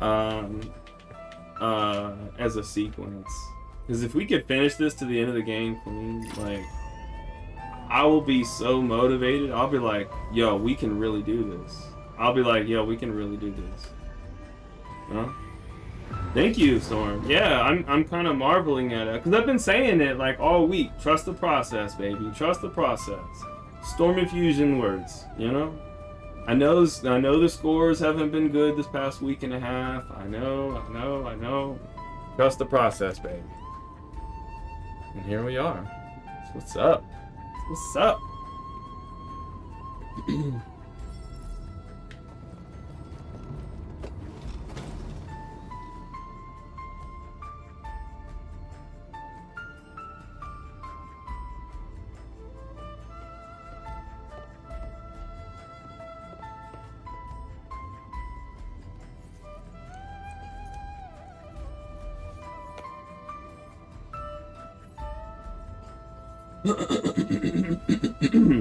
as a sequence. Because if we could finish this to the end of the game clean, like, I will be so motivated. I'll be like, yo, we can really do this. I'll be like, yo, we can really do this. Huh? Thank you, Storm. Yeah, I'm kind of marveling at it, because I've been saying it like all week. Trust the process, baby. Trust the process. Storm infusion words, you know? I know the scores haven't been good this past week and a half. I know. Trust the process, baby. And here we are. What's up? What's up?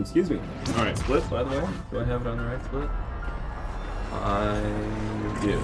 Excuse me. Alright, split, by the way. Do I have it on the right split? I do.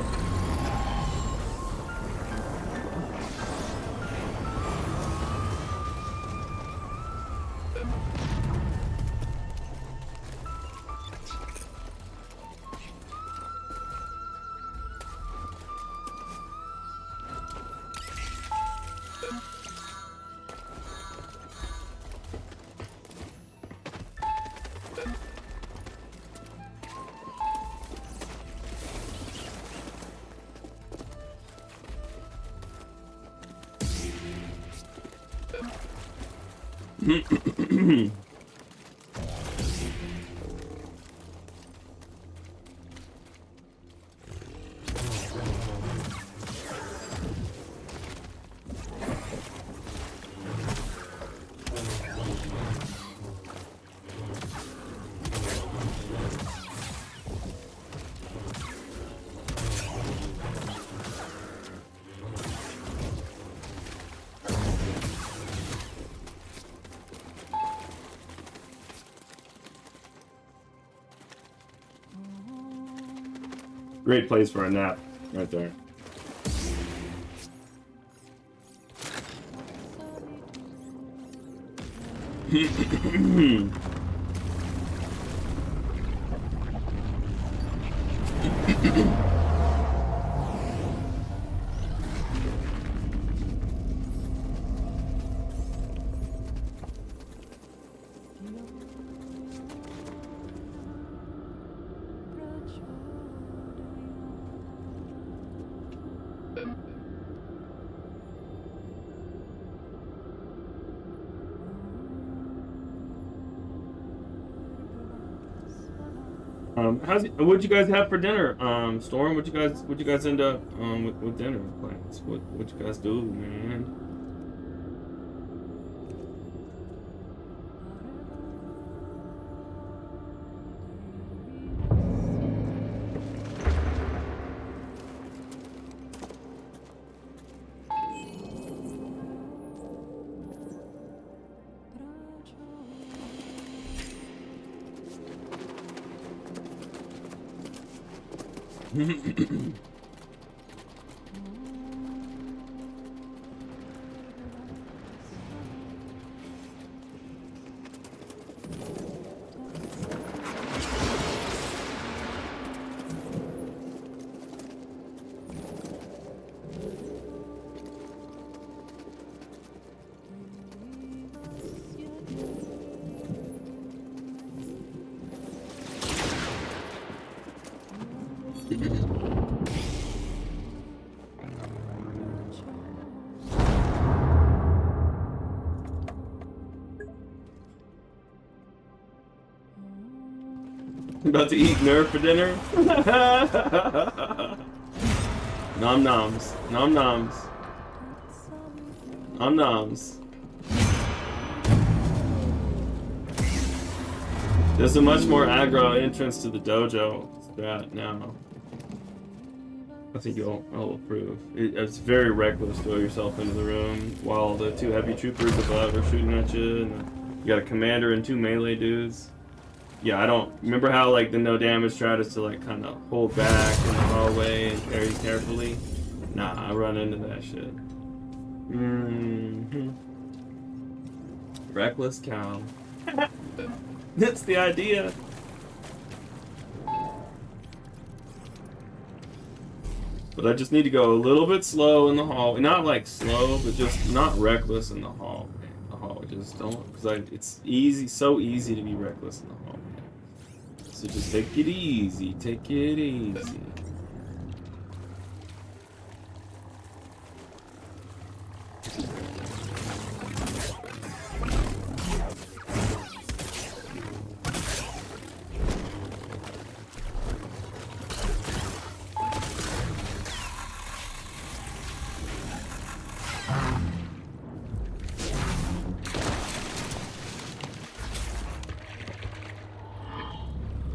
Great place for a nap, right there. What'd you guys have for dinner? Storm, what'd you guys end up with dinner plans? What'd you guys do, man? About to eat nerf for dinner? Nom noms. Nom noms. Nom noms. There's a much more aggro entrance to the dojo. That now. I think you'll approve. It's very reckless to throw yourself into the room while the two heavy troopers above are shooting at you, and you got a commander and two melee dudes. Yeah, I don't remember how like the no damage strat is to like kind of hold back in the hallway and carry carefully. Nah, I run into that shit. Reckless cow. That's the idea. But I just need to go a little bit slow in the hallway. Not like slow, but just not reckless in the hallway. The hallway, just don't, because it's easy, so easy to be reckless in the hallway. So just take it easy, take it easy.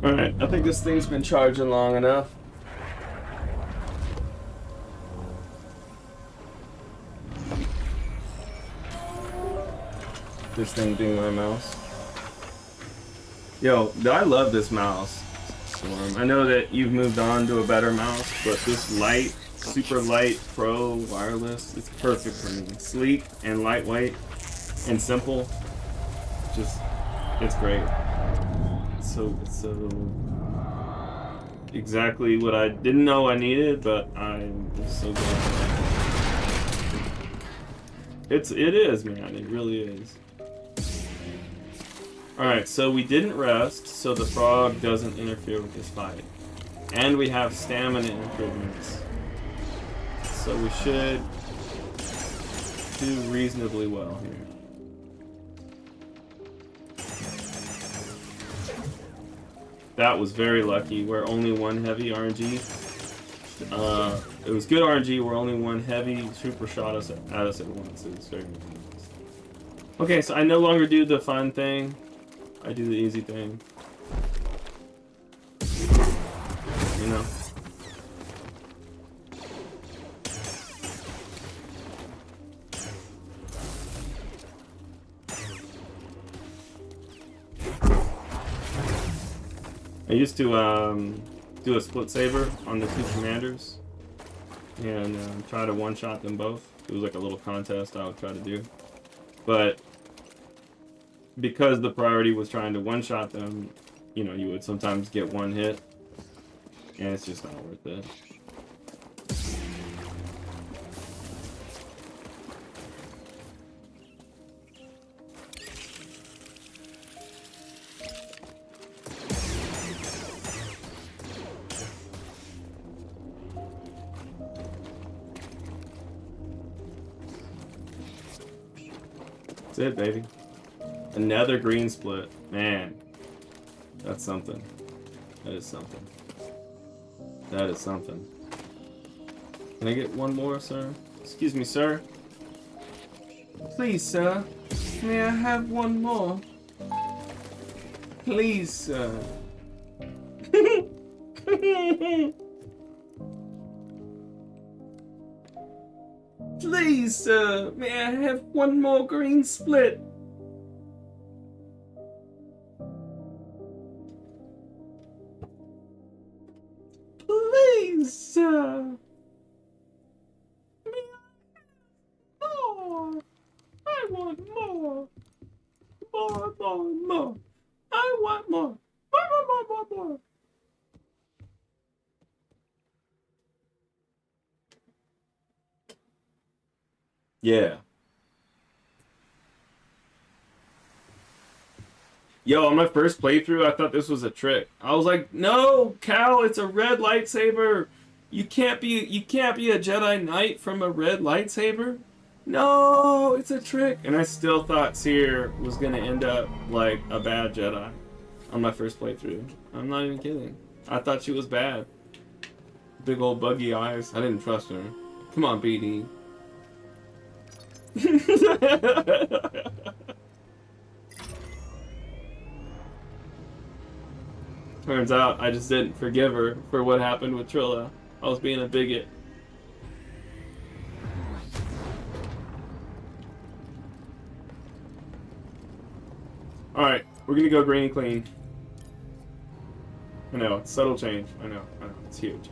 Alright, I think this thing's been charging long enough. This thing being my mouse. Yo, I love this mouse, Storm. I know that you've moved on to a better mouse, but this light, super light pro wireless, it's perfect for me. Sleek and lightweight and simple. Just, it's great. It's so exactly what I didn't know I needed, but I'm so glad. It is, man. It really is. Alright, so we didn't rest, so the frog doesn't interfere with this fight. And we have stamina improvements. So we should do reasonably well here. That was very lucky. We're only one heavy RNG. It was good RNG. We're only one heavy trooper shot at us at once. It was very nice. Okay, so I no longer do the fun thing. I do the easy thing. You know. I used to do a split-saber on the 2 commanders and try to one-shot them both. It was like a little contest I would try to do. But because the priority was trying to one-shot them, you know, you would sometimes get 1 hit, and it's just not worth it. That's it, baby. Another green split. Man, that's something. That is something. That is something. Can I get 1 more, sir? Excuse me, sir. Please, sir. May I have 1 more? Please, sir. Please, sir. May I have 1 more green split? Please, sir. May I have more? I want more. More, more, more. I want more. More. Yeah. Yo, on my first playthrough, I thought this was a trick. I was like, "No, Cal, it's a red lightsaber. You can't be a Jedi Knight from a red lightsaber. No, it's a trick." And I still thought Seer was gonna end up like a bad Jedi on my first playthrough. I'm not even kidding. I thought she was bad. Big old buggy eyes. I didn't trust her. Come on, BD. Turns out I just didn't forgive her for what happened with Trilla. I was being a bigot. Alright, we're gonna go green and clean. I know, it's subtle change. I know, it's huge.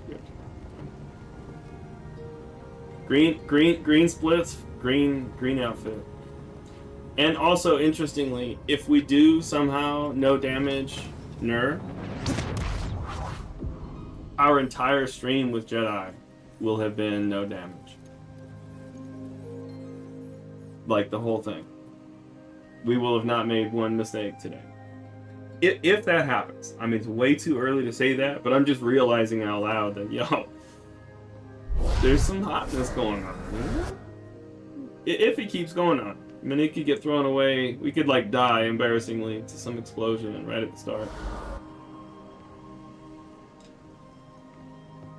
Green splits, green outfit. And also, interestingly, if we do somehow no damage Nur, our entire stream with Jedi will have been no damage. Like the whole thing. We will have not made 1 mistake today. If that happens. I mean, it's way too early to say that, but I'm just realizing out loud that, yo, there's some hotness going on. If it keeps going on. I mean, it could get thrown away. We could, like, die embarrassingly to some explosion right at the start.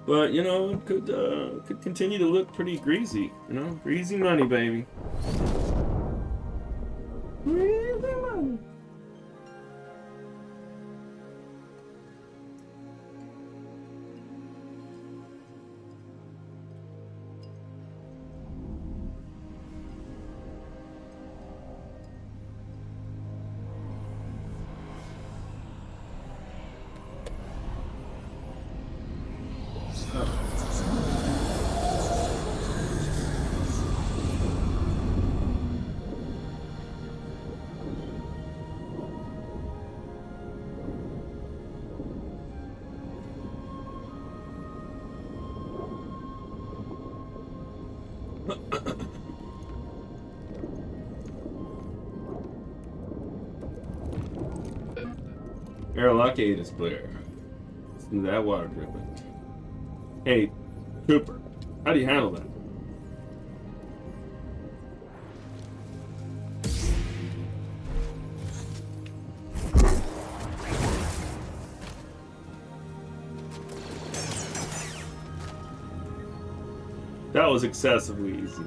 But, you know, it could continue to look pretty greasy. You know? Greasy money, baby. Greasy money. Airlock is clear. Listen to that water dripping. Hey, Cooper, how do you handle that? That was excessively easy.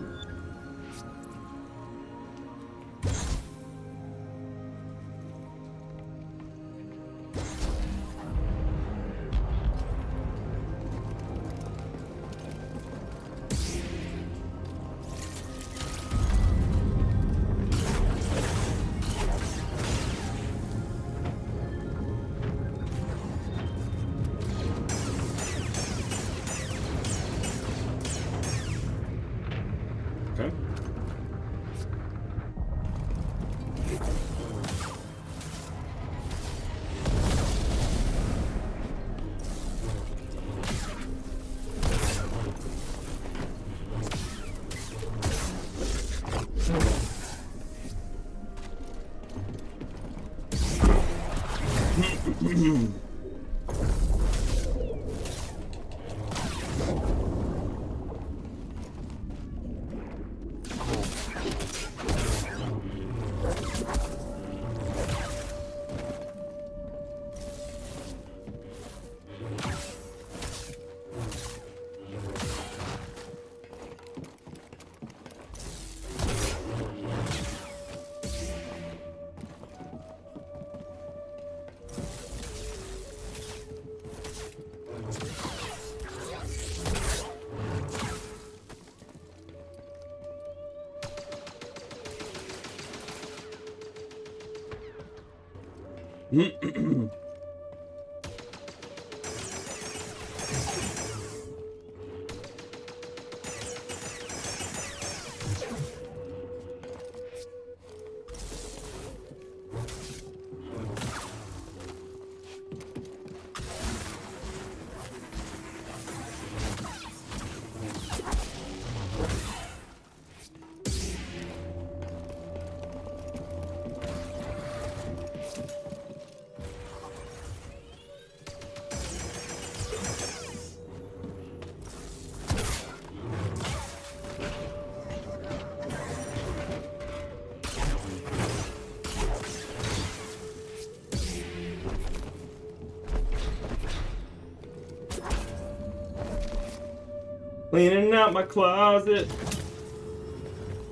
Cleaning out my closet.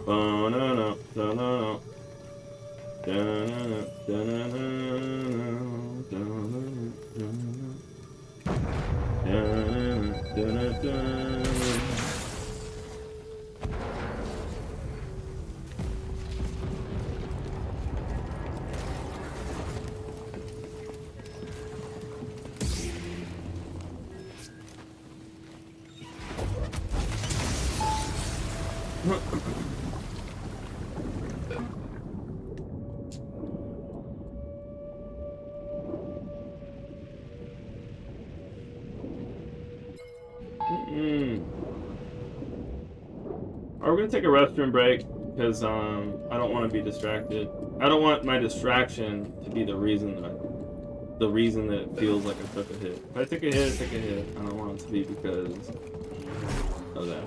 Ba-na-na, da-na-na. Da-na-na, da-na-na, da-na-na, da-na-na. Da-na-na, da-na-na. We're gonna take a restroom break because I don't want to be distracted. I don't want my distraction to be the reason that it feels like I took a hit. If I take a hit, I take a hit. I don't want it to be because of that.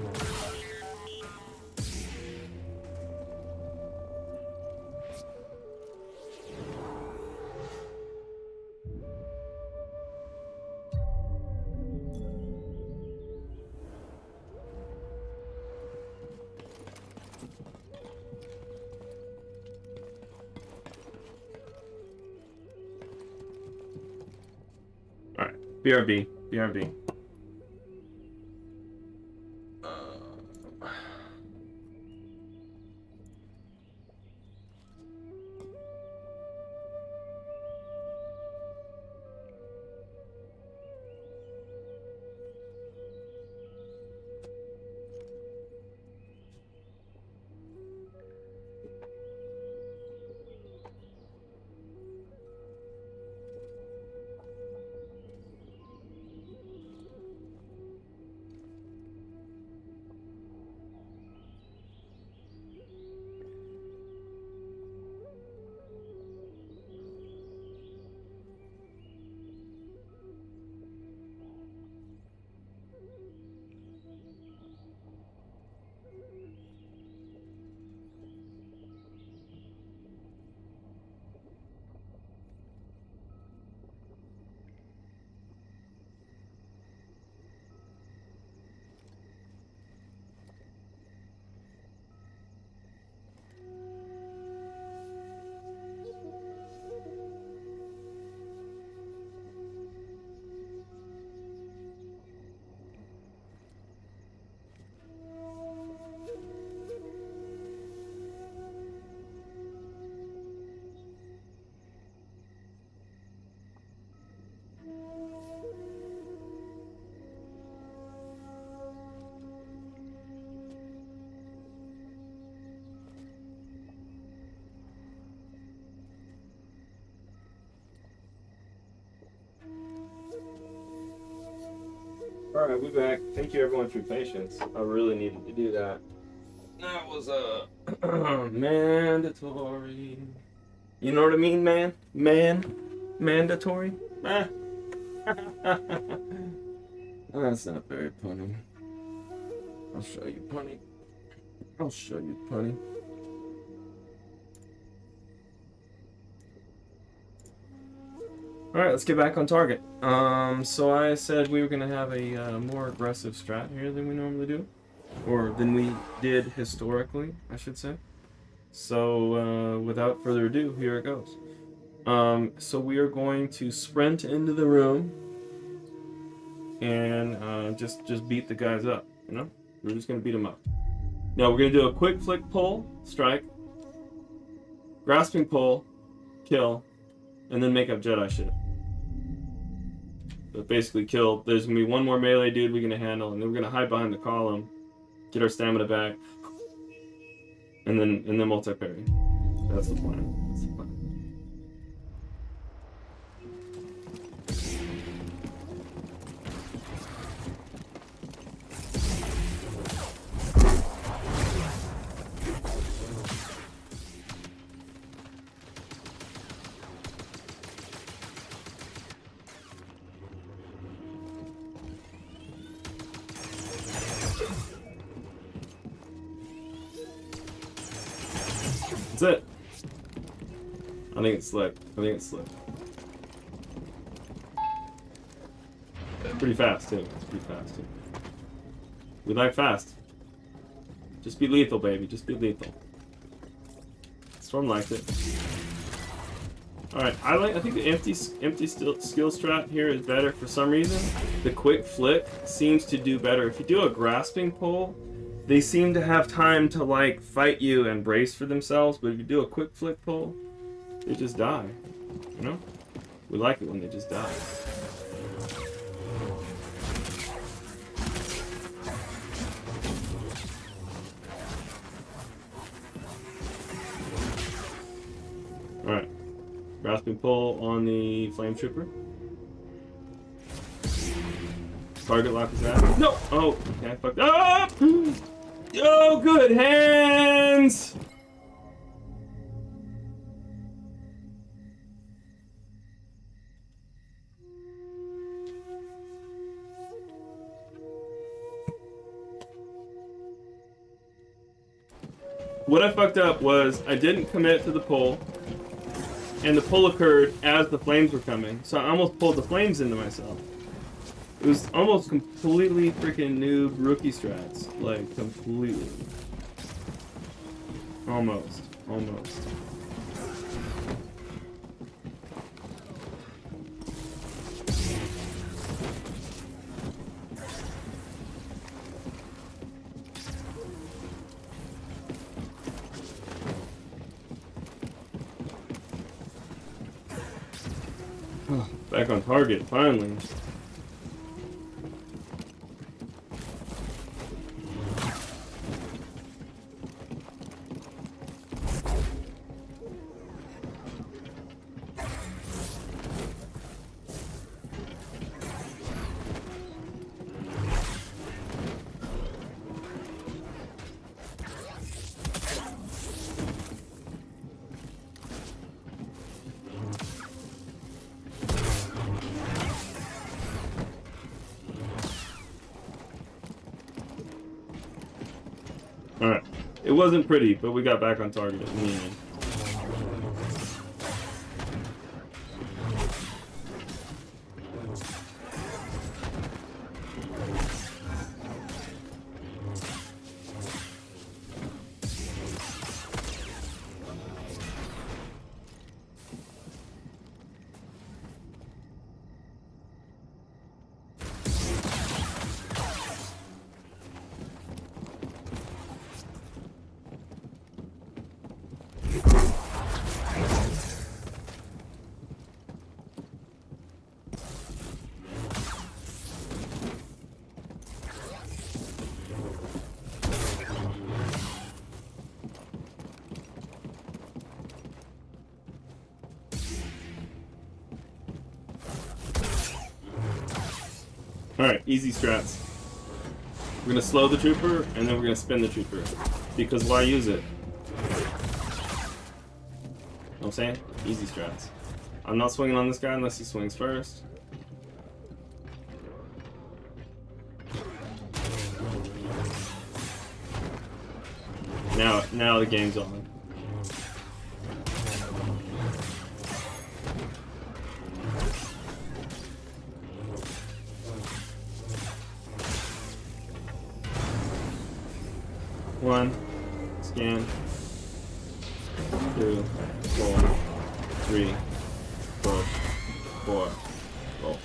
BRB. BRB. Alright, we're back. Thank you everyone for your patience. I really needed to do that. That was mandatory. You know what I mean, man? Mandatory? That's not very punny. I'll show you punny. I'll show you punny. Alright, let's get back on target. So I said we were going to have a more aggressive strat here than we normally do. Or than we did historically, I should say. So, without further ado, here it goes. So we are going to sprint into the room and just beat the guys up, you know? We're just going to beat them up. Now we're going to do a quick flick pull, strike, grasping pull, kill, and then make up Jedi shit. But basically kill. There's gonna be one more melee dude we're gonna handle, and then we're gonna hide behind the column, get our stamina back, and then multi-parry. That's the plan. That's the plan. That's it. I think it's slick. I think it's slick. Pretty fast too. It's pretty fast too. We like fast. Just be lethal, baby. Just be lethal. Storm liked it. All right. I think the empty skill strat here is better for some reason. The quick flick seems to do better. If you do a grasping pull, they seem to have time to like fight you and brace for themselves, but if you do a quick flick pull, they just die. You know? We like it when they just die. Alright. Grasping pull on the flame trooper. Target lock is that. No! Oh, okay, I fucked up! Yo, good hands! What I fucked up was I didn't commit to the pull, and the pull occurred as the flames were coming, so I almost pulled the flames into myself. It was almost completely freaking noob rookie strats. Like, completely. Almost. Almost. Back on target, finally. Alright. It wasn't pretty, but we got back on target. Alright, easy strats. We're gonna slow the trooper, and then we're gonna spin the trooper. Because why use it? Know what I'm saying? Easy strats. I'm not swinging on this guy unless he swings first. Now the game's on. One, scan, 2, 4, 3, push, 4, roll.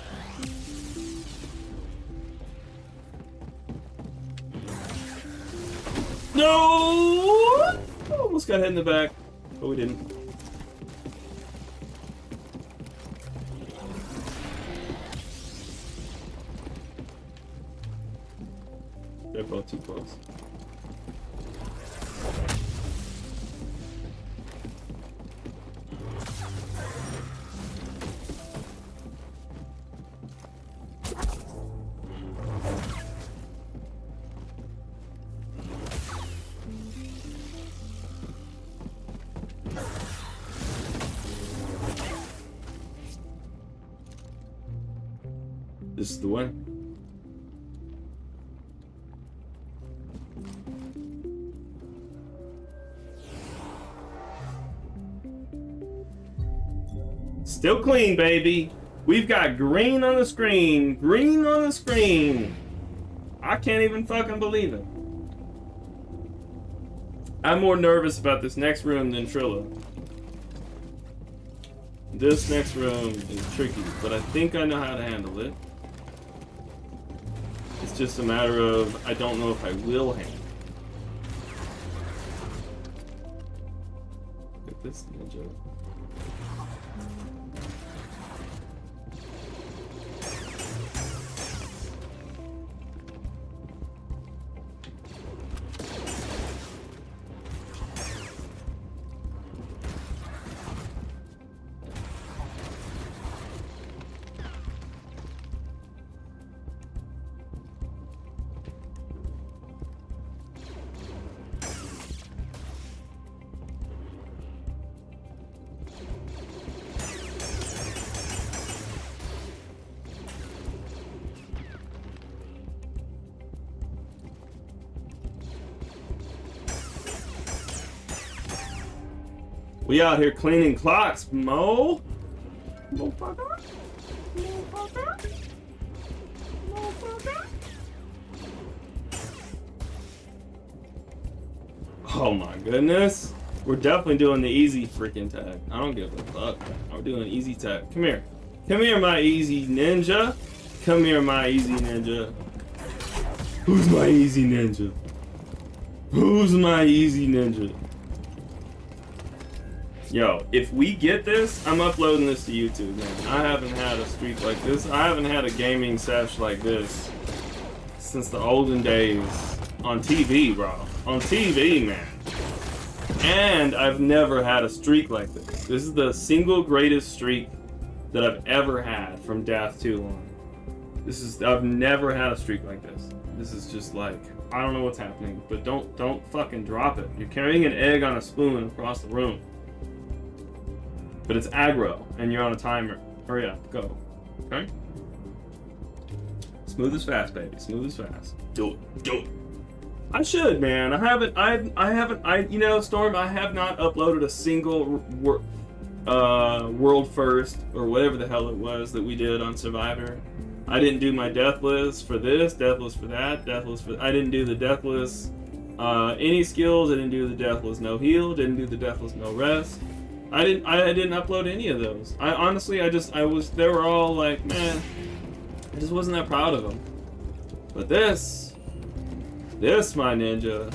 No! Almost got hit in the back, but we didn't. They're both too close. This is the way. Still clean, baby. We've got green on the screen. Green on the screen. I can't even fucking believe it. I'm more nervous about this next room than Trilla. This next room is tricky, but I think I know how to handle it. It's just a matter of I don't know if I will handle it. Look at this ninja. We out here cleaning clocks, Mo. Motherfucker. Motherfucker. Motherfucker. Oh my goodness. We're definitely doing the easy freaking tag. I don't give a fuck. We're doing easy tag. Come here. Come here, my easy ninja. Come here, my easy ninja. Who's my easy ninja? Who's my easy ninja? Yo, if we get this, I'm uploading this to YouTube, man. I haven't had a streak like this. I haven't had a gaming sesh like this since the olden days on TV, bro. On TV, man. And I've never had a streak like this. This is the single greatest streak that I've ever had from Dath 2 on. I've never had a streak like this. This is just like, I don't know what's happening, but don't fucking drop it. You're carrying an egg on a spoon across the room. But it's aggro, and you're on a timer. Hurry up, go. Okay? Smooth as fast, baby. Smooth as fast. Do it. Do it. I should, man. You know, Storm, I have not uploaded a single world first, or whatever the hell it was that we did on Survivor. I didn't do my deathless for this, deathless for that, deathless for... I didn't do the deathless any skills. I didn't do the deathless no heal. Didn't do the deathless no rest. I didn't upload any of those. They were all like, man, I just wasn't that proud of them. But this, my ninja,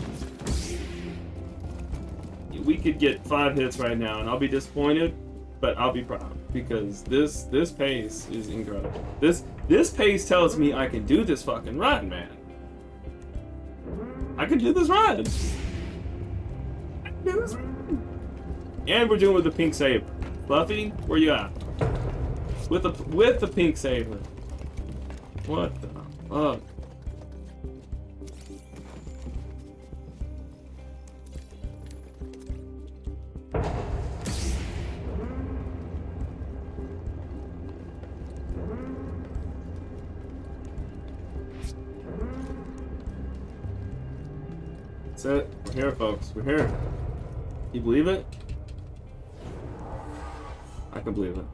we could get 5 hits right now, and I'll be disappointed, but I'll be proud because this pace is incredible. This pace tells me I can do this fucking run, man. I can do this run. I can do this run. And we're doing with the pink saber. Fluffy, where you at? With the pink saber. What the fuck? That's it. We're here, folks. We're here. You believe it? I can believe it.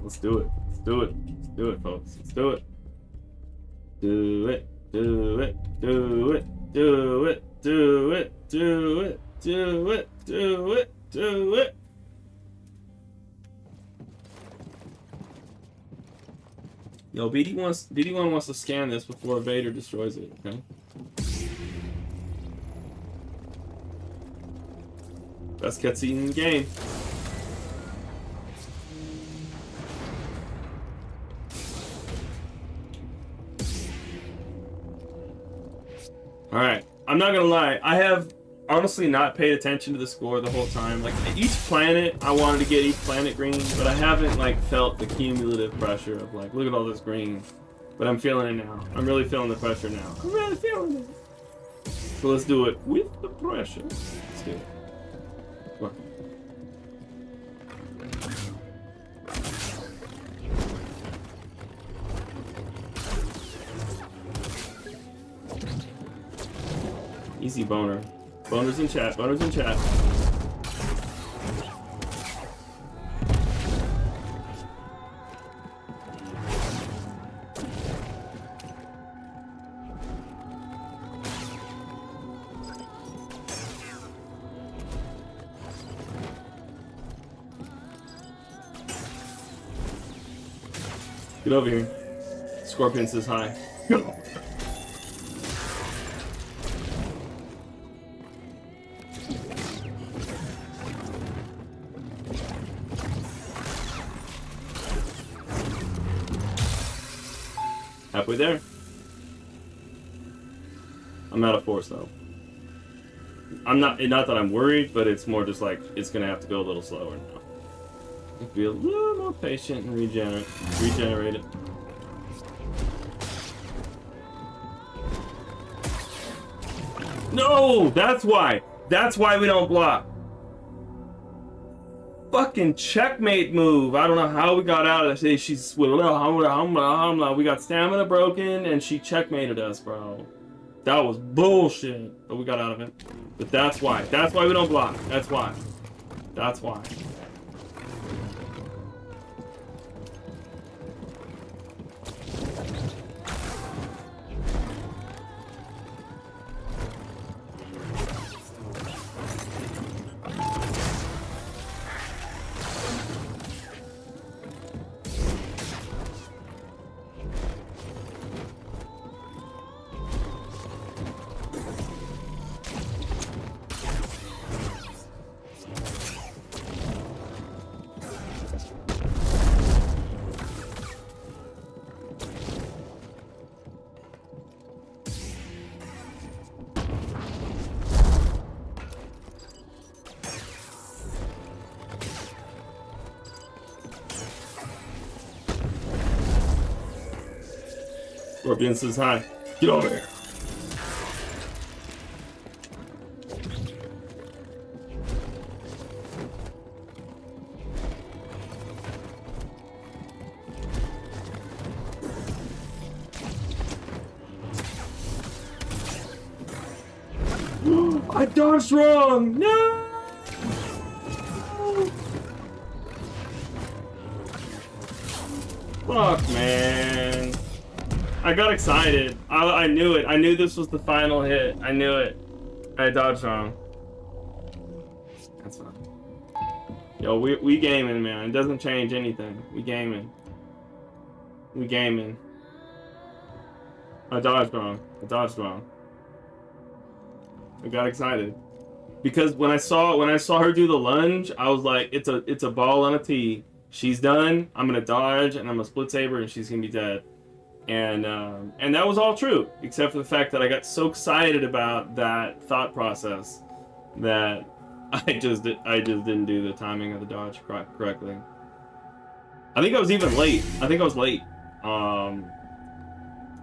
Let's do it. Let's do it. Let's do it, folks. Let's do it. Do it. Do it. Do it. Do it. Do it. Do it. Do it. Do it. Do it. Yo, BD1 wants to scan this before Vader destroys it, okay? Best cutscene in the game. All right, I'm not gonna lie. I have honestly not paid attention to the score the whole time. Like each planet, I wanted to get each planet green, but I haven't like felt the cumulative pressure of like, look at all this green. But I'm feeling it now. I'm really feeling the pressure now. I'm really feeling it. So let's do it with the pressure. Let's do it. Come on. Easy boner. Boners in chat. Boners in chat. Get over here. Scorpion says hi. Go. Halfway there. I'm out of force though. I'm not that I'm worried, but it's more just like it's gonna have to go a little slower now. Be a little more patient and regenerate it. No, that's why. That's why we don't block. Fucking checkmate move. I don't know how we got out of this. She's we got stamina broken and she checkmated us, bro. That was bullshit, but we got out of it. But that's why. That's why we don't block. That's why. That's why. Scorpion says hi. Get over here. I dodged wrong! No! Fuck, man. I got excited. I knew it. I knew this was the final hit. I knew it. I dodged wrong. That's fine. Yo, we gaming, man. It doesn't change anything. We gaming. We gaming. I dodged wrong. I dodged wrong. I got excited because when I saw her do the lunge, I was like, it's a ball on a tee. She's done. I'm gonna dodge and I'm gonna split saber and she's gonna be dead. And that was all true, except for the fact that I got so excited about that thought process that I just didn't do the timing of the dodge correctly. I think I was even late. I think I was late,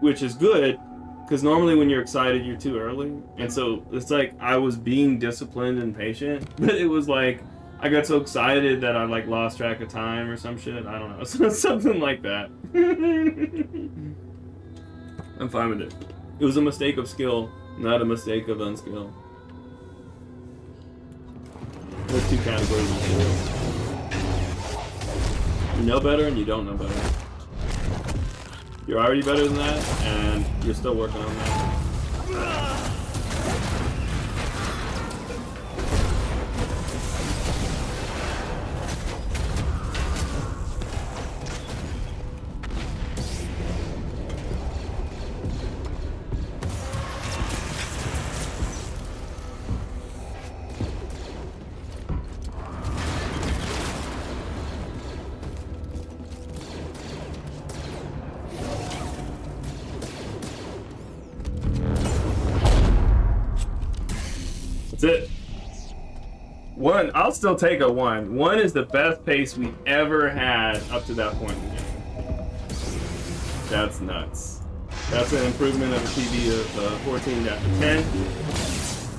which is good. Because normally when you're excited, you're too early. And so it's like I was being disciplined and patient. But it was like I got so excited that I like lost track of time or some shit. I don't know. Something like that. I'm fine with it. It was a mistake of skill, not a mistake of unskill. There's two categories of skill. You know better and you don't know better. You're already better than that, and you're still working on that. it. 1. I'll still take a 1. 1 is the best pace we've ever had up to that point in the game. That's nuts. That's an improvement of a PB of 14 down to 10.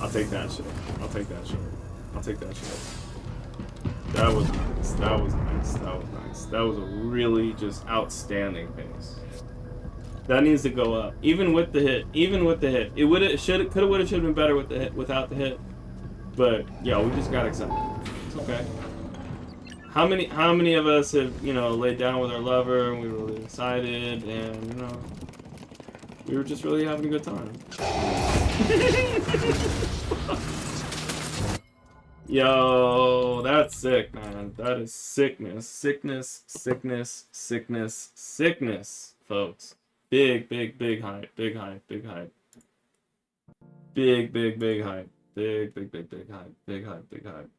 I'll take that shit. I'll take that shit. I'll take that shit. That was nice. That was nice. That was nice. That was a really just outstanding pace. That needs to go up. Even with the hit. Even with the hit. It would have, should have, could have, would have, should have been better with the hit, without the hit. But yeah, we just got excited. It's okay. How many of us have, you know, laid down with our lover and we were really excited and, you know, we were just really having a good time. Yo, that's sick, man. That is sickness. Sickness, sickness, sickness, sickness, folks. Big, big, big hype. Big hype, big hype. Big, big, big hype. Big, big, big, big hype. Big hype, big hype.